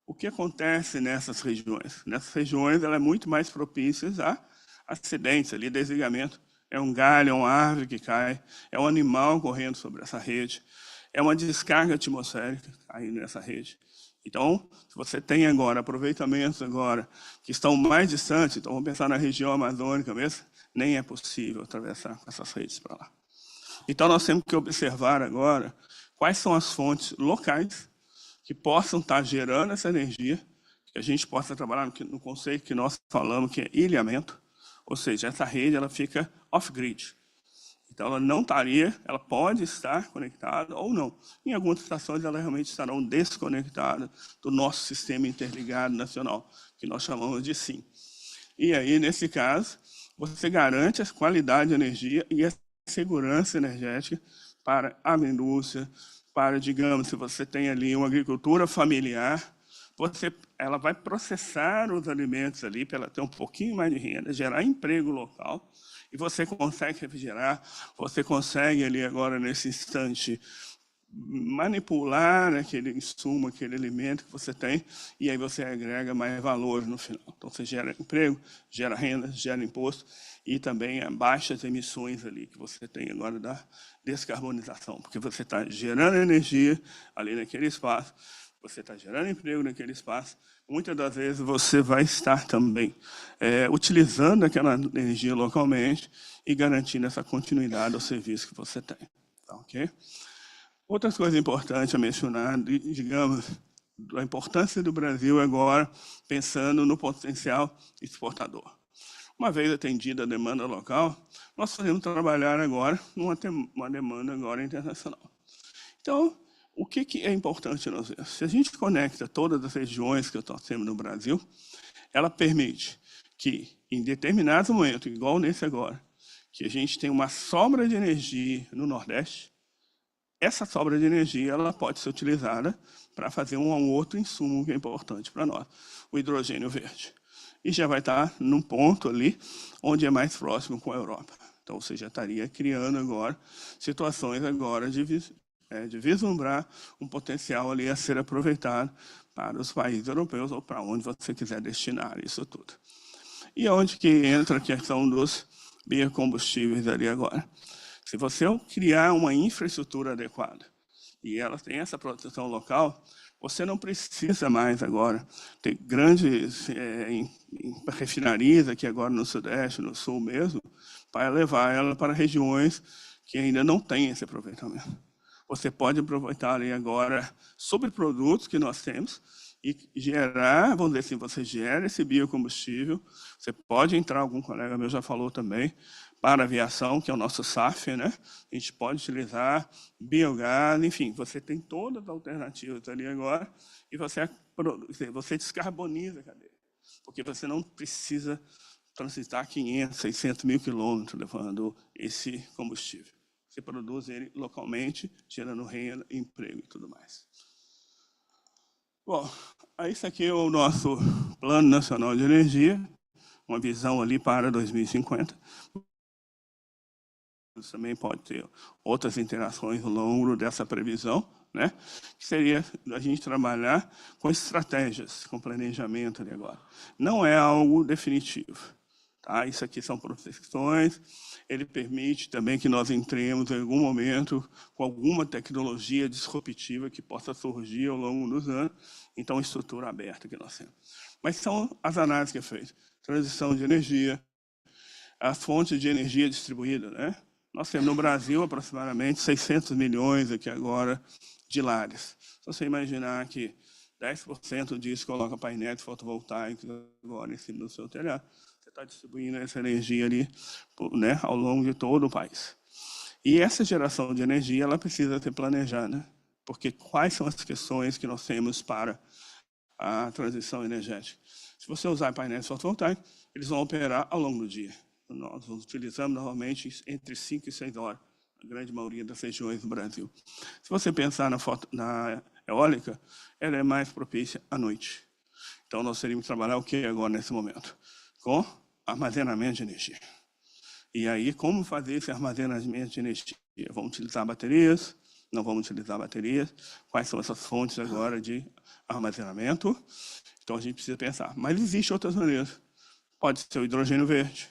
O que acontece nessas regiões? Nessas regiões, ela é muito mais propícia a acidentes, ali, desligamento. É um galho, é uma árvore que cai, é um animal correndo sobre essa rede, é uma descarga atmosférica aí nessa rede. Então, se você tem agora aproveitamentos agora que estão mais distantes, então vamos pensar na região amazônica mesmo, nem é possível atravessar com essas redes para lá. Então, nós temos que observar agora quais são as fontes locais que possam estar gerando essa energia, que a gente possa trabalhar no conceito que nós falamos, que é ilhamento, ou seja, essa rede ela fica off-grid. Então, ela não estaria, ela pode estar conectada ou não. Em algumas estações, elas realmente estarão desconectadas do nosso sistema interligado nacional, que nós chamamos de SIM. E aí, nesse caso, você garante a qualidade de energia e a segurança energética para a indústria, para, digamos, se você tem ali uma agricultura familiar, ela vai processar os alimentos ali para ela ter um pouquinho mais de renda, gerar emprego local, e você consegue refrigerar, você consegue ali agora, nesse instante, manipular aquele insumo, aquele alimento que você tem, e aí você agrega mais valor no final. Então, você gera emprego, gera renda, gera imposto, e também baixas emissões ali que você tem agora da descarbonização, porque você está gerando energia ali naquele espaço, você está gerando emprego naquele espaço, muitas das vezes você vai estar também utilizando aquela energia localmente e garantindo essa continuidade ao serviço que você tem. Tá, ok? Outras coisas importantes a mencionar, digamos, a importância do Brasil agora, pensando no potencial exportador. Uma vez atendida a demanda local, nós podemos trabalhar agora numa demanda agora internacional. Então, o que é importante nós ver? Se a gente conecta todas as regiões que nós temos no Brasil, ela permite que, em determinados momentos, igual nesse agora, que a gente tem uma sobra de energia no Nordeste, essa sobra de energia ela pode ser utilizada para fazer um outro insumo que é importante para nós, o hidrogênio verde. E já vai estar num ponto ali onde é mais próximo com a Europa. Então, você já estaria criando agora situações agora de vislumbrar um potencial ali a ser aproveitado para os países europeus ou para onde você quiser destinar isso tudo. E onde que entra a questão dos biocombustíveis ali agora? Se você criar uma infraestrutura adequada e ela tem essa proteção local, você não precisa mais agora ter grandes refinarias aqui agora no Sudeste, no Sul mesmo, para levar ela para regiões que ainda não têm esse aproveitamento. Você pode aproveitar ali agora subprodutos que nós temos e gerar, vamos dizer assim, você gera esse biocombustível. Você pode entrar, algum colega meu já falou também, para a aviação, que é o nosso SAF, né? A gente pode utilizar biogás, enfim, você tem todas as alternativas ali agora e você descarboniza a cadeia, porque você não precisa transitar 500, 600 mil quilômetros levando esse combustível. se produz ele localmente, gerando renda, emprego e tudo mais. Bom, isso aqui é o nosso Plano Nacional de Energia, uma visão ali para 2050. Você também pode ter outras interações ao longo dessa previsão, né? Que seria a gente trabalhar com estratégias, com planejamento ali agora. Não é algo definitivo, tá? Isso aqui são prospecções, ele permite também que nós entremos em algum momento com alguma tecnologia disruptiva que possa surgir ao longo dos anos, então estrutura aberta que nós temos. Mas são as análises que é feita, transição de energia, as fontes de energia distribuída, né? Nós temos no Brasil aproximadamente 600 milhões aqui agora de lares. Se você imaginar que 10% disso coloca painéis fotovoltaicos agora em cima do seu telhado, você está distribuindo essa energia ali, né, ao longo de todo o país. E essa geração de energia, ela precisa ser planejada, porque quais são as questões que nós temos para a transição energética? Se você usar painéis fotovoltaicos, eles vão operar ao longo do dia. Nós utilizamos normalmente entre 5 e 6 horas, na grande maioria das regiões do Brasil. Se você pensar na eólica, ela é mais propícia à noite. Então, nós teríamos que trabalhar o que agora nesse momento? Com armazenamento de energia. E aí, como fazer esse armazenamento de energia? Vamos utilizar baterias? Não vamos utilizar baterias? Quais são essas fontes agora de armazenamento? Então, a gente precisa pensar. Mas existem outras maneiras. Pode ser o hidrogênio verde,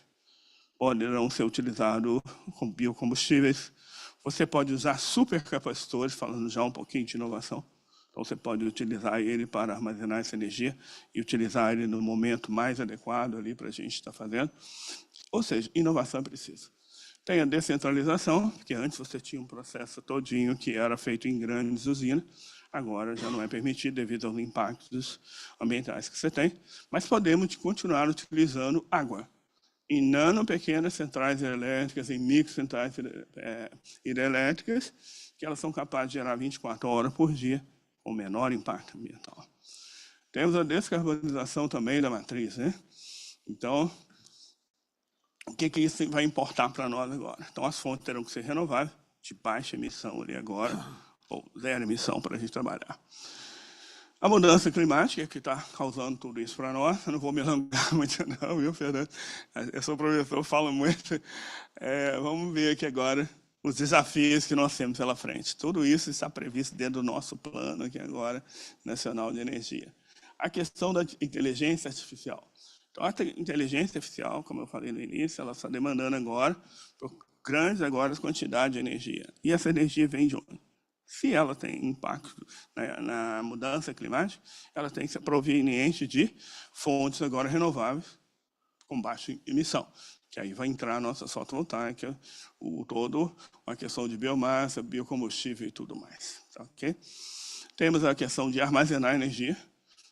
poderão ser utilizados como biocombustíveis. Você pode usar supercapacitores, falando já um pouquinho de inovação. Então, você pode utilizar ele para armazenar essa energia e utilizar ele no momento mais adequado ali para a gente estar fazendo. Ou seja, inovação precisa. Tem a descentralização, porque antes você tinha um processo todinho que era feito em grandes usinas, agora já não é permitido devido aos impactos ambientais que você tem, mas podemos continuar utilizando água em pequenas centrais hidrelétricas, em microcentrais hidrelétricas, que elas são capazes de gerar 24 horas por dia, com menor impacto ambiental. Temos a descarbonização também da matriz, né? Então, o que isso vai importar para nós agora? Então, as fontes terão que ser renováveis, de baixa emissão ali agora, ou zero emissão para a gente trabalhar. A mudança climática que está causando tudo isso para nós, eu não vou me alongar muito não, viu, Fernando? Eu sou professor, eu falo muito. Vamos ver aqui agora os desafios que nós temos pela frente. Tudo isso está previsto dentro do nosso plano aqui agora, Nacional de Energia. A questão da inteligência artificial. Então, a inteligência artificial, como eu falei no início, ela está demandando agora por grandes quantidades de energia. E essa energia vem de onde? Se ela tem impacto na mudança climática, ela tem que ser proveniente de fontes agora renováveis com baixa emissão, que aí vai entrar a nossa fotovoltaica, todo a questão de biomassa, biocombustível e tudo mais. Tá, okay? Temos a questão de armazenar energia,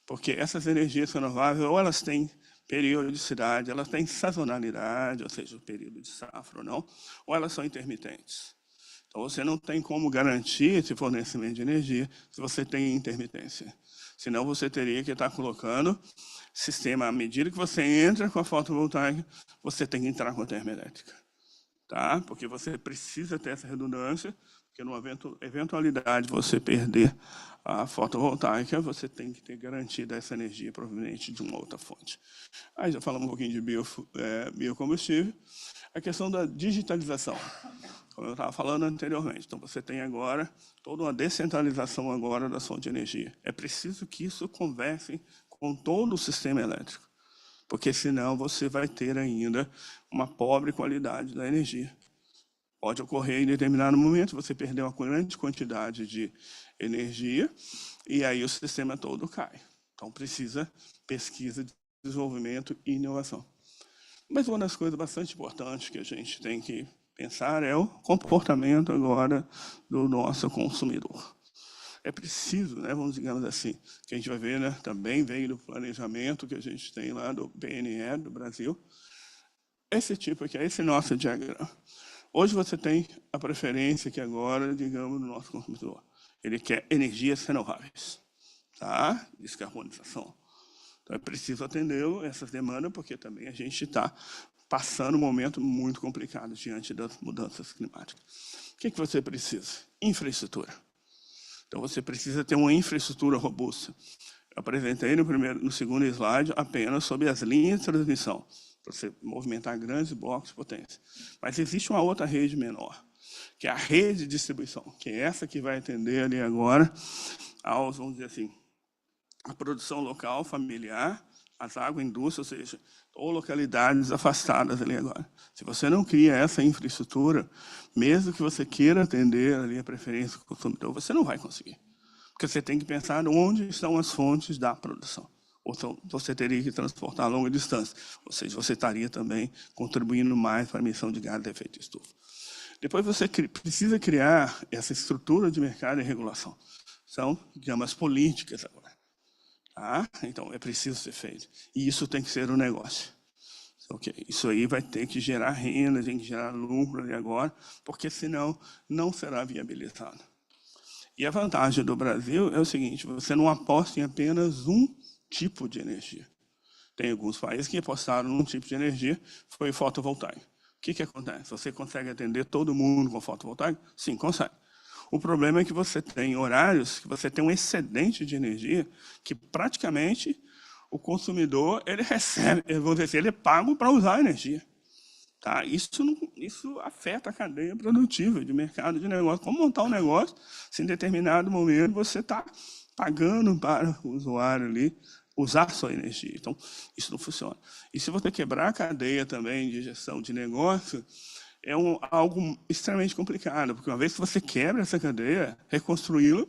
porque essas energias renováveis, ou elas têm periodicidade, elas têm sazonalidade, ou seja, o período de safra ou não, ou elas são intermitentes. Então, você não tem como garantir esse fornecimento de energia se você tem intermitência. Senão, você teria que estar colocando sistema, à medida que você entra com a fotovoltaica, você tem que entrar com a termoelétrica. Tá? Porque você precisa ter essa redundância, porque numa eventualidade de você perder a fotovoltaica, você tem que ter garantida essa energia proveniente de uma outra fonte. Aí já falamos um pouquinho de biocombustível. A questão da digitalização, como eu estava falando anteriormente. Então, você tem agora toda uma descentralização agora da fonte de energia. É preciso que isso converse com todo o sistema elétrico, porque senão você vai ter ainda uma pobre qualidade da energia. Pode ocorrer em determinado momento, você perder uma grande quantidade de energia e aí o sistema todo cai. Então, precisa pesquisa, desenvolvimento e inovação. Mas uma das coisas bastante importantes que a gente tem que pensar é o comportamento agora do nosso consumidor. É preciso, né, digamos assim, que a gente vai ver, né, também veio do planejamento que a gente tem lá do PNE do Brasil, esse tipo aqui, esse nosso diagrama. Hoje você tem a preferência que agora, digamos, do nosso consumidor. Ele quer energias renováveis, tá? Descarbonização. Então, é preciso atender essas demandas, porque também a gente está passando um momento muito complicado diante das mudanças climáticas. que você precisa? Infraestrutura. Então, você precisa ter uma infraestrutura robusta. Eu apresentei no segundo slide apenas sobre as linhas de transmissão, para você movimentar grandes blocos de potência. Mas existe uma outra rede menor, que é a rede de distribuição, que é essa que vai atender ali agora aos, vamos dizer assim, a produção local, familiar, as agroindústrias, ou seja, ou localidades afastadas ali agora. Se você não cria essa infraestrutura, mesmo que você queira atender ali a preferência do consumidor, você não vai conseguir. Porque você tem que pensar onde estão as fontes da produção. Ou então, você teria que transportar a longa distância. Ou seja, você estaria também contribuindo mais para a emissão de gás de efeito de estufa. Depois você precisa criar essa estrutura de mercado e regulação. São, digamos, as políticas agora. Tá? Então, é preciso ser feito. E isso tem que ser um negócio. Okay. Isso aí vai ter que gerar renda, tem que gerar lucro ali agora, porque senão não será viabilizado. E a vantagem do Brasil é o seguinte, você não aposta em apenas um tipo de energia. Tem alguns países que apostaram num tipo de energia, foi fotovoltaico. O que acontece? Você consegue atender todo mundo com fotovoltaico? Sim, consegue. O problema é que você tem horários, que você tem um excedente de energia, que praticamente o consumidor, ele recebe, vamos dizer assim, ele é pago para usar a energia. Tá? Isso afeta a cadeia produtiva de mercado de negócio. Como montar um negócio, se em determinado momento você está pagando para o usuário ali usar sua energia. Então, isso não funciona. E se você quebrar a cadeia também de gestão de negócio, é algo extremamente complicado, porque uma vez que você quebra essa cadeia, reconstruí-la,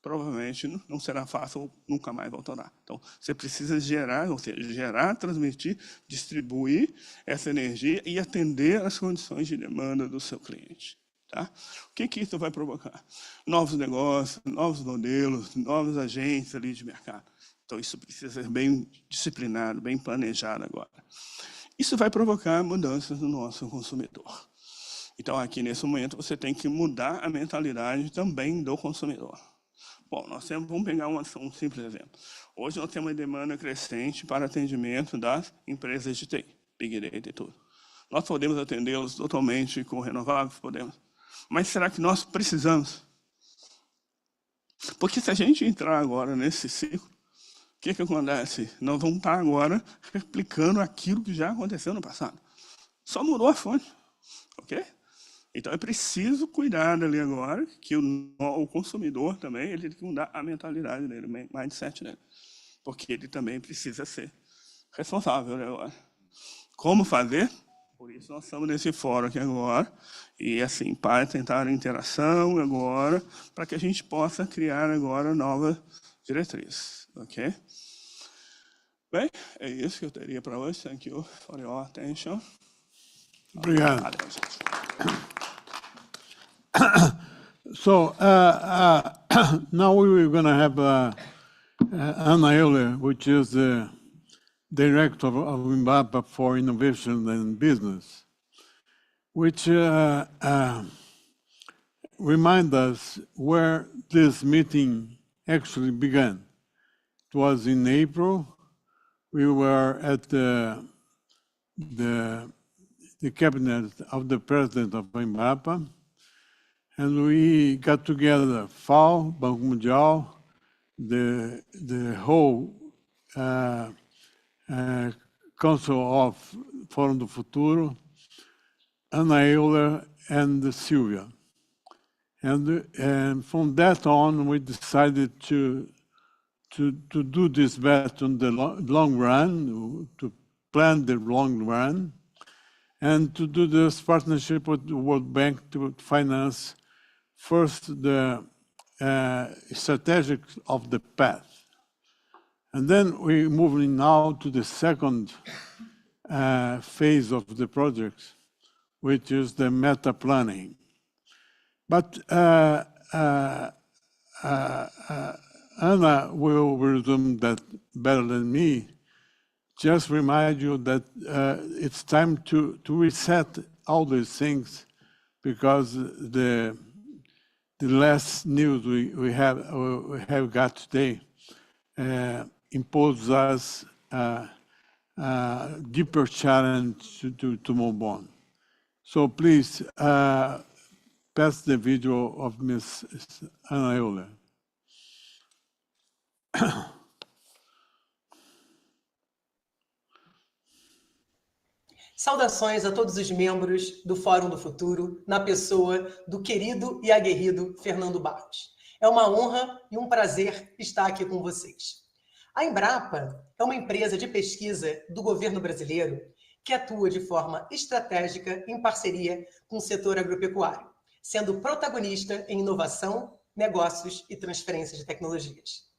provavelmente não será fácil ou nunca mais voltará. Então, você precisa gerar, ou seja, gerar, transmitir, distribuir essa energia e atender às condições de demanda do seu cliente. Tá? O que isso vai provocar? Novos negócios, novos modelos, novos agentes ali de mercado. Então, isso precisa ser bem disciplinado, bem planejado agora. Isso vai provocar mudanças no nosso consumidor. Então, aqui nesse momento, você tem que mudar a mentalidade também do consumidor. Bom, vamos pegar um simples exemplo. Hoje nós temos uma demanda crescente para atendimento das empresas de TI, Big Data e tudo. Nós podemos atendê-los totalmente com renováveis? Podemos. Mas será que nós precisamos? Porque se a gente entrar agora nesse ciclo, o que acontece? Nós vamos estar agora replicando aquilo que já aconteceu no passado. Só mudou a fonte, ok? Então é preciso cuidar ali agora que o consumidor também ele tem que mudar a mentalidade dele, o mindset dele, porque ele também precisa ser responsável agora. Como fazer? Por isso nós estamos nesse fórum aqui agora e assim para tentar a interação agora para que a gente possa criar agora novas diretrizes, ok? Bem, é isso que eu teria para hoje. Thank you for your attention. Obrigado. Valeu, gente. So now we're going to have Anna Euler, which is the Director of Embrapa for Innovation and Business, which remind us where this meeting actually began. It was in April. We were at the cabinet of the president of Embrapa, and we got together FAO, Banco Mundial, the whole Council of Fórum do Futuro, Ana Euler, and Silvia. And from that on, we decided to do this bet on the long run, to plan the long run, and to do this partnership with the World Bank to finance first the strategic of the path. And then we're moving now to the second phase of the project, which is the meta planning. But Anna will resume that better than me. Just remind you that it's time to reset all these things, because the last news we have got today imposes us a deeper challenge to move on. So please, pass the video of Ms. Ana Euler. Saudações a todos os membros do Fórum do Futuro, na pessoa do querido e aguerrido Fernando Barros. É uma honra e um prazer estar aqui com vocês. A Embrapa é uma empresa de pesquisa do governo brasileiro que atua de forma estratégica em parceria com o setor agropecuário, sendo protagonista em inovação, negócios e transferência de tecnologias.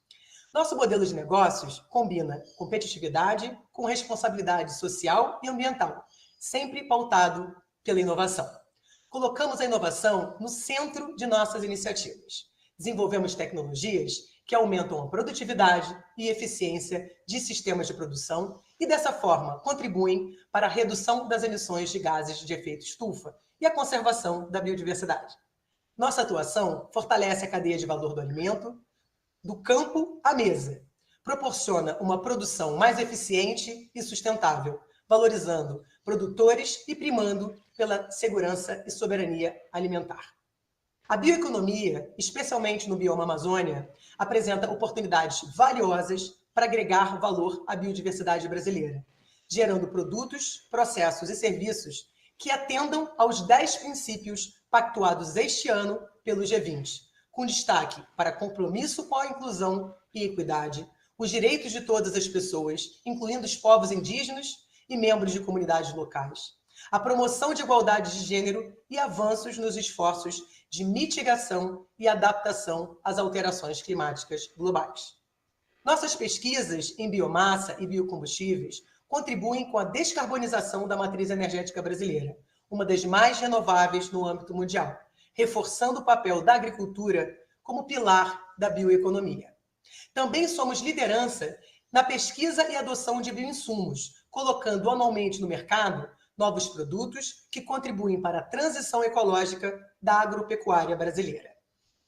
Nosso modelo de negócios combina competitividade com responsabilidade social e ambiental, sempre pautado pela inovação. Colocamos a inovação no centro de nossas iniciativas. Desenvolvemos tecnologias que aumentam a produtividade e eficiência de sistemas de produção e, dessa forma, contribuem para a redução das emissões de gases de efeito estufa e a conservação da biodiversidade. Nossa atuação fortalece a cadeia de valor do alimento, do campo à mesa, proporciona uma produção mais eficiente e sustentável, valorizando produtores e primando pela segurança e soberania alimentar. A bioeconomia, especialmente no bioma Amazônia, apresenta oportunidades valiosas para agregar valor à biodiversidade brasileira, gerando produtos, processos e serviços que atendam aos 10 princípios pactuados este ano pelo G20, com destaque para compromisso com a inclusão e equidade, os direitos de todas as pessoas, incluindo os povos indígenas e membros de comunidades locais, a promoção de igualdade de gênero e avanços nos esforços de mitigação e adaptação às alterações climáticas globais. Nossas pesquisas em biomassa e biocombustíveis contribuem com a descarbonização da matriz energética brasileira, uma das mais renováveis no âmbito mundial, reforçando o papel da agricultura como pilar da bioeconomia. Também somos liderança na pesquisa e adoção de bioinsumos, colocando anualmente no mercado novos produtos que contribuem para a transição ecológica da agropecuária brasileira.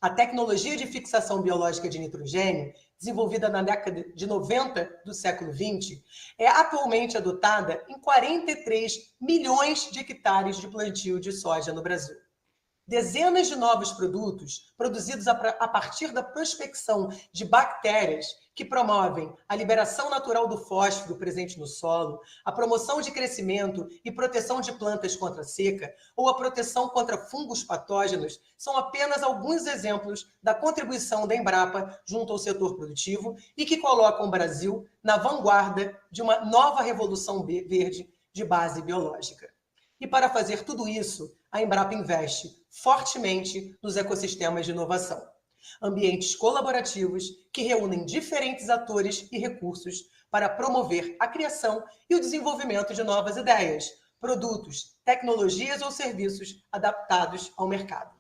A tecnologia de fixação biológica de nitrogênio, desenvolvida na década de 90 do século XX, é atualmente adotada em 43 milhões de hectares de plantio de soja no Brasil. Dezenas de novos produtos, produzidos a partir da prospecção de bactérias que promovem a liberação natural do fósforo presente no solo, a promoção de crescimento e proteção de plantas contra a seca, ou a proteção contra fungos patógenos, são apenas alguns exemplos da contribuição da Embrapa junto ao setor produtivo e que colocam o Brasil na vanguarda de uma nova revolução verde de base biológica. E para fazer tudo isso, a Embrapa investe fortemente nos ecossistemas de inovação. Ambientes colaborativos que reúnem diferentes atores e recursos para promover a criação e o desenvolvimento de novas ideias, produtos, tecnologias ou serviços adaptados ao mercado.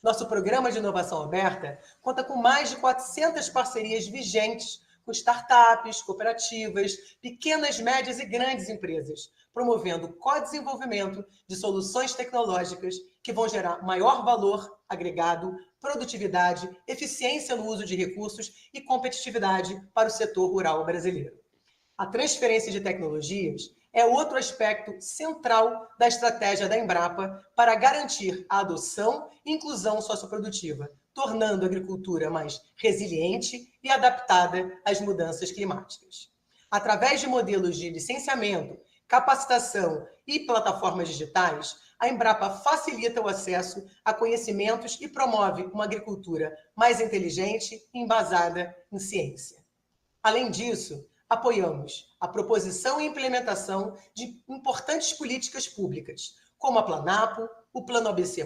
Nosso programa de inovação aberta conta com mais de 400 parcerias vigentes com startups, cooperativas, pequenas, médias e grandes empresas, promovendo o co-desenvolvimento de soluções tecnológicas que vão gerar maior valor agregado, produtividade, eficiência no uso de recursos e competitividade para o setor rural brasileiro. A transferência de tecnologias é outro aspecto central da estratégia da Embrapa para garantir a adoção e inclusão socioprodutiva, tornando a agricultura mais resiliente e adaptada às mudanças climáticas. Através de modelos de licenciamento, capacitação e plataformas digitais, a Embrapa facilita o acesso a conhecimentos e promove uma agricultura mais inteligente e embasada em ciência. Além disso, apoiamos a proposição e implementação de importantes políticas públicas, como a Planapo, o Plano ABC+,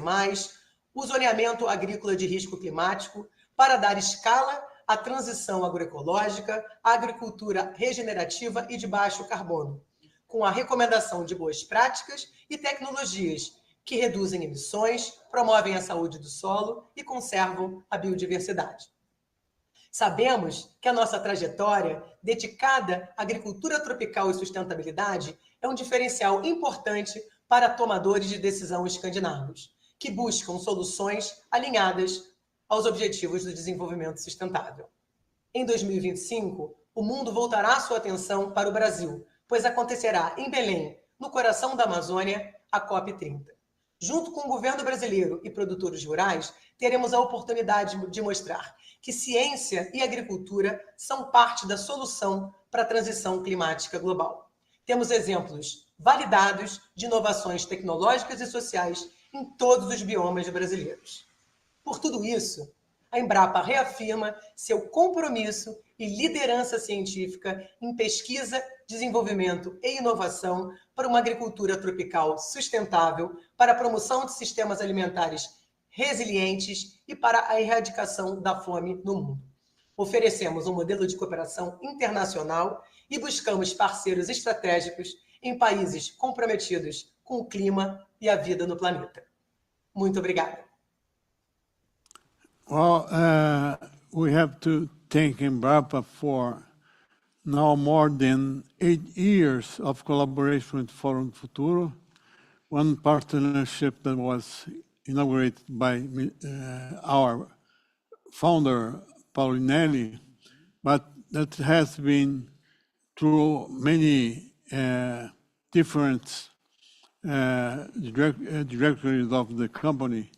o zoneamento agrícola de risco climático, para dar escala à transição agroecológica, à agricultura regenerativa e de baixo carbono, com a recomendação de boas práticas e tecnologias que reduzem emissões, promovem a saúde do solo e conservam a biodiversidade. Sabemos que a nossa trajetória dedicada à agricultura tropical e sustentabilidade é um diferencial importante para tomadores de decisão escandinavos, que buscam soluções alinhadas aos objetivos do desenvolvimento sustentável. Em 2025, o mundo voltará sua atenção para o Brasil, pois acontecerá em Belém, no coração da Amazônia, a COP30. Junto com o governo brasileiro e produtores rurais, teremos a oportunidade de mostrar que ciência e agricultura são parte da solução para a transição climática global. Temos exemplos validados de inovações tecnológicas e sociais em todos os biomas brasileiros. Por tudo isso, a Embrapa reafirma seu compromisso e liderança científica em pesquisa, desenvolvimento e inovação para uma agricultura tropical sustentável, para a promoção de sistemas alimentares resilientes e para a erradicação da fome no mundo. Oferecemos um modelo de cooperação internacional e buscamos parceiros estratégicos em países comprometidos com o clima e a vida no planeta. Muito obrigada. Well, we have to thank Embrapa for now more than 8 years of collaboration with Fórum Futuro, one partnership that was inaugurated by our founder, Paulinelli, but that has been through many different directories of the company,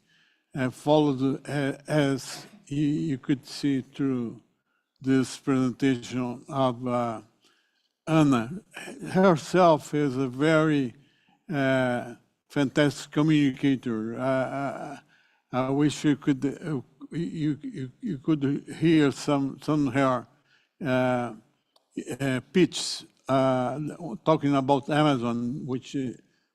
followed as you could see through this presentation of Anna. Herself is a very fantastic communicator. I wish you could hear some her pitch talking about Amazon, which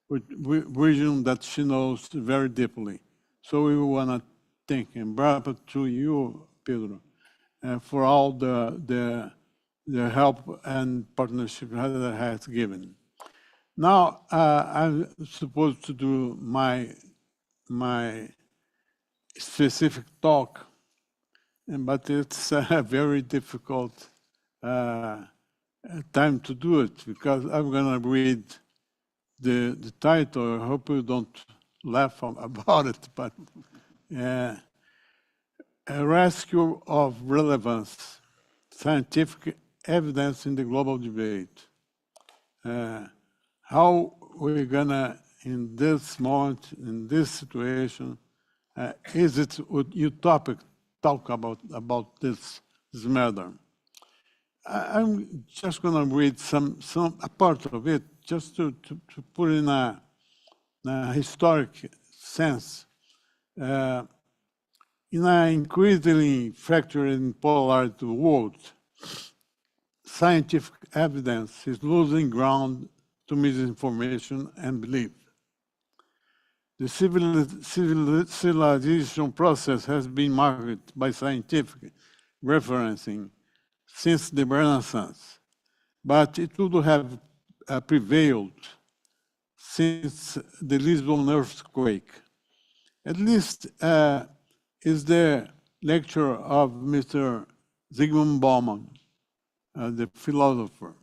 region that she knows very deeply. So we want to thank Embrapa to you, Pedro, for all the help and partnership that it has given. Now I'm supposed to do my specific talk, but it's a very difficult time to do it because I'm going to read the title. I hope you don't laugh about it, but a rescue of relevance, scientific evidence in the global debate. How we're gonna, in this moment, in this situation, is it utopic talk about this matter? I'm just gonna read a part of it, just to put in a historic sense. In an increasingly fractured and polarized world, scientific evidence is losing ground to misinformation and belief. The civilization process has been marked by scientific referencing since the Renaissance, but it would have prevailed since the Lisbon earthquake. At least is the lecture of Mr. Zygmunt Bauman, the philosopher.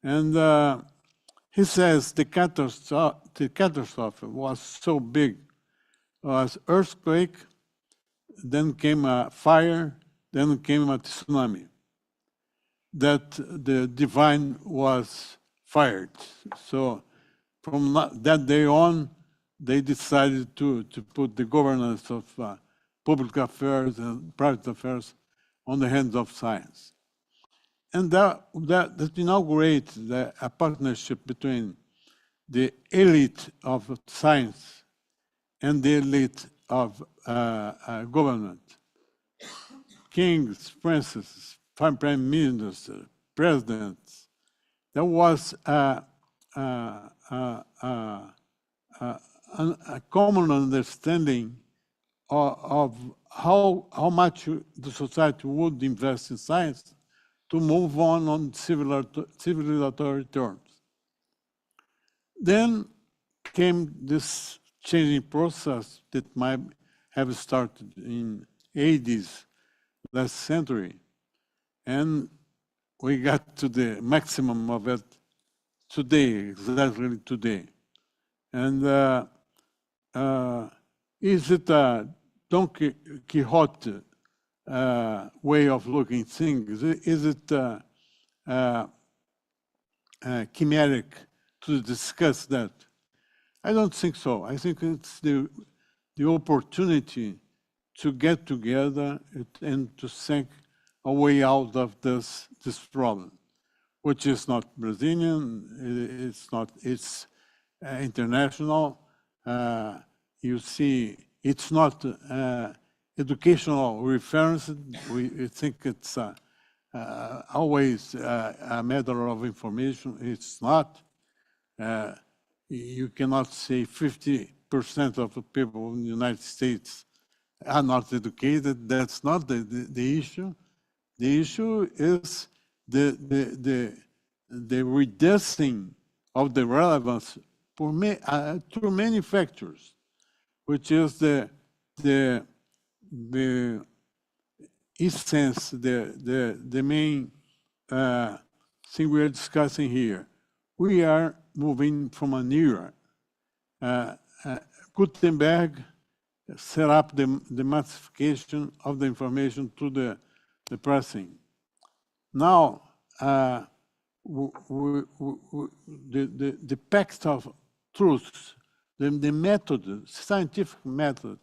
And he says the catastrophe was so big. It was earthquake, then came a fire, then came a tsunami, that the divine was fired. So from that day on, they decided to put the governance of public affairs and private affairs on the hands of science. And that inaugurated a partnership between the elite of science and the elite of government. Kings, princes, prime ministers, presidents. There was a common understanding of how much the society would invest in science to move on civilizatory terms. Then came this changing process that might have started in 80s last century, and we got to the maximum of it today, exactly today. And is it a Don Quixote way of looking things? Is it chimeric to discuss that? I don't think so. I think it's the opportunity to get together and to think a way out of this problem, which is not Brazilian, it's international. You see, it's not educational reference. We think it's always a matter of information. It's not. You cannot say 50% of the people in the United States are not educated. That's not the issue. The issue is the reducing of the relevance through many factors, which is the essence, the main thing we are discussing here. We are moving from an era. Gutenberg set up the massification of the information through the pressing. Now, the pact of truths, the method, scientific method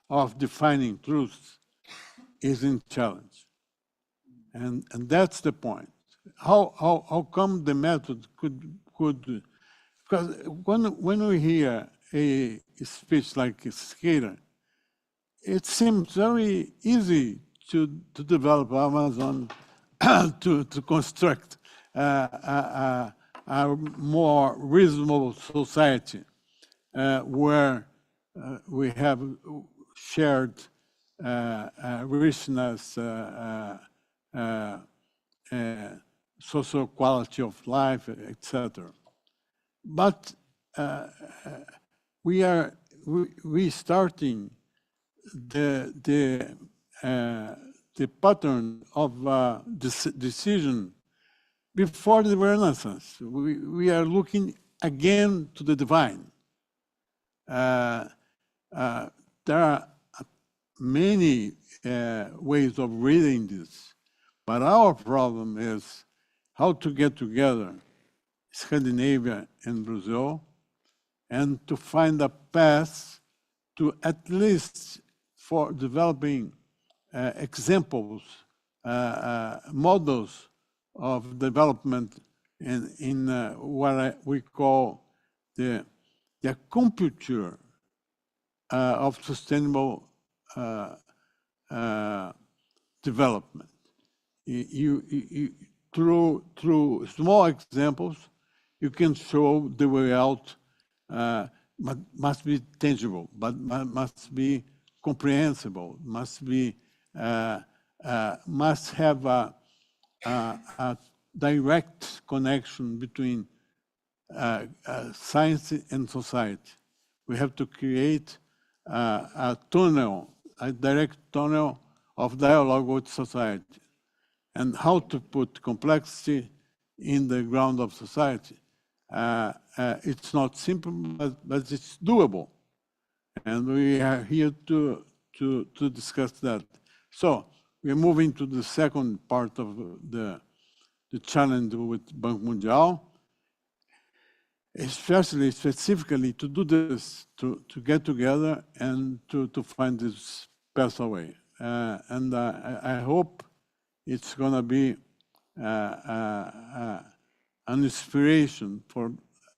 of defining truths is in challenge. And that's the point. How come the method could because when we hear a speech like a skater, it seems very easy to develop Amazon, to construct a more reasonable society where we have shared richness, social quality of life, etc. But we starting the pattern of decision before the Renaissance. We are looking again to the divine. There are many ways of reading this, but our problem is how to get together Scandinavia and Brazil and to find a path to at least for developing examples, models of development in what we call the computer of sustainable development. Through small examples, you can show the way out, but must be tangible, but must be comprehensible, must have a direct connection between science and society. We have to create a tunnel, a direct tunnel of dialogue with society, and how to put complexity in the ground of society. It's not simple, but it's doable. And we are here to discuss that. So we're moving to the second part of the challenge with Banco Mundial, specifically to do this, to get together and to find this pathway. And I hope it's going to be an inspiration for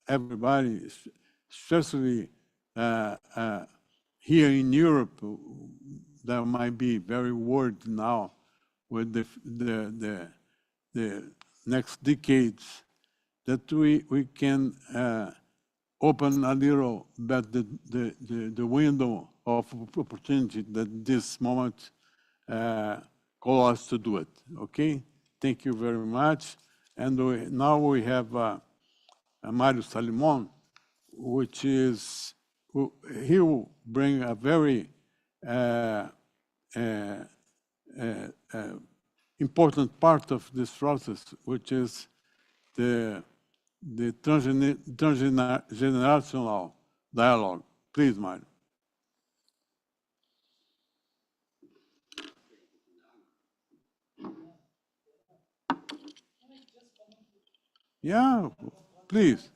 everybody, especially here in Europe. That might be very worried now with the next decades, that we can open a little bit the window of opportunity that this moment call us to do it. Okay, thank you very much. And now we have Mário Salimon, which is, he will bring a very important part of this process, which is the transgenerational dialogue. Please, Mário. Yeah, please.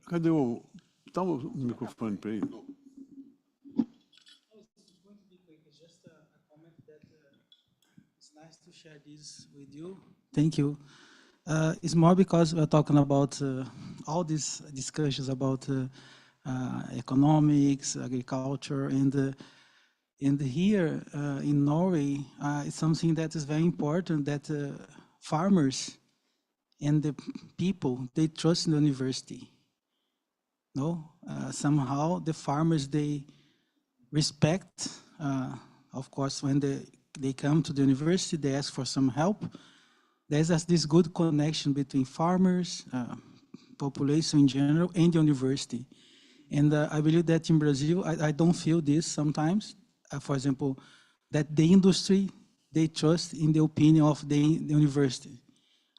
Cadê o... Dá o microfone para ele. It's nice to share this with you. Thank you. It's more because we're talking about all these discussions about economics, agriculture, and here in Norway, it's something that is very important that farmers and the people, they trust in the university. No, somehow the farmers, they respect, of course, when they come to the university, they ask for some help. There's this good connection between farmers, population in general, and the university. And I believe that in Brazil, I don't feel this sometimes. For example, that the industry, they trust in the opinion of the university.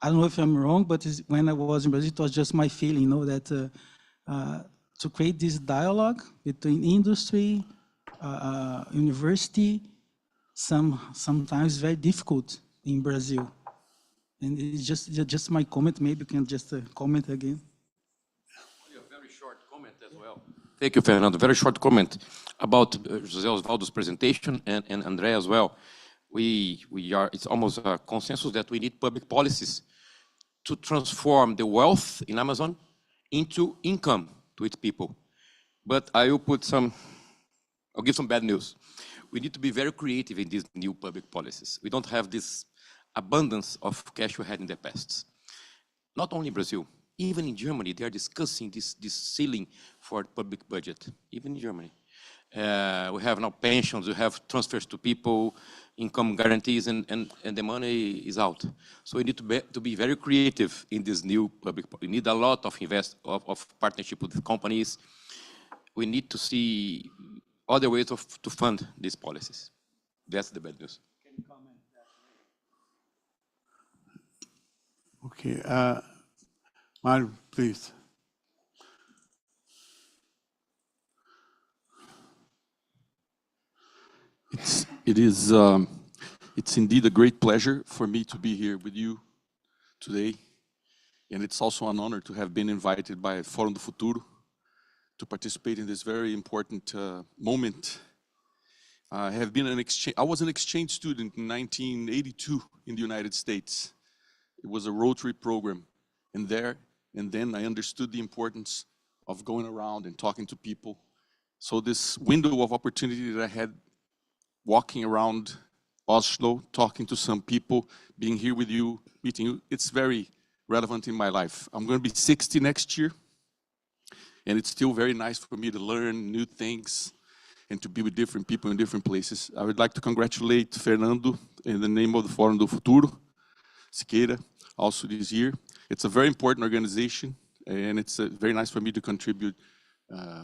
I don't know if I'm wrong, but when I was in Brazil, it was just my feeling, you know, that to create this dialogue between industry, university, sometimes very difficult in Brazil. And it's just my comment. Maybe you can just comment again. A very short comment as well. Thank you, Fernando. Very short comment about José Osvaldo's presentation and André as well. It's almost a consensus that we need public policies to transform the wealth in Amazon into income to its people. But I'll give some bad news. We need to be very creative in these new public policies. We don't have this abundance of cash we had in the past. Not only in Brazil, even in Germany, they are discussing this ceiling for public budget, even in Germany. We have now pensions, we have transfers to people, income guarantees, and the money is out. So we need to be very creative in this new public. We need a lot of partnership with companies. We need to see other ways to fund these policies. That's the bad news. Can you comment that? Okay, Mario, please. It's indeed a great pleasure for me to be here with you today. And it's also an honor to have been invited by Fórum do Futuro to participate in this very important moment. I was an exchange student in 1982 in the United States. It was a Rotary program. And then I understood the importance of going around and talking to people. So this window of opportunity that I had walking around Oslo, talking to some people, being here with you, meeting you, it's very relevant in my life. I'm going to be 60 next year, and it's still very nice for me to learn new things and to be with different people in different places. I would like to congratulate Fernando in the name of the Fórum do Futuro, Siqueira, also this year. It's a very important organization, and it's very nice for me to contribute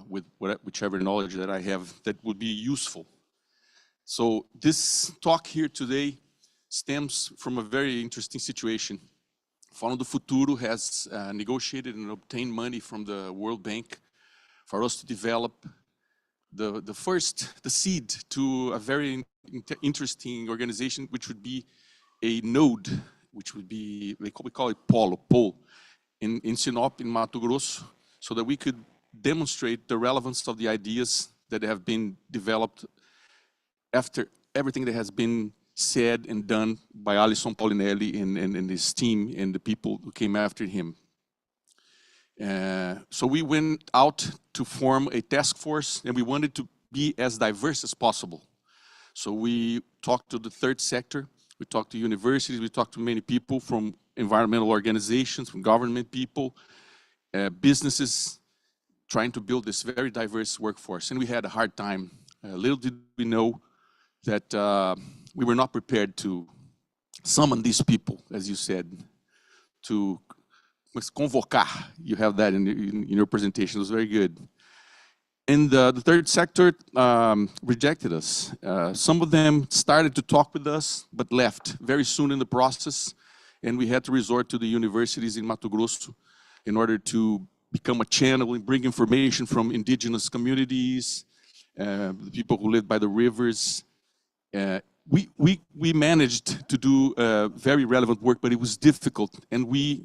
with whichever knowledge that I have that would be useful. So this talk here today stems from a very interesting situation. Fórum do Futuro has negotiated and obtained money from the World Bank for us to develop the seed to a very interesting organization, which would be a node, which would be, we call it pole, in Sinop, in Mato Grosso, so that we could demonstrate the relevance of the ideas that have been developed after everything that has been said and done by Alisson Paulinelli and his team and the people who came after him. So we went out to form a task force, and we wanted to be as diverse as possible. So we talked to the third sector, we talked to universities, we talked to many people from environmental organizations, from government people, businesses, trying to build this very diverse workforce. And we had a hard time. Little did we know that we were not prepared to summon these people, as you said, to convocar. You have that in your presentation. It was very good. And the third sector rejected us. Some of them started to talk with us, but left very soon in the process. And we had to resort to the universities in Mato Grosso in order to become a channel and bring information from indigenous communities, the people who live by the rivers, we managed to do very relevant work, but it was difficult, and we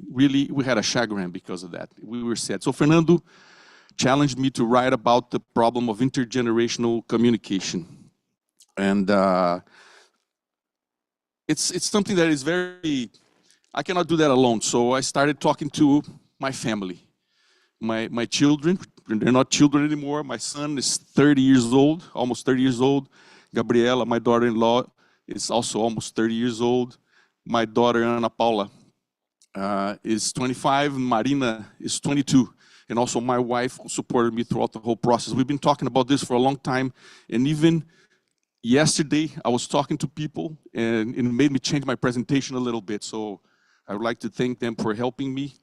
had a chagrin because of that. We were sad. So Fernando challenged me to write about the problem of intergenerational communication, and it's something that is very, I cannot do that alone. So I started talking to my family, my children. They're not children anymore. My son is 30 years old, almost 30 years old. Gabriela, my daughter-in-law, is also almost 30 years old. My daughter, Ana Paula, is 25, and Marina is 22. And also my wife who supported me throughout the whole process. We've been talking about this for a long time. And even yesterday, I was talking to people, and it made me change my presentation a little bit. So I would like to thank them for helping me.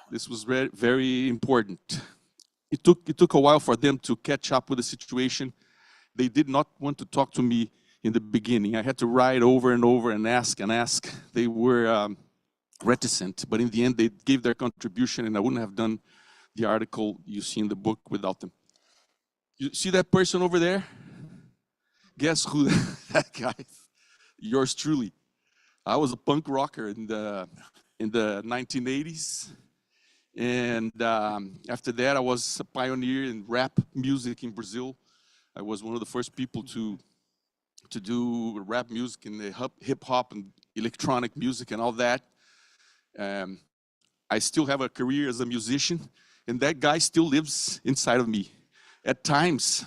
This was very, very important. It took a while for them to catch up with the situation. They did not want to talk to me in the beginning. I had to write over and over and ask and ask. They were reticent, but in the end, they gave their contribution, and I wouldn't have done the article you see in the book without them. You see that person over there? Guess who that guy is? Yours truly. I was a punk rocker in the 1980s. And after that, I was a pioneer in rap music in Brazil. I was one of the first people to do rap music in the hip hop and electronic music and all that. I still have a career as a musician, and that guy still lives inside of me. At times,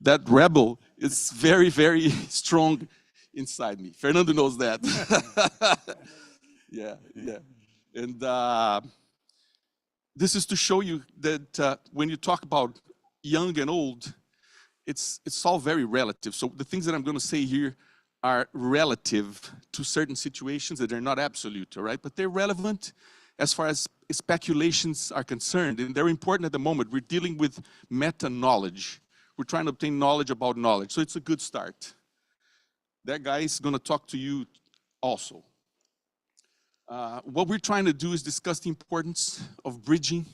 that rebel is very, very strong inside me. Fernando knows that. Yeah. And this is to show you that when you talk about young and old, it's all very relative. So the things that I'm going to say here are relative to certain situations that are not absolute, all right? But they're relevant as far as speculations are concerned, and they're important at the moment. We're dealing with meta-knowledge. We're trying to obtain knowledge about knowledge, so it's a good start. That guy is going to talk to you also. What we're trying to do is discuss the importance of bridging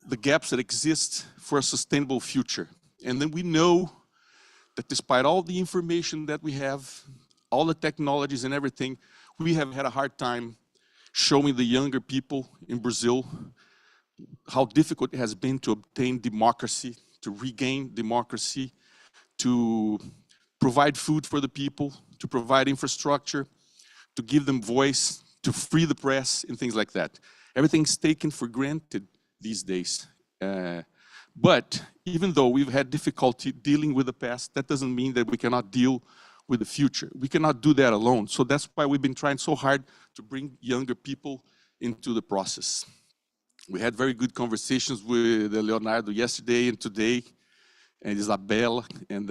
the gaps that exist for a sustainable future. And then we know that despite all the information that we have, all the technologies and everything, we have had a hard time showing the younger people in Brazil how difficult it has been to obtain democracy, to regain democracy, to provide food for the people, to provide infrastructure, to give them voice, to free the press, and things like that. Everything's taken for granted these days. But even though we've had difficulty dealing with the past, that doesn't mean that we cannot deal with the future. We cannot do that alone. So that's why we've been trying so hard to bring younger people into the process. We had very good conversations with Leonardo yesterday and today, and Isabella, and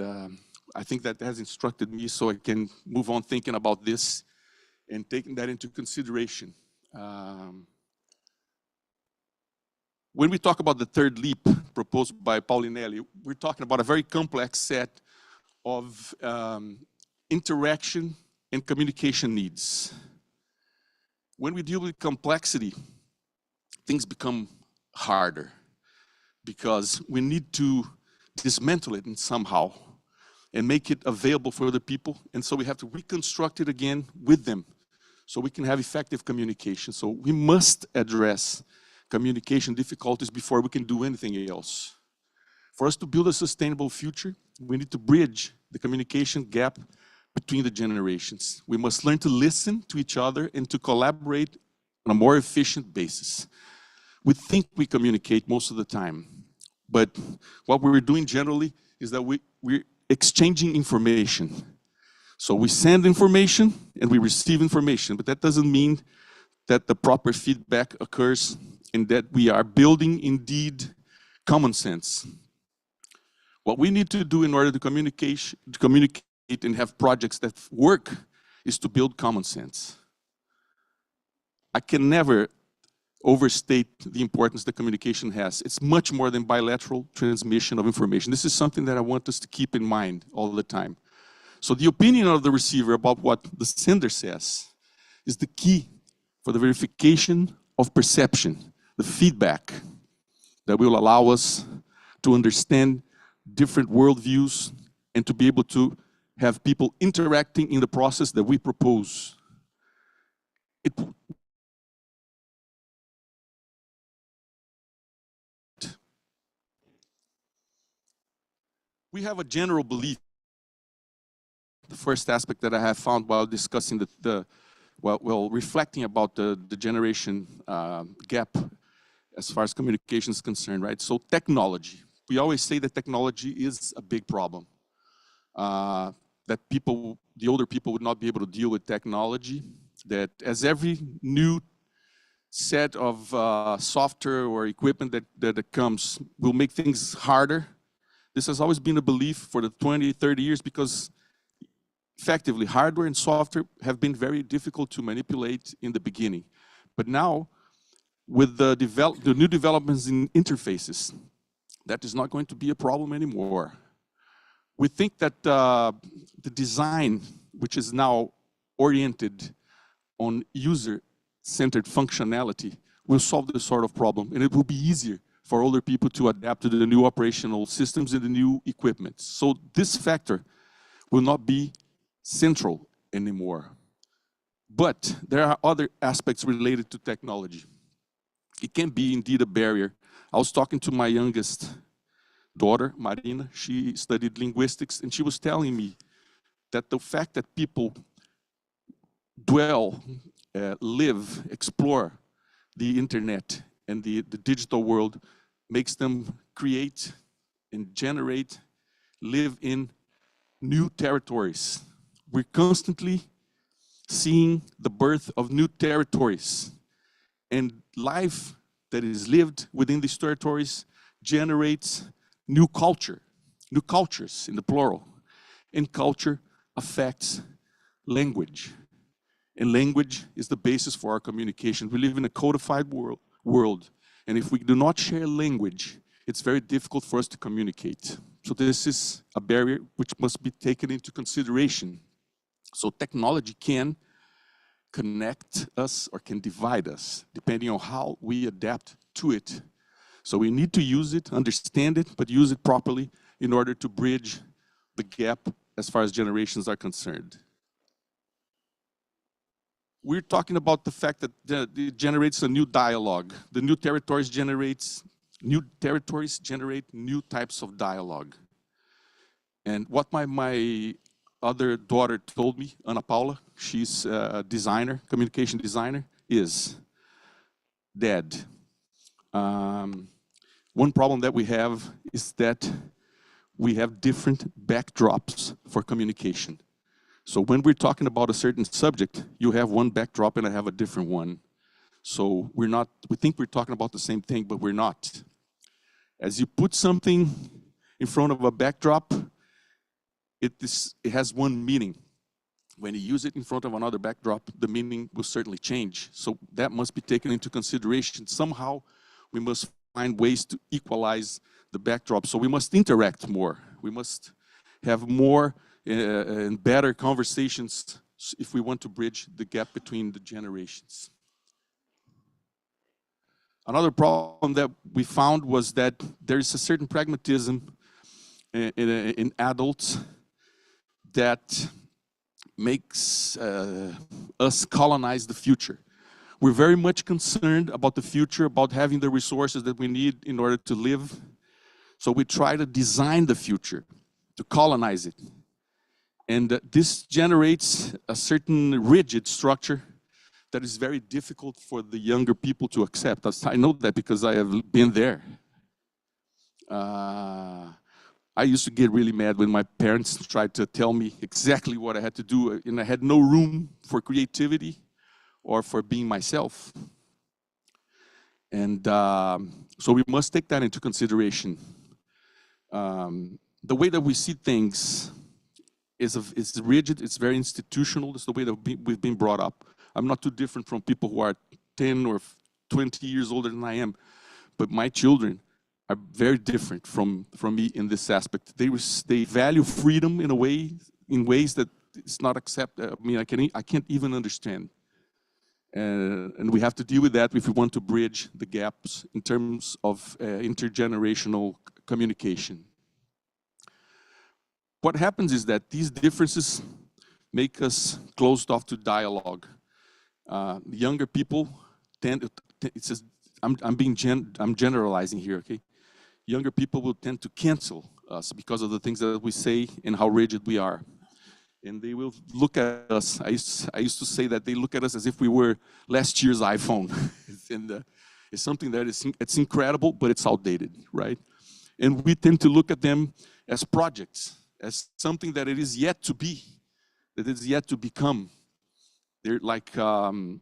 I think that has instructed me so I can move on thinking about this and taking that into consideration. When we talk about the third leap proposed by Paulinelli, we're talking about a very complex set of interaction and communication needs. When we deal with complexity, things become harder because we need to dismantle it somehow and make it available for other people. And so we have to reconstruct it again with them so we can have effective communication. So we must address communication difficulties before we can do anything else. For us to build a sustainable future, we need to bridge the communication gap between the generations. We must learn to listen to each other and to collaborate on a more efficient basis. We think we communicate most of the time, but what we're doing generally is that we're exchanging information. So we send information and we receive information, but that doesn't mean that the proper feedback occurs and that we are building indeed common sense. What we need to do in order to communicate and have projects that work is to build common sense. I can never overstate the importance that communication has. It's much more than bilateral transmission of information. This is something that I want us to keep in mind all the time. So the opinion of the receiver about what the sender says is the key for the verification of perception, the feedback that will allow us to understand different worldviews and to be able to have people interacting in the process that we propose. We have a general belief. The first aspect that I have found while discussing while reflecting about the generation gap as far as communication is concerned, right? So technology. We always say that technology is a big problem. That the older people would not be able to deal with technology. That as every new set of software or equipment that comes will make things harder. This has always been a belief for the 20, 30 years because effectively hardware and software have been very difficult to manipulate in the beginning. But now, with the new developments in interfaces, that is not going to be a problem anymore. We think that the design, which is now oriented on user-centered functionality, will solve this sort of problem, and it will be easier for older people to adapt to the new operational systems and the new equipment. So this factor will not be central anymore. But there are other aspects related to technology. It can be indeed a barrier. I was talking to my youngest daughter, Marina. She studied linguistics, and she was telling me that the fact that people live, explore the internet and the digital world makes them create and generate, live in new territories. We're constantly seeing the birth of new territories, and life that is lived within these territories generates new cultures in the plural, and culture affects language. And language is the basis for our communication. We live in a codified world, and if we do not share language, it's very difficult for us to communicate. So this is a barrier which must be taken into consideration. So technology can connect us or can divide us, depending on how we adapt to it. So we need to use it, understand it, but use it properly in order to bridge the gap as far as generations are concerned. We're talking about the fact that it generates a new dialogue. The new territories generate new types of dialogue. And what my other daughter told me, Ana Paula, she's a designer, communication designer, is, Dad, one problem that we have is that we have different backdrops for communication. So when we're talking about a certain subject, you have one backdrop and I have a different one. So we think we're talking about the same thing, but we're not. As you put something in front of a backdrop, it has one meaning. When you use it in front of another backdrop, the meaning will certainly change. So that must be taken into consideration. Somehow we must find ways to equalize the backdrop. So we must interact more. We must have more and better conversations if we want to bridge the gap between the generations. Another problem that we found was that there is a certain pragmatism in adults that makes us colonize the future. We're very much concerned about the future, about having the resources that we need in order to live. So we try to design the future, to colonize it. And this generates a certain rigid structure that is very difficult for the younger people to accept. I know that because I have been there. I used to get really mad when my parents tried to tell me exactly what I had to do, and I had no room for creativity or for being myself. And so we must take that into consideration. The way that we see things is rigid, it's very institutional, it's the way that we've been brought up. I'm not too different from people who are 10 or 20 years older than I am, but my children are very different from me in this aspect. They value freedom in ways that it's not accepted. I mean, I can't even understand. And we have to deal with that if we want to bridge the gaps in terms of intergenerational communication. what happens is that these differences make us closed off to dialogue. Younger people tend, it says, I'm generalizing here, okay? Younger people will tend to cancel us because of the things that we say and how rigid we are. And they will look at us. I used to say that they look at us as if we were last year's iPhone. And it's something that it's incredible, but it's outdated, right? And we tend to look at them as projects, as something that it is yet to be, that it is yet to become. They're like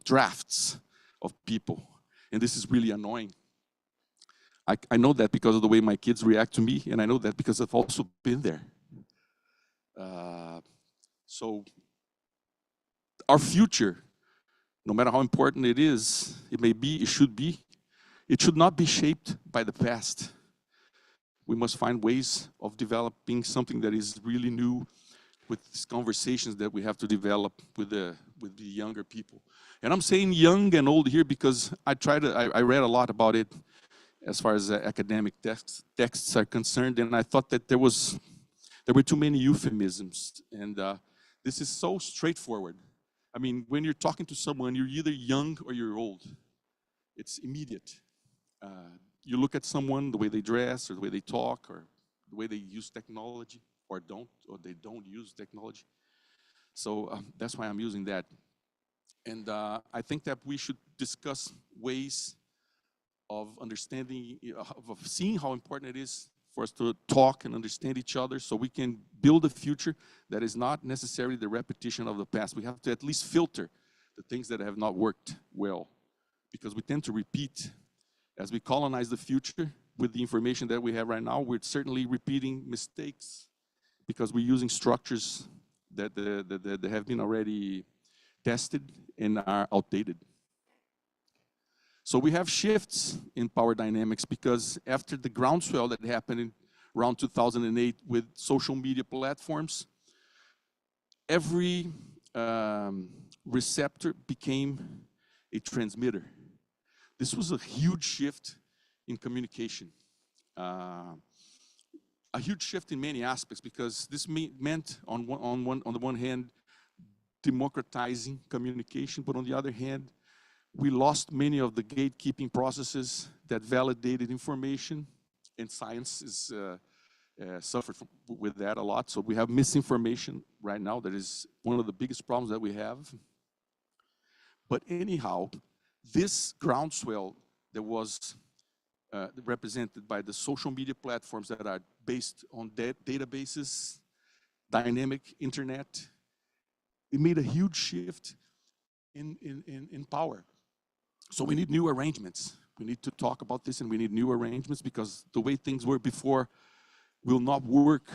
drafts of people. And this is really annoying. I know that because of the way my kids react to me, and I know that because I've also been there. So our future, no matter how important it is, it may be, it should not be shaped by the past. We must find ways of developing something that is really new with these conversations that we have to develop with the younger people. And I'm saying young and old here because I read a lot about it as far as academic texts are concerned, and I thought that there were too many euphemisms, and this is so straightforward. I mean, when you're talking to someone, you're either young or you're old. It's immediate. You look at someone, the way they dress, or the way they talk, or the way they use technology, or they don't use technology. So that's why I'm using that. And I think that we should discuss ways of understanding, of seeing how important it is for us to talk and understand each other so we can build a future that is not necessarily the repetition of the past. We have to at least filter the things that have not worked well, because we tend to repeat. As we colonize the future with the information that we have right now, we're certainly repeating mistakes because we're using structures that have been already tested and are outdated. So we have shifts in power dynamics because after the groundswell that happened in around 2008 with social media platforms, every receptor became a transmitter. This was a huge shift in communication. A huge shift in many aspects because this meant on the one hand democratizing communication, but on the other hand, we lost many of the gatekeeping processes that validated information, and science is suffered with that a lot. So we have misinformation right now. That is one of the biggest problems that we have. But anyhow, this groundswell that was represented by the social media platforms that are based on databases, dynamic internet, it made a huge shift in power. So we need new arrangements. We need to talk about this, and we need new arrangements because the way things were before will not work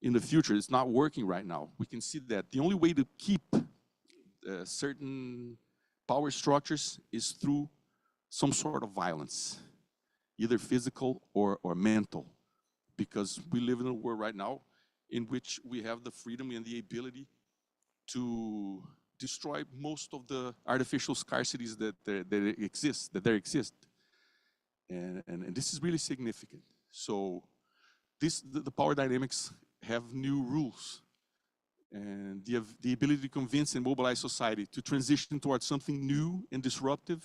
in the future. It's not working right now. We can see that. The only way to keep certain power structures is through some sort of violence, either physical or mental, because we live in a world right now in which we have the freedom and the ability to destroy most of the artificial scarcities that exist. And this is really significant. So the power dynamics have new rules, and the ability to convince and mobilize society to transition towards something new and disruptive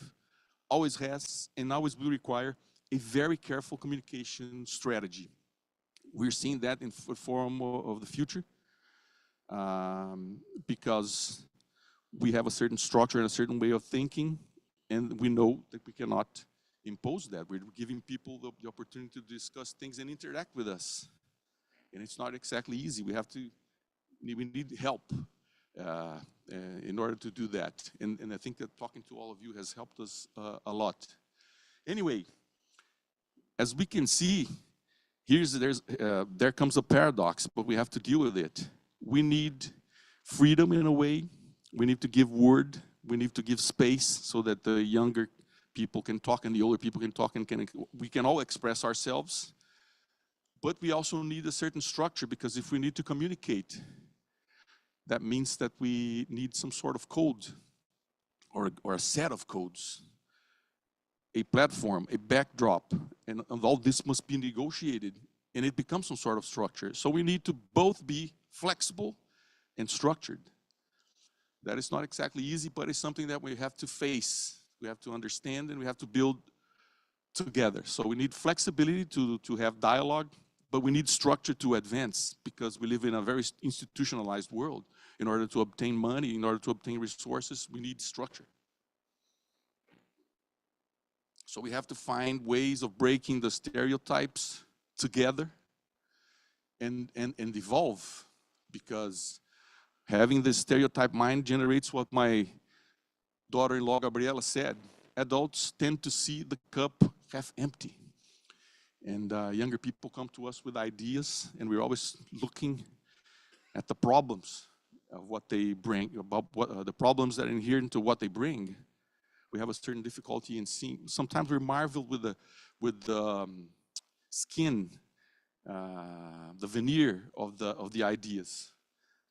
always has and always will require a very careful communication strategy. We're seeing that in the forum of the future because we have a certain structure and a certain way of thinking, and we know that we cannot impose that. We're giving people the opportunity to discuss things and interact with us. And it's not exactly easy. We need help in order to do that. And I think that talking to all of you has helped us a lot. Anyway, as we can see, there comes a paradox, but we have to deal with it. We need freedom in a way. We need to give word. We need to give space so that the younger people can talk and the older people can talk, and we can all express ourselves. But we also need a certain structure, because if we need to communicate, that means that we need some sort of code or a set of codes, a platform, a backdrop, and all this must be negotiated and it becomes some sort of structure. So we need to both be flexible and structured. That is not exactly easy, but it's something that we have to face. We have to understand, and we have to build together. So we need flexibility to have dialogue, but we need structure to advance, because we live in a very institutionalized world. In order to obtain money, in order to obtain resources, we need structure. So we have to find ways of breaking the stereotypes together and evolve, because having this stereotype mind generates what my daughter-in-law Gabriela said. Adults tend to see the cup half empty. And younger people come to us with ideas, and we're always looking at the problems of what they bring, about what the problems that are inherent to what they bring. We have a certain difficulty in seeing. Sometimes we marvel with the skin, the veneer of the ideas,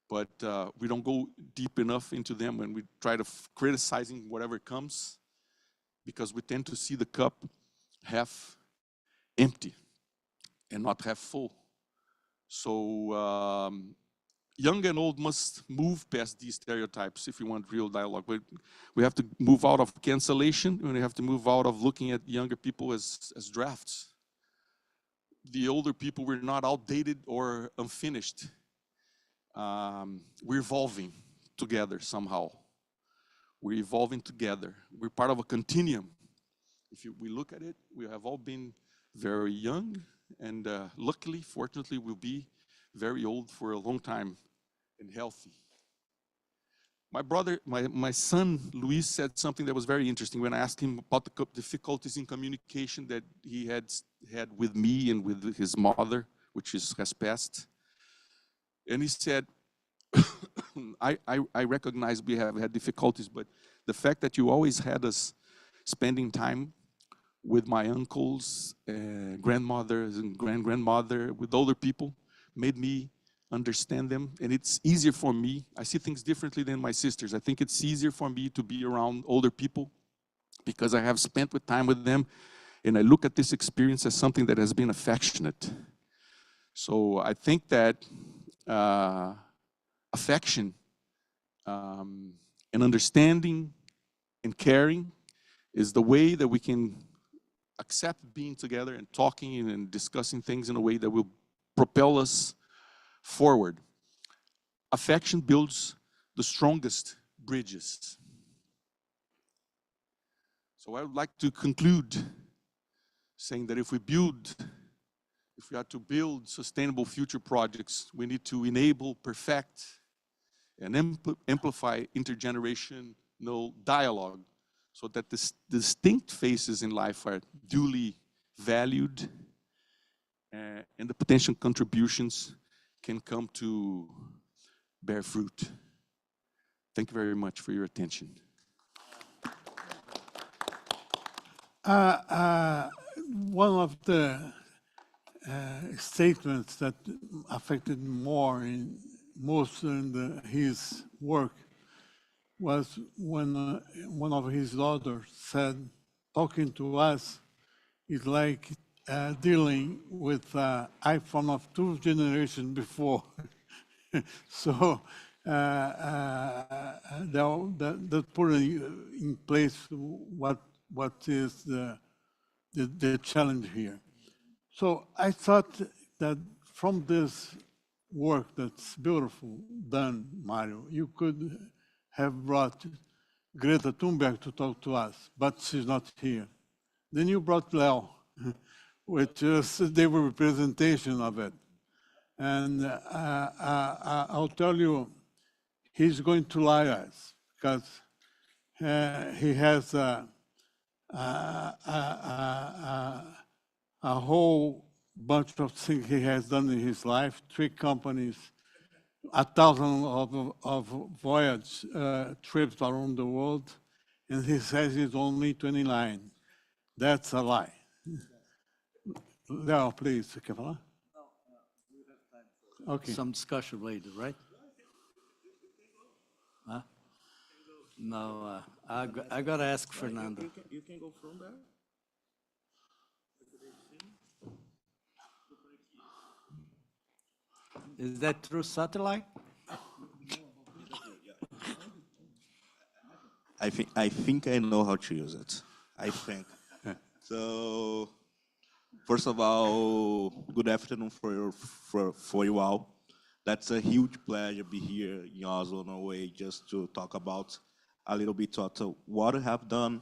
but we don't go deep enough into them when we try to criticizing whatever comes, because we tend to see the cup half empty and not half full. So young and old must move past these stereotypes if we want real dialogue. But we have to move out of cancellation, and we have to move out of looking at younger people as drafts. The older people, we're not outdated or unfinished. We're evolving together somehow. We're evolving together. We're part of a continuum. If we look at it, we have all been very young, and luckily, fortunately, we'll be very old for a long time and healthy. My son, Luis, said something that was very interesting when I asked him about the difficulties in communication that he had with me and with his mother, which has passed. And he said, I recognize we have had difficulties, but the fact that you always had us spending time with my uncles, grandmothers and grandmother, with older people, made me understand them, and it's easier for me. I see things differently than my sisters. I think it's easier for me to be around older people because I have spent time with them, and I look at this experience as something that has been affectionate. So I think that affection and understanding and caring is the way that we can accept being together and talking and discussing things in a way that will propel us forward. Affection builds the strongest bridges. So I would like to conclude saying that if we are to build sustainable future projects, we need to enable, perfect, and amplify intergenerational dialogue so that the distinct phases in life are duly valued and the potential contributions can come to bear fruit. Thank you very much for your attention. One of the statements that affected most in his work was when one of his daughters said, talking to us is like dealing with iPhone of 2 generations before. So that put in place what is the challenge here. So I thought that from this work that's beautiful done, Mario, you could have brought Greta Thunberg to talk to us, but she's not here. Then you brought Leo, which is the representation of it. And I'll tell you, he's going to lie us because he has a whole bunch of things he has done in his life, 3 companies, 1,000 of voyage trips around the world, and he says he's only 29. That's a lie. Leo, please, quer falar? Okay. Some discussion later, right? Huh? No, I got to ask Fernando. You can go from there. Is that through satellite? I think I know how to use it. I think. So, first of all, good afternoon for you all. That's a huge pleasure to be here in Oslo, Norway, just to talk about a little bit of what we have done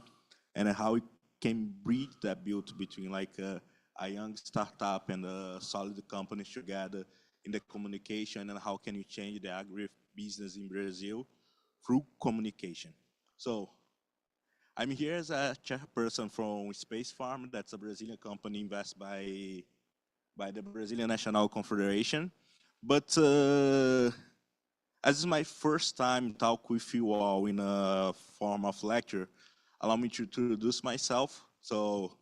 and how we can bridge that build between like a young startup and a solid companies together in the communication, and how can you change the agri business in Brazil through communication. So I'm here as a chairperson from Space Farm. That's a Brazilian company invested by the Brazilian National Confederation. But as it's my first time talk with you all in a form of lecture, allow me to introduce myself. So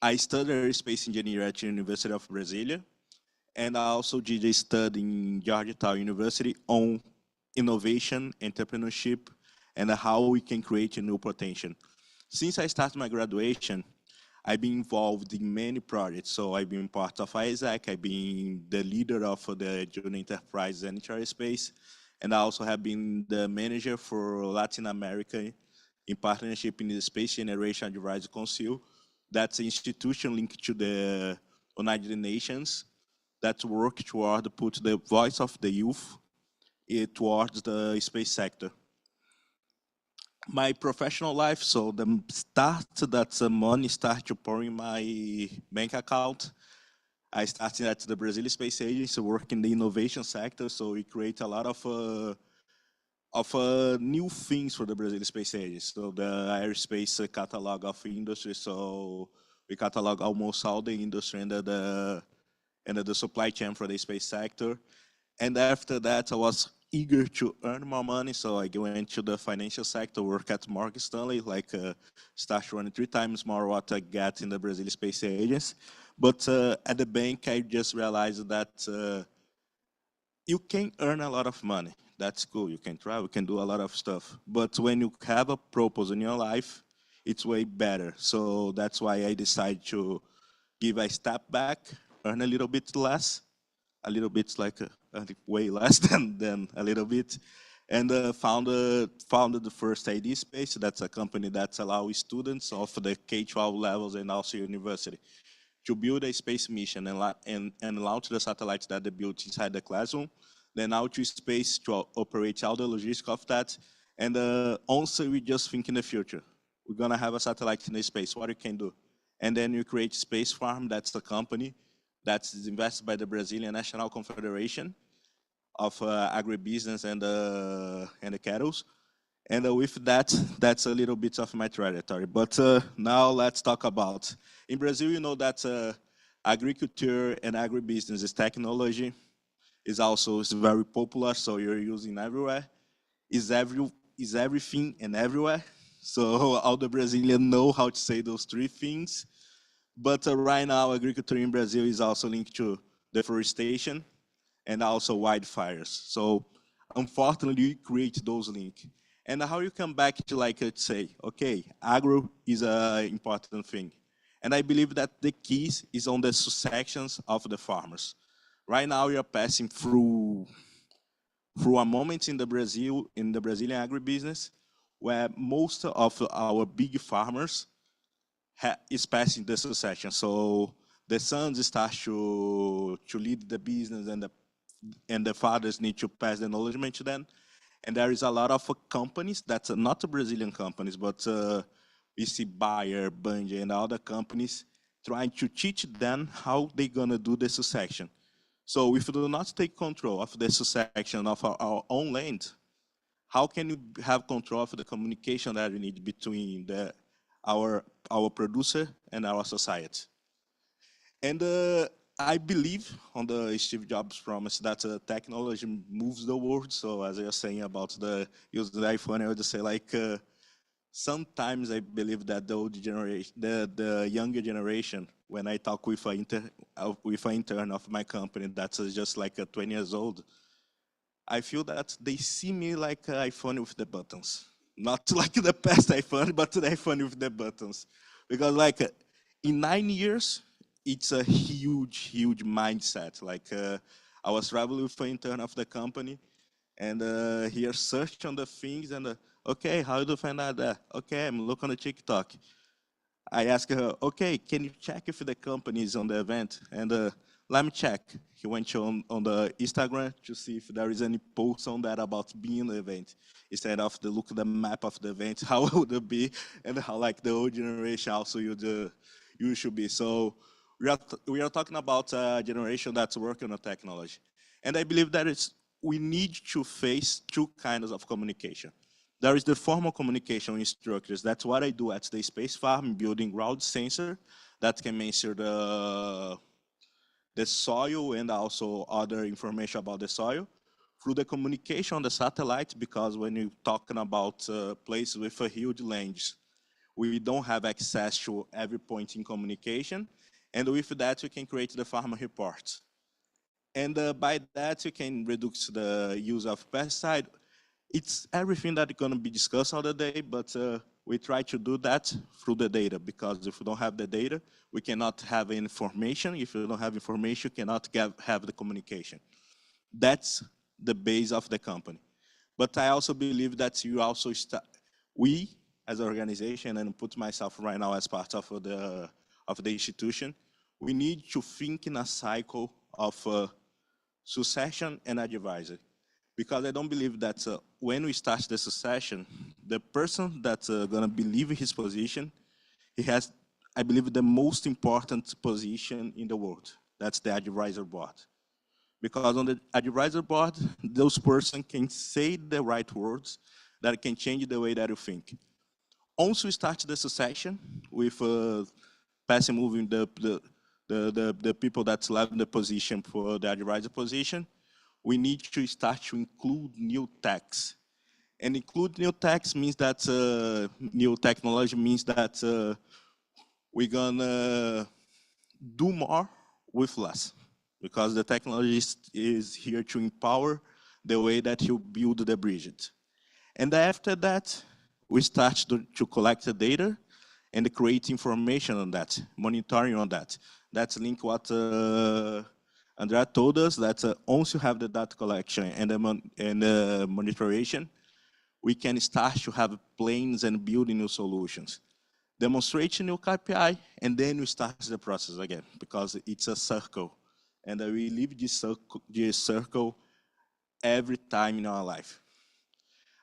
I studied space engineering at the University of Brasilia, and I also did a study in Georgetown University on innovation, entrepreneurship, and how we can create a new potential. Since I started my graduation, I've been involved in many projects. So I've been part of ISAC, I've been the leader of the Junior Enterprise and Space, and I also have been the manager for Latin America in partnership in the Space Generation Advisory Council. That's an institution linked to the United Nations that work toward put the voice of the youth towards the space sector. My professional life, so the start that money started pouring my bank account. I started at the Brazilian Space Agency, working in the innovation sector, so we create a lot of new things for the Brazilian Space Agency. So the aerospace catalog of industry, so we catalog almost all the industry and the supply chain for the space sector. And after that, I was eager to earn more money, so I went to the financial sector, work at Morgan Stanley, like start running 3 times more what I get in the Brazilian Space Agency. But at the bank, I just realized that you can earn a lot of money. That's cool. You can travel, you can do a lot of stuff. But when you have a purpose in your life, it's way better. So that's why I decided to give a step back, earn a little bit less, a little bit like way less than a little bit, and founded the first ID Space. That's a company that allows students of the K-12 levels and also university to build a space mission and launch the satellites that they built inside the classroom, then out to space to operate all the logistics of that. And also we just think in the future, we're gonna have a satellite in the space, what you can do. And then you create Space Farm, that's the company that's invested by the Brazilian National Confederation of agribusiness and the cattle. And with that, that's a little bit of my trajectory. But now let's talk about, in Brazil, you know that agriculture and agribusiness is technology, is very popular, so you're using everywhere. Is everything and everywhere. So all the Brazilians know how to say those 3 things. But right now, agriculture in Brazil is also linked to deforestation and also wildfires. So unfortunately, we create those links. And how you come back to like say, okay, agro is an important thing. And I believe that the keys is on the successions of the farmers. Right now, we are passing through a moment in the Brazilian agribusiness where most of our big farmers is passing the succession. So the sons start to lead the business, and the fathers need to pass the knowledge to them. And there is a lot of companies that's not Brazilian companies, but we see Bayer, Bunge, and other companies trying to teach them how they're gonna do the succession. So if we do not take control of the succession of our own land, how can you have control of the communication that we need between our producer and our society? And I believe on the Steve Jobs promise that technology moves the world. So as I was saying about the use of the iPhone, I would say like sometimes I believe that the old generation, the younger generation, when I talk with an intern of my company that's just like 20 years old, I feel that they see me like an iPhone with the buttons. Not like the past iPhone, but the iPhone with the buttons. Because like in 9 years, it's a huge, huge mindset. Like I was traveling with an intern of the company, and he searched on the things, and okay, how do you find out that? Okay, I'm looking on the TikTok. I asked her, okay, can you check if the company is on the event? And let me check. He went on the Instagram to see if there is any posts on that about being on the event. Instead of the look at the map of the event, how would it be, and how like the old generation also you should be. So we are talking about a generation that's working on technology. And I believe that we need to face two kinds of communication. There is the formal communication structures. That's what I do at the Space Farm, building ground sensor that can measure the soil and also other information about the soil. Through the communication on the satellite, because when you're talking about places with a huge range, we don't have access to every point in communication. And with that, we can create the farmer reports. And by that, you can reduce the use of pesticide. It's everything that's going to be discussed all the day, but we try to do that through the data, because if we don't have the data, we cannot have information. If you don't have information, you cannot have the communication. That's the base of the company. But I also believe that you also we as an organization, and put myself right now as part of the institution, we need to think in a cycle of succession and advisory. Because I don't believe that when we start the succession, the person that's going to believe in his position, he has, I believe, the most important position in the world. That's the advisor board. Because on the advisor board, those person can say the right words that can change the way that you think. Once we start the succession with passing moving the people that's left in the position for the advisor position, we need to start to include new techs. And include new techs means that new technology means that we're gonna do more with less, because the technology is here to empower the way that you build the bridge. And after that, we start to collect the data and create information on that, monitoring on that. That's link what Andrea told us, that once you have the data collection and the monitoring, we can start to have plans and building new solutions. Demonstrate new KPI, and then we start the process again, because it's a circle. And we live this circle every time in our life.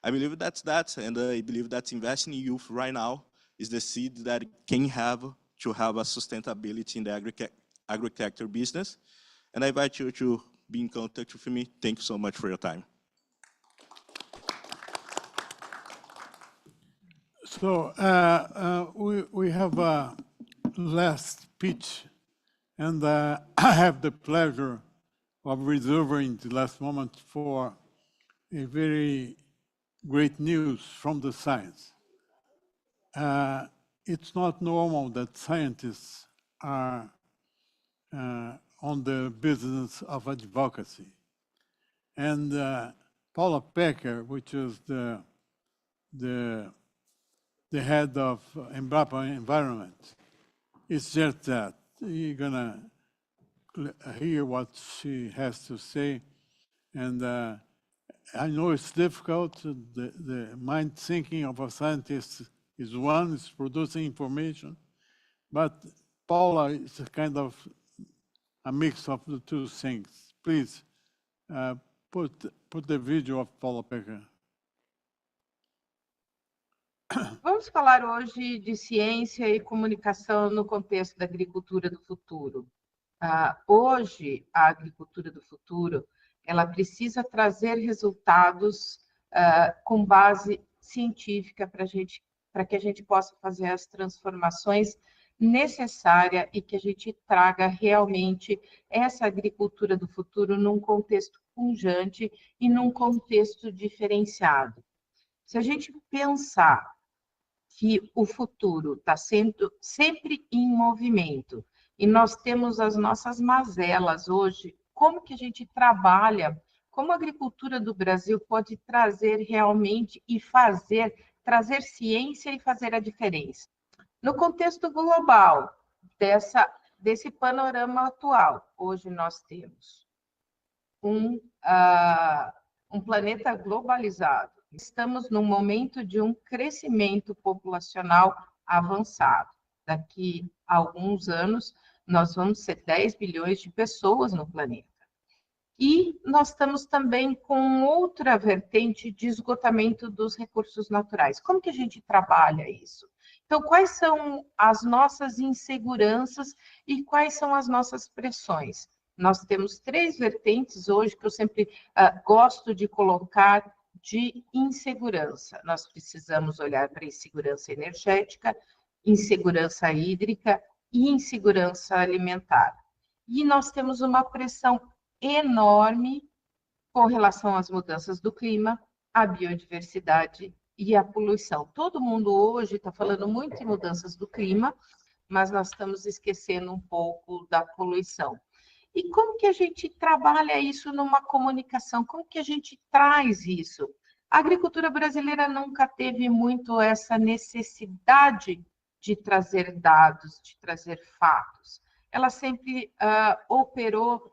I believe that's that, and I believe that investing in youth right now is the seed that can have to have a sustainability in the agriculture business. And I invite you to be in contact with me. Thank you so much for your time. So we have a last speech, and I have the pleasure of reserving the last moment for a very great news from the science. It's not normal that scientists are on the business of advocacy. And Paula Pecker, which is the head of Embrapa Environment, is just that. You're gonna hear what she has to say. And I know it's difficult. The mind thinking of a scientist is one, is producing information. But Paula is a kind of a mix of the two things. Please put the video of Paula Pecker. Vamos falar hoje de ciência e comunicação no contexto da agricultura do futuro. Hoje, a agricultura do futuro, ela precisa trazer resultados com base científica para que a gente possa fazer as transformações necessárias e que a gente traga realmente essa agricultura do futuro num contexto pujante e num contexto diferenciado. Se a gente pensar que o futuro está sendo sempre em movimento e nós temos as nossas mazelas hoje, como que a gente trabalha, como a agricultura do Brasil pode trazer realmente e trazer ciência e fazer a diferença. No contexto global desse panorama atual, hoje nós temos um planeta globalizado. Estamos num momento de um crescimento populacional avançado. Daqui a alguns anos, nós vamos ser 10 bilhões de pessoas no planeta. E nós estamos também com outra vertente de esgotamento dos recursos naturais. Como que a gente trabalha isso? Então, quais são as nossas inseguranças e quais são as nossas pressões? Nós temos 3 vertentes hoje que eu sempre gosto de colocar de insegurança. Nós precisamos olhar para a insegurança energética, insegurança hídrica e insegurança alimentar. E nós temos uma pressão enorme com relação às mudanças do clima, à biodiversidade e à poluição. Todo mundo hoje está falando muito em mudanças do clima, mas nós estamos esquecendo um pouco da poluição. E como que a gente trabalha isso numa comunicação? Como que a gente traz isso? A agricultura brasileira nunca teve muito essa necessidade de trazer dados, de trazer fatos. Ela sempre operou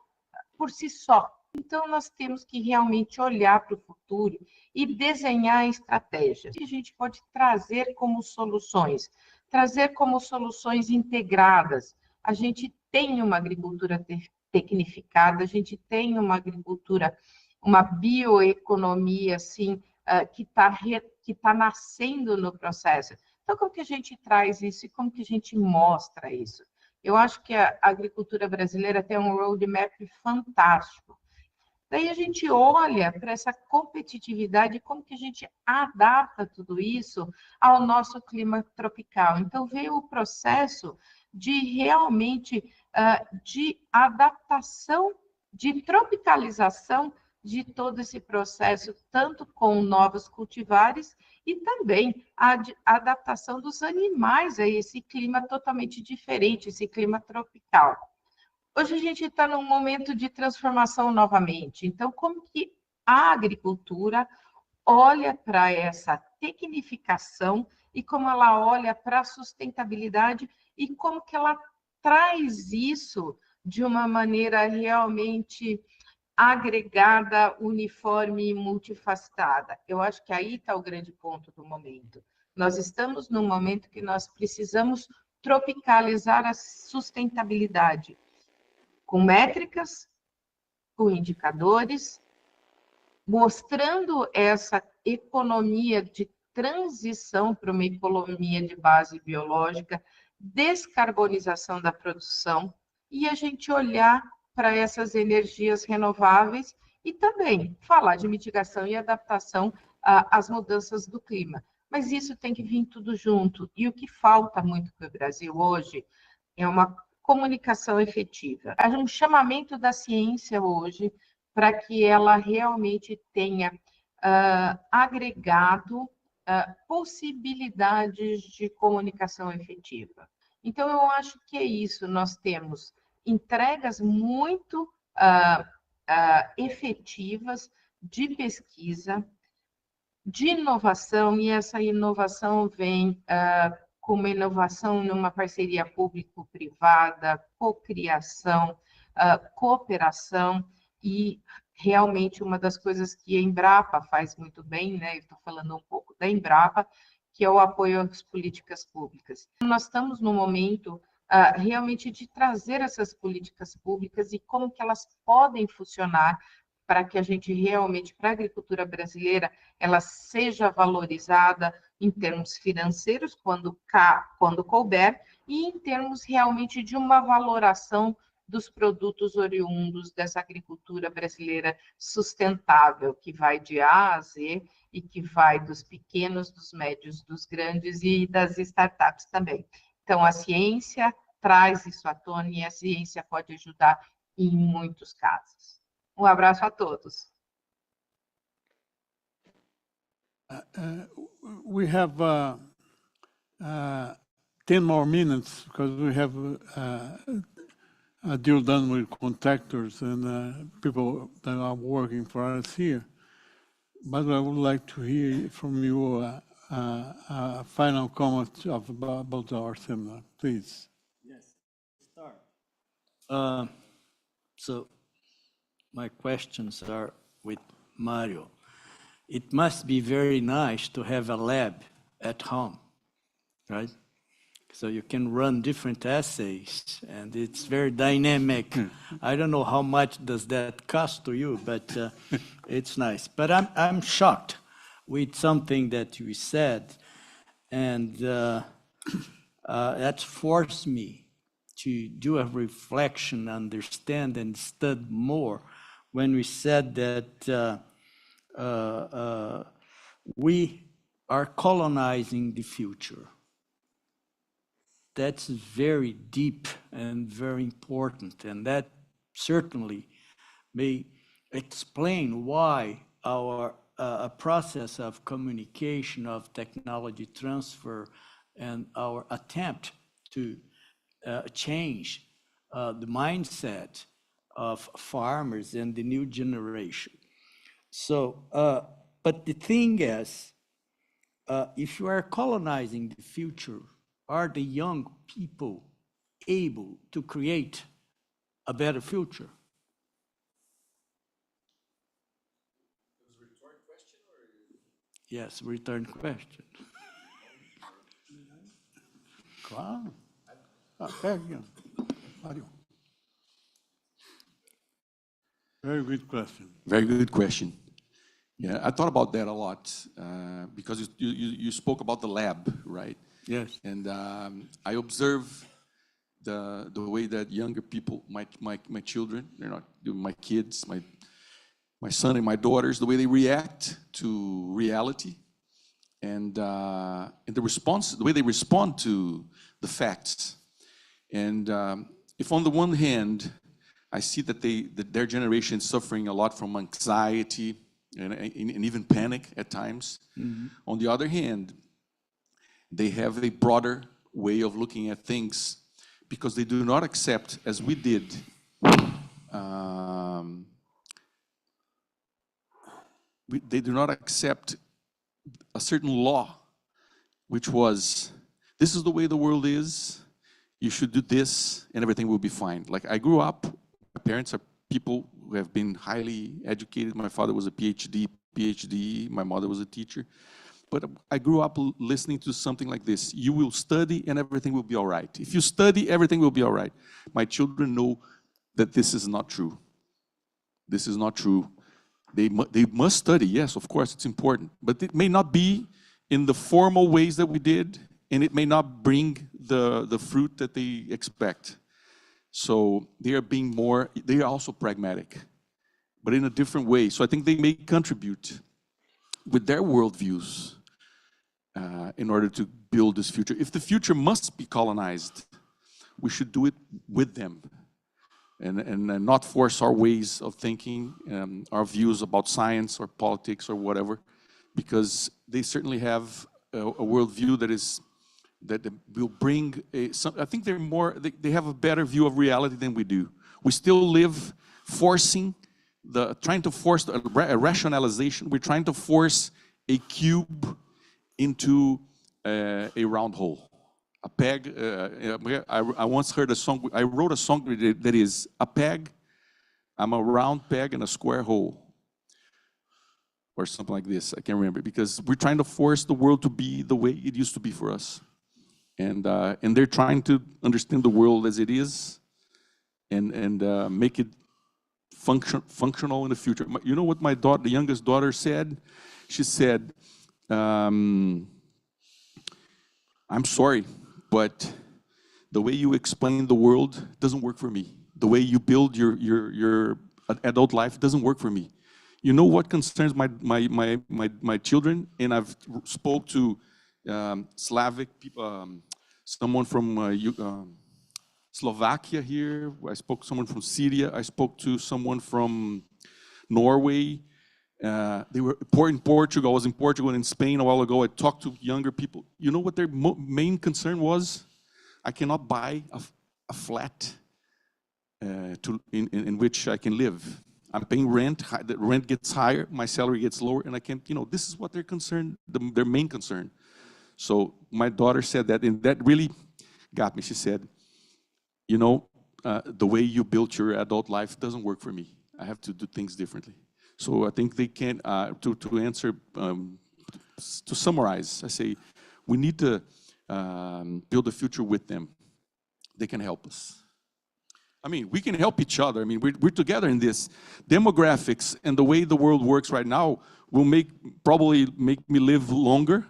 por si só. Então, nós temos que realmente olhar para o futuro e desenhar estratégias que a gente pode trazer como soluções. Trazer como soluções integradas. A gente tem uma agricultura tecnificada, a gente tem uma agricultura, uma bioeconomia, assim, que tá nascendo no processo. Então, como que a gente traz isso e como que a gente mostra isso? Eu acho que a agricultura brasileira tem um roadmap fantástico. Daí a gente olha para essa competitividade, como que a gente adapta tudo isso ao nosso clima tropical. Então, veio o processo de realmente de adaptação, de tropicalização de todo esse processo, tanto com novos cultivares e também a adaptação dos animais a esse clima totalmente diferente, esse clima tropical. Hoje a gente está num momento de transformação novamente. Então, como que a agricultura olha para essa tecnificação e como ela olha para a sustentabilidade e como que ela traz isso de uma maneira realmente agregada, uniforme e multifacetada. Eu acho que aí está o grande ponto do momento. Nós estamos num momento que nós precisamos tropicalizar a sustentabilidade com métricas, com indicadores, mostrando essa economia de transição para uma economia de base biológica, descarbonização da produção, e a gente olhar para essas energias renováveis e também falar de mitigação e adaptação às mudanças do clima. Mas isso tem que vir tudo junto. E o que falta muito para o Brasil hoje é uma comunicação efetiva. Há um chamamento da ciência hoje para que ela realmente tenha agregado possibilidades de comunicação efetiva. Então, eu acho que é isso. Nós temos entregas muito efetivas de pesquisa, de inovação, e essa inovação vem com uma inovação numa parceria público-privada, cocriação, cooperação, e realmente uma das coisas que a Embrapa faz muito bem, né? Eu estou falando um pouco da Embrapa, que é o apoio às políticas públicas. Nós estamos no momento realmente de trazer essas políticas públicas e como que elas podem funcionar para que a gente realmente, para a agricultura brasileira, ela seja valorizada em termos financeiros, quando couber, e em termos realmente de uma valoração dos produtos oriundos dessa agricultura brasileira sustentável, que vai de A a Z e que vai dos pequenos, dos médios, dos grandes e das startups também. Então, a ciência traz isso à tona e a ciência pode ajudar em muitos casos. Um abraço a todos. We have 10 more minutes because we have a deal done with contractors and people that are working for us here. But I would like to hear from you a final comment about our seminar, please. Yes, start. So my questions are with Mario. It must be very nice to have a lab at home, right? So you can run different assays, and it's very dynamic. I don't know how much does that cost to you, but it's nice. But I'm shocked with something that you said, and that forced me to do a reflection, understand, and study more when we said that we are colonizing the future. That's very deep and very important, and that certainly may explain why our process of communication, of technology transfer, and our attempt to change the mindset of farmers and the new generation. So, but the thing is, if you are colonizing the future, are the young people able to create a better future? Yes, return question. Claro. Pega. Mario. Very good question. Very good question. Yeah, I thought about that a lot because you spoke about the lab, right? Yes. And I observe the way that younger people, my children, they're not my kids, my son and my daughters, the way they react to reality, and the way they respond to the facts. And if on the one hand, I see that their generation is suffering a lot from anxiety and even panic at times. Mm-hmm. On the other hand, they have a broader way of looking at things because they do not accept, as we did, they do not accept a certain law, which was, this is the way the world is, you should do this and everything will be fine. Like I grew up, my parents are people who have been highly educated. My father was a PhD, my mother was a teacher. But I grew up listening to something like this. You will study and everything will be all right. If you study, everything will be all right. My children know that this is not true. This is not true. They must study, yes, of course, it's important. But it may not be in the formal ways that we did, and it may not bring the fruit that they expect. So they are also pragmatic, but in a different way. So I think they may contribute with their worldviews in order to build this future. If the future must be colonized, we should do it with them and not force our ways of thinking, our views about science or politics or whatever, because they certainly have a worldview that will bring I think they have a better view of reality than we do. We still live trying to force a rationalization. We're trying to force a cube into a round hole. A peg, I once heard a song, I wrote a song that is, a peg, I'm a round peg in a square hole. Or something like this, I can't remember, because we're trying to force the world to be the way it used to be for us. And they're trying to understand the world as it is and make it functional in the future. You know what my daughter, the youngest daughter, said? She said, I'm sorry, but the way you explain the world doesn't work for me. The way you build your adult life doesn't work for me. You know what concerns my children? And I've spoke to Slavic people, someone from Slovakia here. I spoke to someone from Syria. I spoke to someone from Norway. They were in Portugal. I was in Portugal and in Spain a while ago. I talked to younger people. You know what their main concern was? I cannot buy a flat in which I can live. I'm paying rent. The rent gets higher. My salary gets lower, and I can't. This is what they're concerned. Their main concern. So my daughter said that, and that really got me. She said, the way you built your adult life doesn't work for me. I have to do things differently. So I think they can, to answer, to summarize, I say, we need to build a future with them. They can help us. I mean, we can help each other. I mean, we're together in this. Demographics and the way the world works right now will probably make me live longer.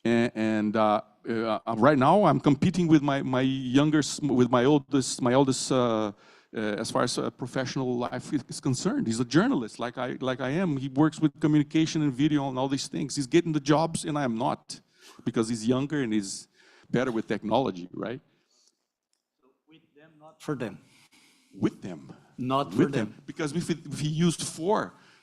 And right now, I'm competing with my oldest, as far as professional life is concerned. He's a journalist, like I am. He works with communication and video and all these things. He's getting the jobs, and I am not, because he's younger and he's better with technology, right? With them, not for them. With them. Not for them. Because if he used for,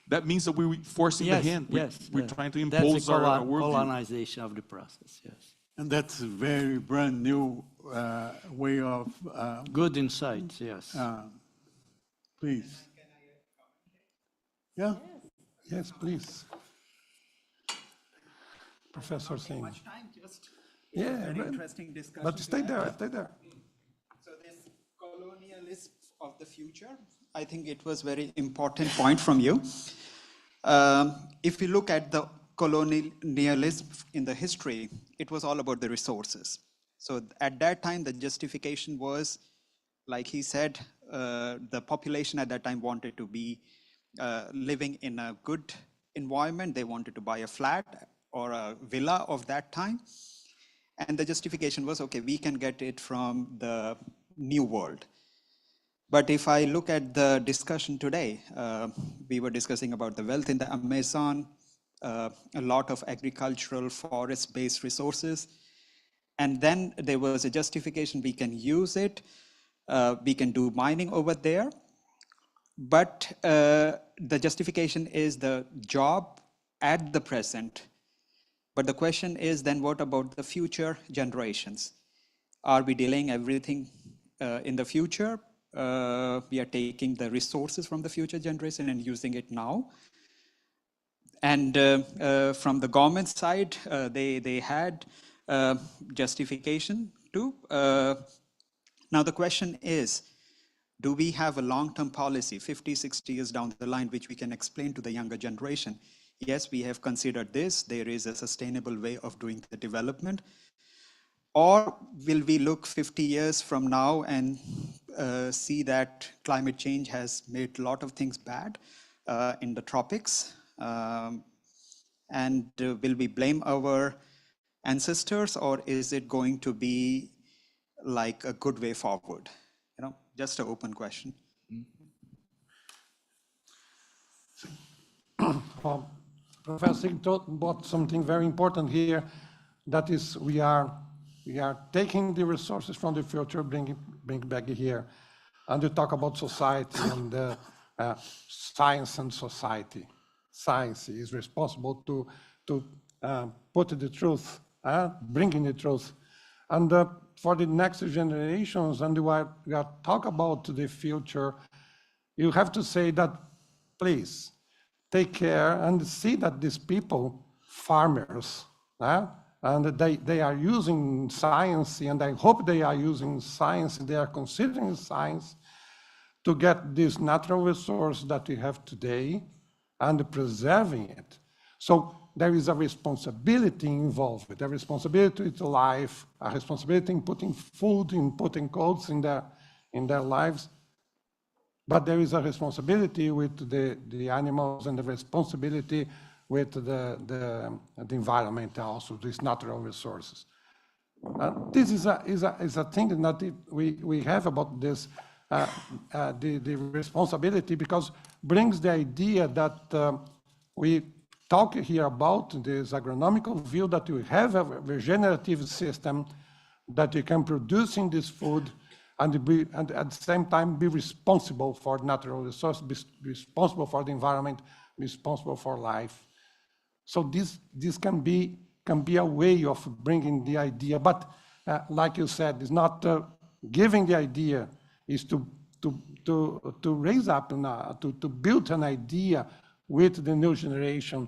that means that we're forcing the hand. We're trying to impose our worldview. Colonization of the process, yes. And that's a very brand new way of... Good insights, yes. Please. Yeah? Yes, please. Professor Singh. Much time, just yeah, very interesting discussion. But stay there, stay there. So this colonialism of the future, I think it was very important point from you. If you look at the colonialism in the history, it was all about the resources. So at that time, the justification was, like he said, the population at that time wanted to be living in a good environment. They wanted to buy a flat or a villa of that time. And the justification was, okay, we can get it from the new world. But if I look at the discussion today, we were discussing about the wealth in the Amazon, a lot of agricultural forest-based resources. And then there was a justification, we can use it, we can do mining over there. But the justification is the job at the present. But the question is then what about the future generations? Are we delaying everything in the future? We are taking the resources from the future generation and using it now. And from the government side, they had justification too. Now the question is, do we have a long-term policy, 50, 60 years down the line, which we can explain to the younger generation? Yes, we have considered this. There is a sustainable way of doing the development. Or will we look 50 years from now and see that climate change has made a lot of things bad in the tropics? And will we blame our ancestors, or is it going to be like a good way forward? You know, just an open question. Professor Singh talked about something very important here. That is, we are taking the resources from the future, bring back here, and we talk about society and science and society. Science is responsible to put the truth, bringing the truth, and for the next generations. And we are talk about the future. You have to say that, please take care and see that these people, farmers, and they are using science, and I hope they are using science, they are considering science to get this natural resource that we have today and preserving it. So there is a responsibility involved, a responsibility to life, a responsibility in putting food, in putting clothes in their lives. But there is a responsibility with the animals and the responsibility with the environment also, these natural resources. This is a thing that we have about this, the responsibility, because brings the idea that we talk here about this agronomical view that we have a regenerative system that you can produce in this food and at the same time be responsible for natural resources, be responsible for the environment, responsible for life. So this can be a way of bringing the idea, but like you said, it's not giving the idea, is to raise up and to build an idea with the new generation,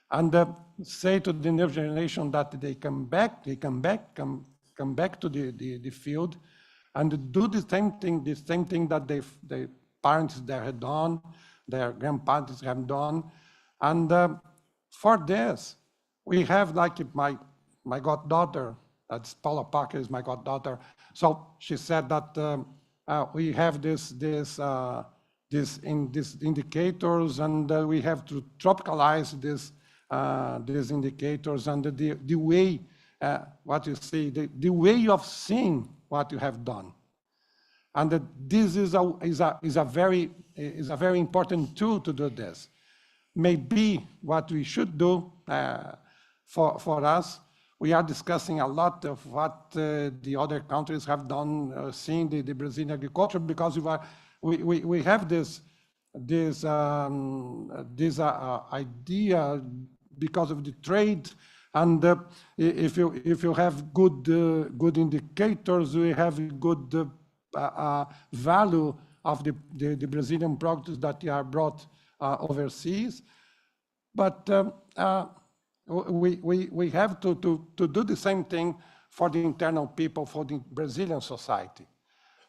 and say to the new generation that they come back to the field and do the same thing that the parents there had done, their grandparents have done. And for this, we have like my goddaughter, that's Paula Parker is my goddaughter. So she said that we have these indicators, and we have to tropicalize these indicators, and the way, what you see, the way of seeing what you have done. And this is a very important tool to do this. Maybe what we should do for us, we are discussing a lot of what the other countries have done, seeing the Brazilian agriculture, because we have this idea because of the trade, and if you have good indicators, we have good value of the Brazilian products that are brought overseas, but we have to do the same thing for the internal people, for the Brazilian society.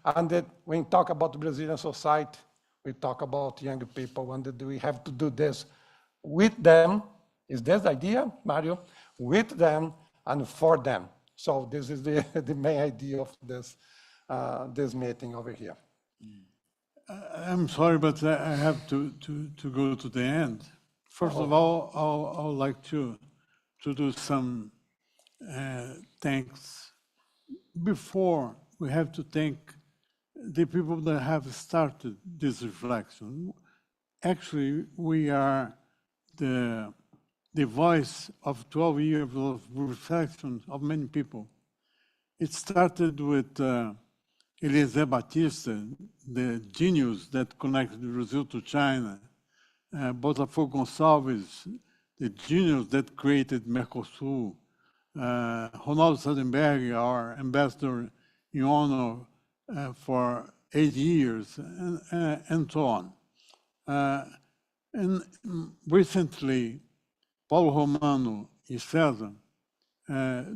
And that when we talk about the Brazilian society, we talk about young people, and that we have to do this with them. Is this the idea, Mario? With them and for them. So this is the main idea of this meeting over here. I'm sorry, but I have to go to the end. First of all, I would like to do some thanks. Before, we have to thank the people that have started this reflection. Actually, we are the voice of 12 years of reflection of many people. It started with Eliezer Batista, the genius that connected Brazil to China, Botafogo Gonçalves, the genius that created Mercosul, Ronaldo Sadenberg, our ambassador in honor for 8 years, and so on. And recently, Paulo Romano and César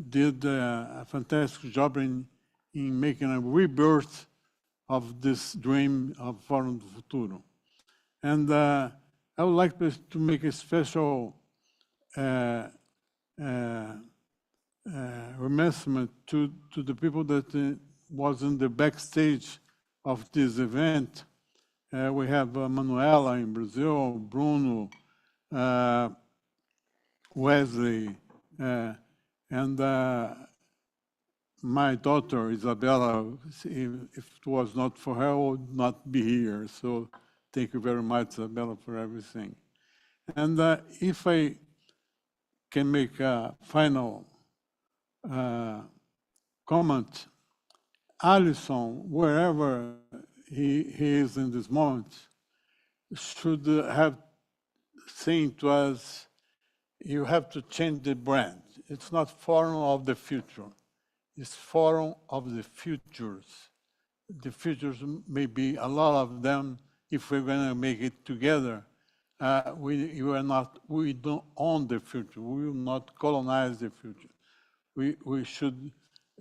did a fantastic job in making a rebirth of this dream of Fórum do Futuro. And I would like to make a special remembrance to the people that was in the backstage of this event. We have Manuela in Brazil, Bruno, Wesley, and my daughter, Isabella. If it was not for her, I would not be here. So thank you very much, Isabella, for everything. And if I can make a final comment, Alisson, wherever he is in this moment, should have saying to us, you have to change the brand. It's not Forum of the Future. It's Forum of the Futures. The futures may be a lot of them if we're going to make it together. We don't own the future. We will not colonize the future. We should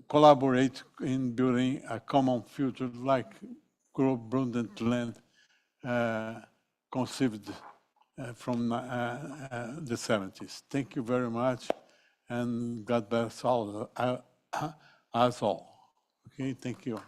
collaborate in building a common future like Groot-Brundtland land conceived from the 70s. Thank you very much, and God bless all us all. Okay, thank you.